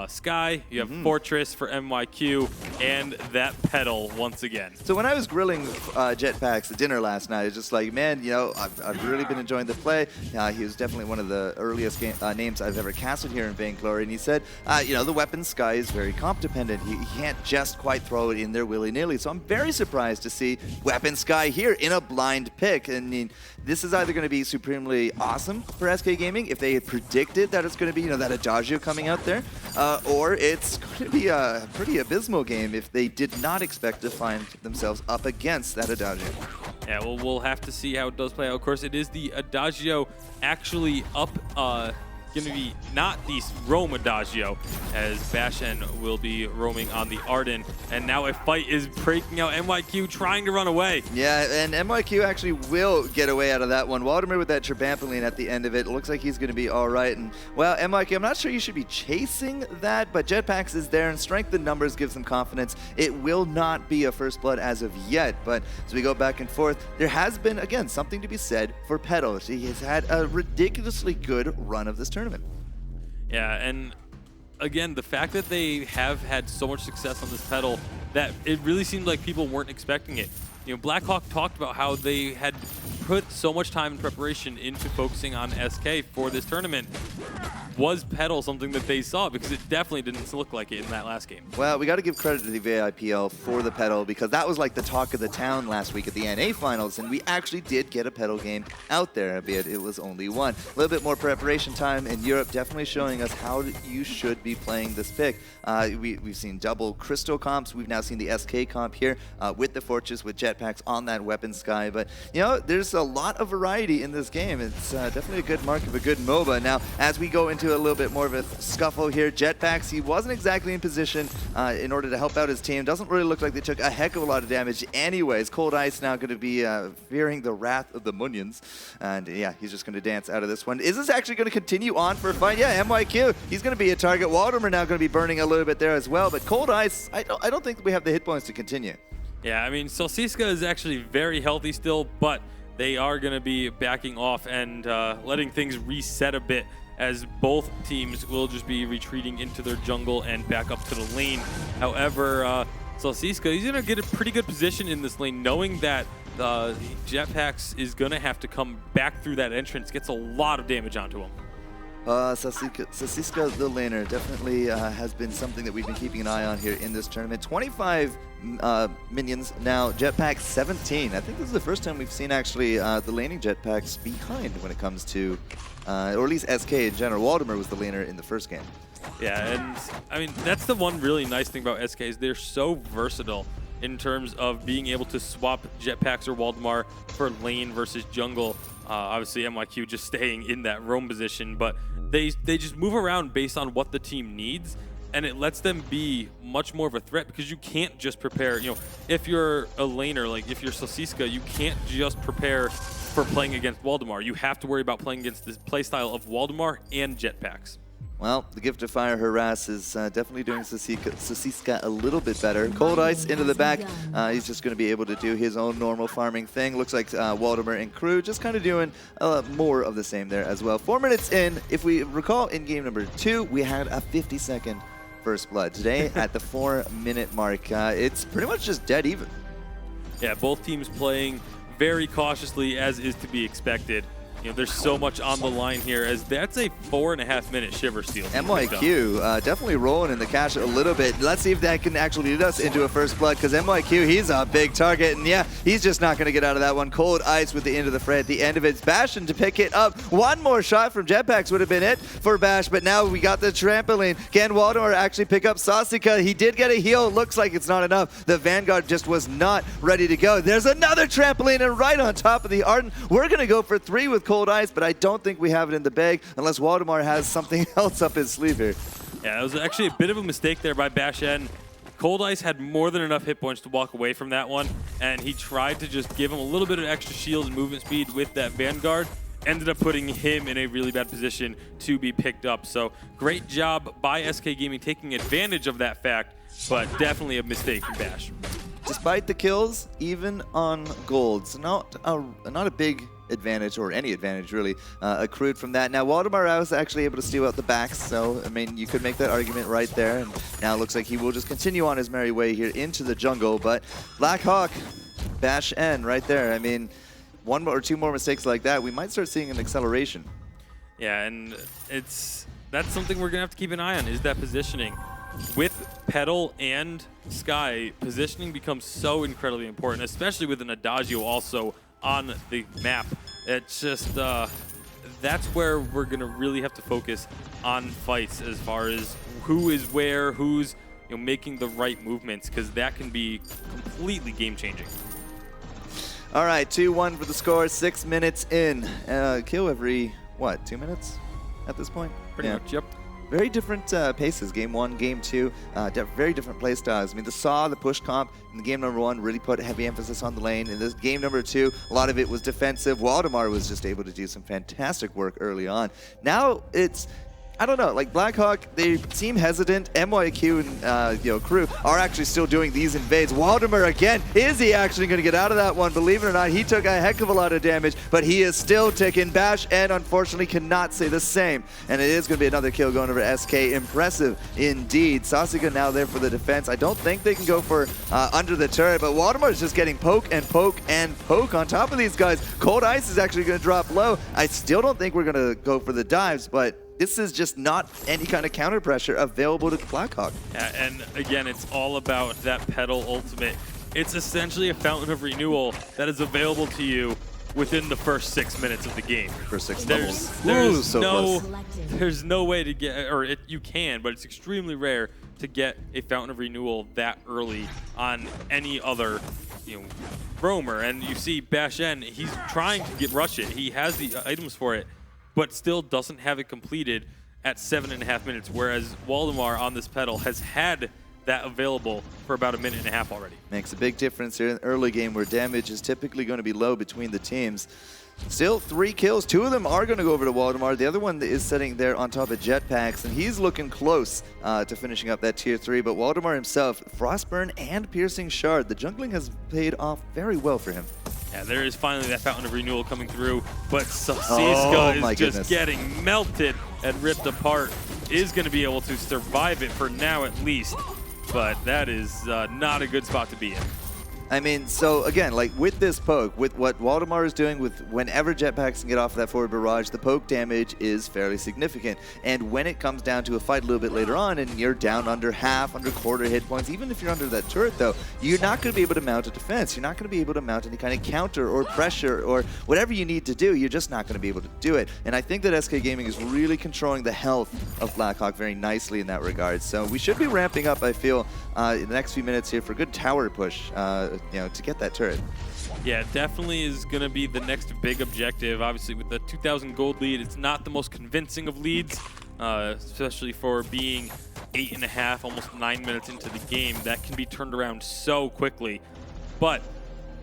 Sky, you have Fortress for MYQ, and that Pedal once again. So when I was grilling Jetpacks at dinner last night, it's just like, man, you know, I've really been enjoying the play. He was definitely one of the earliest names I've ever casted here in Vainglory, and he said, you know, the Weapon Sky is very comp dependent. He can't just quite throw it in there willy-nilly. So I'm very surprised to see Weapon Sky here in a blind pick. I mean, this is either going to be supremely awesome for SK Gaming if they had predicted that it's going to be, you know, that Adagio coming out there. Or it's going to be a pretty abysmal game if they did not expect to find themselves up against that Adagio. Yeah, well, we'll have to see how it does play out. Of course, it is the Adagio actually up, going to be not the roam Adagio, as Bashen will be roaming on the Arden. And now a fight is breaking out. NYQ trying to run away. Yeah, and NYQ actually will get away out of that one. Waldemar with that trampoline at the end of it. Looks like he's going to be all right. And, well, NYQ, I'm not sure you should be chasing that, but Jetpacks is there, and strength in numbers gives them confidence. It will not be a first blood as of yet, but as we go back and forth, there has been, again, something to be said for Petal. He has had a ridiculously good run of this tournament. Yeah, and again, the fact that they have had so much success on this pedal, that it really seemed like people weren't expecting it. You know, Blackhawk talked about how they had put so much time and preparation into focusing on SK for this tournament. Was Pedal something that they saw? Because it definitely didn't look like it in that last game. Well, we got to give credit to the VIPL for the Pedal, because that was like the talk of the town last week at the NA finals, and we actually did get a Pedal game out there, albeit it was only one. A little bit more preparation time in Europe, definitely showing us how you should be playing this pick. We've seen double Crystal comps. We've now seen the SK comp here with the Fortress, with Jetpacks on that weapon sky. But, you know, there's a lot of variety in this game. It's definitely a good mark of a good MOBA. Now, as we go into a little bit more of a scuffle here, Jetpacks, he wasn't exactly in position in order to help out his team. Doesn't really look like they took a heck of a lot of damage anyways. Cold Ice now going to be fearing the wrath of the Munions. And yeah, he's just going to dance out of this one. Is this actually going to continue on for a fight? Yeah, MYQ, he's going to be a target. Waldemar now going to be burning a little bit there as well. But Cold Ice, I don't think we have the hit points to continue. Yeah, I mean, Solsiska is actually very healthy still, but they are going to be backing off and letting things reset a bit, as both teams will just be retreating into their jungle and back up to the lane. However, Solsiska, he's going to get a pretty good position in this lane, knowing that Jetpacks is going to have to come back through that entrance. Gets a lot of damage onto him. Solsiska, the laner, definitely has been something that we've been keeping an eye on here in this tournament. 25 minions now, Jetpacks 17. I think this is the first time we've seen actually the laning Jetpacks behind when it comes to, or at least SK in general. Waldemar was the laner in the first game. Yeah, and I mean, that's the one really nice thing about SK is they're so versatile in terms of being able to swap Jetpacks or Waldemar for lane versus jungle. Obviously, NYQ just staying in that roam position, but they just move around based on what the team needs, and it lets them be much more of a threat, because you can't just prepare, you know, if you're a laner, like if you're Solsiska, you can't just prepare for playing against Waldemar. You have to worry about playing against this playstyle of Waldemar and Jetpacks. Well, the Gift of Fire Harass is definitely doing Solsiska a little bit better. Cold Ice into the back. He's just going to be able to do his own normal farming thing. Looks like Waldemar and crew just kind of doing more of the same there as well. 4 minutes in, if we recall, in game number 2, we had a 50-second first blood. Today, at the 4-minute mark, it's pretty much just dead even. Yeah, both teams playing very cautiously, as is to be expected. You know, there's so much on the line here, as that's a 4.5-minute shiver steal. NYQ definitely rolling in the cash a little bit. Let's see if that can actually lead us into a first blood, because NYQ, he's a big target, and yeah, he's just not going to get out of that one. Cold Ice with the end of the fray at the end of it. It's Bastion to pick it up. One more shot from Jetpacks would have been it for Bash, but now we got the trampoline. Can Waldemar actually pick up Solsiska? He did get a heal. Looks like it's not enough. The Vanguard just was not ready to go. There's another trampoline, and right on top of the Arden. We're going to go for 3 with Cold Ice, but I don't think we have it in the bag unless Waldemar has something else up his sleeve here. Yeah, it was actually a bit of a mistake there by Bashen. Cold Ice had more than enough hit points to walk away from that one, and he tried to just give him a little bit of extra shield and movement speed with that Vanguard. Ended up putting him in a really bad position to be picked up. So great job by SK Gaming taking advantage of that fact, but definitely a mistake from Bash. Despite the kills, even on golds, not a big advantage, or any advantage really, accrued from that. Now Waldemar was actually able to steal out the backs, so I mean, you could make that argument right there, and now it looks like he will just continue on his merry way here into the jungle. But Blackhawk, Bash N right there. I mean, 1 or 2 more mistakes like that, we might start seeing an acceleration. Yeah, and that's something we're gonna have to keep an eye on, is that positioning. With Petal and Sky, positioning becomes so incredibly important, especially with an Adagio also on the map. It's just, that's where we're going to really have to focus on fights, as far as who is where, who's making the right movements, because that can be completely game-changing. All right, 2-1 for the score, 6 minutes in. Kill every, what, 2 minutes at this point? Pretty much, yep. Very different paces, game 1, game 2, very different play styles. I mean, the Saw, the push comp in game number 1 really put heavy emphasis on the lane. In this game number 2, a lot of it was defensive. Waldemar was just able to do some fantastic work early on. Now it's, I don't know, like Blackhawk, they seem hesitant. MYQ and crew are actually still doing these invades. Waldemar again, is he actually going to get out of that one? Believe it or not, he took a heck of a lot of damage, but he is still ticking. Bash and unfortunately cannot say the same. And it is going to be another kill going over SK. Impressive indeed. Sasika now there for the defense. I don't think they can go for under the turret, but Waldemar is just getting poke and poke and poke on top of these guys. Cold Ice is actually going to drop low. I still don't think we're going to go for the dives, but this is just not any kind of counter pressure available to Blackhawk. Yeah, and again, it's all about that pedal ultimate. It's essentially a fountain of renewal that is available to you within the first 6 minutes of the game. For 6 There's no way to get, you can, but it's extremely rare to get a fountain of renewal that early on any other roamer. And you see Bashen, he's trying to rush it. He has the items for it, but still doesn't have it completed at 7.5 minutes, whereas Waldemar on this pedal has had that available for about 1.5 minutes already. Makes a big difference here in the early game where damage is typically going to be low between the teams. Still 3 kills. 2 of them are going to go over to Waldemar. The other one is sitting there on top of Jetpacks, and he's looking close to finishing up that tier 3. But Waldemar himself, Frostburn and Piercing Shard, the jungling has paid off very well for him. Yeah, there is finally that fountain of renewal coming through, but Sasiska is just getting melted and ripped apart. Is going to be able to survive it for now at least, but that is not a good spot to be in. I mean, so again, like with this poke, with what Waldemar is doing with whenever Jetpacks can get off of that forward barrage, the poke damage is fairly significant. And when it comes down to a fight a little bit later on and you're down under half, under quarter hit points, even if you're under that turret though, you're not going to be able to mount a defense. You're not going to be able to mount any kind of counter or pressure or whatever you need to do. You're just not going to be able to do it. And I think that SK Gaming is really controlling the health of Blackhawk very nicely in that regard. So we should be ramping up, I feel, in the next few minutes here for a good tower push, to get that turret. Yeah, it definitely is going to be the next big objective. Obviously, with the 2,000 gold lead, it's not the most convincing of leads, especially for being 8.5, almost 9 minutes into the game. That can be turned around so quickly, but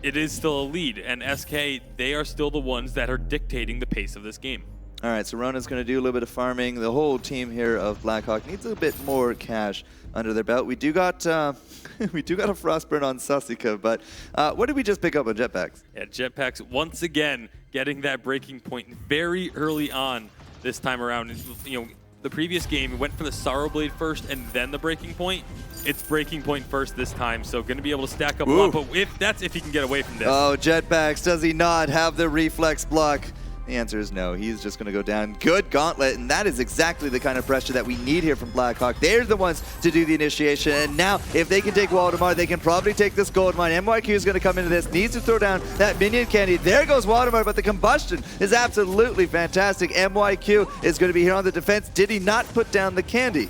it is still a lead, and SK, they are still the ones that are dictating the pace of this game. All right, so Rona's going to do a little bit of farming. The whole team here of Blackhawk needs a bit more cash under their belt. We do got a Frostburn on Sasika, but what did we just pick up on Jetpacks? Yeah, Jetpacks once again getting that breaking point very early on this time around. The previous game went for the Sorrow Blade first and then the breaking point. It's breaking point first this time, so going to be able to stack up a lot, but if he can get away from this. Oh, Jetpacks, does he not have the reflex block? The answer is no. He's just going to go down. Good gauntlet, and that is exactly the kind of pressure that we need here from Blackhawk. They're the ones to do the initiation, and now if they can take Waldemar, they can probably take this gold mine. MYQ is going to come into this, needs to throw down that minion candy. There goes Waldemar, but the combustion is absolutely fantastic. MYQ is going to be here on the defense. Did he not put down the candy?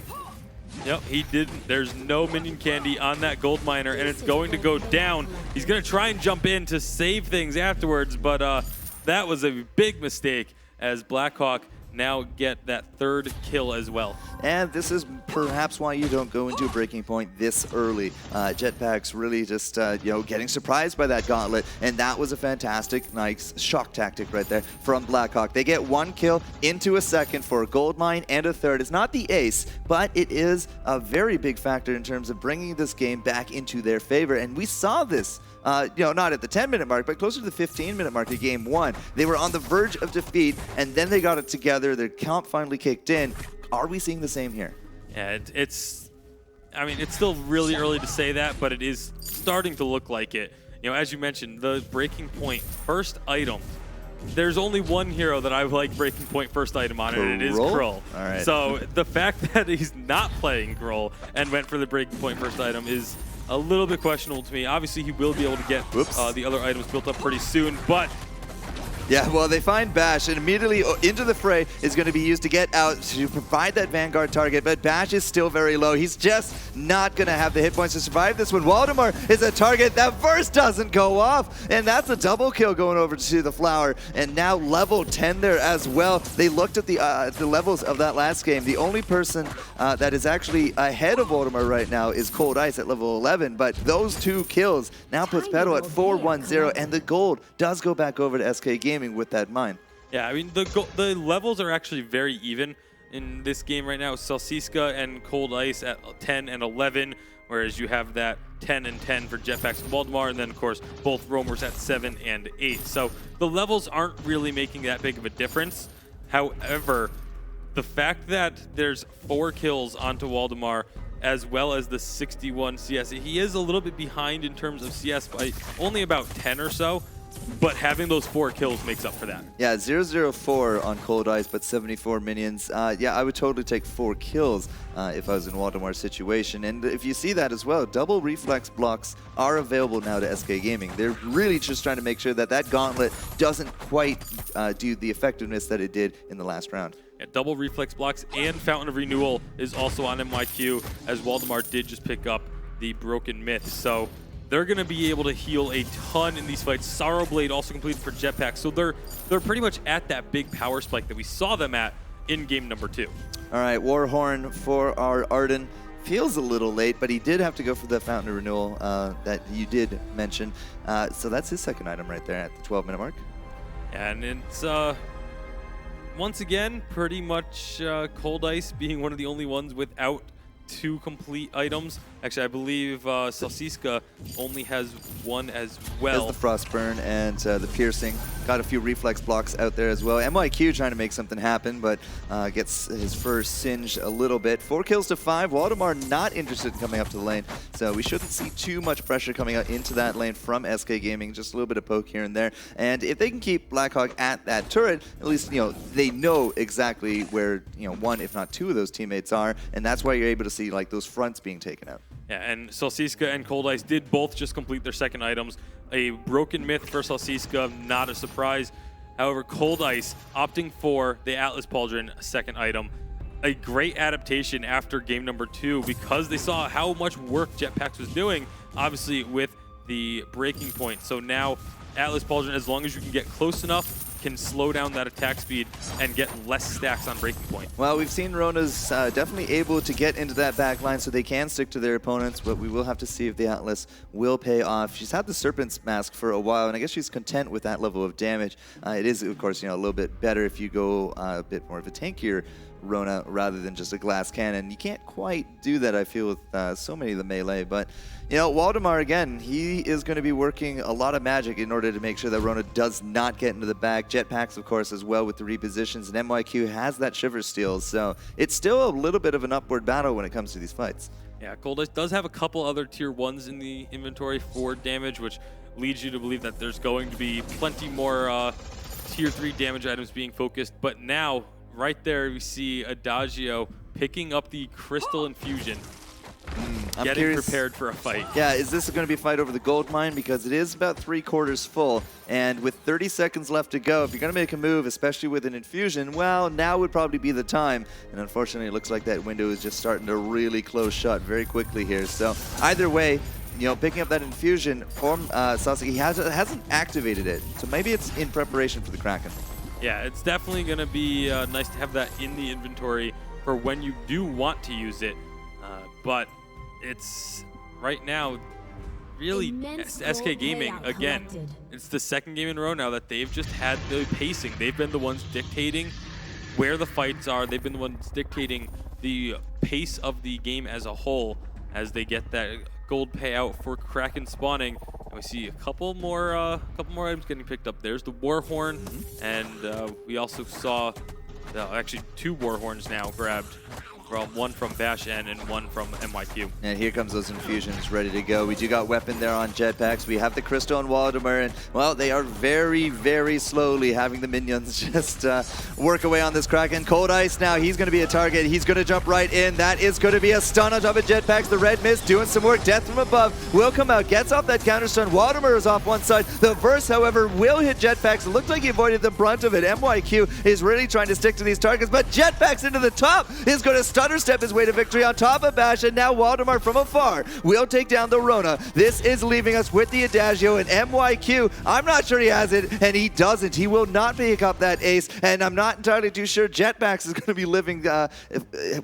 Yep, he didn't. There's no minion candy on that gold miner, and it's going to go down. He's going to try and jump in to save things afterwards, but that was a big mistake as Blackhawk now get that 3rd kill as well. And this is perhaps why you don't go into a breaking point this early. Jetpacks really just, getting surprised by that gauntlet, and that was a fantastic, nice shock tactic right there from Blackhawk. They get 1 kill into a second for a gold mine and a 3rd. It's not the ace, but it is a very big factor in terms of bringing this game back into their favor, and we saw this. Not at the 10-minute mark, but closer to the 15-minute mark of game 1. They were on the verge of defeat, and then they got it together. Their comp finally kicked in. Are we seeing the same here? Yeah, it's still really early to say that, but it is starting to look like it. As you mentioned, the breaking point first item. There's only one hero that I like breaking point first item on, and it is Krull. All right. So the fact that he's not playing Krull and went for the breaking point first item is a little bit questionable to me. Obviously, he will be able to get the other items built up pretty soon, but Yeah, well, they find Bash, and immediately into the fray is going to be used to get out to provide that Vanguard target, but Bash is still very low. He's just not going to have the hit points to survive this one. Waldemar is a target. That burst doesn't go off, and that's a double kill going over to the Flower, and now level 10 there as well. They looked at the levels of that last game. The only person that is actually ahead of Waldemar right now is Cold Ice at level 11, but those 2 kills now puts Pedal at 4-1-0, and the gold does go back over to SK Gaming with that in mind. Yeah, I mean, the levels are actually very even in this game right now. Celsiska and Cold Ice at 10 and 11, whereas you have that 10 and 10 for Jetpacks and Waldemar, and then, of course, both roamers at 7 and 8. So the levels aren't really making that big of a difference. However, the fact that there's 4 kills onto Waldemar as well as the 61 CS, he is a little bit behind in terms of CS by only about 10 or so. But having those 4 kills makes up for that. Yeah, 0-0-4 on Cold Ice, but 74 minions. Yeah, I would totally take 4 kills if I was in Waldemar's situation. And if you see that as well, double reflex blocks are available now to SK Gaming. They're really just trying to make sure that that gauntlet doesn't quite do the effectiveness that it did in the last round. Yeah, double reflex blocks and Fountain of Renewal is also on MYQ, as Waldemar did just pick up the Broken Myth. So they're going to be able to heal a ton in these fights. Sorrow Blade also completed for Jetpack, so they're pretty much at that big power spike that we saw them at in game number 2. All right, Warhorn for our Arden. Feels a little late, but he did have to go for the Fountain of Renewal that you did mention. So that's his second item right there at the 12-minute mark. And it's, once again, pretty much Cold Ice being one of the only ones without 2 complete items. Actually, I believe Celsiska only has 1 as well. Has the Frostburn and the Piercing. Got a few reflex blocks out there as well. MYQ trying to make something happen, but gets his first singe a little bit. 4 kills to 5. Waldemar not interested in coming up to the lane, so we shouldn't see too much pressure coming out into that lane from SK Gaming. Just a little bit of poke here and there. And if they can keep Blackhawk at that turret, at least they know exactly where 1 if not 2 of those teammates are, and that's why you're able to see like those fronts being taken out. Yeah, and Celsiska and Cold Ice did both just complete their second items. A Broken Myth for Celsiska, not a surprise. However, Cold Ice opting for the Atlas Pauldron second item. A great adaptation after game number 2 because they saw how much work Jetpacks was doing, obviously with the breaking point. So now Atlas Pauldron, as long as you can get close enough, can slow down that attack speed and get less stacks on breaking point. Well, we've seen Rona's definitely able to get into that back line so they can stick to their opponents, but we will have to see if the Atlas will pay off. She's had the Serpent's Mask for a while, and I guess she's content with that level of damage. It is, of course, a little bit better if you go a bit more of a tankier Rona rather than just a glass cannon. You can't quite do that, I feel, with so many of the melee, but Waldemar, again, he is going to be working a lot of magic in order to make sure that Rona does not get into the back. Jetpacks, of course, as well with the repositions, and MYQ has that Shiver Steel, so it's still a little bit of an upward battle when it comes to these fights. Yeah, Cold Ice does have a couple other tier 1s in the inventory for damage, which leads you to believe that there's going to be plenty more tier 3 damage items being focused, but now, right there, we see Adagio picking up the Crystal Infusion. Getting prepared for a fight. Yeah, is this going to be a fight over the gold mine? Because it is about 3/4 full, and with 30 seconds left to go, if you're going to make a move, especially with an infusion, well, now would probably be the time. And unfortunately, it looks like that window is just starting to really close shut very quickly here. So either way, picking up that infusion from Sasuke, he hasn't activated it, so maybe it's in preparation for the Kraken. Yeah, it's definitely going to be nice to have that in the inventory for when you do want to use it, but it's right now really SK Gaming again. It's the second game in a row now that they've just had the pacing. They've been the ones dictating where the fights are. They've been the ones dictating the pace of the game as a whole as they get that gold payout for Kraken spawning. And we see a couple more items getting picked up. There's the Warhorn, and we also saw actually 2 Warhorns now grabbed one from Bash N and one from MYQ. And here comes those infusions ready to go. We do got weapon there on jetpacks. We have the Crystal and Waldemar, and well, they are very, very slowly having the minions just work away on this Kraken. Cold Ice now, he's going to be a target. He's going to jump right in. That is going to be a stun on top of jetpacks. The red mist doing some work. Death from above will come out, gets off that counter stun. Waldemar is off one side. The verse, however, will hit jetpacks. It looked like he avoided the brunt of it. MYQ is really trying to stick to these targets, but jetpacks into the top is going to stutter step his way to victory on top of Bash, and now Waldemar from afar will take down the Rona. This is leaving us with the Adagio, and MYQ, I'm not sure he has it, and he doesn't. He will not pick up that ace, and I'm not entirely too sure Jetpacks is going to be living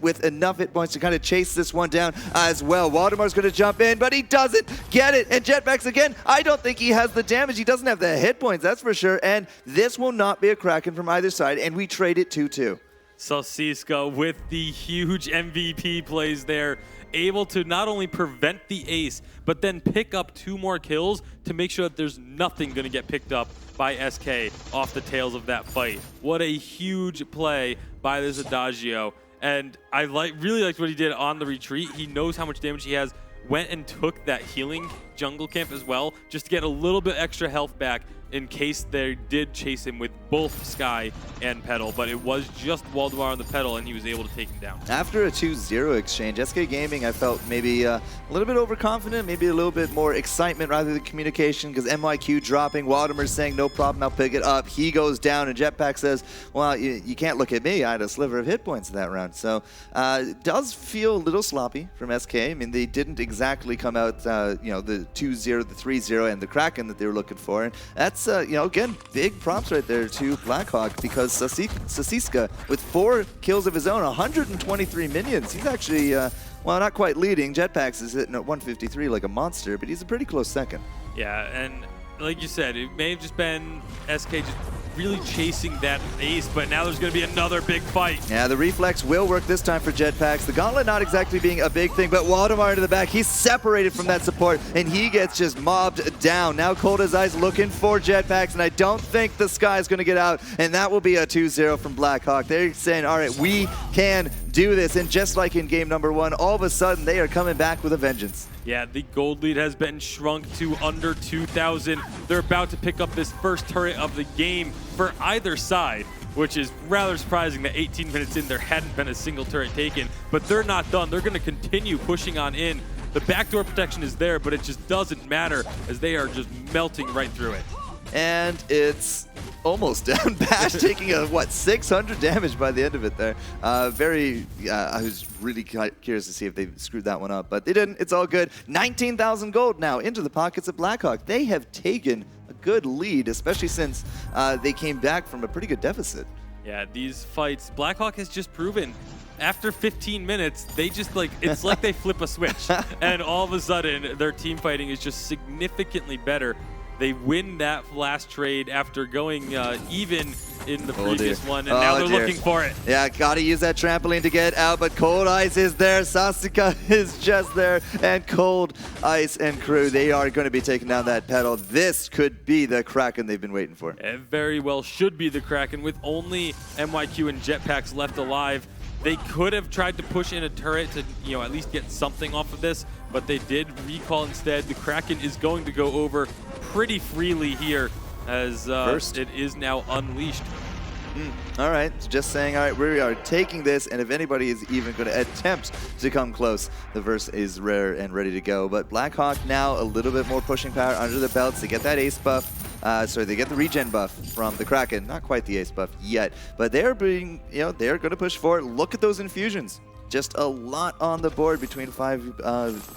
with enough hit points to kind of chase this one down as well. Waldemar's going to jump in, but he doesn't get it, and Jetpacks again, I don't think he has the damage. He doesn't have the hit points, that's for sure, and this will not be a Kraken from either side, and we trade it 2-2. So Siska with the huge MVP plays there, able to not only prevent the ace, but then pick up 2 more kills to make sure that there's nothing going to get picked up by SK off the tails of that fight. What a huge play by this Adagio. And I really liked what he did on the retreat. He knows how much damage he has. Went and took that healing jungle camp as well, just to get a little bit extra health back in case they did chase him with both Sky and Petal, but it was just Waldemar on the Petal, and he was able to take him down. After a 2-0 exchange, SK Gaming, I felt maybe a little bit overconfident, maybe a little bit more excitement rather than communication, because MYQ dropping, Waldemar saying, no problem, I'll pick it up. He goes down, and Jetpack says, well, you can't look at me. I had a sliver of hit points in that round. So it does feel a little sloppy from SK. I mean, they didn't exactly come out, the 2-0, the 3-0, and the Kraken that they were looking for. And that's, again, big props right there to Blackhawk, because Sasiska, with 4 kills of his own, 123 minions. He's actually, well, not quite leading. Jetpacks is hitting at 153 like a monster, but he's a pretty close second. Yeah, and like you said, it may have just been SK just really chasing that ace, but now there's going to be another big fight. Yeah, the reflex will work this time for Jetpacks. The gauntlet not exactly being a big thing, but Waldemar into the back. He's separated from that support, and he gets just mobbed down. Now Cold as Ice looking for Jetpacks, and I don't think the Sky is going to get out, and that will be a 2-0 from Blackhawk. They're saying, all right, we can do this, and just like in game number 1, all of a sudden they are coming back with a vengeance. Yeah, the gold lead has been shrunk to under 2,000. They're about to pick up this first turret of the game for either side, which is rather surprising that 18 minutes in there hadn't been a single turret taken, but they're not done. They're going to continue pushing on in. The backdoor protection is there, but it just doesn't matter as they are just melting right through it. And it's almost down. Bash taking a, 600 damage by the end of it there. I was really curious to see if they screwed that one up, but they didn't. It's all good. 19,000 gold now into the pockets of Blackhawk. They have taken a good lead, especially since they came back from a pretty good deficit. Yeah, these fights, Blackhawk has just proven after 15 minutes, they just it's like they flip a switch and all of a sudden their team fighting is just significantly better. They win that last trade after going even in the previous one, and now they're looking for it. Yeah, gotta use that trampoline to get out, but Cold Ice is there, Sasika is just there, and Cold Ice and crew, they are going to be taking down that Petal. This could be the Kraken they've been waiting for. It very well should be the Kraken, with only MYQ and Jetpacks left alive. They could have tried to push in a turret to, at least get something off of this, but they did recall instead. The Kraken is going to go over pretty freely here as it is now unleashed. All right, just saying, all right, we are taking this, and if anybody is even going to attempt to come close, the verse is rare and ready to go. But Blackhawk now a little bit more pushing power under the belts. They get that ace buff. They get the regen buff from the Kraken. Not quite the ace buff yet, but they're being, they're going to push forward. Look at those infusions. Just a lot on the board between 5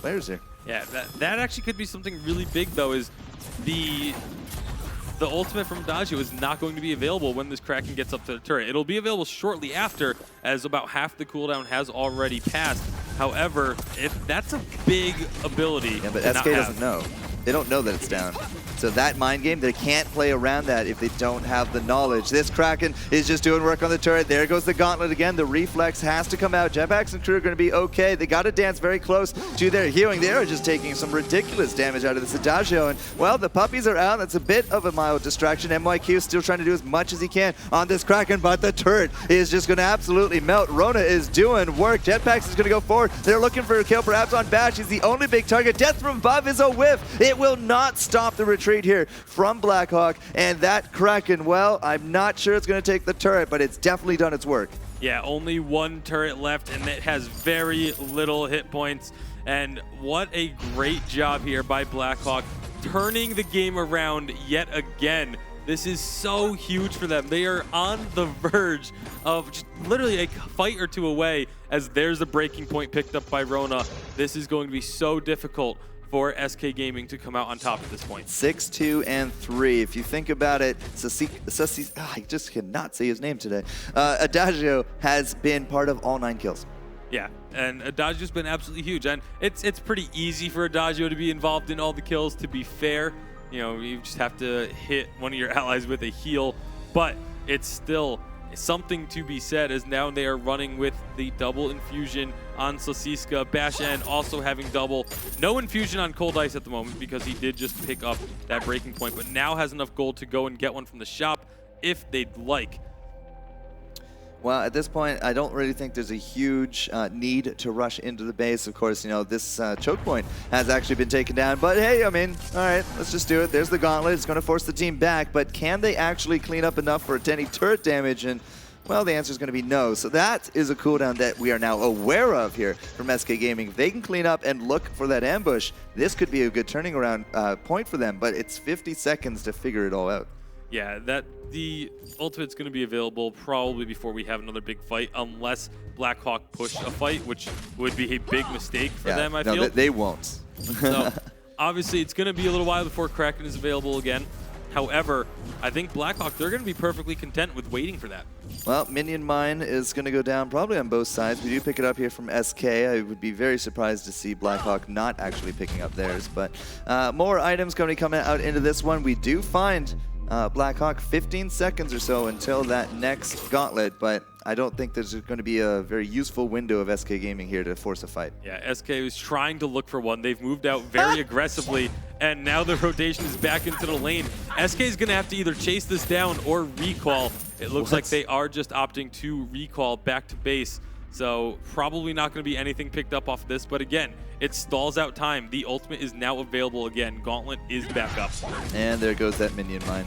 players here. Yeah, that actually could be something really big, though, is the ultimate from Adagio is not going to be available when this Kraken gets up to the turret. It'll be available shortly after, as about half the cooldown has already passed. However, that's a big ability. Yeah, but SK doesn't know. They don't know that it's down. So that mind game, they can't play around that if they don't have the knowledge. This Kraken is just doing work on the turret. There goes the gauntlet again. The reflex has to come out. Jetpacks and crew are going to be okay. They got to dance very close to their healing. They are just taking some ridiculous damage out of this Adagio. And, well, the puppies are out. That's a bit of a mild distraction. MYQ still trying to do as much as he can on this Kraken, but the turret is just going to absolutely melt. Rona is doing work. Jetpacks is going to go forward. They're looking for a kill, perhaps on Bash. He's the only big target. Death from above is a whiff. It will not stop the retreat here from Blackhawk. And that Kraken, well, I'm not sure it's going to take the turret, but it's definitely done its work. Yeah, only one turret left, and it has very little hit points. And what a great job here by Blackhawk, turning the game around yet again. This is so huge for them. They are on the verge of just literally a fight or two away, as there's a breaking point picked up by Rona. This is going to be so difficult for SK Gaming to come out on top at this point. 6-2 and 3. If you think about it, I just cannot say his name today. Adagio has been part of all 9 kills. Yeah, and Adagio's been absolutely huge, and it's pretty easy for Adagio to be involved in all the kills, to be fair. You know, you just have to hit one of your allies with a heal, but it's still something to be said, as now they are running with the double infusion on Sosiska. Bashan also having double. No infusion on Cold Ice at the moment because he did just pick up that breaking point, but now has enough gold to go and get one from the shop if they'd like. Well, at this point, I don't really think there's a huge need to rush into the base. Of course, you know, this choke point has actually been taken down. But hey, I mean, all right, let's just do it. There's the gauntlet. It's going to force the team back. But can they actually clean up enough for any turret damage? And, well, the answer is going to be no. So that is a cooldown that we are now aware of here from SK Gaming. If they can clean up and look for that ambush, this could be a good turning around point for them. But it's 50 seconds to figure it all out. Yeah, the ultimate's going to be available probably before we have another big fight, unless Blackhawk push a fight, which would be a big mistake for them, I feel. No, they won't. So, obviously, it's going to be a little while before Kraken is available again. However, I think Blackhawk, they're going to be perfectly content with waiting for that. Well, Minion Mine is going to go down probably on both sides. We do pick it up here from SK. I would be very surprised to see Blackhawk not actually picking up theirs. But more items going to be coming out into this one. We do find Blackhawk 15 seconds or so until that next gauntlet, but I don't think there's going to be a very useful window of SK Gaming here to force a fight. Yeah, SK was trying to look for one. They've moved out very aggressively, and now the rotation is back into the lane. SK is going to have to either chase this down or recall. It looks like they are just opting to recall back to base. So probably not going to be anything picked up off this, but again, it stalls out time. The ultimate is now available again. Gauntlet is back up. And there goes that Minion Mine.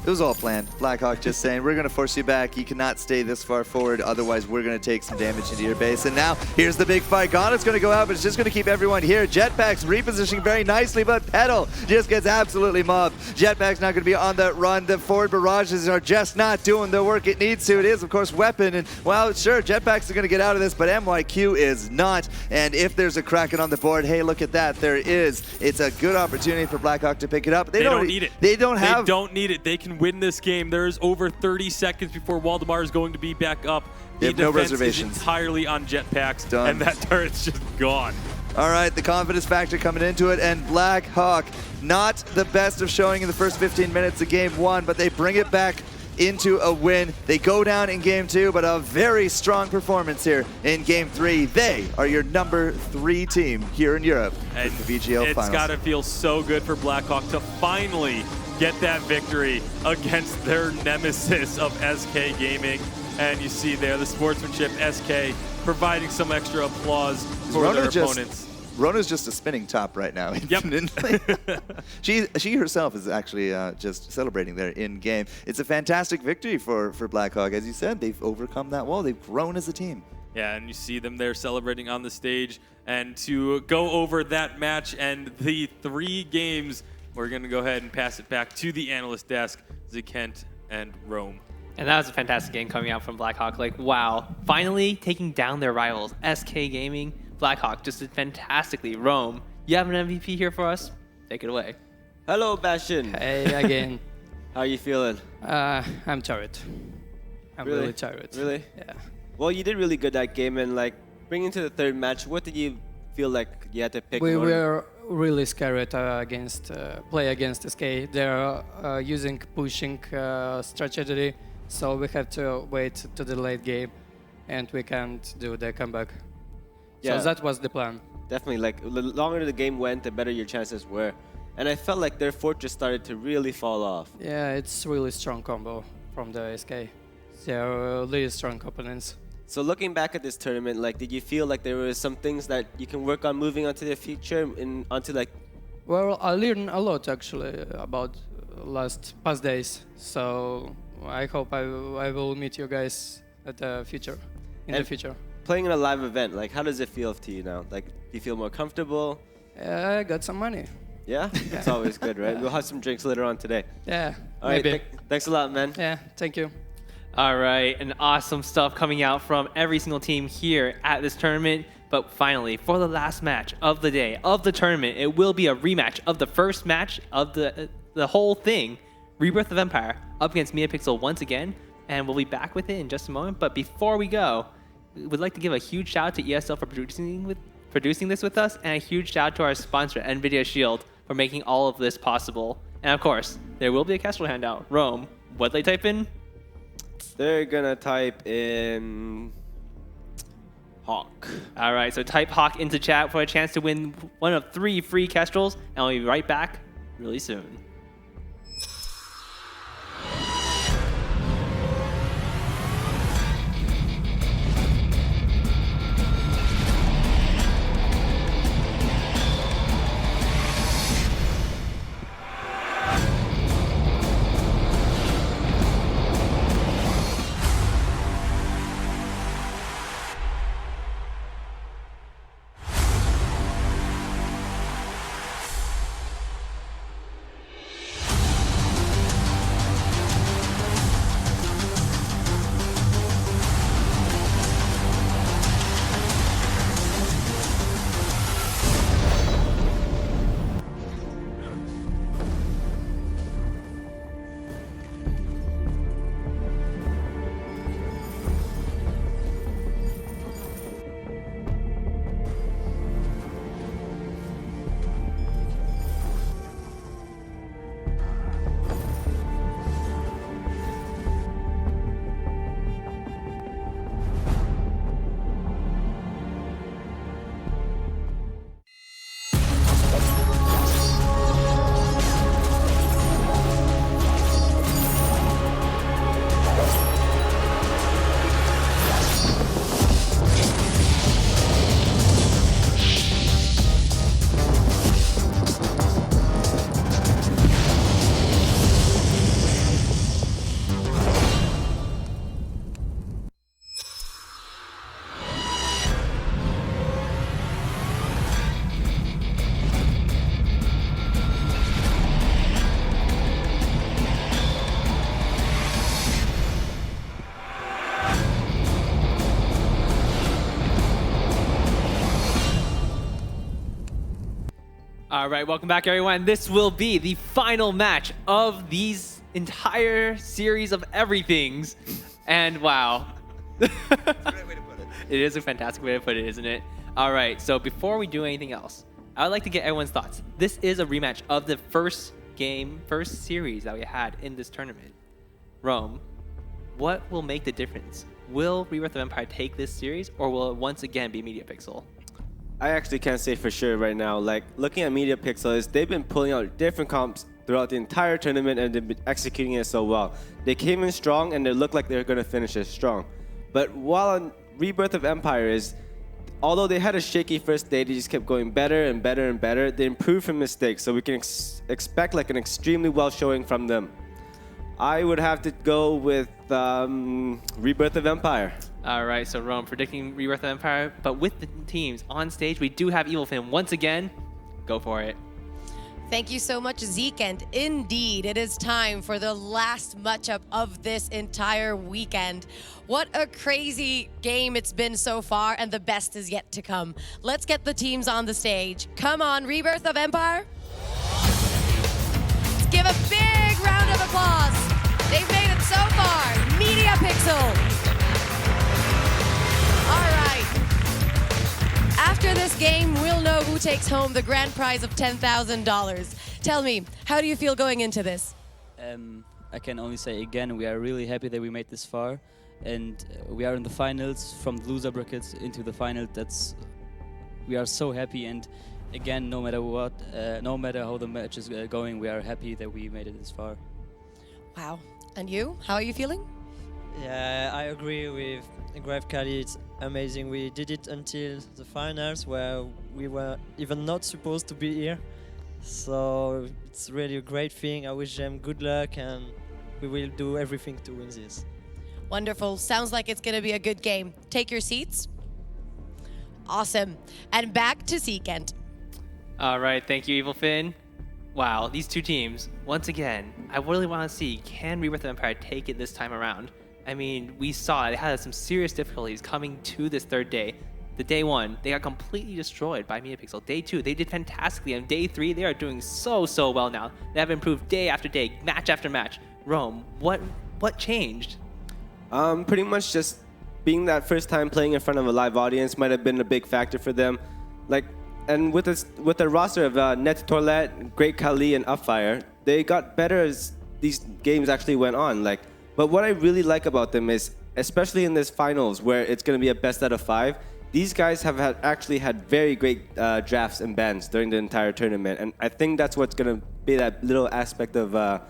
It was all planned. Blackhawk just saying, we're going to force you back. You cannot stay this far forward. Otherwise, we're going to take some damage into your base. And now, here's the big fight. Gauntlet's going to go out, but it's just going to keep everyone here. Jetpack's repositioning very nicely, but Petal just gets absolutely mobbed. Jetpack's not going to be on that run. The forward barrages are just not doing the work it needs to. It is, of course, weapon. And, well, sure, Jetpacks are going to get out of this, but MYQ is not. And if there's a Kraken on the board, hey, look at that. There is. It's a good opportunity for Blackhawk to pick it up. They don't need it. They don't need it. They can win this game. There's over 30 seconds before Waldemar is going to be back up. The no defense reservations. is entirely on Jetpacks, Done. and that turret's just gone. All right, the confidence factor coming into it, and Blackhawk, not the best of showing in the first 15 minutes of game 1, but they bring it back into a win. They go down in game 2, but a very strong performance here in game 3. They are your number 3 team here in Europe And for the VGL Finals. It's got to feel so good for Blackhawk to finally get that victory against their nemesis of SK Gaming. And you see there the sportsmanship, SK providing some extra applause for their opponents. Rona's just a spinning top right now. Yep. she herself is actually just celebrating there in game. It's a fantastic victory for Blackhawk. As you said, they've overcome that wall. They've grown as a team. Yeah, and you see them there celebrating on the stage. And to go over that match and the 3 games, we're going to go ahead and pass it back to the analyst desk, Zekent and Rome. And that was a fantastic game coming out from Blackhawk. Like, wow, finally taking down their rivals, SK Gaming. Blackhawk just did fantastically. Rome, you have an MVP here for us? Take it away. Hello, Bastion. Hey again. How are you feeling? I'm tired. I'm really tired. Really? Yeah. Well, you did really good that game, and like bringing to the 3rd match, what did you feel like you had to pick We one? were really scared against play against SK. They're using pushing strategy, so we have to wait to the late game, and we can't do the comeback. Yeah. So that was the plan. Definitely, like the longer the game went, the better your chances were. And I felt like their fortress started to really fall off. Yeah, it's really strong combo from the SK. They're really strong opponents. So looking back at this tournament, like, did you feel like there were some things that you can work on moving onto the future and onto like? Well, I learned a lot actually about past days. So I hope I will meet you guys at the future, in the future. Playing in a live event, like, how does it feel to you now? Like, do you feel more comfortable? I got some money. Yeah, it's always good, right? We'll have some drinks later on today. Yeah, All right, maybe. Thanks a lot, man. Yeah, thank you. All right, and awesome stuff coming out from every single team here at this tournament. But finally, for the last match of the day, of the tournament, it will be a rematch of the first match of the whole thing, Rebirth of Empire, up against Mediapixel once again. And we'll be back with it in just a moment. But before we go, we would like to give a huge shout out to ESL for producing this with us, and a huge shout out to our sponsor, NVIDIA Shield, for making all of this possible. And of course, there will be a Kestrel handout. Rome, what they type in? They're gonna type in Hawk. All right, so type Hawk into chat for a chance to win one of 3 free Kestrels, and I'll be right back really soon. All right, welcome back, everyone. This will be the final match of these entire series of everythings. And wow. It's a great way to put it. It is a fantastic way to put it, isn't it? All right, so before we do anything else, I would like to get everyone's thoughts. This is a rematch of the first series that we had in this tournament. Rome, what will make the difference? Will Rebirth of Empire take this series, or will it once again be Mediapixel? I actually can't say for sure right now. Like, looking at Mediapixel, they've been pulling out different comps throughout the entire tournament, and they've been executing it so well. They came in strong, and they look like they're going to finish it strong. But while on Rebirth of Empire although they had a shaky first day, they just kept going better and better and better. They improved from mistakes, so we can expect like an extremely well showing from them. I would have to go with Rebirth of Empire. All right, so Rome predicting Rebirth of Empire, but with the teams on stage, we do have EvilFin once again. Go for it. Thank you so much, Zeke, and indeed, it is time for the last matchup of this entire weekend. What a crazy game it's been so far, and the best is yet to come. Let's get the teams on the stage. Come on, Rebirth of Empire. Let's give a big round of applause. They've made it so far. Mediapixel. All right. After this game, we'll know who takes home the grand prize of $10,000. Tell me, how do you feel going into this? I can only say again, we are really happy that we made this far, and we are in the finals, from the loser brackets into the final. We are so happy, and again, no matter what, no matter how the match is going, we are happy that we made it this far. Wow. And you, how are you feeling? Yeah, I agree with Grave Kali. It's amazing. We did it until the finals, where we were even not supposed to be here. So it's really a great thing. I wish them good luck, and we will do everything to win this. Wonderful. Sounds like it's going to be a good game. Take your seats. Awesome. And back to Seekent. All right, thank you, Evil Finn. Wow, these two teams, once again, I really want to see, can Rebirth of Empire take it this time around? I mean, we saw they had some serious difficulties coming to this third day. The day one, they got completely destroyed by Metapixel. Day two, they did fantastically. And day three, they are doing so well now. They have improved day after day, match after match. Rome, what changed? Pretty much just being that first time playing in front of a live audience might have been a big factor for them. And with the roster of Net Torlet, Great Kali, and Upfire, they got better as these games actually went on. But what I really like about them is, especially in this finals where it's going to be a best out of 5, these guys have actually had very great drafts and bans during the entire tournament, and I think that's what's going to be that little aspect of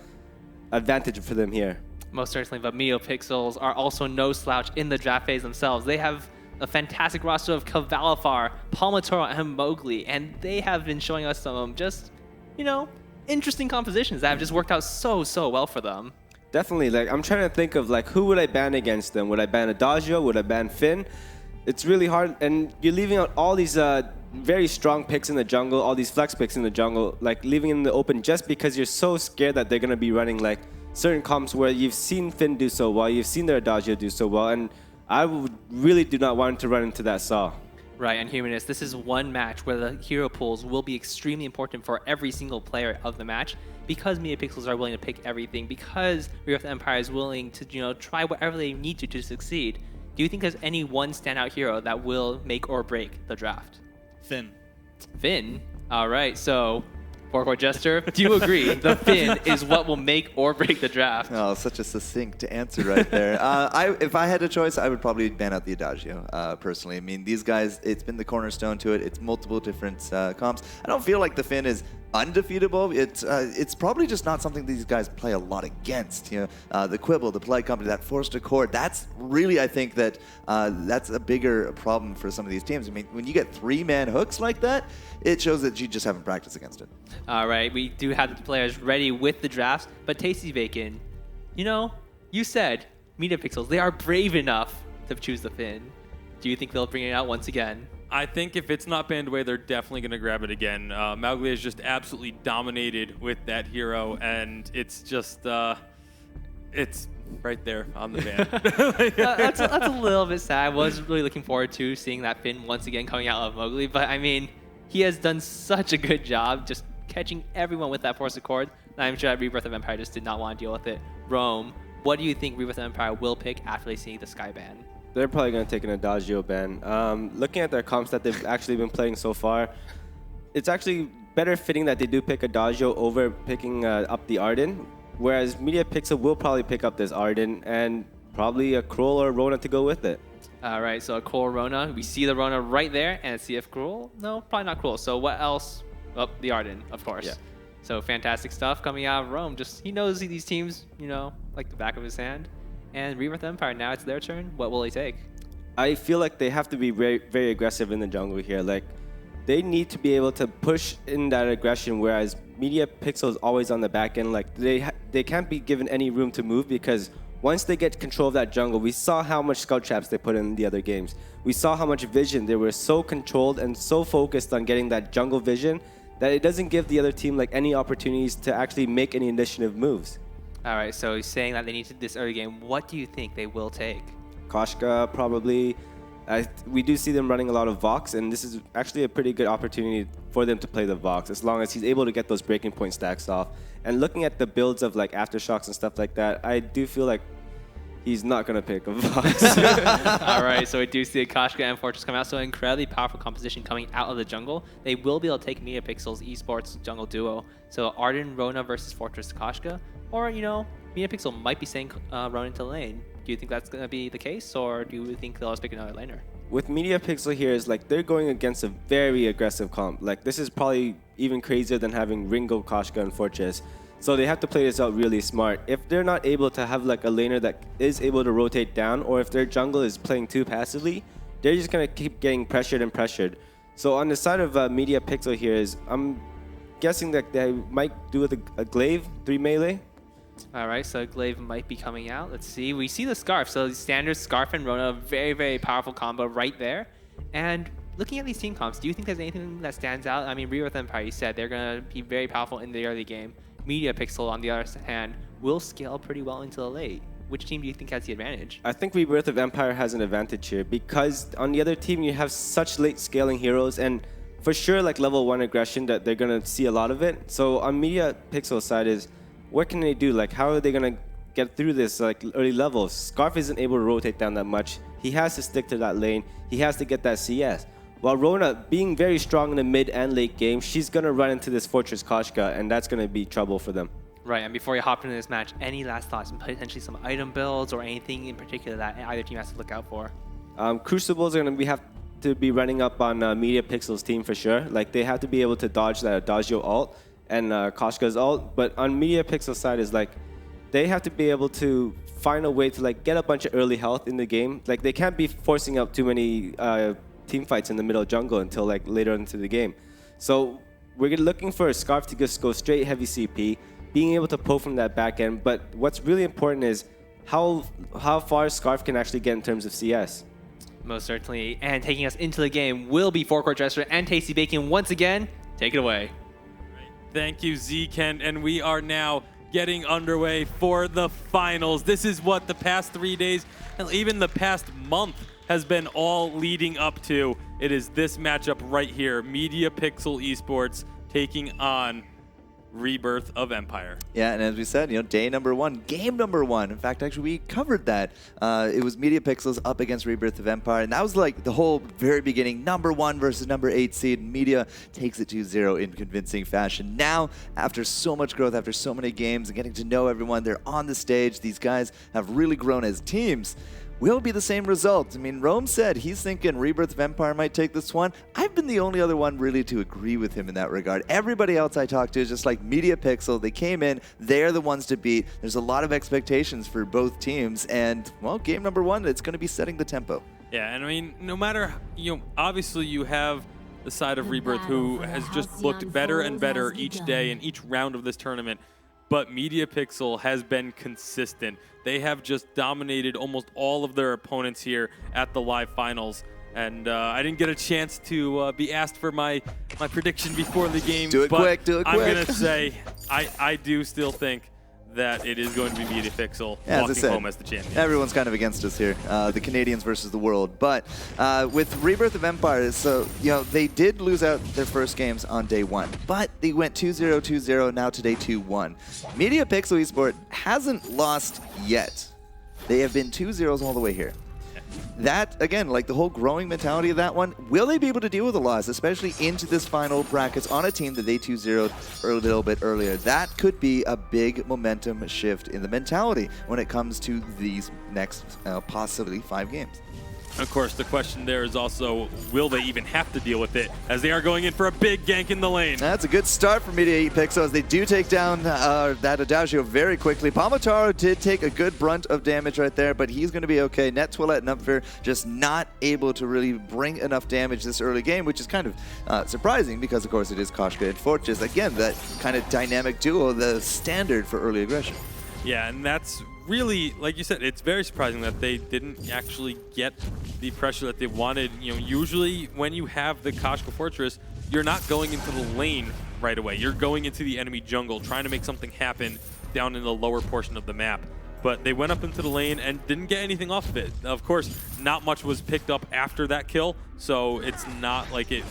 advantage for them here. Most certainly, but Metapixels are also no slouch in the draft phase themselves. They have a fantastic roster of Kavalifar, Palmatoro, and Mowgli, and they have been showing us some just, interesting compositions that have just worked out so well for them. Definitely, I'm trying to think of who would I ban against them? Would I ban Adagio? Would I ban Finn? It's really hard, and you're leaving out all these very strong picks in the jungle, all these flex picks in the jungle, leaving in the open just because you're so scared that they're going to be running certain comps where you've seen Finn do so well, you've seen their Adagio do so well, and I really do not want to run into that saw. Right, and Humanist, this is one match where the hero pools will be extremely important for every single player of the match, because Metapixels are willing to pick everything, because Rebirth Empire is willing to try whatever they need to succeed. Do you think there's any one standout hero that will make or break the draft? Finn. Finn? All right, so Four-Core Jester, do you agree the Finn is what will make or break the draft? Oh, such a succinct answer right there. If I had a choice, I would probably ban out the Adagio, personally. I mean, these guys, it's been the cornerstone to it. It's multiple different comps. I don't feel like the Finn is undefeatable. It's probably just not something these guys play a lot against. The Quibble, the Polite Company, that Forced Accord, that's really, I think that that's a bigger problem for some of these teams. I mean, when you get 3-man hooks like that, it shows that you just haven't practiced against it. All right, we do have the players ready with the drafts, but Tasty Bacon, you said Metapixels, they are brave enough to choose the Finn. Do you think they'll bring it out once again? I think if it's not banned away, they're definitely going to grab it again. Mowgli has just absolutely dominated with that hero, and it's just, it's right there on the ban. That's a little bit sad. I was really looking forward to seeing that Finn once again coming out of Mowgli, but I mean, he has done such a good job just catching everyone with that Force Accord. I'm sure that Rebirth of Empire just did not want to deal with it. Rome, what do you think Rebirth of Empire will pick after they see the Sky ban? They're probably going to take an Adagio ban. Looking at their comps that they've actually been playing so far, it's actually better fitting that they do pick Adagio over picking up the Arden, whereas Metapixel will probably pick up this Arden and probably a Kroll or Rona to go with it. All right, so a Kroll Rona. We see the Rona right there, and a CF Kroll? No, probably not Kroll. So what else? Oh, the Arden, of course. Yeah. So fantastic stuff coming out of Rome. Just he knows these teams, like the back of his hand. And Rebirth Empire, now it's their turn. What will they take? I feel like they have to be very, very aggressive in the jungle here. They need to be able to push in that aggression, whereas Metapixel is always on the back end. They can't be given any room to move, because once they get control of that jungle, we saw how much scout traps they put in the other games. We saw how much vision. They were so controlled and so focused on getting that jungle vision that it doesn't give the other team any opportunities to actually make any initiative moves. All right, so he's saying that they need to this early game. What do you think they will take? Koshka, probably. We do see them running a lot of Vox, and this is actually a pretty good opportunity for them to play the Vox, as long as he's able to get those breaking point stacks off. And looking at the builds of Aftershocks and stuff like that, I do feel like He's not going to pick a Vox. All right, so we do see Koshka and Fortress come out. So incredibly powerful composition coming out of the jungle. They will be able to take Media Pixel's esports jungle duo. So Arden, Rona versus Fortress Koshka. Or, you know, Media Pixel might be saying Rona into lane. Do you think that's going to be the case, or do you think they'll just pick another laner? With Media Pixel here, is like they're going against a very aggressive comp. Like this is probably even crazier than having Ringo, Koshka, and Fortress. So they have to play this out really smart. If they're not able to have like a laner that is able to rotate down, or if their jungle is playing too passively, they're just gonna keep getting pressured and pressured. So on the side of Media Pixel here is, I'm guessing that they might do with a glaive 3 melee. All right, so Glaive might be coming out. Let's see. We see the Scarf. So the standard Scarf and Rona, very powerful combo right there. And looking at these team comps, do you think there's anything that stands out? I mean, Rebirth Empire, you said they're going to be very powerful in the early game. Media Pixel, on the other hand, will scale pretty well into the late. Which team do you think has the advantage? I think Rebirth of Empire has an advantage here because on the other team you have such late scaling heroes, and for sure like level 1 aggression that they're going to see a lot of it. So on Media Pixel side is, what can they do? Like, how are they going to get through this like early levels? Scarf isn't able to rotate down that much. He has to stick to that lane. He has to get that CS. While Rona, being very strong in the mid and late game, she's going to run into this Fortress Koshka, and that's going to be trouble for them. Right, and before you hop into this match, any last thoughts and potentially some item builds or anything in particular that either team has to look out for? Crucibles are going to have to be running up on Media Pixel's team for sure. Like, they have to be able to dodge that Adagio ult and Koshka's ult, but on Media Pixel side is like they have to be able to find a way to like get a bunch of early health in the game. Like they can't be forcing up too many team fights in the middle jungle until like later into the game. So we're looking for a Scarf to just go straight heavy CP, being able to pull from that back end. But what's really important is how far Scarf can actually get in terms of CS. Most certainly, and taking us into the game will be Forecourt Dresser and Tasty Bacon once again. Take it away. Thank you, Zeke, and we are now getting underway for the finals. This is what the past 3 days, and even the past month, has been all leading up to. It is this matchup right here, Media Pixel Esports taking on Rebirth of Empire. Yeah, and as we said, day number 1, game number 1. In fact, actually, we covered that. It was Media Pixels up against Rebirth of Empire, and that was like the whole very beginning, number 1 versus number 8 seed. Media takes it 2-0 in convincing fashion. Now, after so much growth, after so many games, and getting to know everyone, they're on the stage. These guys have really grown as teams. Will be the same result. I mean, Rome said he's thinking Rebirth of Empire might take this one. I've been the only other one really to agree with him in that regard. Everybody else I talked to is just like Media Pixel. They came in, they're the ones to beat. There's a lot of expectations for both teams, and well, game number 1, it's going to be setting the tempo. Yeah, and I mean, no matter, obviously you have the side of Rebirth who has just looked better and better each day in each round of this tournament. But Media Pixel has been consistent. They have just dominated almost all of their opponents here at the live finals. And I didn't get a chance to be asked for my prediction before the game. Do it quick, do it quick. I'm going to say I do still think that it is going to be Media Pixel walking home as the champion. Everyone's kind of against us here, the Canadians versus the world. But with Rebirth of Empire, so they did lose out their first games on day 1, but they went 2-0, 2-0, now today 2-1. Media Pixel Esport hasn't lost yet. They have been 2-0s all the way here. That, again, like the whole growing mentality of that one, will they be able to deal with a loss, especially into this final brackets on a team that they 2-0'd a little bit earlier? That could be a big momentum shift in the mentality when it comes to these next possibly 5 games. Of course, the question there is also, will they even have to deal with it, as they are going in for a big gank in the lane? That's a good start for Media Pixel, as they do take down that Adagio very quickly. Palmataro did take a good brunt of damage right there, but he's going to be okay. Net Twillet and Upfir just not able to really bring enough damage this early game, which is kind of surprising because, of course, it is Koshka and Fortress. Again, that kind of dynamic duo, the standard for early aggression. Yeah, and that's really, like you said, it's very surprising that they didn't actually get the pressure that they wanted. Usually when you have the Koshka Fortress, you're not going into the lane right away. You're going into the enemy jungle, trying to make something happen down in the lower portion of the map. But they went up into the lane and didn't get anything off of it. Of course, not much was picked up after that kill, so it's not like it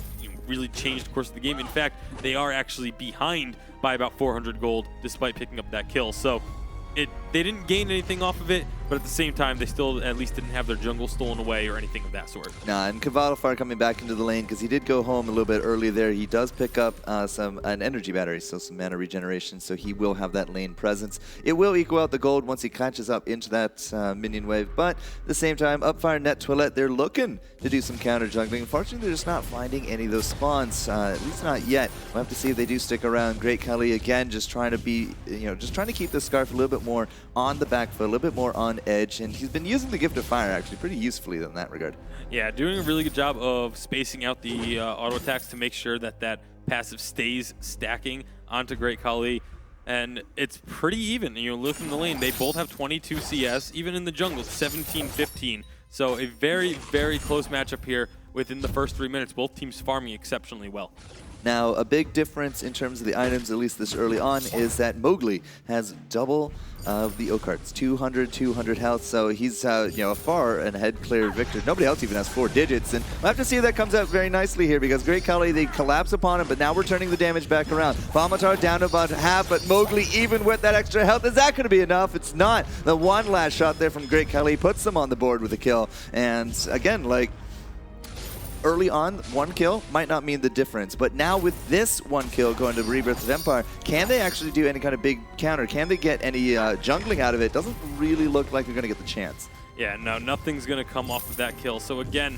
really changed the course of the game. In fact, they are actually behind by about 400 gold despite picking up that kill. So they didn't gain anything off of it. but at the same time, they still at least didn't have their jungle stolen away or anything of that sort. Nah, and Kavalifar coming back into the lane because he did go home a little bit early there. He does pick up an energy battery, so some mana regeneration, so he will have that lane presence. It will equal out the gold once he catches up into that minion wave, but at the same time, Upfire, Net, Toilette, they're looking to do some counter jungling. Unfortunately, they're just not finding any of those spawns, at least not yet. We'll have to see if they do stick around. Great Kali again, just trying to be, just trying to keep the Scarf a little bit more on the back foot, a little bit more on edge, and he's been using the Gift of Fire actually pretty usefully in that regard. Yeah, doing a really good job of spacing out the auto attacks to make sure that that passive stays stacking onto Great Kali. And it's pretty even. Look in the lane, they both have 22 CS, even in the jungle, 17-15. So a very, very close matchup here within the first 3 minutes. Both teams farming exceptionally well. Now, a big difference in terms of the items, at least this early on, is that Mowgli has double of the Okarts, 200 health, so he's a far and ahead clear Victor. Nobody else even has 4 digits, and we'll have to see if that comes out very nicely here, because Great Kali, they collapse upon him, but now we're turning the damage back around. Palmatar down to about half, but Mowgli, even with that extra health, is that going to be enough? It's not. The one last shot there from Great Kali puts them on the board with a kill, and again, early on, 1 kill might not mean the difference, but now with this 1 kill going to Rebirth of Empire, can they actually do any kind of big counter? Can they get any jungling out of it? Doesn't really look like they're going to get the chance. Yeah, no, nothing's going to come off of that kill. So again,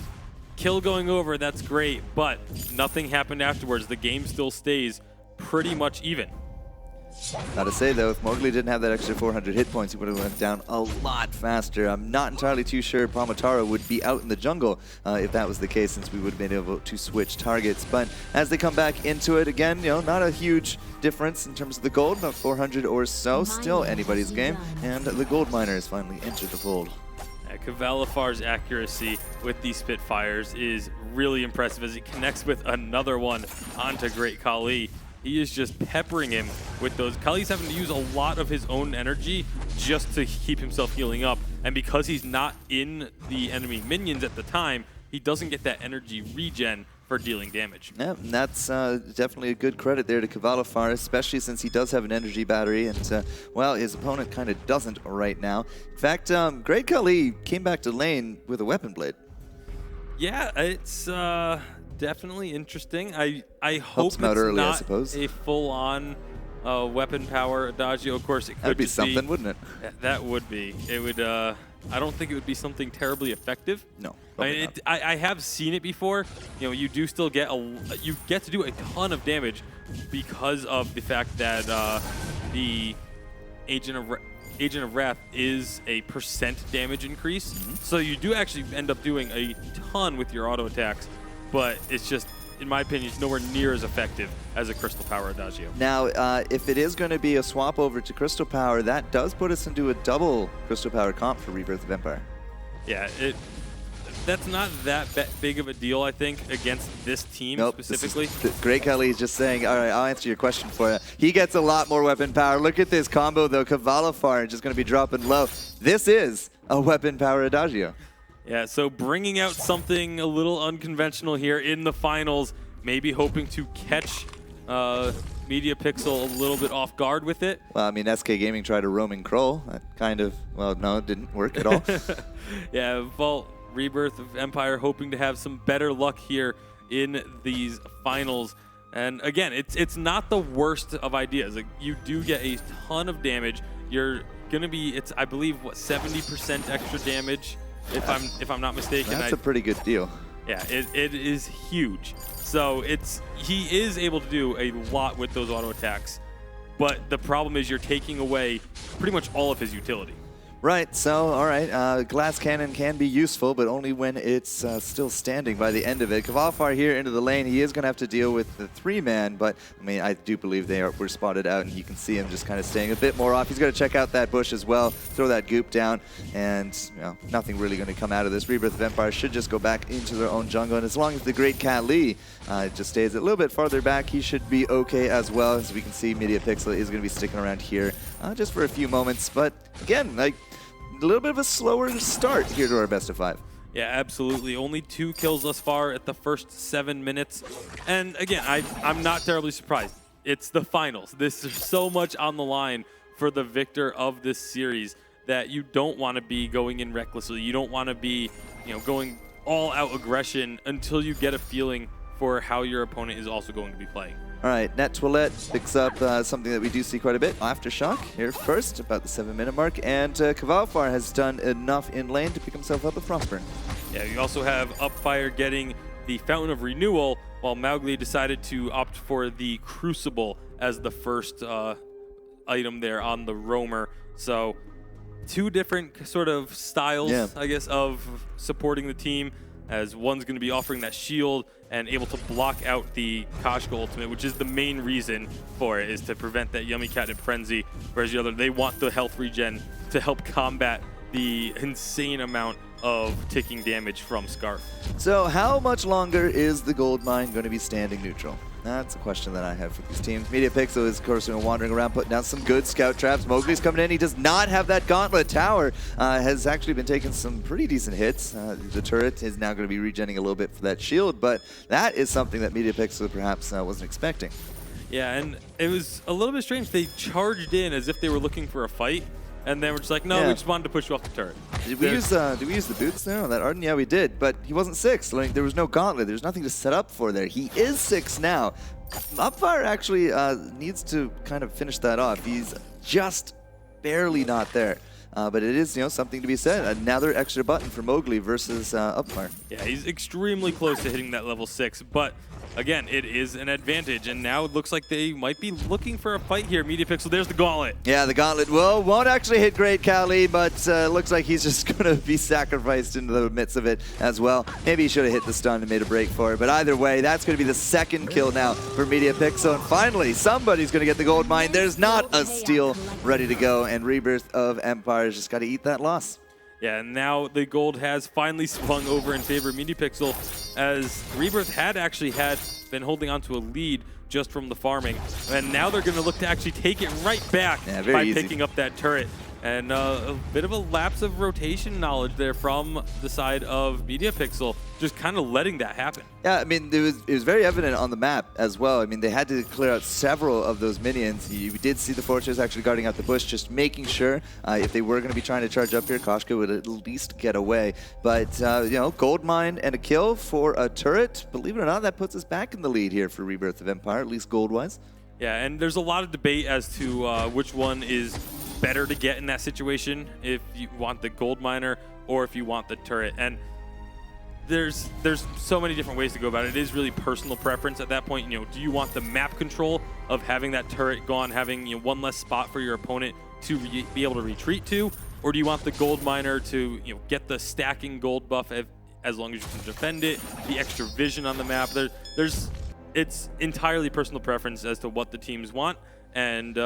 kill going over, that's great, but nothing happened afterwards. The game still stays pretty much even. Gotta say though, if Mowgli didn't have that extra 400 hit points, he would have went down a lot faster. I'm not entirely too sure Palmatara would be out in the jungle if that was the case, since we would have been able to switch targets. But as they come back into it again, not a huge difference in terms of the gold, about 400 or so, still anybody's game, and the gold miners finally entered the fold. Kavalifar's accuracy with these Spitfires is really impressive as he connects with another one onto Great Kali. He is just peppering him with those. Kali's having to use a lot of his own energy just to keep himself healing up. And because he's not in the enemy minions at the time, he doesn't get that energy regen for dealing damage. Yeah, and that's definitely a good credit there to Kavalifar, especially since he does have an energy battery, and well, his opponent kind of doesn't right now. In fact, Great Kali came back to lane with a weapon blade. Yeah, it's definitely interesting. I hope it's early, not a full-on weapon power Adagio. Of course, it could be something, wouldn't it? That would be. It would. I don't think it would be something terribly effective. No. I have seen it before. You do still get you get to do a ton of damage because of the fact that the Agent of Wrath is a % damage increase. So you do actually end up doing a ton with your auto attacks, but it's just, in my opinion, it's nowhere near as effective as a Crystal Power Adagio. Now, if it is going to be a swap over to Crystal Power, that does put us into a double Crystal Power comp for Rebirth of Empire. Yeah, that's not that big of a deal, I think, against this team specifically. Great Kali is just saying, all right, I'll answer your question for you. He gets a lot more weapon power. Look at this combo, though. Kavalifar just going to be dropping low. This is a weapon power Adagio. Yeah, so bringing out something a little unconventional here in the finals, maybe hoping to catch Media Pixel a little bit off guard with it. Well, I mean, SK Gaming tried a roaming Kroll. That kind of, well, no, it didn't work at all. Yeah, well, Rebirth of Empire hoping to have some better luck here in these finals. And again, it's not the worst of ideas. Like, you do get a ton of damage. You're gonna be, I believe, what, 70% extra damage, if I'm not mistaken. That's a pretty good deal. Yeah, it is huge. So he is able to do a lot with those auto attacks, but the problem is you're taking away pretty much all of his utility. Right, so, all right, Glass Cannon can be useful, but only when it's still standing by the end of it. Kavalifar here into the lane, he is going to have to deal with the 3-man, but, I mean, I do believe were spotted out, and you can see him just kind of staying a bit more off. He's going to check out that bush as well, throw that goop down, and, nothing really going to come out of this. Rebirth of Empire should just go back into their own jungle, and as long as the Great Kali just stays a little bit farther back, he should be okay as well. As we can see, Media Pixel is going to be sticking around here just for a few moments, but, again, like, a little bit of a slower start here to our best of 5. Yeah, absolutely. Only 2 kills thus far at the first 7 minutes. And again, I'm not terribly surprised. It's the finals. There's so much on the line for the victor of this series that you don't want to be going in recklessly. You don't want to be, going all out aggression until you get a feeling for how your opponent is also going to be playing. All right, Net Toilette picks up something that we do see quite a bit. Aftershock here first, about the 7-minute mark, and Katowice has done enough in lane to pick himself up with Frostburn. Yeah, you also have Upfire getting the Fountain of Renewal, while Mowgli decided to opt for the Crucible as the first item there on the Roamer. So 2 different sort of styles, I guess, of supporting the team, as one's going to be offering that shield and able to block out the Koshka ultimate, which is the main reason for it, is to prevent that Yummy Catnip Frenzy, whereas the other, they want the health regen to help combat the insane amount of ticking damage from Scarf. So how much longer is the gold mine going to be standing neutral? That's a question that I have for these teams. Media Pixel is, of course, wandering around, putting down some good scout traps. Mowgli's coming in. He does not have that gauntlet. Tower has actually been taking some pretty decent hits. The turret is now going to be regenning a little bit for that shield, but that is something that Media Pixel perhaps wasn't expecting. Yeah, and it was a little bit strange. They charged in as if they were looking for a fight, and then we're just like, no, we just wanted to push you off the turret. Did we use the boots there on that Arden? Yeah, we did, but he wasn't 6. Like, there was no gauntlet. There's nothing to set up for there. He is 6 now. Upfire actually needs to kind of finish that off. He's just barely not there. But it is, something to be said. Another extra button for Mowgli versus Upfire. Yeah, he's extremely close to hitting that level 6, but again, it is an advantage, and now it looks like they might be looking for a fight here. Media Pixel, there's the gauntlet. Yeah, the gauntlet won't actually hit Great Kali, but looks like he's just going to be sacrificed into the midst of it as well. Maybe he should have hit the stun and made a break for it, but either way, that's going to be the 2nd kill now for Media Pixel, and finally, somebody's going to get the gold mine. There's not a steal ready to go, and Rebirth of Empire's just got to eat that loss. Yeah, and now the gold has finally swung over in favor of Media Pixel, as Rebirth had been holding on to a lead just from the farming, and now they're going to look to actually take it right back by picking up that turret. And a bit of a lapse of rotation knowledge there from the side of Media Pixel, just kind of letting that happen. Yeah, I mean, it was very evident on the map as well. I mean, they had to clear out several of those minions. You did see the Fortress actually guarding out the bush, just making sure if they were going to be trying to charge up here, Koshka would at least get away. But, gold mine and a kill for a turret. Believe it or not, that puts us back in the lead here for Rebirth of Empire, at least gold-wise. Yeah, and there's a lot of debate as to which one is better to get in that situation, if you want the gold miner or if you want the turret. And there's so many different ways to go about it. It is really personal preference at that point. Do you want the map control of having that turret gone, having one less spot for your opponent to be able to retreat to, or do you want the gold miner to get the stacking gold buff as long as you can defend it, the extra vision on the map? It's entirely personal preference as to what the teams want. And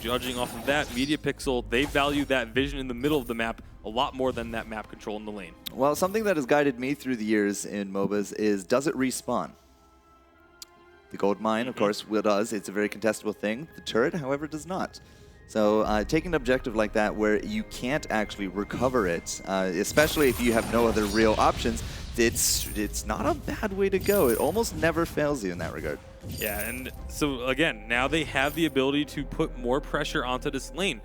judging off of that, Media Pixel, they value that vision in the middle of the map a lot more than that map control in the lane. Well, something that has guided me through the years in MOBAs is, does it respawn? The gold mine, of course, does. It's a very contestable thing. The turret, however, does not. So taking an objective like that where you can't actually recover it, especially if you have no other real options, it's not a bad way to go. It almost never fails you in that regard. Yeah, and so again, now they have the ability to put more pressure onto this lane.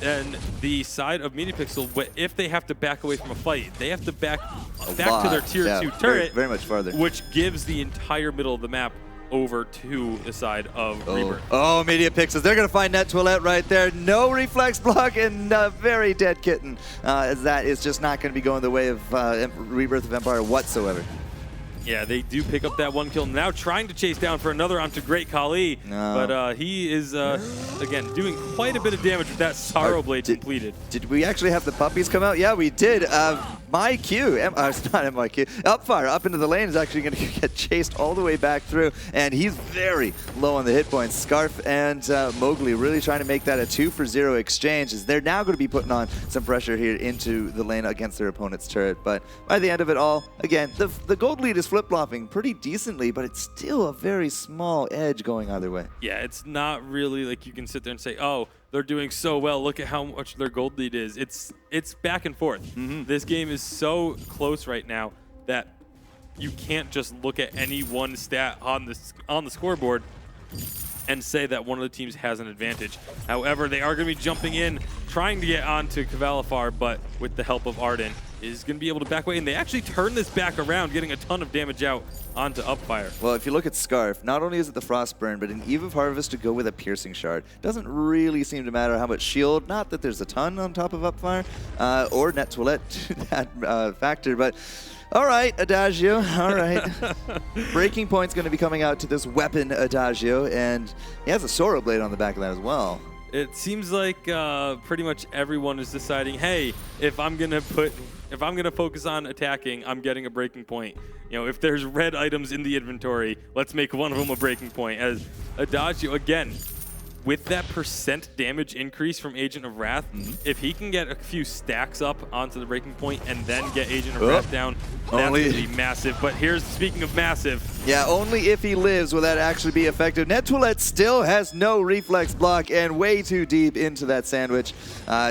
And the side of Media Pixel, if they have to back away from a fight, they have to back to their tier 2 turret, very much farther, which gives the entire middle of the map over to the side of Rebirth. Oh, Media Pixels, they're going to find Net Toilette right there. No reflex block and a very dead kitten, as that is just not going to be going the way of Rebirth of Empire whatsoever. Yeah, they do pick up that 1 kill. Now trying to chase down for another onto Great Kali. No. But he is, again, doing quite a bit of damage with that Sorrow Blade completed. Did we actually have the puppies come out? Yeah, we did. It's not MIQ. Upfire up into the lane is actually going to get chased all the way back through. And he's very low on the hit points. Scarf and Mowgli really trying to make that a 2-for-0 exchange, as they're now going to be putting on some pressure here into the lane against their opponent's turret. But by the end of it all, again, the gold lead is flip-flopping pretty decently, but it's still a very small edge going either way. Yeah, it's not really like you can sit there and say, oh, they're doing so well, look at how much their gold lead is. It's back and forth. This game is so close right now that you can't just look at any one stat on the scoreboard and say that one of the teams has an advantage. However, they are going to be jumping in, trying to get onto Kvalifar, but with the help of Arden, is going to be able to back away. And they actually turn this back around, getting a ton of damage out onto Upfire. Well, if you look at Scarf, not only is it the Frostburn, but in Eve of Harvest to go with a Piercing Shard. Doesn't really seem to matter how much shield, not that there's a ton on top of Upfire, or Net Toilette to that factor, but all right, Adagio, all right. Breaking Point's going to be coming out to this weapon, Adagio, and he has a Sora Blade on the back of that as well. It seems like pretty much everyone is deciding, hey, if I'm gonna focus on attacking, I'm getting a breaking point. You know, if there's red items in the inventory, let's make one of them a breaking point. As Adagio, again, with that percent damage increase from Agent of Wrath, if he can get a few stacks up onto the breaking point and then get Agent of Wrath down, that's going to be massive. But here's, speaking of massive. Yeah, only if he lives will that actually be effective. Net Toilette still has no reflex block and way too deep into that sandwich.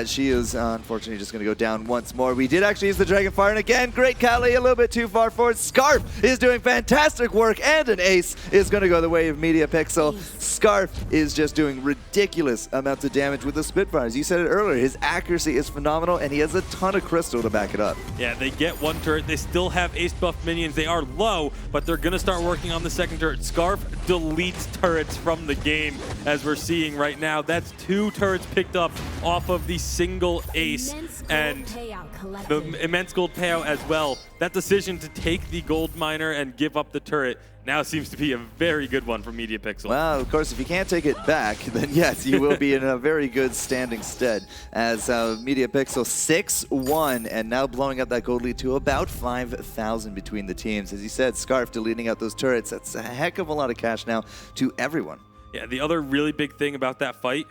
She is unfortunately just going to go down once more. We did actually use the Dragonfire, and again, Great Kali a little bit too far forward. Scarf is doing fantastic work, and an ace is going to go the way of Media Pixel. Scarf is just doing ridiculous amounts of damage with the Spitfires. You said it earlier, his accuracy is phenomenal, and he has a ton of crystal to back it up. Yeah, they get one turret. They still have ace buff minions. They are low, but they're going to start working on the second turret. Scarf deletes turrets from the game, as we're seeing right now. That's 2 turrets picked up off of the single ace, and the immense gold payout as well. That decision to take the gold miner and give up the turret now seems to be a very good one for Media Pixel. Well, of course, if you can't take it back, then yes, you will be in a very good standing stead. As Media Pixel 6-1 and now blowing up that gold lead to about 5,000 between the teams. As you said, Scarf deleting out those turrets. That's a heck of a lot of cash now to everyone. Yeah, the other really big thing about that fight,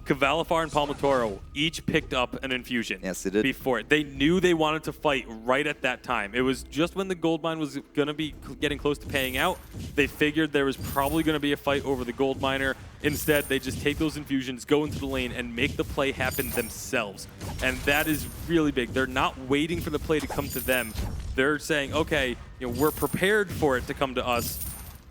Kvalifar and Palmatoro each picked up an infusion. Yes, they did. Before it. They knew they wanted to fight right at that time. It was just when the gold mine was going to be getting close to paying out, they figured there was probably going to be a fight over the gold miner. Instead, they just take those infusions, go into the lane, and make the play happen themselves. And that is really big. They're not waiting for the play to come to them. They're saying, okay, you know, we're prepared for it to come to us,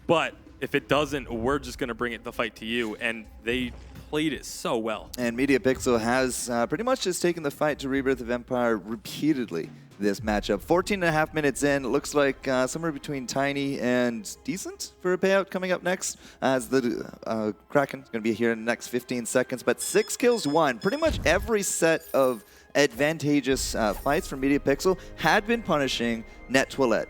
but if it doesn't, we're just going to bring the fight to you. And they played it so well. And Media Pixel has pretty much just taken the fight to Rebirth of Empire repeatedly this matchup. 14.5 minutes in, it looks like somewhere between Tiny and decent for a payout coming up next, as the Kraken is going to be here in the next 15 seconds. But 6 kills, 1. Pretty much every set of advantageous fights from Media Pixel had been punishing Net Toilette.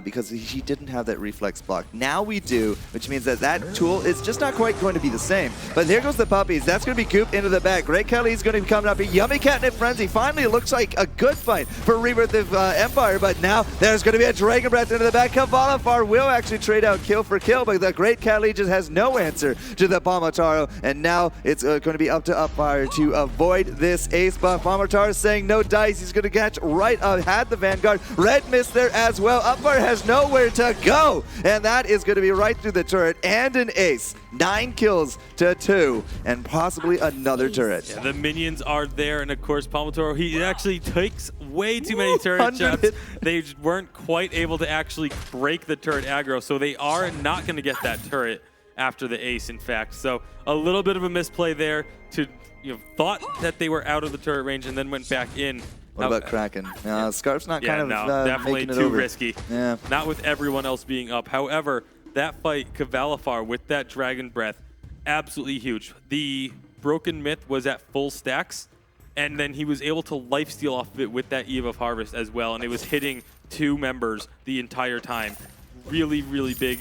Because he didn't have that reflex block. Now we do, which means that that tool is just not quite going to be the same. But there goes the puppies. That's going to be Coop into the back. Great Kelly is going to be coming up. A Yummy Catnip Frenzy. Finally, it looks like a good fight for Rebirth of Empire, but now there's going to be a Dragon Breath into the back. Kvalifar will actually trade out kill for kill, but the Great Kelly just has no answer to the Palmataro, and now it's going to be up to Upfire to avoid this ace buff. Palmataro is saying no dice. He's going to catch right had the Vanguard. Red missed there as well. Upfire has nowhere to go, and that is going to be right through the turret and an ace. 9 kills to 2, and possibly another turret. Yeah, the minions are there, and of course Palmatoro, he actually takes way too many turret shots. They weren't quite able to actually break the turret aggro, so they are not going to get that turret after the ace, in fact. So a little bit of a misplay there to, you know, thought that they were out of the turret range and then went back in. What about Kraken? Scarf's not kind of definitely making it too over. risky. Yeah. Not with everyone else being up. However, that fight, Kvalifar with that Dragon Breath, absolutely huge. The Broken Myth was at full stacks, and then he was able to lifesteal off of it with that Eve of Harvest as well, and it was hitting 2 members the entire time. Really, really big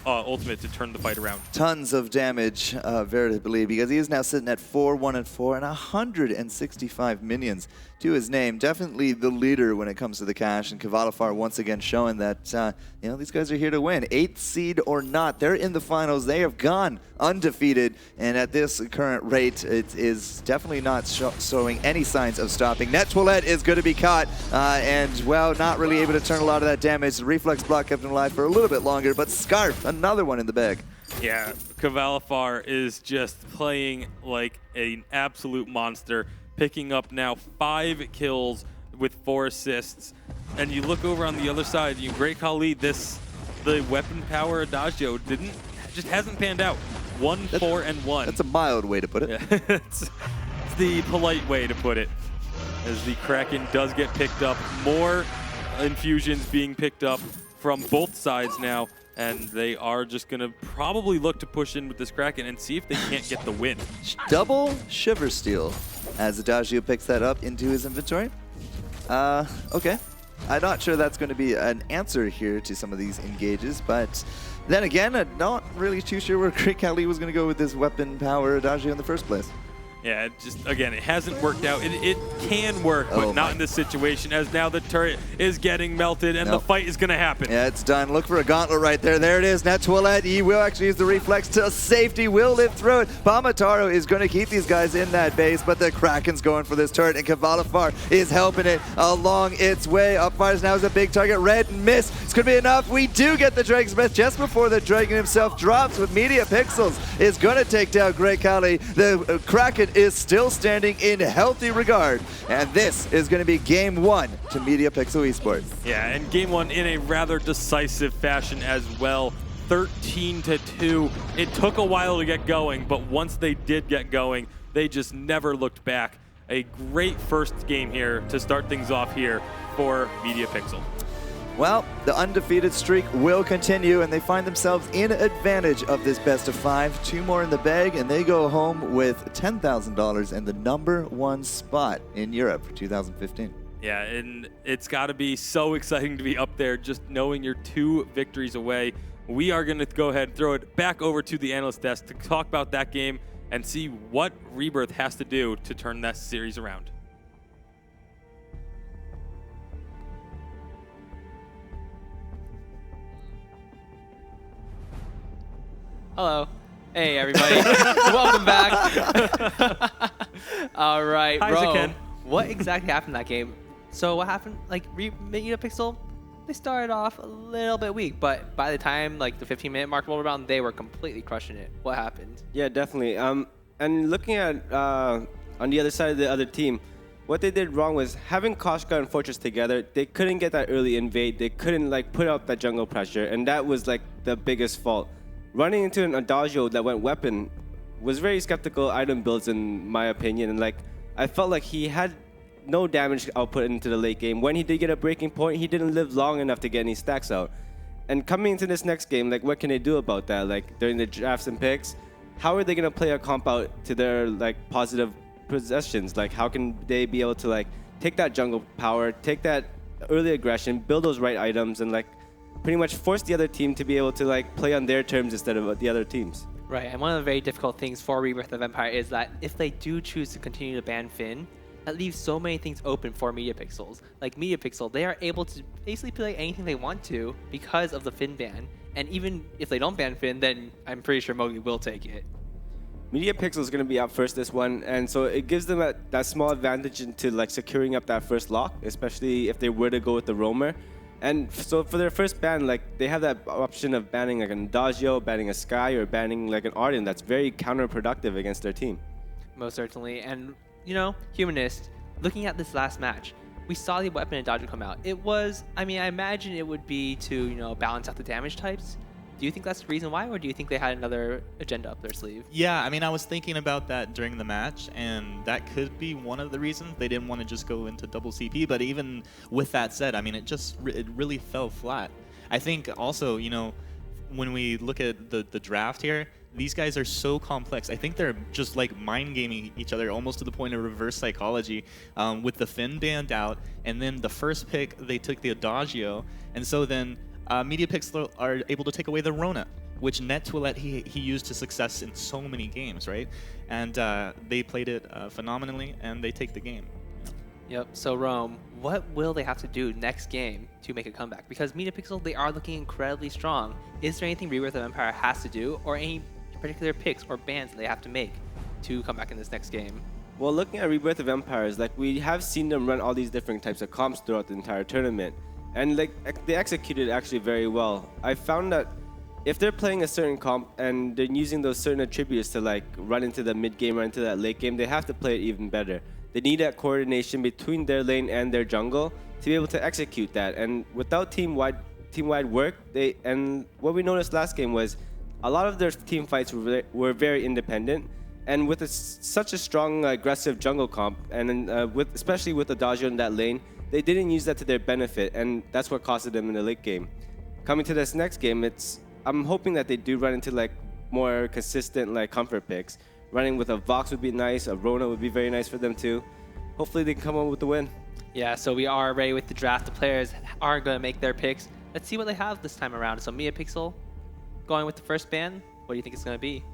ultimate to turn the fight around. Tons of damage, veritably, because he is now sitting at 4-1-4 and 165 minions to his name. Definitely the leader when it comes to the cash, and Kvalifar once again showing that you know, these guys are here to win. 8th seed or not, they're in the finals. They have gone undefeated, and at this current rate, it is definitely not showing any signs of stopping. Net Toilette is going to be caught, and well, not really able to turn a lot of that damage. The reflex block kept him alive for a little bit longer, but Scarf, another one in the bag. Yeah, Kvalifar is just playing like an absolute monster, picking up now 5 kills with 4 assists. And you look over on the other side, Great Khali, the weapon power Adagio just hasn't panned out. 1-4-1. That's a mild way to put it. Yeah, it's the polite way to put it. As the Kraken does get picked up. More infusions being picked up from both sides now. And they are just going to probably look to push in with this Kraken and see if they can't get the win. Double Shiver Steal as Adagio picks that up into his inventory. Okay. I'm not sure that's going to be an answer here to some of these engages, but then again, I'm not really too sure where Great Khali was going to go with this weapon power Adagio in the first place. Yeah, again, it hasn't worked out. It can work, but not in this situation, as now the turret is getting melted and the fight is going to happen. Yeah, it's done. Look for a gauntlet right there. There it is. Net Toilette. He will actually use the reflex to safety. Will live through it. Pamataro is going to keep these guys in that base, but the Kraken's going for this turret, and Kavalafar is helping it along its way. Upfires now is a big target. Red miss. It's going to be enough. We do get the Dragon Smith just before the Dragon himself drops with Media Pixels. Is going to take down Great Khali. The Kraken is still standing in healthy regard, and this is going to be game 1 to Media Pixel Esports. Yeah, and game 1 in a rather decisive fashion as well. 13-2. It took a while to get going, but once they did get going, they just never looked back. A great first game here to start things off here for Media Pixel. Well, the undefeated streak will continue, and they find themselves in advantage of this best of 5. 2 more in the bag, and they go home with $10,000 and the #1 spot in Europe for 2015. Yeah, and it's got to be so exciting to be up there just knowing you're 2 victories away. We are going to go ahead and throw it back over to the analyst desk to talk about that game and see what Rebirth has to do to turn that series around. Hello. Hey, everybody. Welcome back. All right, Hi, bro. Ken. What exactly happened in that game? So what happened? Like, Media Pixel, they started off a little bit weak, but by the time like the 15-minute mark rolled around, they were completely crushing it. What happened? Yeah, definitely. And looking at on the other side of the other team, what they did wrong was having Koshka and Fortress together. They couldn't get that early invade. They couldn't like put out that jungle pressure, and that was like the biggest fault. Running into an Adagio that went weapon was very skeptical item builds in my opinion, and like I felt like he had no damage output into the late game. When he did get a breaking point, he didn't live long enough to get any stacks out. And coming into this next game, like what can they do about that? Like during the drafts and picks, how are they gonna play a comp out to their like positive possessions? Like how can they be able to like take that jungle power, take that early aggression, build those right items, and like pretty much force the other team to be able to like play on their terms instead of the other teams. Right, and one of the very difficult things for Rebirth of Empire is that if they do choose to continue to ban Finn, that leaves so many things open for Media Pixels. Like Media Pixel, they are able to basically play anything they want to because of the Finn ban. And even if they don't ban Finn, then I'm pretty sure Mowgli will take it. Media Pixel is going to be out first this one, and so it gives them that small advantage into like securing up that first lock, especially if they were to go with the roamer. And so for their first ban, like they have that option of banning like an Adagio, banning a Sky, or banning like an Arden that's very counterproductive against their team. Most certainly. And, you know, Humanist, looking at this last match, we saw the weapon Adagio come out. It was, I mean, I imagine it would be to, you know, balance out the damage types. Do you think that's the reason why, or do you think they had another agenda up their sleeve? Yeah, I mean, I was thinking about that during the match, and that could be one of the reasons they didn't want to just go into double CP. But even with that said, I mean, it really fell flat. I think also, you know, when we look at the draft here, these guys are so complex. I think they're just like mind gaming each other almost to the point of reverse psychology with the Finn banned out, and then the first pick they took the Adagio, and so then Media Pixel are able to take away the Rona, which Net Toilette he used to success in so many games, right? And they played it phenomenally, and they take the game. Yep. So Rome, what will they have to do next game to make a comeback? Because Media Pixel, they are looking incredibly strong. Is there anything Rebirth of Empire has to do, or any particular picks or bans that they have to make to come back in this next game? Well, looking at Rebirth of Empires, like we have seen them run all these different types of comps throughout the entire tournament. And like they executed actually very well. I found that if they're playing a certain comp and they're using those certain attributes to like run into the mid game or into that late game, they have to play it even better. They need that coordination between their lane and their jungle to be able to execute that. And without team-wide work, and what we noticed last game was a lot of their team fights were very independent. And with such a strong aggressive jungle comp, and especially with Adagio in that lane, they didn't use that to their benefit, and that's what costed them in the late game. Coming to this next game, I'm hoping that they do run into like more consistent like comfort picks. Running with a Vox would be nice, a Rona would be very nice for them too. Hopefully they can come up with the win. Yeah, so we are ready with the draft. The players are going to make their picks. Let's see what they have this time around. So Megapixel going with the first ban. What do you think it's going to be?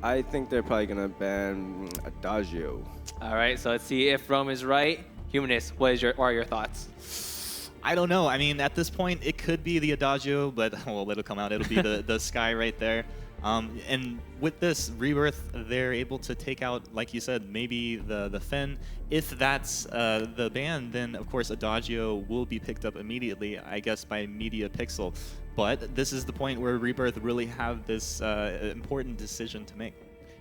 I think they're probably going to ban Adagio. All right, so let's see if Rome is right. Humanist, what are your thoughts? I don't know. I mean, at this point, it could be the Adagio, but well, it'll come out. It'll be the Sky right there. And with this Rebirth, they're able to take out, like you said, maybe the Finn. If that's the ban, then of course Adagio will be picked up immediately, I guess, by Megapixel. But this is the point where Rebirth really have this important decision to make.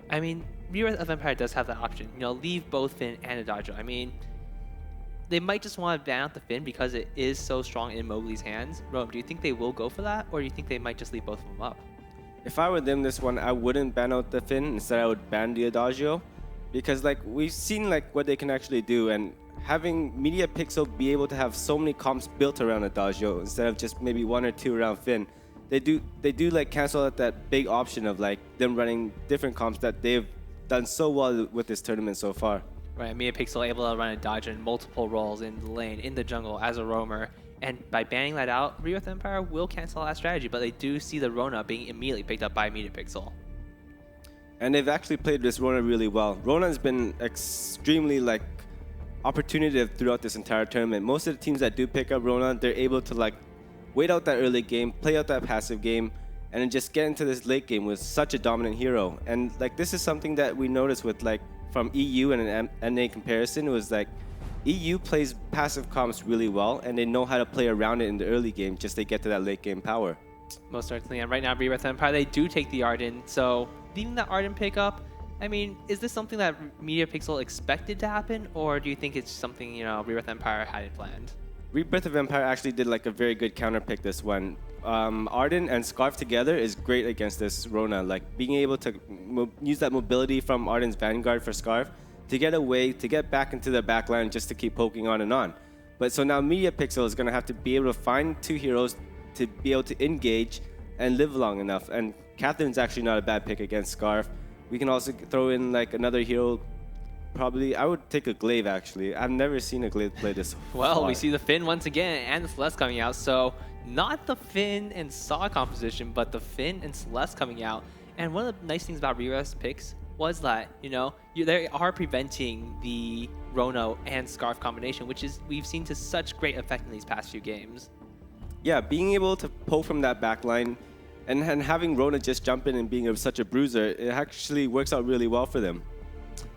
I mean, Rebirth of Empire does have that option. You know, leave both Finn and Adagio. I mean, they might just want to ban out the Finn because it is so strong in Mowgli's hands. Rome, do you think they will go for that, or do you think they might just leave both of them up? If I were them this one, I wouldn't ban out the Finn. Instead, I would ban the Adagio. Because like we've seen like what they can actually do, and having Megapixel be able to have so many comps built around Adagio instead of just maybe 1 or 2 around Finn, they do like cancel out that big option of like them running different comps that they've done so well with this tournament so far. Right, Megapixel able to run Adagio in multiple roles in the lane, in the jungle as a roamer. And by banning that out, Rebirth Empire will cancel that strategy, but they do see the Rona being immediately picked up by Megapixel. And they've actually played this Rona really well. Rona has been extremely like opportunative throughout this entire tournament. Most of the teams that do pick up Rona, they're able to like wait out that early game, play out that passive game, and then just get into this late game with such a dominant hero. And like this is something that we noticed with like from EU and an NA comparison. It was like EU plays passive comps really well, and they know how to play around it in the early game just to get to that late game power. Most certainly, and right now Rebirth Empire, they do take the Arden, so leaving that Arden pick up, I mean, is this something that Megapixel expected to happen, or do you think it's something, you know, Rebirth Empire had it planned? Rebirth of Empire actually did like a very good counter pick this one. Arden and Scarf together is great against this Rona, like being able to use that mobility from Arden's Vanguard for Scarf to get away, to get back into the backline just to keep poking on and on. But so now Megapixel is going to have to be able to find 2 heroes to be able to engage and live long enough. And Catherine's actually not a bad pick against Scarf. We can also throw in like another hero. Probably, I would take a Glaive actually. I've never seen a Glaive play this Well, far. we see the Finn once again and the Celeste coming out. So not the Finn and Saw composition, but the Finn and Celeste coming out. And one of the nice things about Rebirth's picks was that, you know, they are preventing the Rona and Scarf combination, which is we've seen to such great effect in these past few games. Yeah, being able to poke from that backline and having Rona just jump in and being such a bruiser, it actually works out really well for them.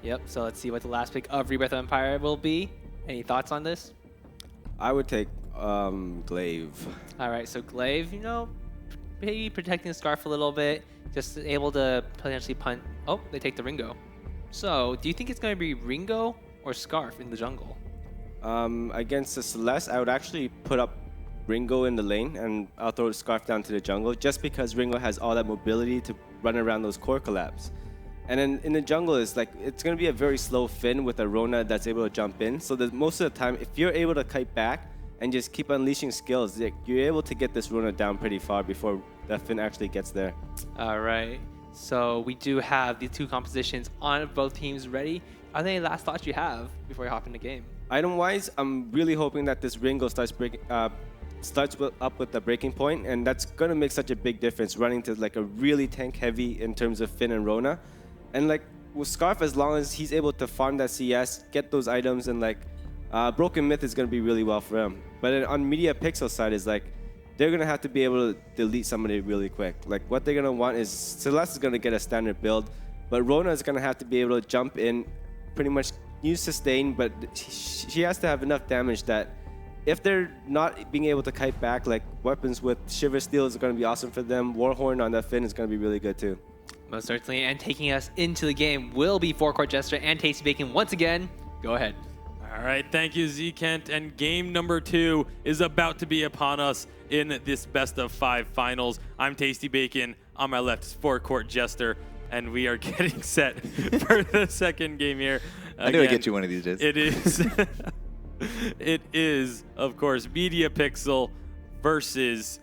Yep, so let's see what the last pick of Rebirth Empire will be. Any thoughts on this? I would take Glaive. All right, so Glaive, you know, maybe protecting the Scarf a little bit, just able to potentially punt. Oh, they take the Ringo. So, do you think it's going to be Ringo or Scarf in the jungle? Against the Celeste, I would actually put up Ringo in the lane, and I'll throw the Scarf down to the jungle, just because Ringo has all that mobility to run around those core collapse. And then in the jungle, it's going to be a very slow Finn with a Rona that's able to jump in. So that most of the time, if you're able to kite back and just keep unleashing skills, you're able to get this Rona down pretty far before that Finn actually gets there. All right. So we do have the 2 compositions on both teams ready. Are there any last thoughts you have before you hop in the game? Item-wise, I'm really hoping that this Ringo starts up with the breaking point, and that's going to make such a big difference running to like a really tank-heavy in terms of Finn and Rona. And like with Scarf, as long as he's able to farm that CS, get those items, and like Broken Myth is going to be really well for him. But on Megapixel side is like they're going to have to be able to delete somebody really quick. Like what they're going to want is Celeste is going to get a standard build, but Rona is going to have to be able to jump in, pretty much use sustain, but she has to have enough damage that if they're not being able to kite back, like weapons with Shiver Steel is going to be awesome for them. Warhorn on that Finn is going to be really good too. Most certainly, and taking us into the game will be Forecourt Jester and Tasty Bacon once again. Go ahead. All right, thank you, Z Kent. And game number 2 is about to be upon us in this best of 5 finals. I'm Tasty Bacon. On my left is forecourt Jester, and we are getting set for the second game here. I knew I'd get you one of these days. It is, it is, of course, Media Pixel versus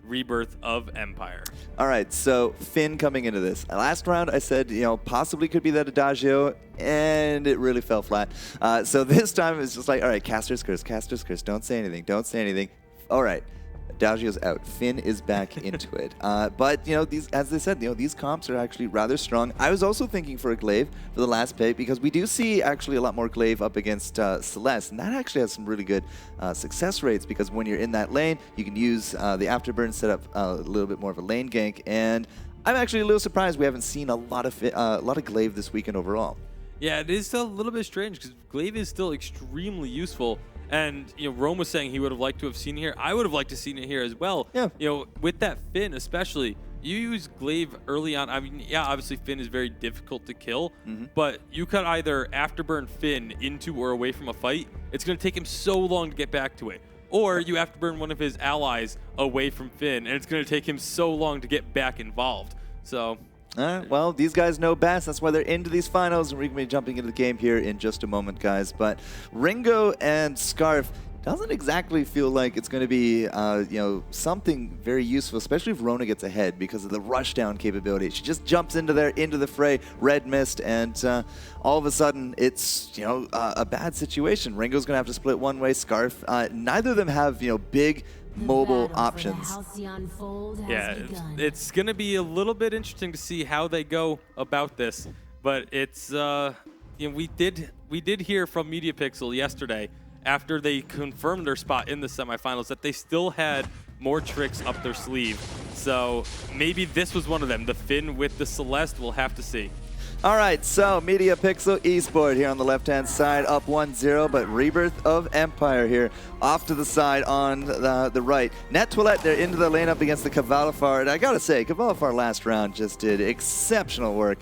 Rebirth of Empire. All right, so Finn coming into this. Last round, I said, possibly could be that Adagio, and it really fell flat. So this time, it's just like, all right, Caster's Curse, don't say anything, don't say anything. All right, Adagio's out. Finn is back into it. But, these, as they said, these comps are actually rather strong. I was also thinking for a Glaive for the last pick because we do see actually a lot more Glaive up against Celeste, and that actually has some really good success rates because when you're in that lane, you can use the Afterburn, set up a little bit more of a lane gank, and I'm actually a little surprised we haven't seen a lot of Glaive this weekend overall. Yeah, it is still a little bit strange because Glaive is still extremely useful. And, Rome was saying he would have liked to have seen it here. I would have liked to have seen it here as well. Yeah. With that Finn especially, you use Glaive early on. I mean, yeah, obviously Finn is very difficult to kill, but you could either afterburn Finn into or away from a fight. It's going to take him so long to get back to it. Or you afterburn one of his allies away from Finn, and it's going to take him so long to get back involved. So... All right, well, these guys know best. That's why they're into these finals, and we're going to be jumping into the game here in just a moment, guys. But Ringo and Scarf doesn't exactly feel like it's going to be, something very useful, especially if Rona gets ahead because of the rushdown capability. She just jumps into the fray, red mist, and all of a sudden it's, a bad situation. Ringo's going to have to split one way. Scarf, neither of them have, big mobile options. Yeah, it's going to be a little bit interesting to see how they go about this, but it's we did hear from Media Pixel yesterday after they confirmed their spot in the semifinals that they still had more tricks up their sleeve. So maybe this was one of them. The Finn with the Celeste, we'll have to see. All right, so Media Pixel Esport here on the left-hand side, up 1-0, but Rebirth of Empire here off to the side on the right. Net Toilette, they're into the lane up against the Cavalifar, and I gotta say, Cavalifar last round just did exceptional work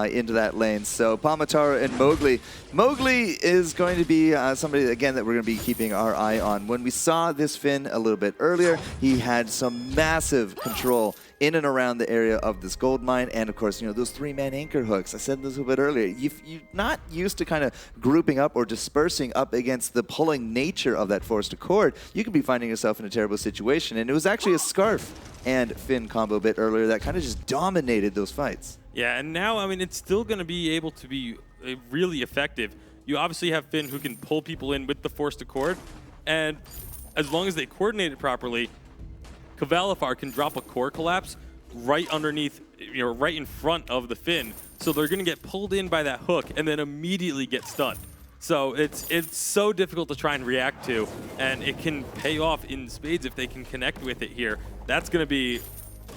into that lane. So Palmataro and Mowgli. Mowgli is going to be somebody, again, that we're going to be keeping our eye on. When we saw this Finn a little bit earlier, he had some massive control in and around the area of this gold mine, and of course, those three-man anchor hooks. I said this a little bit earlier. You're not used to kind of grouping up or dispersing up against the pulling nature of that forced accord, you could be finding yourself in a terrible situation. And it was actually a Scarf and Finn combo a bit earlier that kind of just dominated those fights. Yeah, and now, I mean, it's still going to be able to be really effective. You obviously have Finn who can pull people in with the forced accord, and as long as they coordinate it properly, Cavalifar can drop a core collapse right underneath, right in front of the Finn. So they're going to get pulled in by that hook and then immediately get stunned. So it's so difficult to try and react to, and it can pay off in spades if they can connect with it here. That's going to be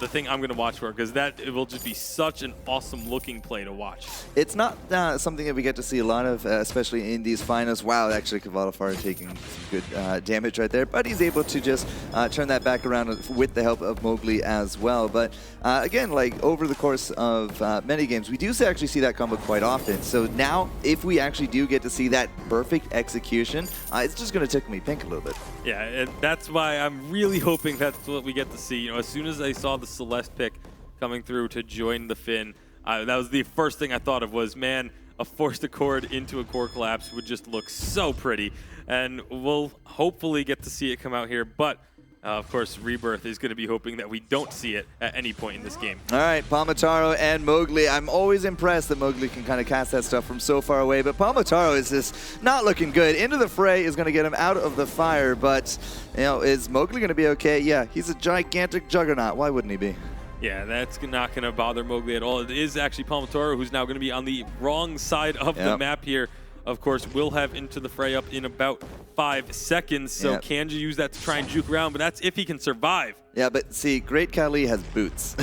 the thing I'm going to watch for, because it will just be such an awesome looking play to watch. It's not something that we get to see a lot of, especially in these finals. Wow, actually Cavalifar taking some good damage right there, but he's able to just turn that back around with the help of Mowgli as well. But again, like over the course of many games, we do actually see that combo quite often. So now, if we actually do get to see that perfect execution, it's just going to tickle me pink a little bit. Yeah, and that's why I'm really hoping that's what we get to see. As soon as I saw the Celeste pick coming through to join the Finn, that was the first thing I thought of was, man, a forced accord into a core collapse would just look so pretty. And we'll hopefully get to see it come out here, but of course, Rebirth is going to be hoping that we don't see it at any point in this game. All right, Palmataro and Mowgli. I'm always impressed that Mowgli can kind of cast that stuff from so far away, but Palmataro is just not looking good. Into the fray is going to get him out of the fire, but, is Mowgli going to be okay? Yeah, he's a gigantic juggernaut. Why wouldn't he be? Yeah, that's not going to bother Mowgli at all. It is actually Palmataro who's now going to be on the wrong side of the map here. Of course, we'll have Into the Fray up in about 5 seconds, so Kanji use that to try and juke around, but that's if he can survive. Yeah, but see, Great Khali has boots.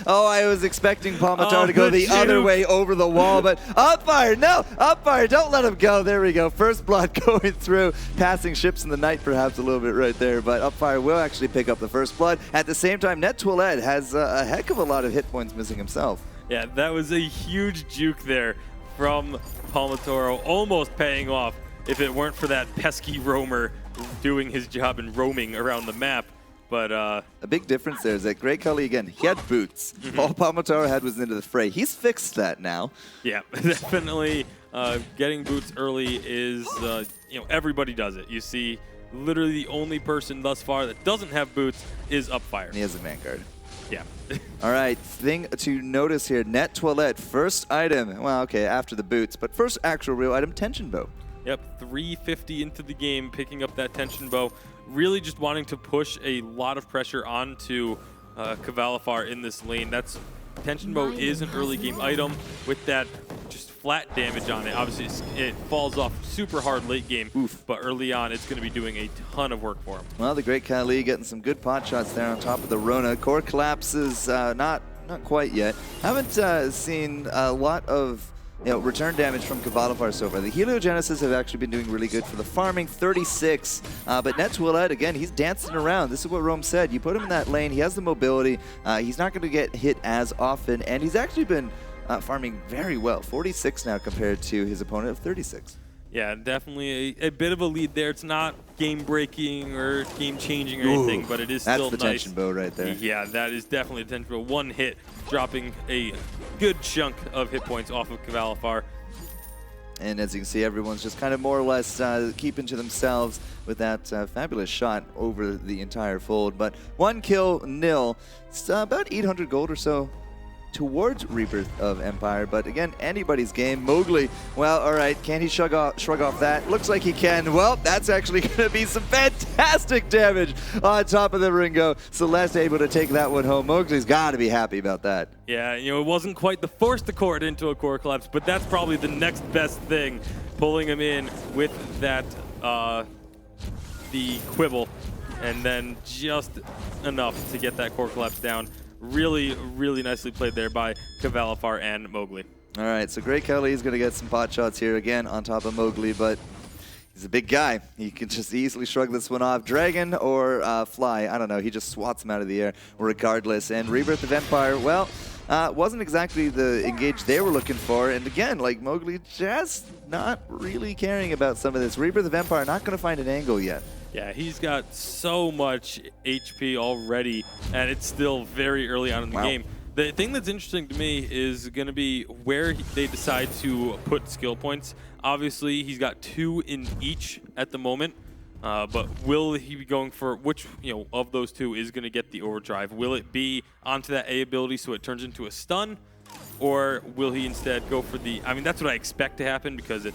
Oh, I was expecting Palmataro to go the other way over the wall, but Upfire, no! Upfire, don't let him go. There we go. First blood going through, passing ships in the night perhaps a little bit right there, but Upfire will actually pick up the first blood. At the same time, Net Toilette has a heck of a lot of hit points missing himself. Yeah, that was a huge juke there from Palmataro, almost paying off if it weren't for that pesky roamer doing his job and roaming around the map. But a big difference there is that Grey Kelly, again, he had boots. All Palmotaro had was into the fray. He's fixed that now. Yeah, definitely getting boots early is, everybody does it. You see, literally the only person thus far that doesn't have boots is Upfire. And he has a Vanguard. Yeah. All right, thing to notice here, Net Toilette, first item. Well, okay, after the boots, but first actual real item, Tension Bow. Yep, 350 into the game, picking up that Tension Bow. Really just wanting to push a lot of pressure onto Kvalifar in this lane. Tension Bow is an early game item with that just flat damage on it. Obviously, it falls off super hard late game, but early on, it's going to be doing a ton of work for him. Well, the Great Kali getting some good pot shots there on top of the Rona. Core collapses, not quite yet. Haven't seen a lot of return damage from Kvalifar so far. The Heliogenesis have actually been doing really good for the farming, 36. But Net Toilette, again, he's dancing around. This is what Rome said. You put him in that lane, he has the mobility. He's not going to get hit as often, and he's actually been farming very well. 46 now compared to his opponent of 36. Yeah, definitely a bit of a lead there. It's not game-breaking or game-changing or anything, but it is still nice. That's the Tension Bow right there. Yeah, that is definitely a Tension Bow. One hit, dropping a good chunk of hit points off of Kvalifar. And as you can see, everyone's just kind of more or less keeping to themselves with that fabulous shot over the entire fold. But 1 kill, nil. It's about 800 gold or so towards Rebirth of Empire, but again, anybody's game. Mowgli, well, all right, can he shrug off that? Looks like he can. Well, that's actually going to be some fantastic damage on top of the Ringo. Celeste able to take that one home. Mowgli's got to be happy about that. Yeah, it wasn't quite the forced accord into a core collapse, but that's probably the next best thing, pulling him in with that, the Quibble, and then just enough to get that core collapse down. Really, really nicely played there by Kvalifar and Mowgli. All right, so Grey Kelly is going to get some pot shots here again on top of Mowgli, but he's a big guy. He can just easily shrug this one off. Dragon or Fly, I don't know. He just swats him out of the air regardless. And Rebirth of Empire, well, wasn't exactly the engage they were looking for. And again, like Mowgli just not really caring about some of this. Rebirth of Empire not going to find an angle yet. Yeah, he's got so much HP already, and it's still very early on in the game. The thing that's interesting to me is going to be where they decide to put skill points. Obviously, he's got 2 in each at the moment, but will he be going for which of those 2 is going to get the overdrive? Will it be onto that A ability so it turns into a stun, or will he instead go for the? I mean, that's what I expect to happen because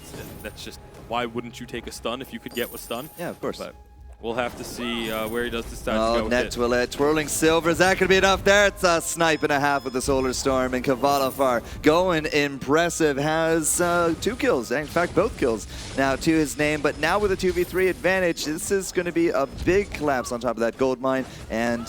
that's just. Why wouldn't you take a stun if you could get with stun? Yeah, of course. But we'll have to see where he does decide to go with Net Toilette, twirling silver. Is that going to be enough there? It's a snipe and a half with the Solar Storm. And Kvalifar going impressive. Has 2 kills. In fact, both kills now to his name. But now with a 2v3 advantage, this is going to be a big collapse on top of that gold mine. And,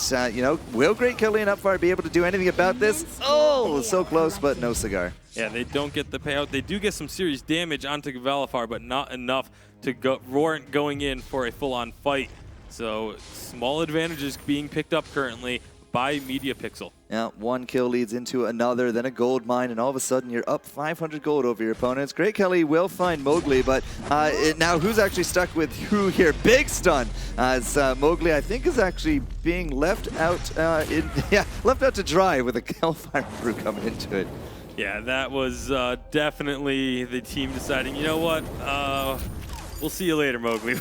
will Great Kelly and Upfire be able to do anything about this? Oh, so close, but no cigar. Yeah, they don't get the payout. They do get some serious damage onto Kvalifar, but not enough to warrant going in for a full-on fight. So small advantages being picked up currently by MediaPixel. Yeah, 1 kill leads into another, then a gold mine, and all of a sudden you're up 500 gold over your opponents. Great Kelly will find Mowgli, but now who's actually stuck with who here? Big stun, as Mowgli, I think, is actually being left out left out to dry with a Hellfire Brew coming into it. Yeah, that was definitely the team deciding, you know what, we'll see you later, Mowgli.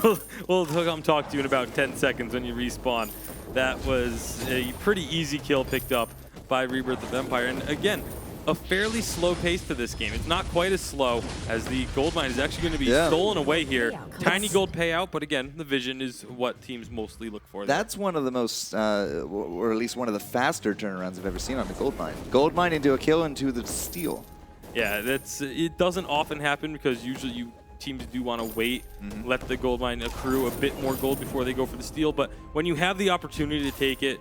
We'll come talk to you in about 10 seconds when you respawn. That was a pretty easy kill picked up by Rebirth of Empire. And again, a fairly slow pace to this game. It's not quite as slow as the gold mine is actually going to be stolen away here. Tiny gold payout, but again, the vision is what teams mostly look for. That's one of the most, or at least one of the faster turnarounds I've ever seen on the gold mine. Gold mine into a kill into the steal. Yeah, it doesn't often happen because usually teams do want to wait, let the gold mine accrue a bit more gold before they go for the steal. But when you have the opportunity to take it,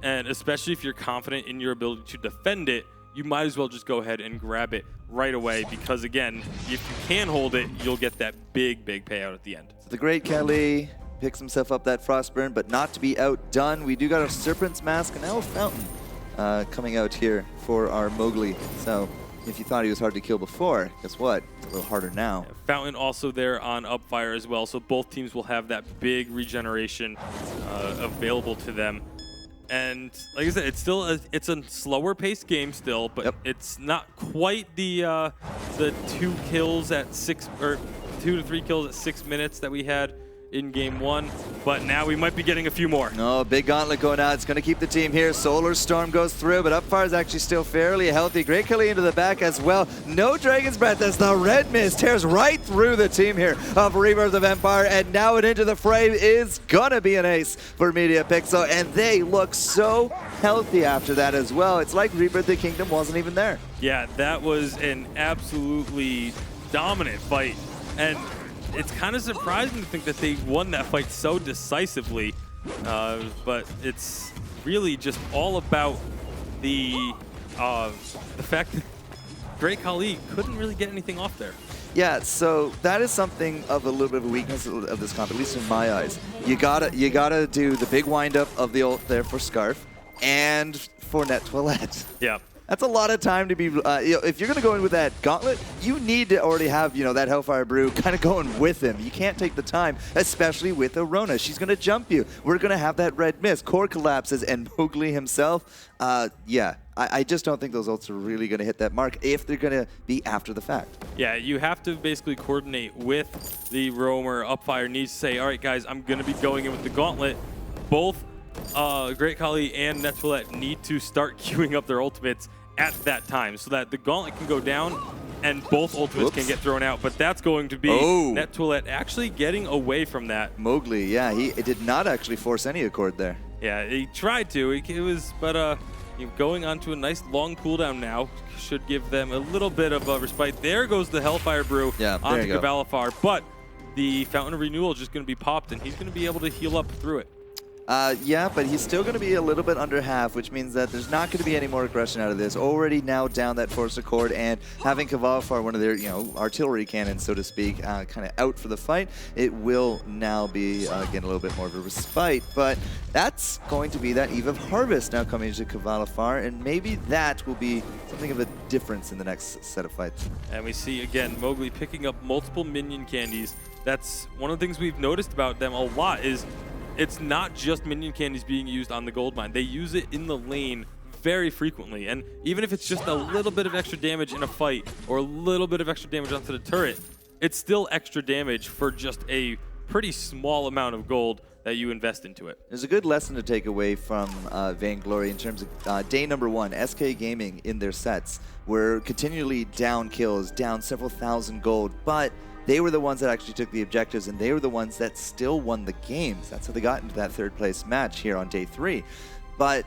and especially if you're confident in your ability to defend it, you might as well just go ahead and grab it right away because, again, if you can hold it, you'll get that big, big payout at the end. So the Great Kelly picks himself up that Frostburn, but not to be outdone. We do got a Serpent's Mask and now a Fountain coming out here for our Mowgli. So if you thought he was hard to kill before, guess what? It's a little harder now. Fountain also there on Upfire as well, so both teams will have that big regeneration available to them. And like I said, it's still it's a slower paced game still, but it's not quite the 2 kills at 6 or 2 to 3 kills at 6 minutes that we had in game 1, but now we might be getting a few more. No, big gauntlet going out. It's going to keep the team here. Solar Storm goes through, but Upfire is actually still fairly healthy. Great Kali into the back as well. No Dragon's Breath as the red mist tears right through the team here of Rebirth of Empire, and now it into the frame is going to be an ace for Media Pixel, and they look so healthy after that as well. It's like Rebirth the Kingdom wasn't even there. Yeah, that was an absolutely dominant fight, and it's kind of surprising to think that they won that fight so decisively, but it's really just all about the fact that Great Khali couldn't really get anything off there. Yeah, so that is something of a little bit of a weakness of this comp, at least in my eyes. You gotta do the big windup of the ult there for Scarf and for Net Toilette. Yeah. That's a lot of time to be, if you're going to go in with that gauntlet, you need to already have, that Hellfire Brew kind of going with him. You can't take the time, especially with Arona. She's going to jump you. We're going to have that red mist. Core collapses, and Mowgli himself, yeah, I just don't think those ults are really going to hit that mark if they're going to be after the fact. Yeah, you have to basically coordinate with the roamer. Upfire needs to say, all right, guys, I'm going to be going in with the gauntlet. Both Great Khali and Net Toilette need to start queuing up their ultimates at that time so that the gauntlet can go down and both ultimates can get thrown out. But that's going to be Net Toilette actually getting away from that. Mowgli, yeah, he did not actually force any accord there. Yeah, he tried to. It was, but going on to a nice long cooldown now should give them a little bit of a respite. There goes the Hellfire Brew onto Kavalifar, but the Fountain of Renewal is just going to be popped, and he's going to be able to heal up through it. Yeah, but he's still going to be a little bit under half, which means that there's not going to be any more aggression out of this. Already now down that force accord, and having Kavalifar, one of their artillery cannons, so to speak, kind of out for the fight, it will now be getting a little bit more of a respite. But that's going to be that Eve of Harvest now coming to Kavalifar, and maybe that will be something of a difference in the next set of fights. And we see again Mowgli picking up multiple minion candies. That's one of the things we've noticed about them a lot is it's not just minion candies being used on the gold mine. They use it in the lane very frequently. And even if it's just a little bit of extra damage in a fight or a little bit of extra damage onto the turret, it's still extra damage for just a pretty small amount of gold that you invest into it. There's a good lesson to take away from Vainglory in terms of day number 1. SK Gaming in their sets were continually down kills, down several thousand gold, but they were the ones that actually took the objectives, and they were the ones that still won the games. That's how they got into that 3rd place match here on day 3. But,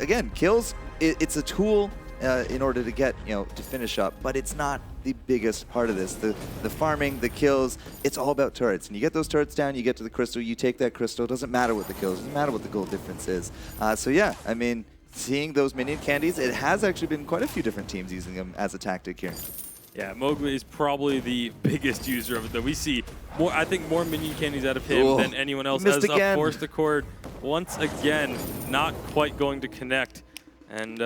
again, kills, it's a tool in order to get, to finish up, but it's not the biggest part of this. The farming, the kills, it's all about turrets. And you get those turrets down, you get to the crystal, you take that crystal, it doesn't matter what the kills, it doesn't matter what the gold difference is. So yeah, I mean, seeing those minion candies, it has actually been quite a few different teams using them as a tactic here. Yeah, Mowgli is probably the biggest user of it, though. We see more, I think, more minion candies out of him than anyone else. As a forced accord, once again, not quite going to connect. And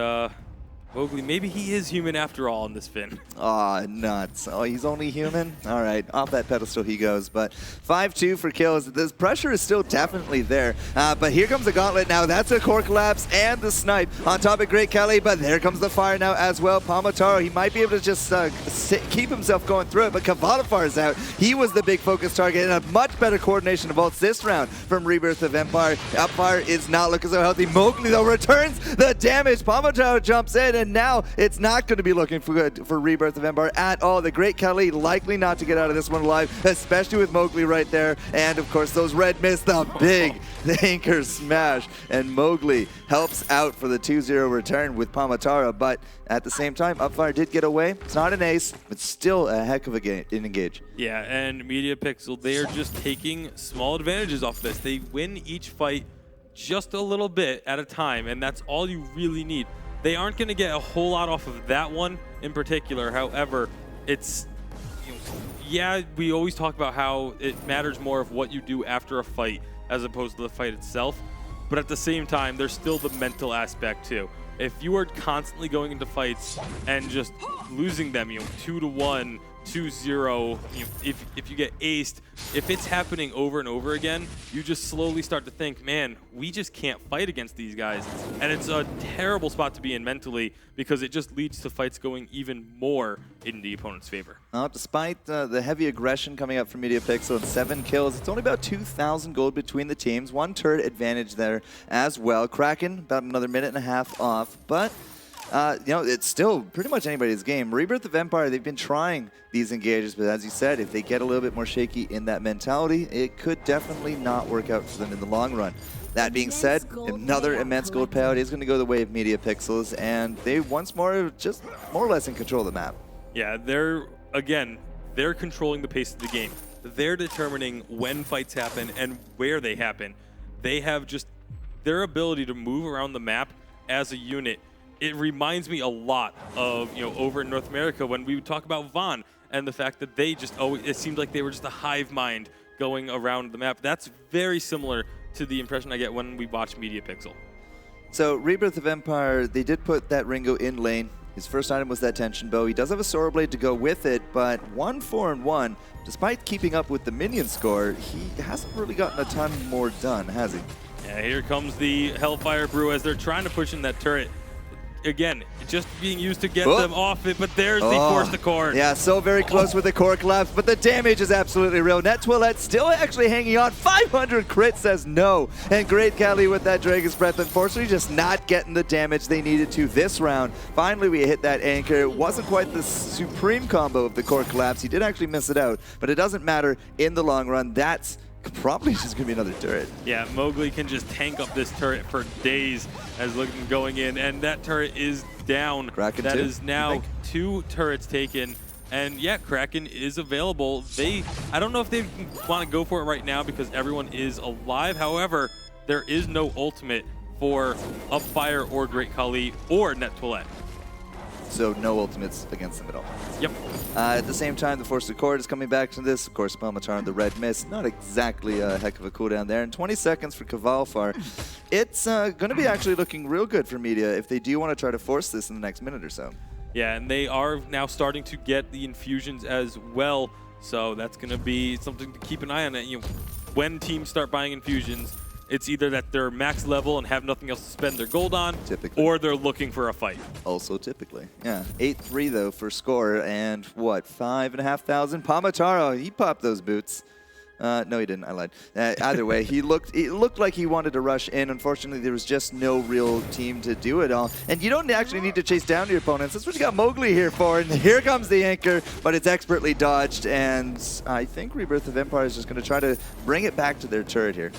Mowgli, maybe he is human after all in this Finn. Aw, nuts. Oh, he's only human? All right, off that pedestal he goes. But 5-2 for kills. The pressure is still definitely there. But here comes the gauntlet now. That's a core collapse and the snipe on top of Great Khali. But there comes the fire now as well. Palmataro, he might be able to just keep himself going through it. But Kavalifar is out. He was the big focus target, and a much better coordination of ults this round from Rebirth of Empire. Upfire is not looking so healthy. Mowgli, though, returns the damage. Palmataro jumps in, and now it's not going to be looking for good for Rebirth of Empire at all. The Great Khali likely not to get out of this one alive, especially with Mowgli right there. And of course, those red mist, the big anchor smash. And Mowgli helps out for the 2-0 return with Palmatara. But at the same time, Upfire did get away. It's not an ace, but still a heck of a engage. Yeah, and Media Pixel, they are just taking small advantages off this. They win each fight just a little bit at a time, and that's all you really need. They aren't going to get a whole lot off of that one in particular. However, it's, yeah, we always talk about how it matters more of what you do after a fight as opposed to the fight itself. But at the same time, there's still the mental aspect too. if you are constantly going into fights and just losing them, 2-1, 2-0, if you get aced, if it's happening over and over again, you just slowly start to think, man, we just can't fight against these guys. And it's a terrible spot to be in mentally because it just leads to fights going even more in the opponent's favor. Despite the heavy aggression coming up from MediaPixel and 7 kills, it's only about 2,000 gold between the teams. 1 turret advantage there as well. Kraken about another minute and a half off, but it's still pretty much anybody's game. Rebirth of Empire, they've been trying these engages, but as you said, if they get a little bit more shaky in that mentality, it could definitely not work out for them in the long run. That being said, another immense gold payout is going to go the way of MediaPixels, and they once more just more or less in control of the map. Yeah, they're controlling the pace of the game. They're determining when fights happen and where they happen. They have just their ability to move around the map as a unit. It reminds me a lot of, over in North America when we would talk about Vaughn and the fact that they just always, it seemed like they were just a hive mind going around the map. That's very similar to the impression I get when we watch MediaPixel. So Rebirth of Empire, they did put that Ringo in lane. His first item was that tension bow. He does have a Sora Blade to go with it, but 1-4-1, despite keeping up with the minion score, he hasn't really gotten a ton more done, has he? Yeah, here comes the Hellfire Brew as they're trying to push in that turret. Again, just being used to get them off it, but there's the Force to Core. Yeah, so very close with the core collapse, but the damage is absolutely real. Net Toilette still actually hanging on. 500 crit says no. And Great Kali with that Dragon's Breath, unfortunately just not getting the damage they needed to this round. Finally, we hit that anchor. It wasn't quite the supreme combo of the core collapse. He did actually miss it out, but it doesn't matter in the long run. That's probably just going to be another turret. Yeah, Mowgli can just tank up this turret for days as looking going in, and that turret is down. Kraken that too, is now 2 turrets taken, and yeah, Kraken is available. I don't know if they want to go for it right now because everyone is alive. However, there is no ultimate for Upfire or Great Kali or Net Toilette. So no ultimates against them at all. Yep. At the same time, the Force Accord is coming back to this. Of course, Palmatar and the Red Mist. Not exactly a heck of a cooldown there. And 20 seconds for Kavalfar. It's going to be actually looking real good for Media if they do want to try to force this in the next minute or so. Yeah, and they are now starting to get the infusions as well. So that's going to be something to keep an eye on. When teams start buying infusions, it's either that they're max level and have nothing else to spend their gold on, typically, or they're looking for a fight. Also typically. Yeah, 8-3 though for score, and what, 5,500? Palmataro, he popped those boots. No, he didn't. I lied. Either way, it looked like he wanted to rush in. Unfortunately, there was just no real team to do it all. And you don't actually need to chase down your opponents. That's what you got Mowgli here for. And here comes the anchor, but it's expertly dodged. And I think Rebirth of Empire is just going to try to bring it back to their turret here.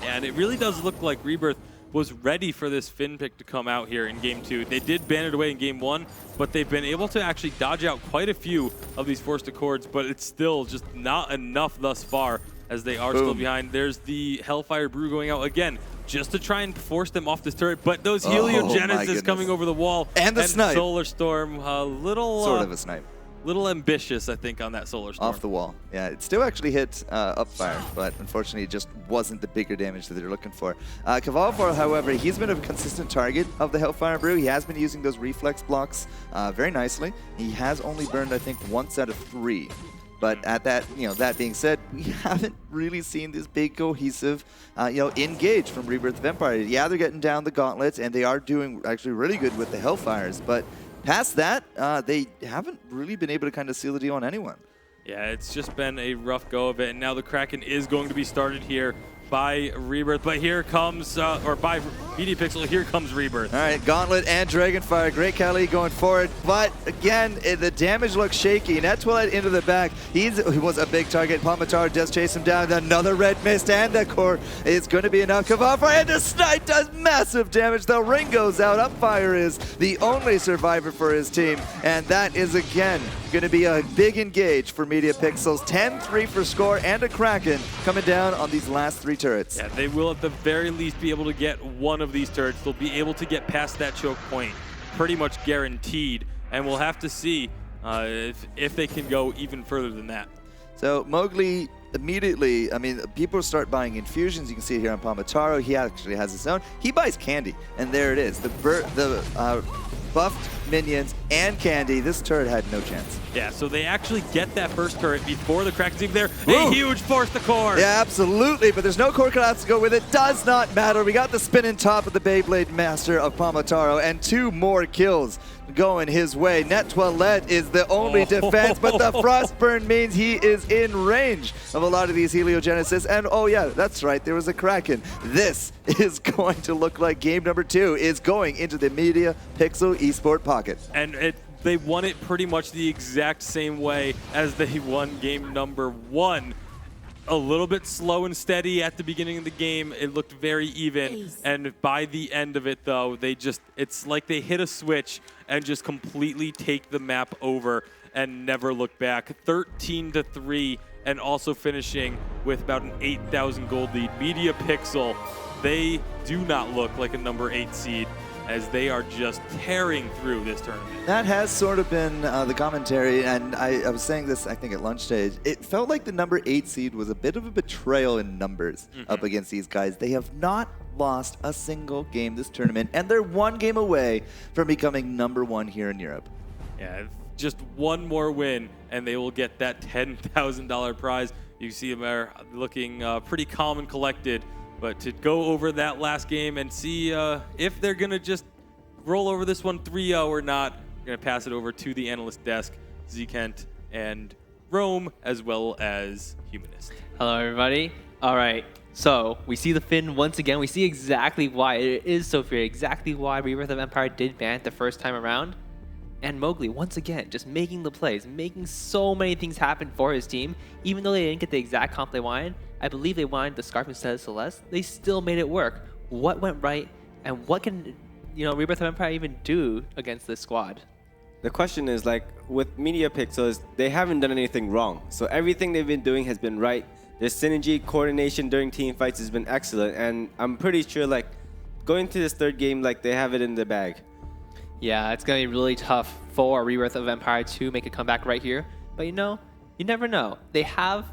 Yeah, and it really does look like Rebirth was ready for this Finn pick to come out here in Game 2. They did ban it away in Game 1, but they've been able to actually dodge out quite a few of these forced accords, but it's still just not enough thus far as they are still behind. There's the Hellfire Brew going out again just to try and force them off this turret, but those Heliogenesis coming over the wall. And the snipe. Solar Storm, a little... Sort of a snipe. Little ambitious, I think, on that Solar Storm. Off the wall. Yeah, it still actually hit Upfire, but unfortunately it just wasn't the bigger damage that they're looking for. Kavalfar, however, he's been a consistent target of the Hellfire Brew. He has been using those reflex blocks very nicely. He has only burned, I think, once out of 3. But at that, that being said, we haven't really seen this big cohesive, engage from Rebirth of Empire. Yeah, they're getting down the gauntlets, and they are doing actually really good with the Hellfires, but past that, they haven't really been able to kind of seal the deal on anyone. Yeah, it's just been a rough go of it, and now the Kraken is going to be started here by Rebirth, but here comes, or by MediaPixel, here comes Rebirth. All right, Gauntlet and Dragonfire, Great Kali going forward, but again, the damage looks shaky. Net Toilette into the back, he was a big target. Palmatar does chase him down, another Red Mist, and the core is going to be enough. Kavalfar, and the snipe does massive damage. The ring goes out. Upfire is the only survivor for his team, and that is again going to be a big engage for MediaPixels. 10-3 for score, and a Kraken coming down on these last 3 turrets. Yeah, they will at the very least be able to get one of these turrets. They'll be able to get past that choke point, pretty much guaranteed. And we'll have to see if they can go even further than that. So Mowgli immediately, I mean, people start buying infusions. You can see it here on Palmataro. He actually has his own. He buys candy, and there it is. The buffed minions and candy. This turret had no chance. Yeah, so they actually get that first turret before the Kraken's even there. A huge force the core. Yeah, absolutely, but there's no core collapse to go with it. Does not matter. We got the spin in top of the Beyblade Master of Palmataro, and 2 more kills going his way. Net Toilette is the only defense, but the Frostburn means he is in range of a lot of these Heliogenesis. And oh yeah, that's right, there was a Kraken. This is going to look like game number 2 is going into the Media Pixel Esport pocket. And they won it pretty much the exact same way as they won game number 1. A little bit slow and steady at the beginning of the game. It looked very even. And by the end of it, though, it's like they hit a switch and just completely take the map over and never look back. 13-3, and also finishing with about an 8,000 gold lead. Media Pixel, they do not look like a number 8 seed, as they are just tearing through this tournament. That has sort of been the commentary, and I was saying this, I think, at lunch stage. It felt like the number 8 seed was a bit of a betrayal in numbers up against these guys. They have not lost a single game this tournament, and they're 1 game away from becoming number 1 here in Europe. Yeah, just 1 more win, and they will get that $10,000 prize. You see them there looking pretty calm and collected. But to go over that last game and see if they're going to just roll over this one 3-0 or not, we're going to pass it over to the analyst desk, Zekent and Rome, as well as Humanist. Hello, everybody. All right, so we see the Finn once again. We see exactly why it is so fair, exactly why Rebirth of Empire did ban it the first time around. And Mowgli, once again, just making the plays, making so many things happen for his team. Even though they didn't get the exact comp they wanted, I believe they wanted the Scarf instead of Celeste, they still made it work. What went right, and what can Rebirth of Empire even do against this squad? The question is, like, with Media Pixels, they haven't done anything wrong. So everything they've been doing has been right. Their synergy, coordination during team fights has been excellent. And I'm pretty sure, like, going to this 3rd game, like, they have it in the bag. Yeah, it's going to be really tough for Rebirth of Empire to make a comeback right here. But you never know. They have,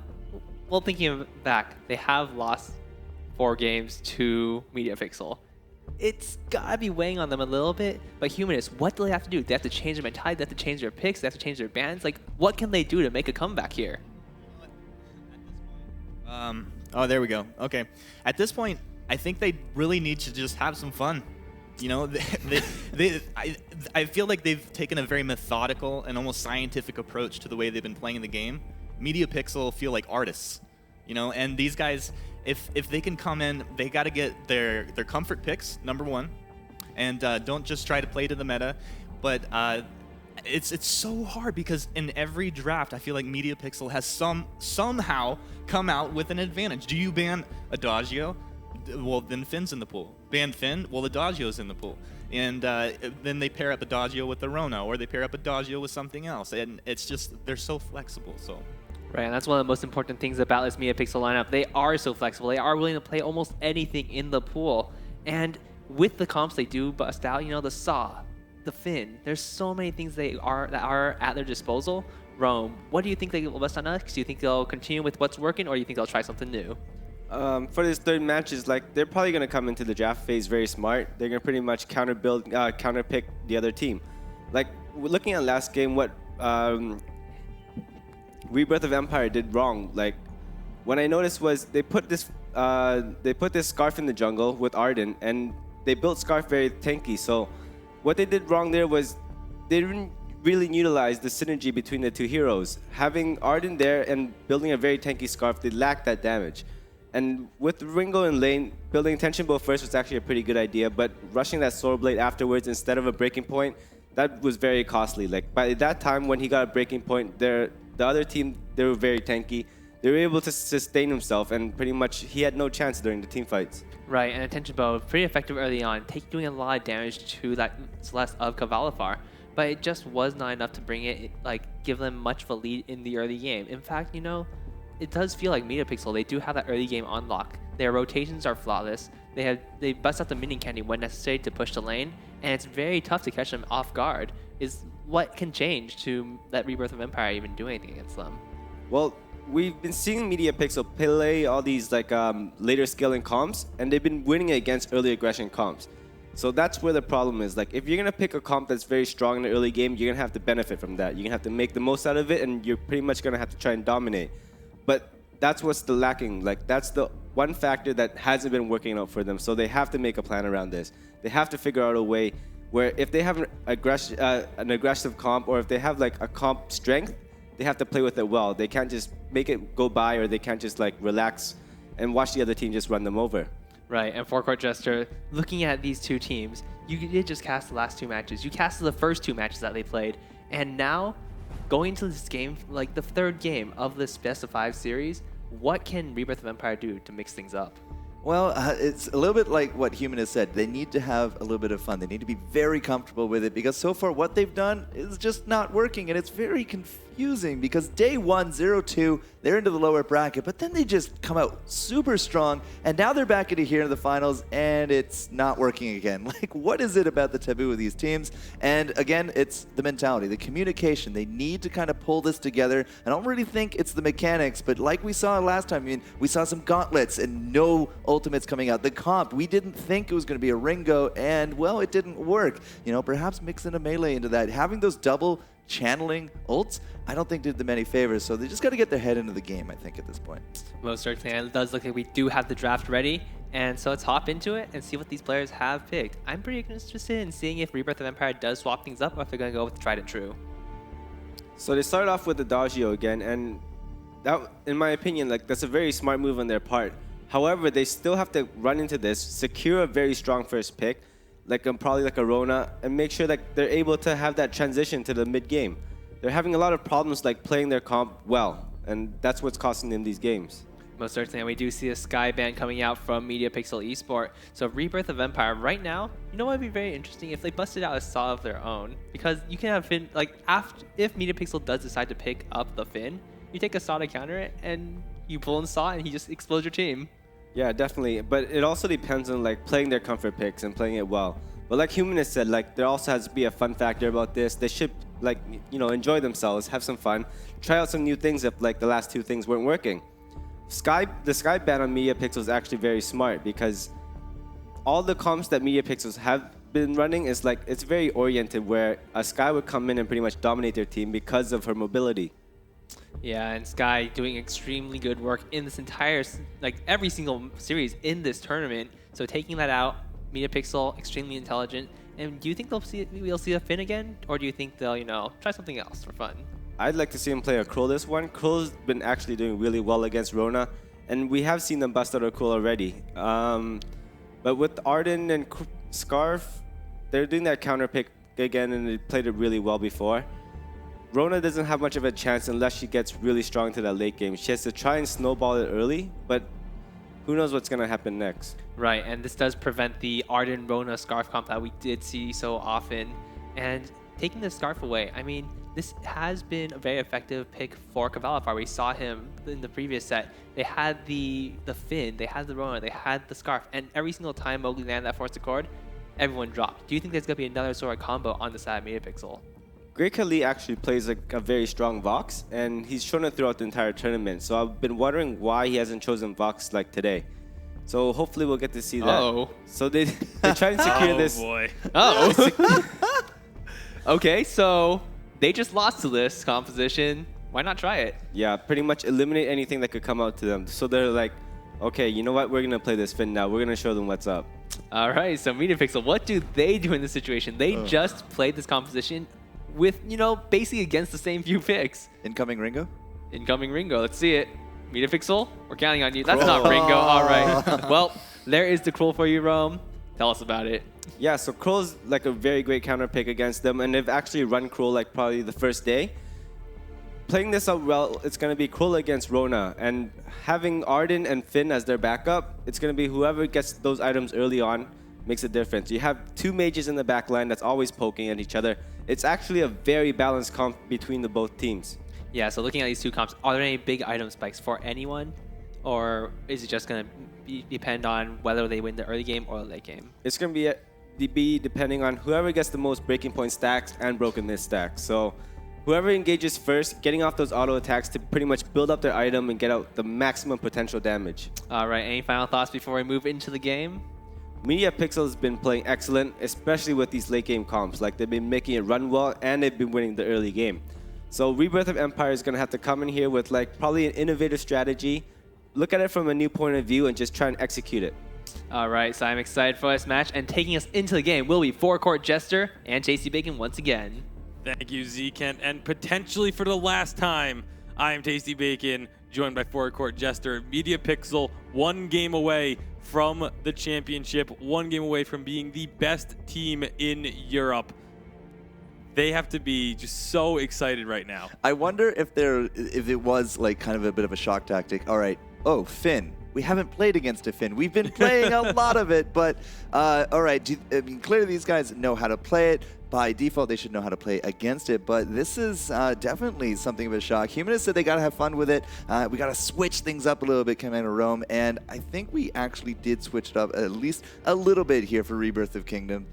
well, thinking back, they have lost 4 games to Media Pixel. It's got to be weighing on them a little bit. But Humanists, what do they have to do? They have to change their mentality, they have to change their picks, they have to change their bans. Like, what can they do to make a comeback here? Oh, there we go. Okay. At this point, I think they really need to just have some fun. You know, I feel like they've taken a very methodical and almost scientific approach to the way they've been playing the game. Media Pixel feel like artists, and these guys, if they can come in, they got to get their comfort picks, number 1, and don't just try to play to the meta. But it's so hard because in every draft, I feel like Media Pixel has somehow come out with an advantage. Do you ban Adagio? Well, then Finn's in the pool. Ban Finn? Well, Adagio's in the pool. And then they pair up Adagio with the Rona, or they pair up Adagio with something else. And it's just, they're so flexible. So. Right, and that's one of the most important things about this Media Pixel lineup. They are so flexible. They are willing to play almost anything in the pool. And with the comps they do bust out, the Saw, the Finn, there's so many things that are at their disposal. Rome, what do you think they will bust on next? Do you think they'll continue with what's working, or do you think they'll try something new? For this 3rd match, is like they're probably going to come into the draft phase very smart. They're going to pretty much counter pick the other team. Like, looking at last game, what Rebirth of Empire did wrong. Like, what I noticed was they put this Scarf in the jungle with Arden, and they built Scarf very tanky. So what they did wrong there was they didn't really utilize the synergy between the 2 heroes. Having Arden there and building a very tanky Scarf, they lacked that damage. And with Ringo in lane, building Tension Bow first was actually a pretty good idea, but rushing that Sword Blade afterwards instead of a breaking point, that was very costly. Like, by that time when he got a breaking point, the other team, they were very tanky. They were able to sustain himself, and pretty much he had no chance during the team fights. Right, and Attention Bow, pretty effective early on, doing a lot of damage to that Celeste of Kavalifar, but it just was not enough to bring it, give them much of a lead in the early game. In fact, it does feel like Media Pixel, they do have that early game unlock. Their rotations are flawless. They bust out the minion candy when necessary to push the lane, and it's very tough to catch them off guard. Is what can change to let Rebirth of Empire even do anything against them? Well, we've been seeing Media Pixel play all these like later scaling comps, and they've been winning against early aggression comps. So that's where the problem is. Like, if you're gonna pick a comp that's very strong in the early game, you're gonna have to benefit from that. You're gonna have to make the most out of it, and you're pretty much gonna have to try and dominate. But that's what's the lacking. Like, that's the one factor that hasn't been working out for them. So they have to make a plan around this. They have to figure out a way where if they have an aggressive comp, or if they have like a comp strength, they have to play with it well. They can't just make it go by, or they can't just like relax and watch the other team just run them over. Right, and Forecourt Jester, looking at these two teams, you did just cast the last two matches. You casted the first two matches that they played, and now going into this game, like the third game of this best of 5 series, what can Rebirth of Empire do to mix things up? Well, it's a little bit like what Human has said. They need to have a little bit of fun. They need to be very comfortable with it, because so far what they've done is just not working, and it's very confusing because day 1, 0-2, they're into the lower bracket, but then they just come out super strong, and now they're back into here in the finals, and it's not working again. Like, what is it about the taboo of these teams? And again, it's the mentality, the communication. They need to kind of pull this together. I don't really think it's the mechanics, but like we saw last time, I mean, we saw some gauntlets and no ultimates coming out. The comp, we didn't think it was going to be a Ringo, and well, it didn't work. You know, perhaps mixing a melee into that. Having those double channeling ults, I don't think did them any favors, so they just got to get their head into the game, I think, at this point. Most certainly, and it does look like we do have the draft ready, and so let's hop into it and see what these players have picked. I'm pretty interested in seeing if Rebirth of Empire does swap things up, or if they're going to go with tried and true. So they started off with the Dagio again, and that, in my opinion, like, that's a very smart move on their part. However, they still have to run into this, secure a very strong first pick, like probably like a Rona, and make sure that they're able to have that transition to the mid game. They're having a lot of problems like playing their comp well, and that's what's costing them these games. Most certainly, and we do see a Sky ban coming out from Media Pixel Esport. So Rebirth of Empire right now, you know what would be very interesting if they busted out a Saw of their own, because you can have Finn, like if Media Pixel does decide to pick up the Finn, you take a Saw to counter it, and you pull in Saw, and he just explodes your team. Yeah, definitely. But it also depends on like playing their comfort picks and playing it well. But like Humanist said, like there also has to be a fun factor about this. They should like, you know, enjoy themselves, have some fun, try out some new things if like the last two things weren't working. The Sky ban on Media Pixel is actually very smart, because all the comps that Media Pixels have been running is like, it's very oriented where a Sky would come in and pretty much dominate their team because of her mobility. Yeah, and Sky doing extremely good work in this entire, like every single series in this tournament. So taking that out, Media Pixel extremely intelligent. And do you think we'll see a Finn again, or do you think they'll, you know, try something else for fun? I'd like to see him play a Krull this one. Krull's been actually doing really well against Rona, and we have seen them bust out a Krull already. But with Arden and Scarf, they're doing that counter pick again, and they played it really well before. Rona doesn't have much of a chance unless she gets really strong into that late game. She has to try and snowball it early, but who knows what's going to happen next. Right, and this does prevent the Arden Rona Scarf comp that we did see so often. And taking the Scarf away, I mean, this has been a very effective pick for Cavalifar. We saw him in the previous set. They had the Finn, they had the Rona, they had the Scarf, and every single time Mowgli landed that Force Accord, everyone dropped. Do you think there's going to be another sort of combo on the side of Media Pixel? Great Khali actually plays a very strong Vox, and he's shown it throughout the entire tournament. So I've been wondering why he hasn't chosen Vox like today. So hopefully we'll get to see that. Oh. So they try and secure this. Oh boy. Oh. Okay, so they just lost to this composition. Why not try it? Yeah, pretty much eliminate anything that could come out to them. So they're like, okay, you know what? We're going to play this Finn now. We're going to show them what's up. All right, so Media Pixel, what do they do in this situation? They just played this composition with, you know, basically against the same few picks. Incoming Ringo? Incoming Ringo. Let's see it. Media Pixel, we're counting on you. That's not Ringo. All right. Well, there is the Krull for you, Rome. Tell us about it. Yeah, so Krull's like a very great counter pick against them, and they've actually run Krull like probably the first day. Playing this out well, it's going to be Krull against Rona, and having Arden and Finn as their backup, it's going to be whoever gets those items early on makes a difference. You have two mages in the back line that's always poking at each other. It's actually a very balanced comp between the both teams. Yeah, so looking at these two comps, are there any big item spikes for anyone? Or is it just going to depend on whether they win the early game or the late game? It's going to be depending on whoever gets the most breaking point stacks and broken mist stacks. So Whoever engages first, getting off those auto attacks to pretty much build up their item and get out the maximum potential damage. All right, any final thoughts before we move into the game? Media Pixel has been playing excellent, especially with these late game comps. Like, they've been making it run well, and they've been winning the early game. So Rebirth of Empire is going to have to come in here with like probably an innovative strategy, look at it from a new point of view, and just try and execute it. All right, so I'm excited for this match, and taking us into the game will be Forecourt Jester and Tasty Bacon once again. Thank you, Z Kent, and potentially for the last time, I am Tasty Bacon, joined by Forecourt Jester. Media Pixel, 1 game away from the championship, 1 game away from being the best team in Europe. They have to be just so excited right now. I wonder if it was like kind of a bit of a shock tactic. All right, oh, Finn. We haven't played against a Finn. We've been playing a lot of it, but all right. I mean, clearly these guys know how to play it. By default, they should know how to play against it, but this is definitely something of a shock. Humanist said they got to have fun with it. We got to switch things up a little bit, Commander Rome, and I think we actually did switch it up at least a little bit here for Rebirth of Kingdom.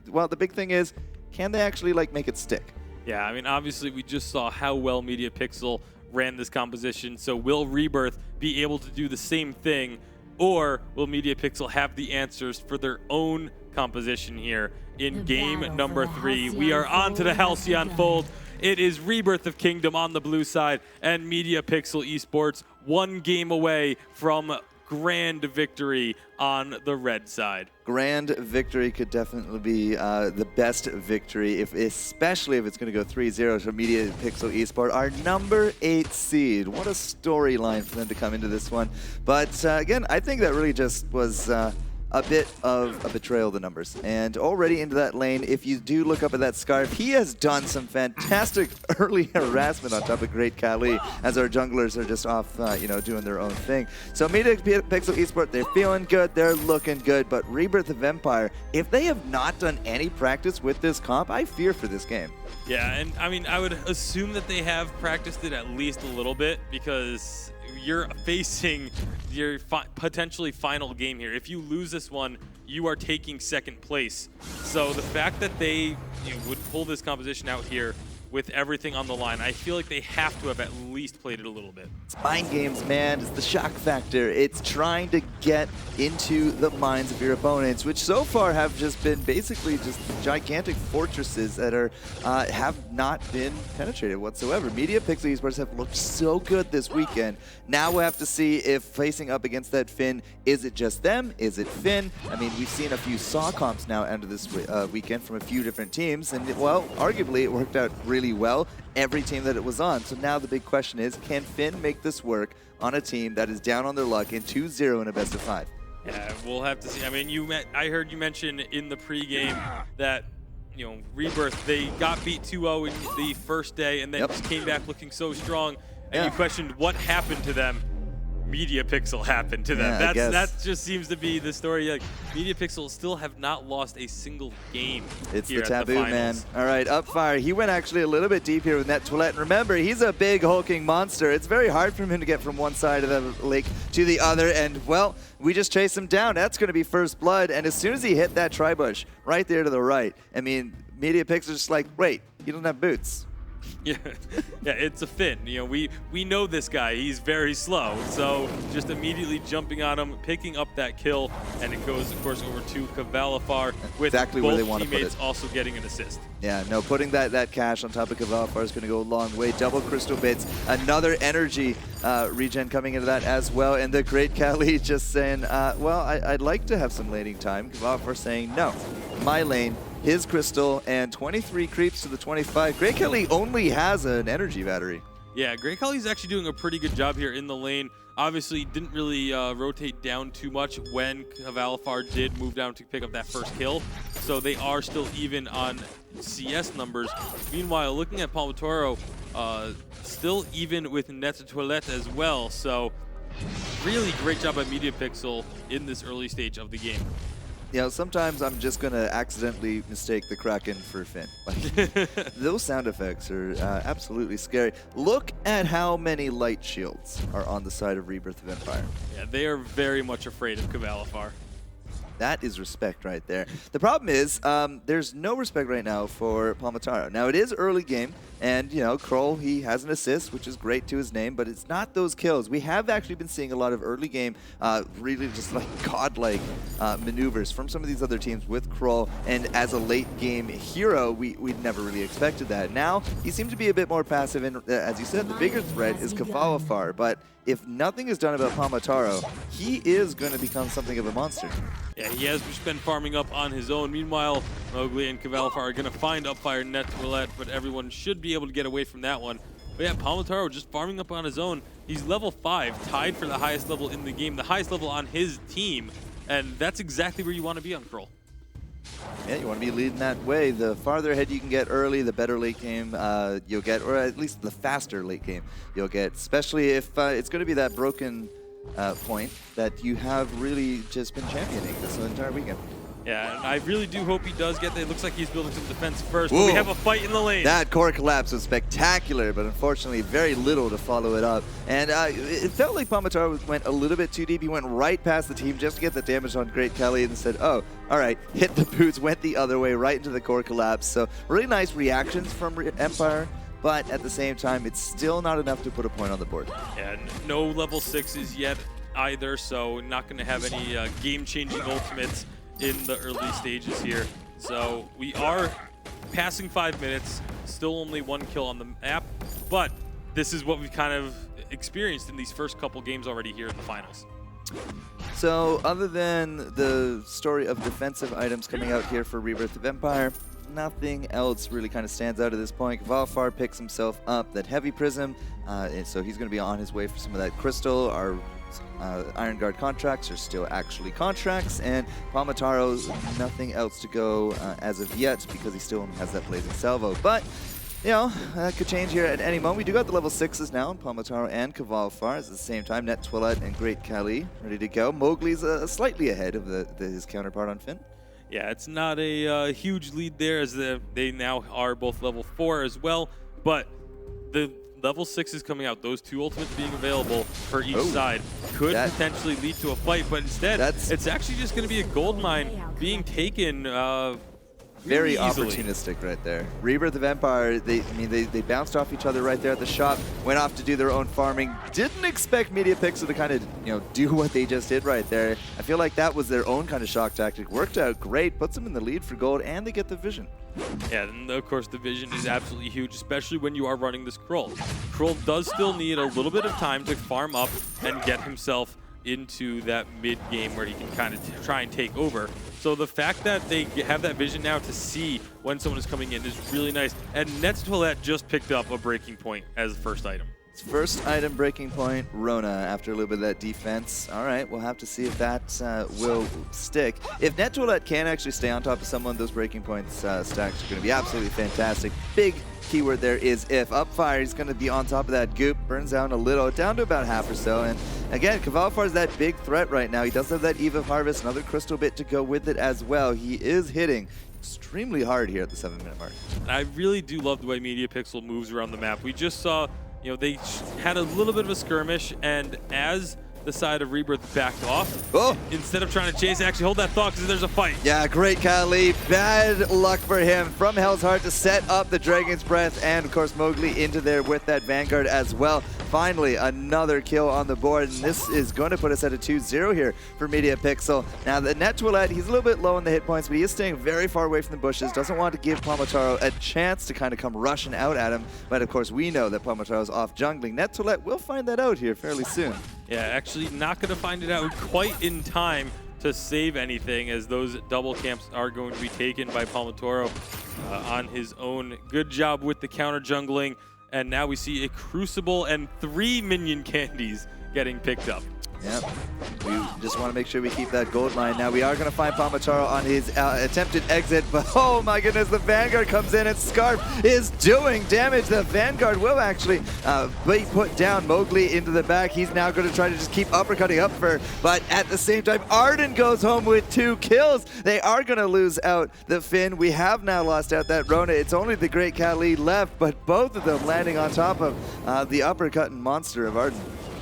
Well, the big thing is, can they actually like make it stick? Yeah, I mean, obviously we just saw how well Media Pixel ran this composition, so will Rebirth be able to do the same thing, or will Media Pixel have the answers for their own composition here in game number 3? We are on to the Halcyon Fold. It is Rebirth of Kingdom on the blue side, and Media Pixel Esports 1 game away from grand victory on the red side. Grand victory could definitely be the best victory, especially if it's going to go 3-0 for Media Pixel Esport, our number 8 seed. What a storyline for them to come into this one. But again, I think that really just was a bit of a betrayal of the numbers. And already into that lane, if you do look up at that Scarf, he has done some fantastic early harassment on top of Great Kali as our junglers are just off, doing their own thing. So Media Pixel Esport, they're feeling good, they're looking good, but Rebirth of Empire, if they have not done any practice with this comp, I fear for this game. Yeah, and I mean, I would assume that they have practiced it at least a little bit, because you're facing your potentially final game here. If you lose this one, you are taking 2nd place. So the fact that they would pull this composition out here with everything on the line, I feel like they have to have at least played it a little bit. It's mind games, man. It's the shock factor. It's trying to get into the minds of your opponents, which so far have just been basically just gigantic fortresses that are have not been penetrated whatsoever. Media Pixel Esports have looked so good this weekend. Now we'll have to see if facing up against that Finn, is it just them? Is it Finn? I mean, we've seen a few SAW comps now end of this weekend from a few different teams, and well, arguably it worked out really well, every team that it was on. So now the big question is, can Finn make this work on a team that is down on their luck in 2-0 in a best of 5? Yeah, we'll have to see. I mean, I heard you mention in the pregame that Rebirth, they got beat 2-0 in the first day and then just came back looking so strong, and you questioned what happened to them. Media Pixel happened to them. That just seems to be the story. Like, Media Pixel still have not lost a single game. It's here the taboo, at the man. finals. All right, Upfire. He went actually a little bit deep here with Net Toilette. And remember, he's a big hulking monster. It's very hard for him to get from one side of the lake to the other. And, well, we just chase him down. That's going to be first blood. And as soon as he hit that tri-bush right there to the right, I mean, Media Pixel's just like, wait, you don't have boots. Yeah, it's a Finn. We know this guy. He's very slow. So just immediately jumping on him, picking up that kill, and it goes, of course, over to Kavalifar with exactly both where they want to put teammates it. also getting an assist. Yeah, no, putting that cash on top of Kavalifar is going to go a long way. Double crystal bits, another energy regen coming into that as well. And the Great Kali just saying, well, I'd like to have some laning time. Kavalifar saying, no, my lane, his crystal, and 23 creeps to the 25. Great Kali only has an energy battery. Yeah, Great Kali's actually doing a pretty good job here in the lane. Obviously, didn't really rotate down too much when Kavalifar did move down to pick up that first kill. So they are still even on CS numbers. Meanwhile, looking at Palmatoro, still even with Net Toilette as well. So really great job by Media Pixel in this early stage of the game. Sometimes I'm just going to accidentally mistake the Kraken for Finn. Like, those sound effects are absolutely scary. Look at how many light shields are on the side of Rebirth of Empire. Yeah, they are very much afraid of Kavalifar. That is respect right there. The problem is there's no respect right now for Palmataro. Now, it is early game, and, you know, Kroll, he has an assist, which is great to his name, but it's not those kills. We have actually been seeing a lot of early game, really just like godlike maneuvers from some of these other teams with Kroll, and as a late game hero, we'd never really expected that. Now, he seems to be a bit more passive, and as you said, the bigger threat is Katowice, but if nothing is done about Palmataro, he is going to become something of a monster. Yeah, he has just been farming up on his own. Meanwhile, Mowgli and Katowice are going to find Upfire Net Toilette, but everyone should be able to get away from that one. But yeah, Palmataro just farming up on his own. He's level 5, tied for the highest level in the game, the highest level on his team, and that's exactly where you want to be on Kroll. Yeah, you want to be leading that way. The farther ahead you can get early, the better late game you'll get, or at least the faster late game you'll get, especially if it's going to be that broken point that you have really just been championing this entire weekend. Yeah, and I really do hope he does get there. It looks like he's building some defense first, but we have a fight in the lane. That core collapse was spectacular, but unfortunately very little to follow it up. And it felt like Palmataro went a little bit too deep. He went right past the team just to get the damage on Great Kelly and said, oh, all right, hit the boots, went the other way, right into the core collapse. So really nice reactions from Empire, but at the same time, it's still not enough to put a point on the board. Yeah, no level 6s yet either, so not going to have any game-changing ultimates in the early stages here. So we are passing 5 minutes, still only 1 kill on the map, but this is what we've kind of experienced in these first couple games already here in the finals. So other than the story of defensive items coming out here for Rebirth of Empire, nothing else really kind of stands out at this point. Kvalfar picks himself up that heavy prism, and so he's going to be on his way for some of that crystal. Our Iron Guard contracts are still actually contracts, and Palmataro, nothing else to go as of yet because he still only has that Blazing Salvo. But, you know, that could change here at any moment. We do got the level 6s now, Palmataro and Kvalfar. At the same time, Net Toilette and Great Kali ready to go. Mowgli's slightly ahead of his counterpart on Finn. Yeah, it's not a huge lead there as they now are both level 4 as well, but the level 6s coming out, those 2 ultimates being available for each side could potentially lead to a fight, but instead it's actually just going to be a gold mine being taken very easily. Opportunistic right there. Rebirth of Empire, they bounced off each other right there at the shop, went off to do their own farming. Didn't expect MediaPixel to kind of, you know, do what they just did right there. I feel like that was their own kind of shock tactic. Worked out great, puts them in the lead for gold, and they get the vision. Yeah, and of course the vision is absolutely huge, especially when you are running this Kroll. Kroll does still need a little bit of time to farm up and get himself into that mid game where he can kind of try and take over. So the fact that they have that vision now to see when someone is coming in is really nice. And Net Toilette just picked up a breaking point as the first item. First item breaking point, Rona, after a little bit of that defense. All right, we'll have to see if that will stick. If Net Toilette can actually stay on top of someone, those breaking points stacks are going to be absolutely fantastic. Big keyword there is if. Upfire is going to be on top of that goop, burns down a little, down to about half or so. And again, Kvalfar is that big threat right now. He does have that Eve of Harvest, another crystal bit to go with it as well. He is hitting extremely hard here at the 7-minute mark. And I really do love the way MediaPixel moves around the map. We just saw, you know, they had a little bit of a skirmish, and as the side of Rebirth backed off, instead of trying to chase, actually hold that thought because there's a fight. Yeah, Great Kali. Bad luck for him from Hell's Heart to set up the Dragon's Breath, and of course Mowgli into there with that Vanguard as well. Finally, another kill on the board, and this is going to put us at a 2-0 here for MediaPixel. Now, the Net Toilette, he's a little bit low on the hit points, but he is staying very far away from the bushes, doesn't want to give Palmataro a chance to kind of come rushing out at him, but of course we know that Palmataro's off jungling. Net Toilette will find that out here fairly soon. Yeah, actually not going to find it out quite in time to save anything, as those double camps are going to be taken by Palmataro on his own. Good job with the counter jungling, and now we see a Crucible and 3 minion candies getting picked up. Yep. We just want to make sure we keep that gold line. Now, we are going to find Palmataro on his attempted exit, but oh my goodness, the Vanguard comes in and Scarf is doing damage. The Vanguard will actually be put down. Mowgli into the back. He's now going to try to just keep uppercutting Upfer, but at the same time, Arden goes home with 2 kills. They are going to lose out the Finn. We have now lost out that Rona. It's only the Great Kali left, but both of them landing on top of the uppercutting monster of Arden.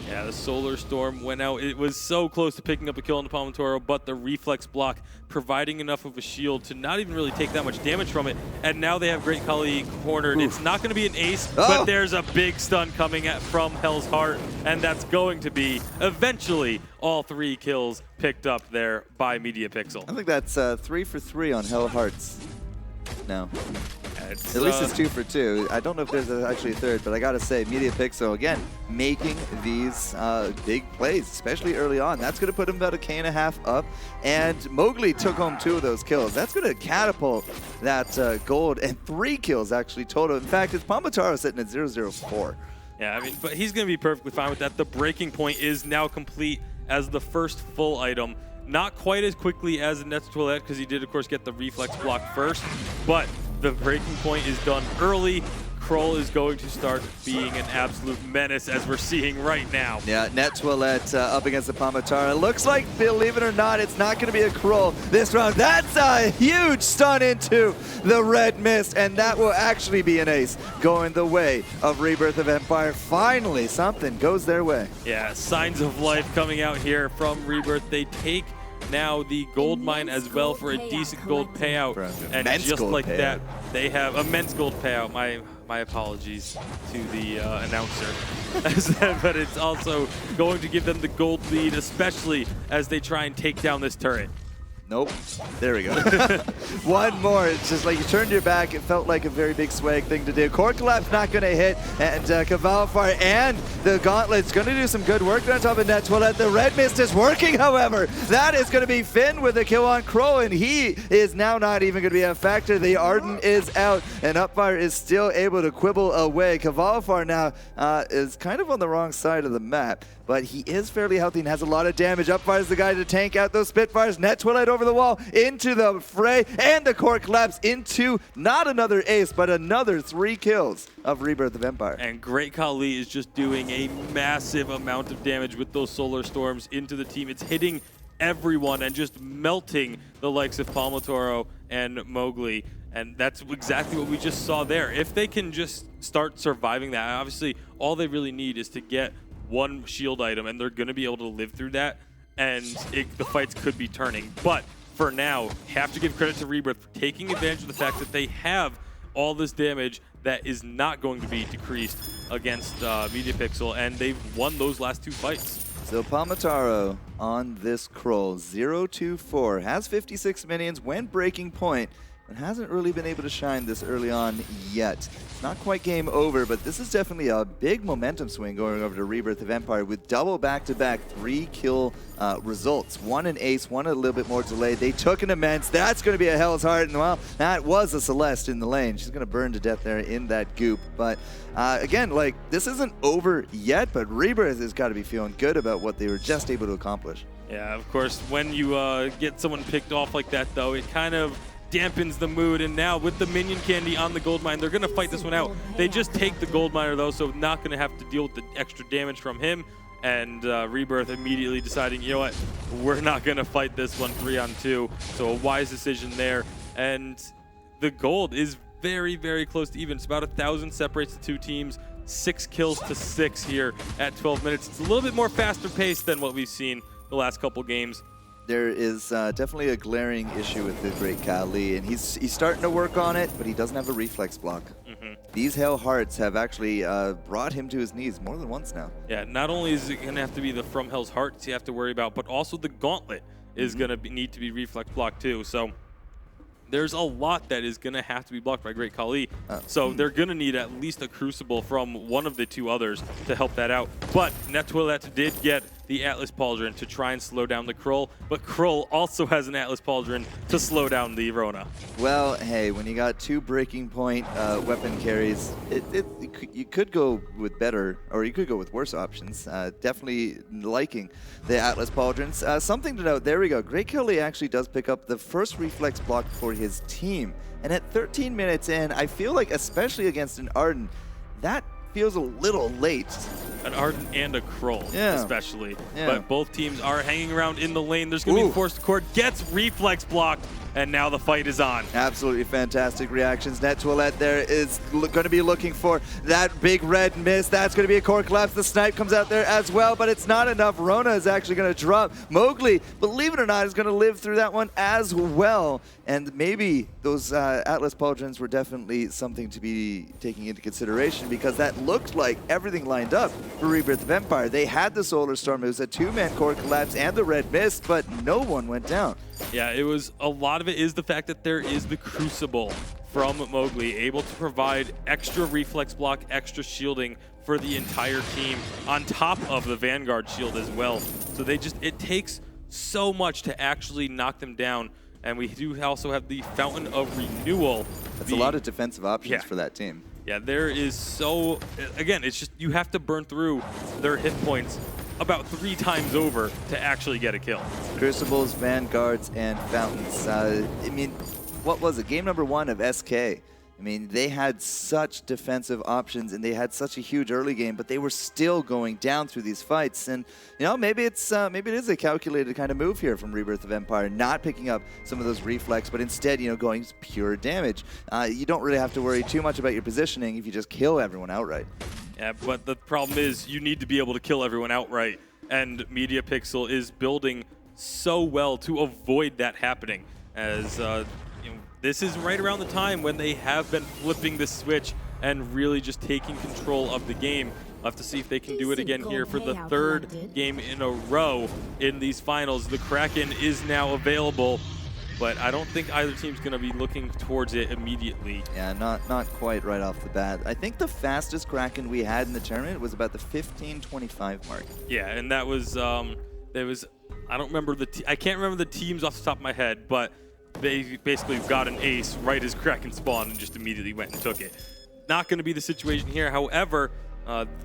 Yeah, Yeah, the Solar Storm went out. It was so close to picking up a kill on the Palmatoro, but the reflex block providing enough of a shield to not even really take that much damage from it. And now they have Great Khali cornered. It's not going to be an ace, but there's a big stun coming from Hell's Heart, and that's going to be eventually all 3 kills picked up there by MediaPixel. I think that's 3 for 3 on Hell Hearts. No. At least it's 2 for 2. I don't know if there's actually a third, but I gotta say, MediaPixel, again, making these big plays, especially early on. That's gonna put him about a K.5 up, and Mowgli took home 2 of those kills. That's gonna catapult that gold, and 3 kills actually total. In fact, it's Palmataro sitting at 0-0-4. Yeah, I mean, but he's gonna be perfectly fine with that. The breaking point is now complete as the first full item. Not quite as quickly as Net's Toilette, because he did, of course, get the reflex block first, but the breaking point is done early. Kroll is going to start being an absolute menace, as we're seeing right now. Yeah, Net Toilette up against the Palmataro. Looks like, believe it or not, it's not going to be a Kroll this round. That's a huge stun into the red mist, and that will actually be an ace going the way of Rebirth of Empire. Finally, something goes their way. Yeah, signs of life coming out here from Rebirth. They take now the gold mine as well for a decent gold payout, and just like that, they have immense gold payout. My apologies to the announcer, but it's also going to give them the gold lead, especially as they try and take down this turret. Nope. There we go. One more. It's just like you turned your back. It felt like a very big swag thing to do. Core Collapse not going to hit. And Cavalifar and the Gauntlet's going to do some good work on top of Net Toilette. The Red Mist is working, however. That is going to be Finn with a kill on Kroll, and he is now not even going to be a factor. The Arden is out, and Upfire is still able to quibble away. Cavalifar now is kind of on the wrong side of the map, but he is fairly healthy and has a lot of damage. Upfire is the guy to tank out those Spitfires. Net Toilette over the wall into the fray, and the Core Collapse into not another ace, but another 3 kills of Rebirth of Empire. And Great Khali is just doing a massive amount of damage with those Solar Storms into the team. It's hitting everyone and just melting the likes of Palmatoro and Mowgli. And that's exactly what we just saw there. If they can just start surviving that, obviously all they really need is to get 1 shield item, and they're going to be able to live through that, and the fights could be turning. But for now, have to give credit to Rebirth for taking advantage of the fact that they have all this damage that is not going to be decreased against MediaPixel, and they've won those last 2 fights. So Palmataro on this Kroll, 0-2-4, has 56 minions when breaking point, but hasn't really been able to shine this early on yet. It's not quite game over, but this is definitely a big momentum swing going over to Rebirth of Empire with double back-to-back 3-kill results. 1 an ace, 1 a little bit more delayed. They took an immense. That's going to be a Hell's Heart, and well, that was a Celeste in the lane. She's going to burn to death there in that goop. But again, like, this isn't over yet, but Rebirth has got to be feeling good about what they were just able to accomplish. Yeah, of course, when you get someone picked off like that, though, it kind of dampens the mood, and now with the minion candy on the gold mine, they're going to fight this one out. They just take the gold miner, though, so not going to have to deal with the extra damage from him, and Rebirth immediately deciding, you know what, we're not going to fight this one 3-on-2, so a wise decision there, and the gold is very, very close to even. It's about 1,000 separates the 2 teams, 6 kills to 6 here at 12 minutes. It's a little bit more faster paced than what we've seen the last couple games. There is definitely a glaring issue with the Great Khali, and he's starting to work on it, but he doesn't have a reflex block. These Hell Hearts have actually brought him to his knees more than once now. Yeah, not only is it going to have to be the From Hell's Hearts you have to worry about, but also the Gauntlet is going to need to be reflex blocked too. So there's a lot that is going to have to be blocked by Great Khali. So they're going to need at least a Crucible from one of the 2 others to help that out. But Net Toilette did get the Atlas Pauldron to try and slow down the Kroll, but Kroll also has an Atlas Pauldron to slow down the Rona. Well, hey, when you got 2 breaking point weapon carries, you could go with better, or you could go with worse options. Definitely liking the Atlas Pauldrons. Something to note, there we go. Great Khali actually does pick up the first reflex block for his team. And at 13 minutes in, I feel like, especially against an Arden, that feels a little late. An Arden and a Kroll, especially. Yeah. But both teams are hanging around in the lane. There's going to be Forced Cord, gets reflex blocked, and now the fight is on. Absolutely fantastic reactions. Net Toilette there is going to be looking for that big red miss. That's going to be a core collapse. The snipe comes out there as well, but it's not enough. Rona is actually going to drop. Mowgli, believe it or not, is going to live through that one as well. And maybe those Atlas Pauldrons were definitely something to be taking into consideration, because that looked like everything lined up for Rebirth of Empire. They had the Solar Storm. It was a two-man core collapse and the red mist, but no one went down. Yeah, it was a lot of it is the fact that there is the Crucible from Mowgli, able to provide extra reflex block, extra shielding for the entire team on top of the Vanguard shield as well. So it takes so much to actually knock them down. And we do also have the Fountain of Renewal. That's a lot of defensive options for that team. Yeah, there is so, again, it's just you have to burn through their hit points about 3 times over to actually get a kill. Crucibles, Vanguards, and Fountains. I mean, what was it? Game number 1 of SK. I mean, they had such defensive options and they had such a huge early game, but they were still going down through these fights. And you know, maybe it is a calculated kind of move here from Rebirth of Empire, not picking up some of those reflex, but instead, you know, going pure damage. You don't really have to worry too much about your positioning if you just kill everyone outright. Yeah, but the problem is you need to be able to kill everyone outright, and MediaPixel is building so well to avoid that happening, as this is right around the time when they have been flipping the switch and really just taking control of the game. We'll have to see if they can do it again here for the 3rd game in a row in these finals. The Kraken is now available, but I don't think either team's going to be looking towards it immediately. Yeah, not quite right off the bat. I think the fastest Kraken we had in the tournament was about the 15:25 mark. Yeah, and that was I don't remember I can't remember the teams off the top of my head, but they basically got an ace right as Kraken spawned and just immediately went and took it. Not going to be the situation here. However,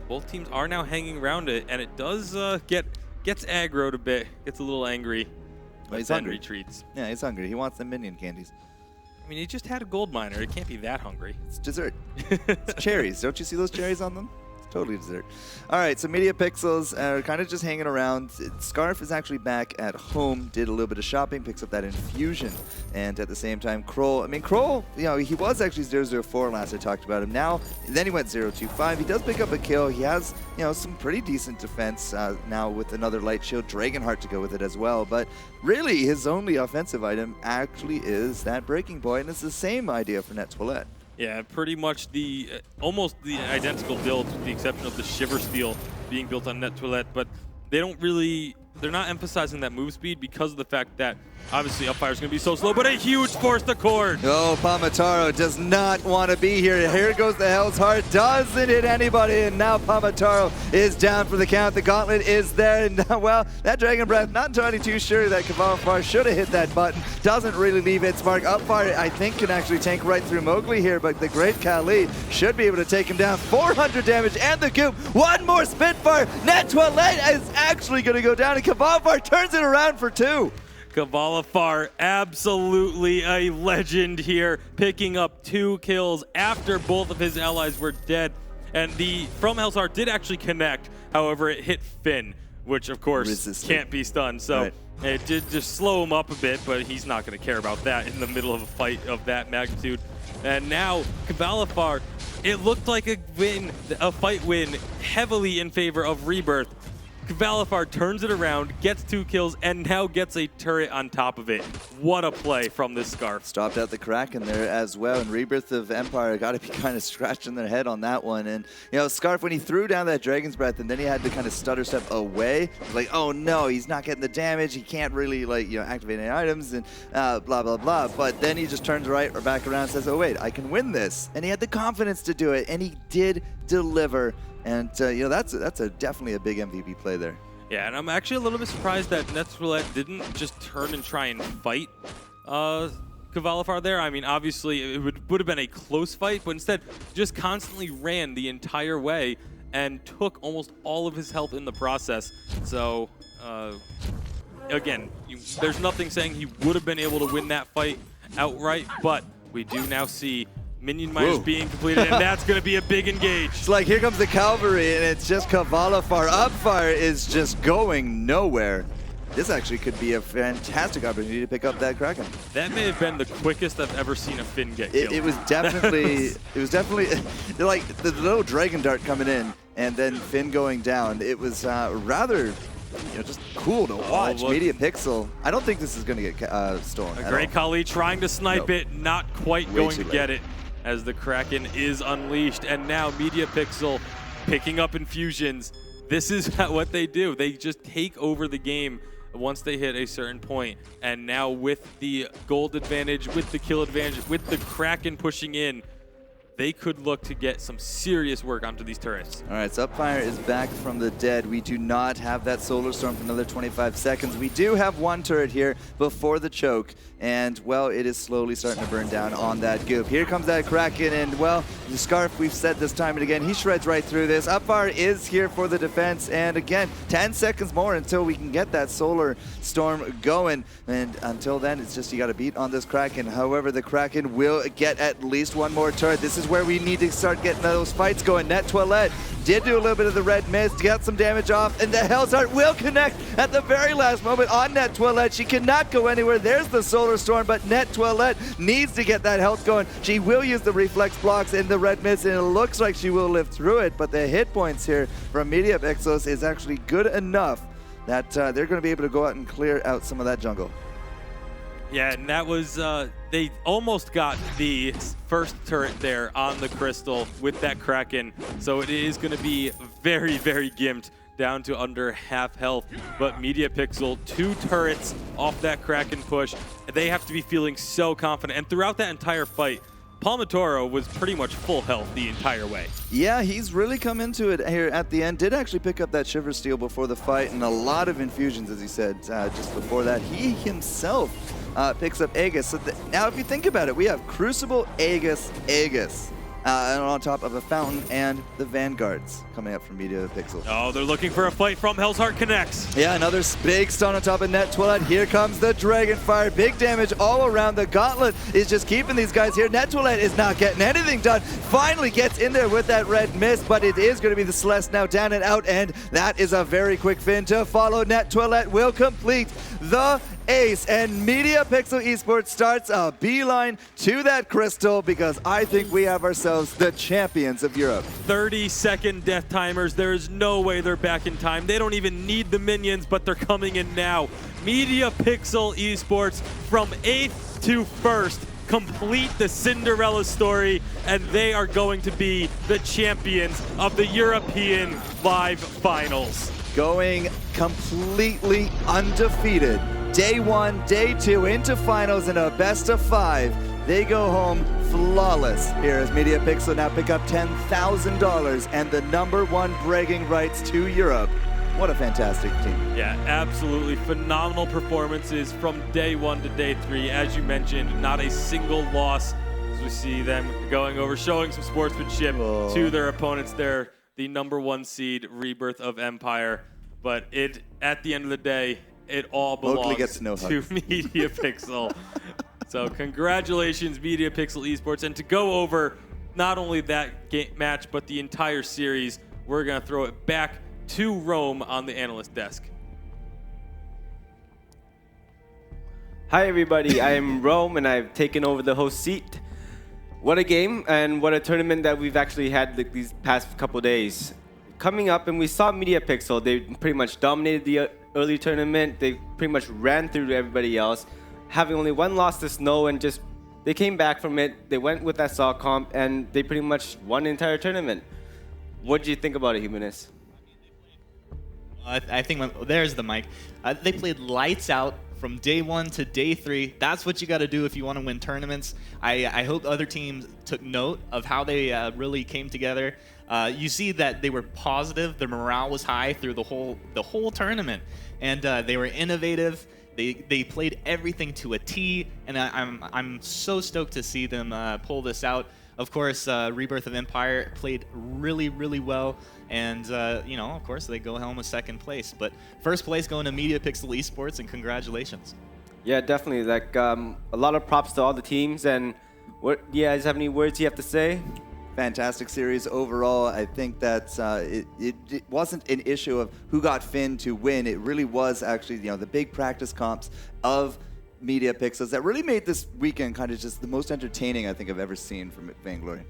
both teams are now hanging around it, and it does gets aggroed a bit, gets a little angry. Well, he's then hungry. Retreats. Yeah, he's hungry. He wants the minion candies. I mean, he just had a gold miner. It can't be that hungry. It's dessert. It's cherries. Don't you see those cherries on them? Totally dessert. All right, so MediaPixels are kind of just hanging around. Scarf is actually back at home, did a little bit of shopping, picks up that infusion. And at the same time, Kroll, you know, he was actually 0-0-4 last I talked about him. Now, then he went 0-2-5. He does pick up a kill. He has, you know, some pretty decent defense now with another light shield, Dragonheart to go with it as well. But really, his only offensive item actually is that breaking point, and it's the same idea for Net Toilette. Yeah, pretty much almost the identical build, with the exception of the Shiver Steel being built on Net Toilette, but they're not emphasizing that move speed because of the fact that obviously Upfire is going to be so slow, but a huge forced accord. Oh, Pamataro does not want to be here. Here goes the Hell's Heart, doesn't hit anybody, and now Pamataro is down for the count. The gauntlet is there, and well, that Dragon Breath, not entirely too sure that Kavalfar should have hit that button. Doesn't really leave its mark. Upfire, I think, can actually tank right through Mowgli here, but the great Kali should be able to take him down. 400 damage, and the goop. One more Spitfire. Net Toilette is actually going to go down, and Kavalfar turns it around for 2. Kavalfar, absolutely a legend here, picking up 2 kills after both of his allies were dead. And the From Hell's Heart did actually connect, however, it hit Finn, which of course can't be stunned. So it did just slow him up a bit, but he's not going to care about that in the middle of a fight of that magnitude. And now Kavalfar, it looked like a fight win heavily in favor of Rebirth. Kavalfar turns it around, gets 2 kills, and now gets a turret on top of it. What a play from this Scarf. Stopped out the Kraken there as well, and Rebirth of Empire got to be kind of scratching their head on that one. And, you know, Scarf, when he threw down that Dragon's Breath and then he had to kind of stutter step away, like, oh no, he's not getting the damage, he can't really, like, you know, activate any items and blah, blah, blah. But then he just turns right or back around and says, oh wait, I can win this. And he had the confidence to do it, and he did deliver. And, you know, that's definitely a big MVP play there. Yeah, and I'm actually a little bit surprised that Net Toilette didn't just turn and try and fight Kavalfar there. I mean, obviously, it would have been a close fight, but instead just constantly ran the entire way and took almost all of his health in the process. So, again, there's nothing saying he would have been able to win that fight outright, but we do now see minion miners being completed, and that's going to be a big engage. It's like, here comes the cavalry, and it's just Kavalfar. Upfire is just going nowhere. this actually could be a fantastic opportunity to pick up that Kraken. That may have been the quickest I've ever seen a Finn get killed. It was definitely, like the little dragon dart coming in and then Finn going down. It was rather, just cool to watch. Media Pixel. I don't think this is going to get stolen. A great Kali trying to snipe it, not quite going to get it as the Kraken is unleashed. And now Media Pixel picking up infusions. This is what they do. They just take over the game once they hit a certain point. And now with the gold advantage, with the kill advantage, with the Kraken pushing in, they could look to get some serious work onto these turrets. All right, Subfire is back from the dead. We do not have that Solar Storm for another 25 seconds. We do have one turret here before the choke, and, well, it is slowly starting to burn down on that goop. Here comes that Kraken, and, well, the Scarf, we've said this time and again, he shreds right through this. Upfire is here for the defense, and again, 10 seconds more until we can get that Solar Storm going. And until then, it's just you got to beat on this Kraken. However, the Kraken will get at least one more turret. This is where we need to start getting those fights going. Net Toilette did do a little bit of the red mist, got some damage off, and the Hell's Heart will connect at the very last moment on Net Toilette. She cannot go anywhere. There's the Solar Storm, but Net Toilette needs to get that health going. She will use the reflex blocks in the red mist, and it looks like she will live through it, but the hit points here from Media Pixels is actually good enough that they're going to be able to go out and clear out some of that jungle. Yeah, and that was, they almost got the first turret there on the Crystal with that Kraken. So it is going to be very, very gimped down to under half health. But Media Pixel, 2 turrets off that Kraken push. They have to be feeling so confident. And throughout that entire fight, Palmatoro was pretty much full health the entire way. Yeah, he's really come into it here at the end. Did actually pick up that Shiver Steel before the fight and a lot of infusions, as he said, just before that. He himself picks up Aegis. So now if you think about it, we have Crucible, Aegis, and on top of a Fountain and the Vanguards coming up from Media Pixel. Oh, they're looking for a fight from Hell's Heart Connects. Yeah, another big stun on top of Net Toilette. Here comes the Dragonfire. Big damage all around. The Gauntlet is just keeping these guys here. Net Toilette is not getting anything done. Finally gets in there with that red mist, but it is going to be the Celeste now down and out, and that is a very quick Finn to follow. Net Toilette will complete the ace, and Media Pixel Esports starts a beeline to that Crystal because I think we have ourselves the champions of Europe. 30-second death timers. There is no way they're back in time. They don't even need the minions, but they're coming in now. Media Pixel Esports from 8th to 1st complete the Cinderella story, and they are going to be the champions of the European Live Finals. Going completely undefeated. Day 1, day 2 into finals in a best of 5. They go home flawless. Here as Media Pixel now pick up $10,000 and the #1 bragging rights to Europe. What a fantastic team. Yeah, absolutely phenomenal performances from day 1 to day 3. As you mentioned, not a single loss as we see them going over, showing some sportsmanship to their opponents there. The #1 seed, Rebirth of Empire. But at the end of the day, it all belongs to Media Pixel. So congratulations, Media Pixel Esports. And to go over not only that match, but the entire series, we're going to throw it back to Rome on the analyst desk. Hi, everybody. I am Rome, and I've taken over the host seat. What a game, and what a tournament that we've actually had these past couple days. Coming up, and we saw Media Pixel. They pretty much dominated the early tournament. They pretty much ran through everybody else, having only one loss to Snow, and just they came back from it. They went with that saw comp, and they pretty much won the entire tournament. What did you think about it, Jimenez? I think there's the mic. They played lights out from day 1 to day 3. That's what you got to do if you want to win tournaments. I hope other teams took note of how they really came together. You see that they were positive. Their morale was high through the whole tournament, and they were innovative. They played everything to a T, and I'm so stoked to see them pull this out. Of course, Rebirth of Empire played really, really well, and of course they go home with 2nd place. But 1st place going to Media Pixel Esports, and congratulations. Yeah, definitely. Like a lot of props to all the teams. And what? Yeah, do you have any words you have to say? fantastic series overall. I think that it wasn't an issue of who got Finn to win. It really was actually, the big practice comps of Media Pixels that really made this weekend kind of just the most entertaining I think I've ever seen from Vainglory.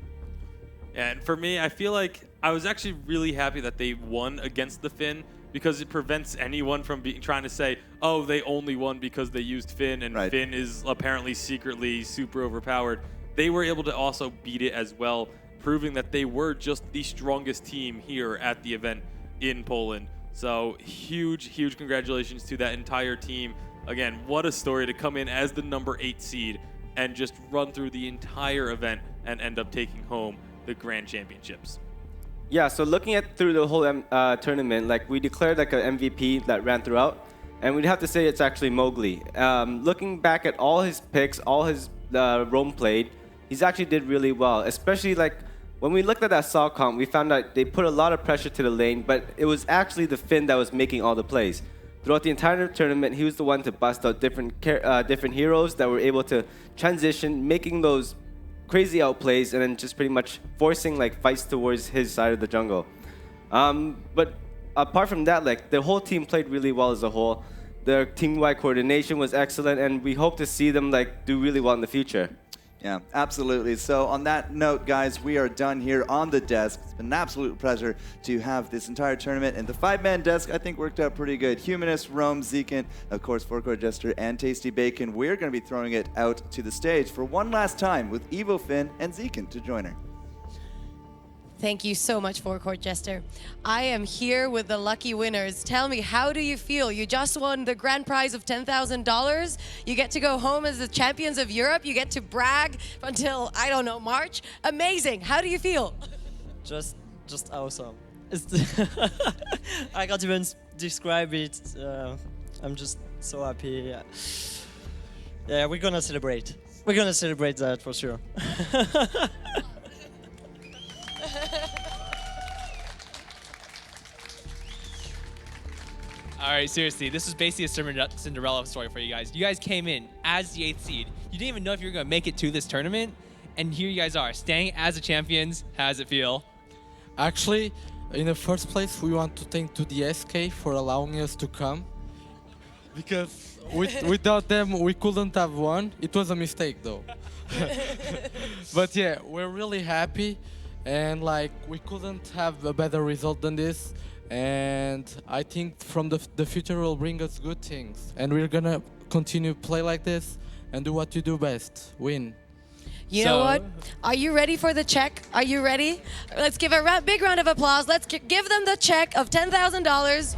And for me, I feel like I was actually really happy that they won against the Finn, because it prevents anyone from trying to say, oh, they only won because they used Finn, and Right. Finn is apparently secretly super overpowered. They were able to also beat it as well, proving that they were just the strongest team here at the event in Poland. So huge congratulations to that entire team. Again, what a story to come in as the number 8 seed and just run through the entire event and end up taking home the Grand Championships. Yeah, so looking at through the whole tournament, like we declared like an MVP that ran throughout, and we'd have to say it's actually Mowgli. Looking back at all his picks, all his roam played, he's actually did really well. Especially like when we looked at that Saw comp, we found out they put a lot of pressure to the lane, but it was actually the Finn that was making all the plays. Throughout the entire tournament, he was the one to bust out different heroes that were able to transition, making those crazy outplays and then just pretty much forcing like fights towards his side of the jungle. But apart from that, like the whole team played really well as a whole. Their team-wide coordination was excellent, and we hope to see them like do really well in the future. Yeah, absolutely. So on that note, guys, we are done here on the desk. It's been an absolute pleasure to have this entire tournament. And the 5-man desk, I think, worked out pretty good. Humanist, Rome, Zekin, of course, Forecourt Jester, and Tasty Bacon. We're going to be throwing it out to the stage for one last time with Evo Finn and Zekin to join her. Thank you so much, Forecourt Jester. I am here with the lucky winners. Tell me, how do you feel? You just won the grand prize of $10,000. You get to go home as the champions of Europe. You get to brag until, I don't know, March. Amazing. How do you feel? Just awesome. I can't even describe it. I'm just so happy. Yeah, we're gonna celebrate. We're gonna celebrate that for sure. All right, seriously, this was basically a Cinderella story for you guys. You guys came in as the 8th seed. You didn't even know if you were going to make it to this tournament, and here you guys are, staying as the champions. How does it feel? Actually, in the first place, we want to thank to the SK for allowing us to come, because without them, we couldn't have won. It was a mistake, though. But yeah, we're really happy, and like we couldn't have a better result than this. And I think from the future will bring us good things, and we're gonna continue play like this and do what you do best, win. You know what? Are you ready for the check? Are you ready? Let's give a big round of applause. Let's give them the check of $10,000.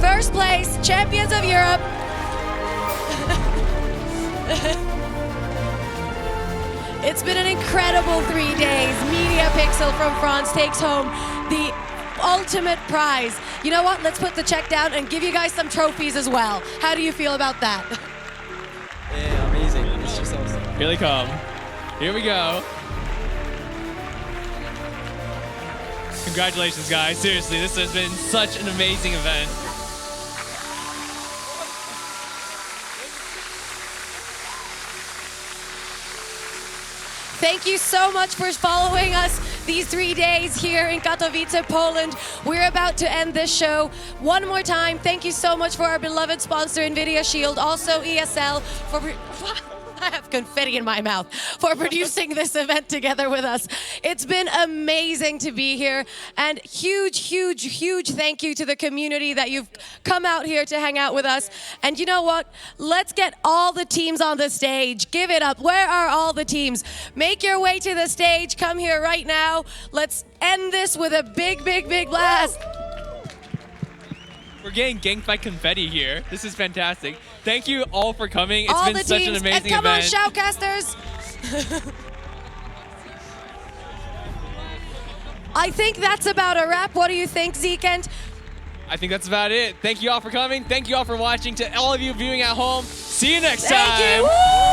First place, champions of Europe. It's been an incredible 3 days. Media Pixel from France takes home the ultimate prize. You know what? Let's put the check down and give you guys some trophies as well. How do you feel about that? Yeah, amazing. It's just awesome. Here they come. Here we go. Congratulations, guys. Seriously, this has been such an amazing event. Thank you so much for following us these 3 days here in Katowice, Poland. We're about to end this show. One more time, thank you so much for our beloved sponsor, NVIDIA Shield, also ESL, for... I have confetti in my mouth, for producing this event together with us. It's been amazing to be here, and huge thank you to the community that you've come out here to hang out with us. And you know what? Let's get all the teams on the stage. Give it up. Where are all the teams? Make your way to the stage. Come here right now. Let's end this with a big blast. We're getting ganked by confetti here. This is fantastic. Thank you all for coming. It's all been the such teams. an amazing and come event. on, shoutcasters. I think that's about a wrap. What do you think, Zeekent? I think that's about it. Thank you all for coming. Thank you all for watching. To all of you viewing at home, see you next time. Thank you. Woo!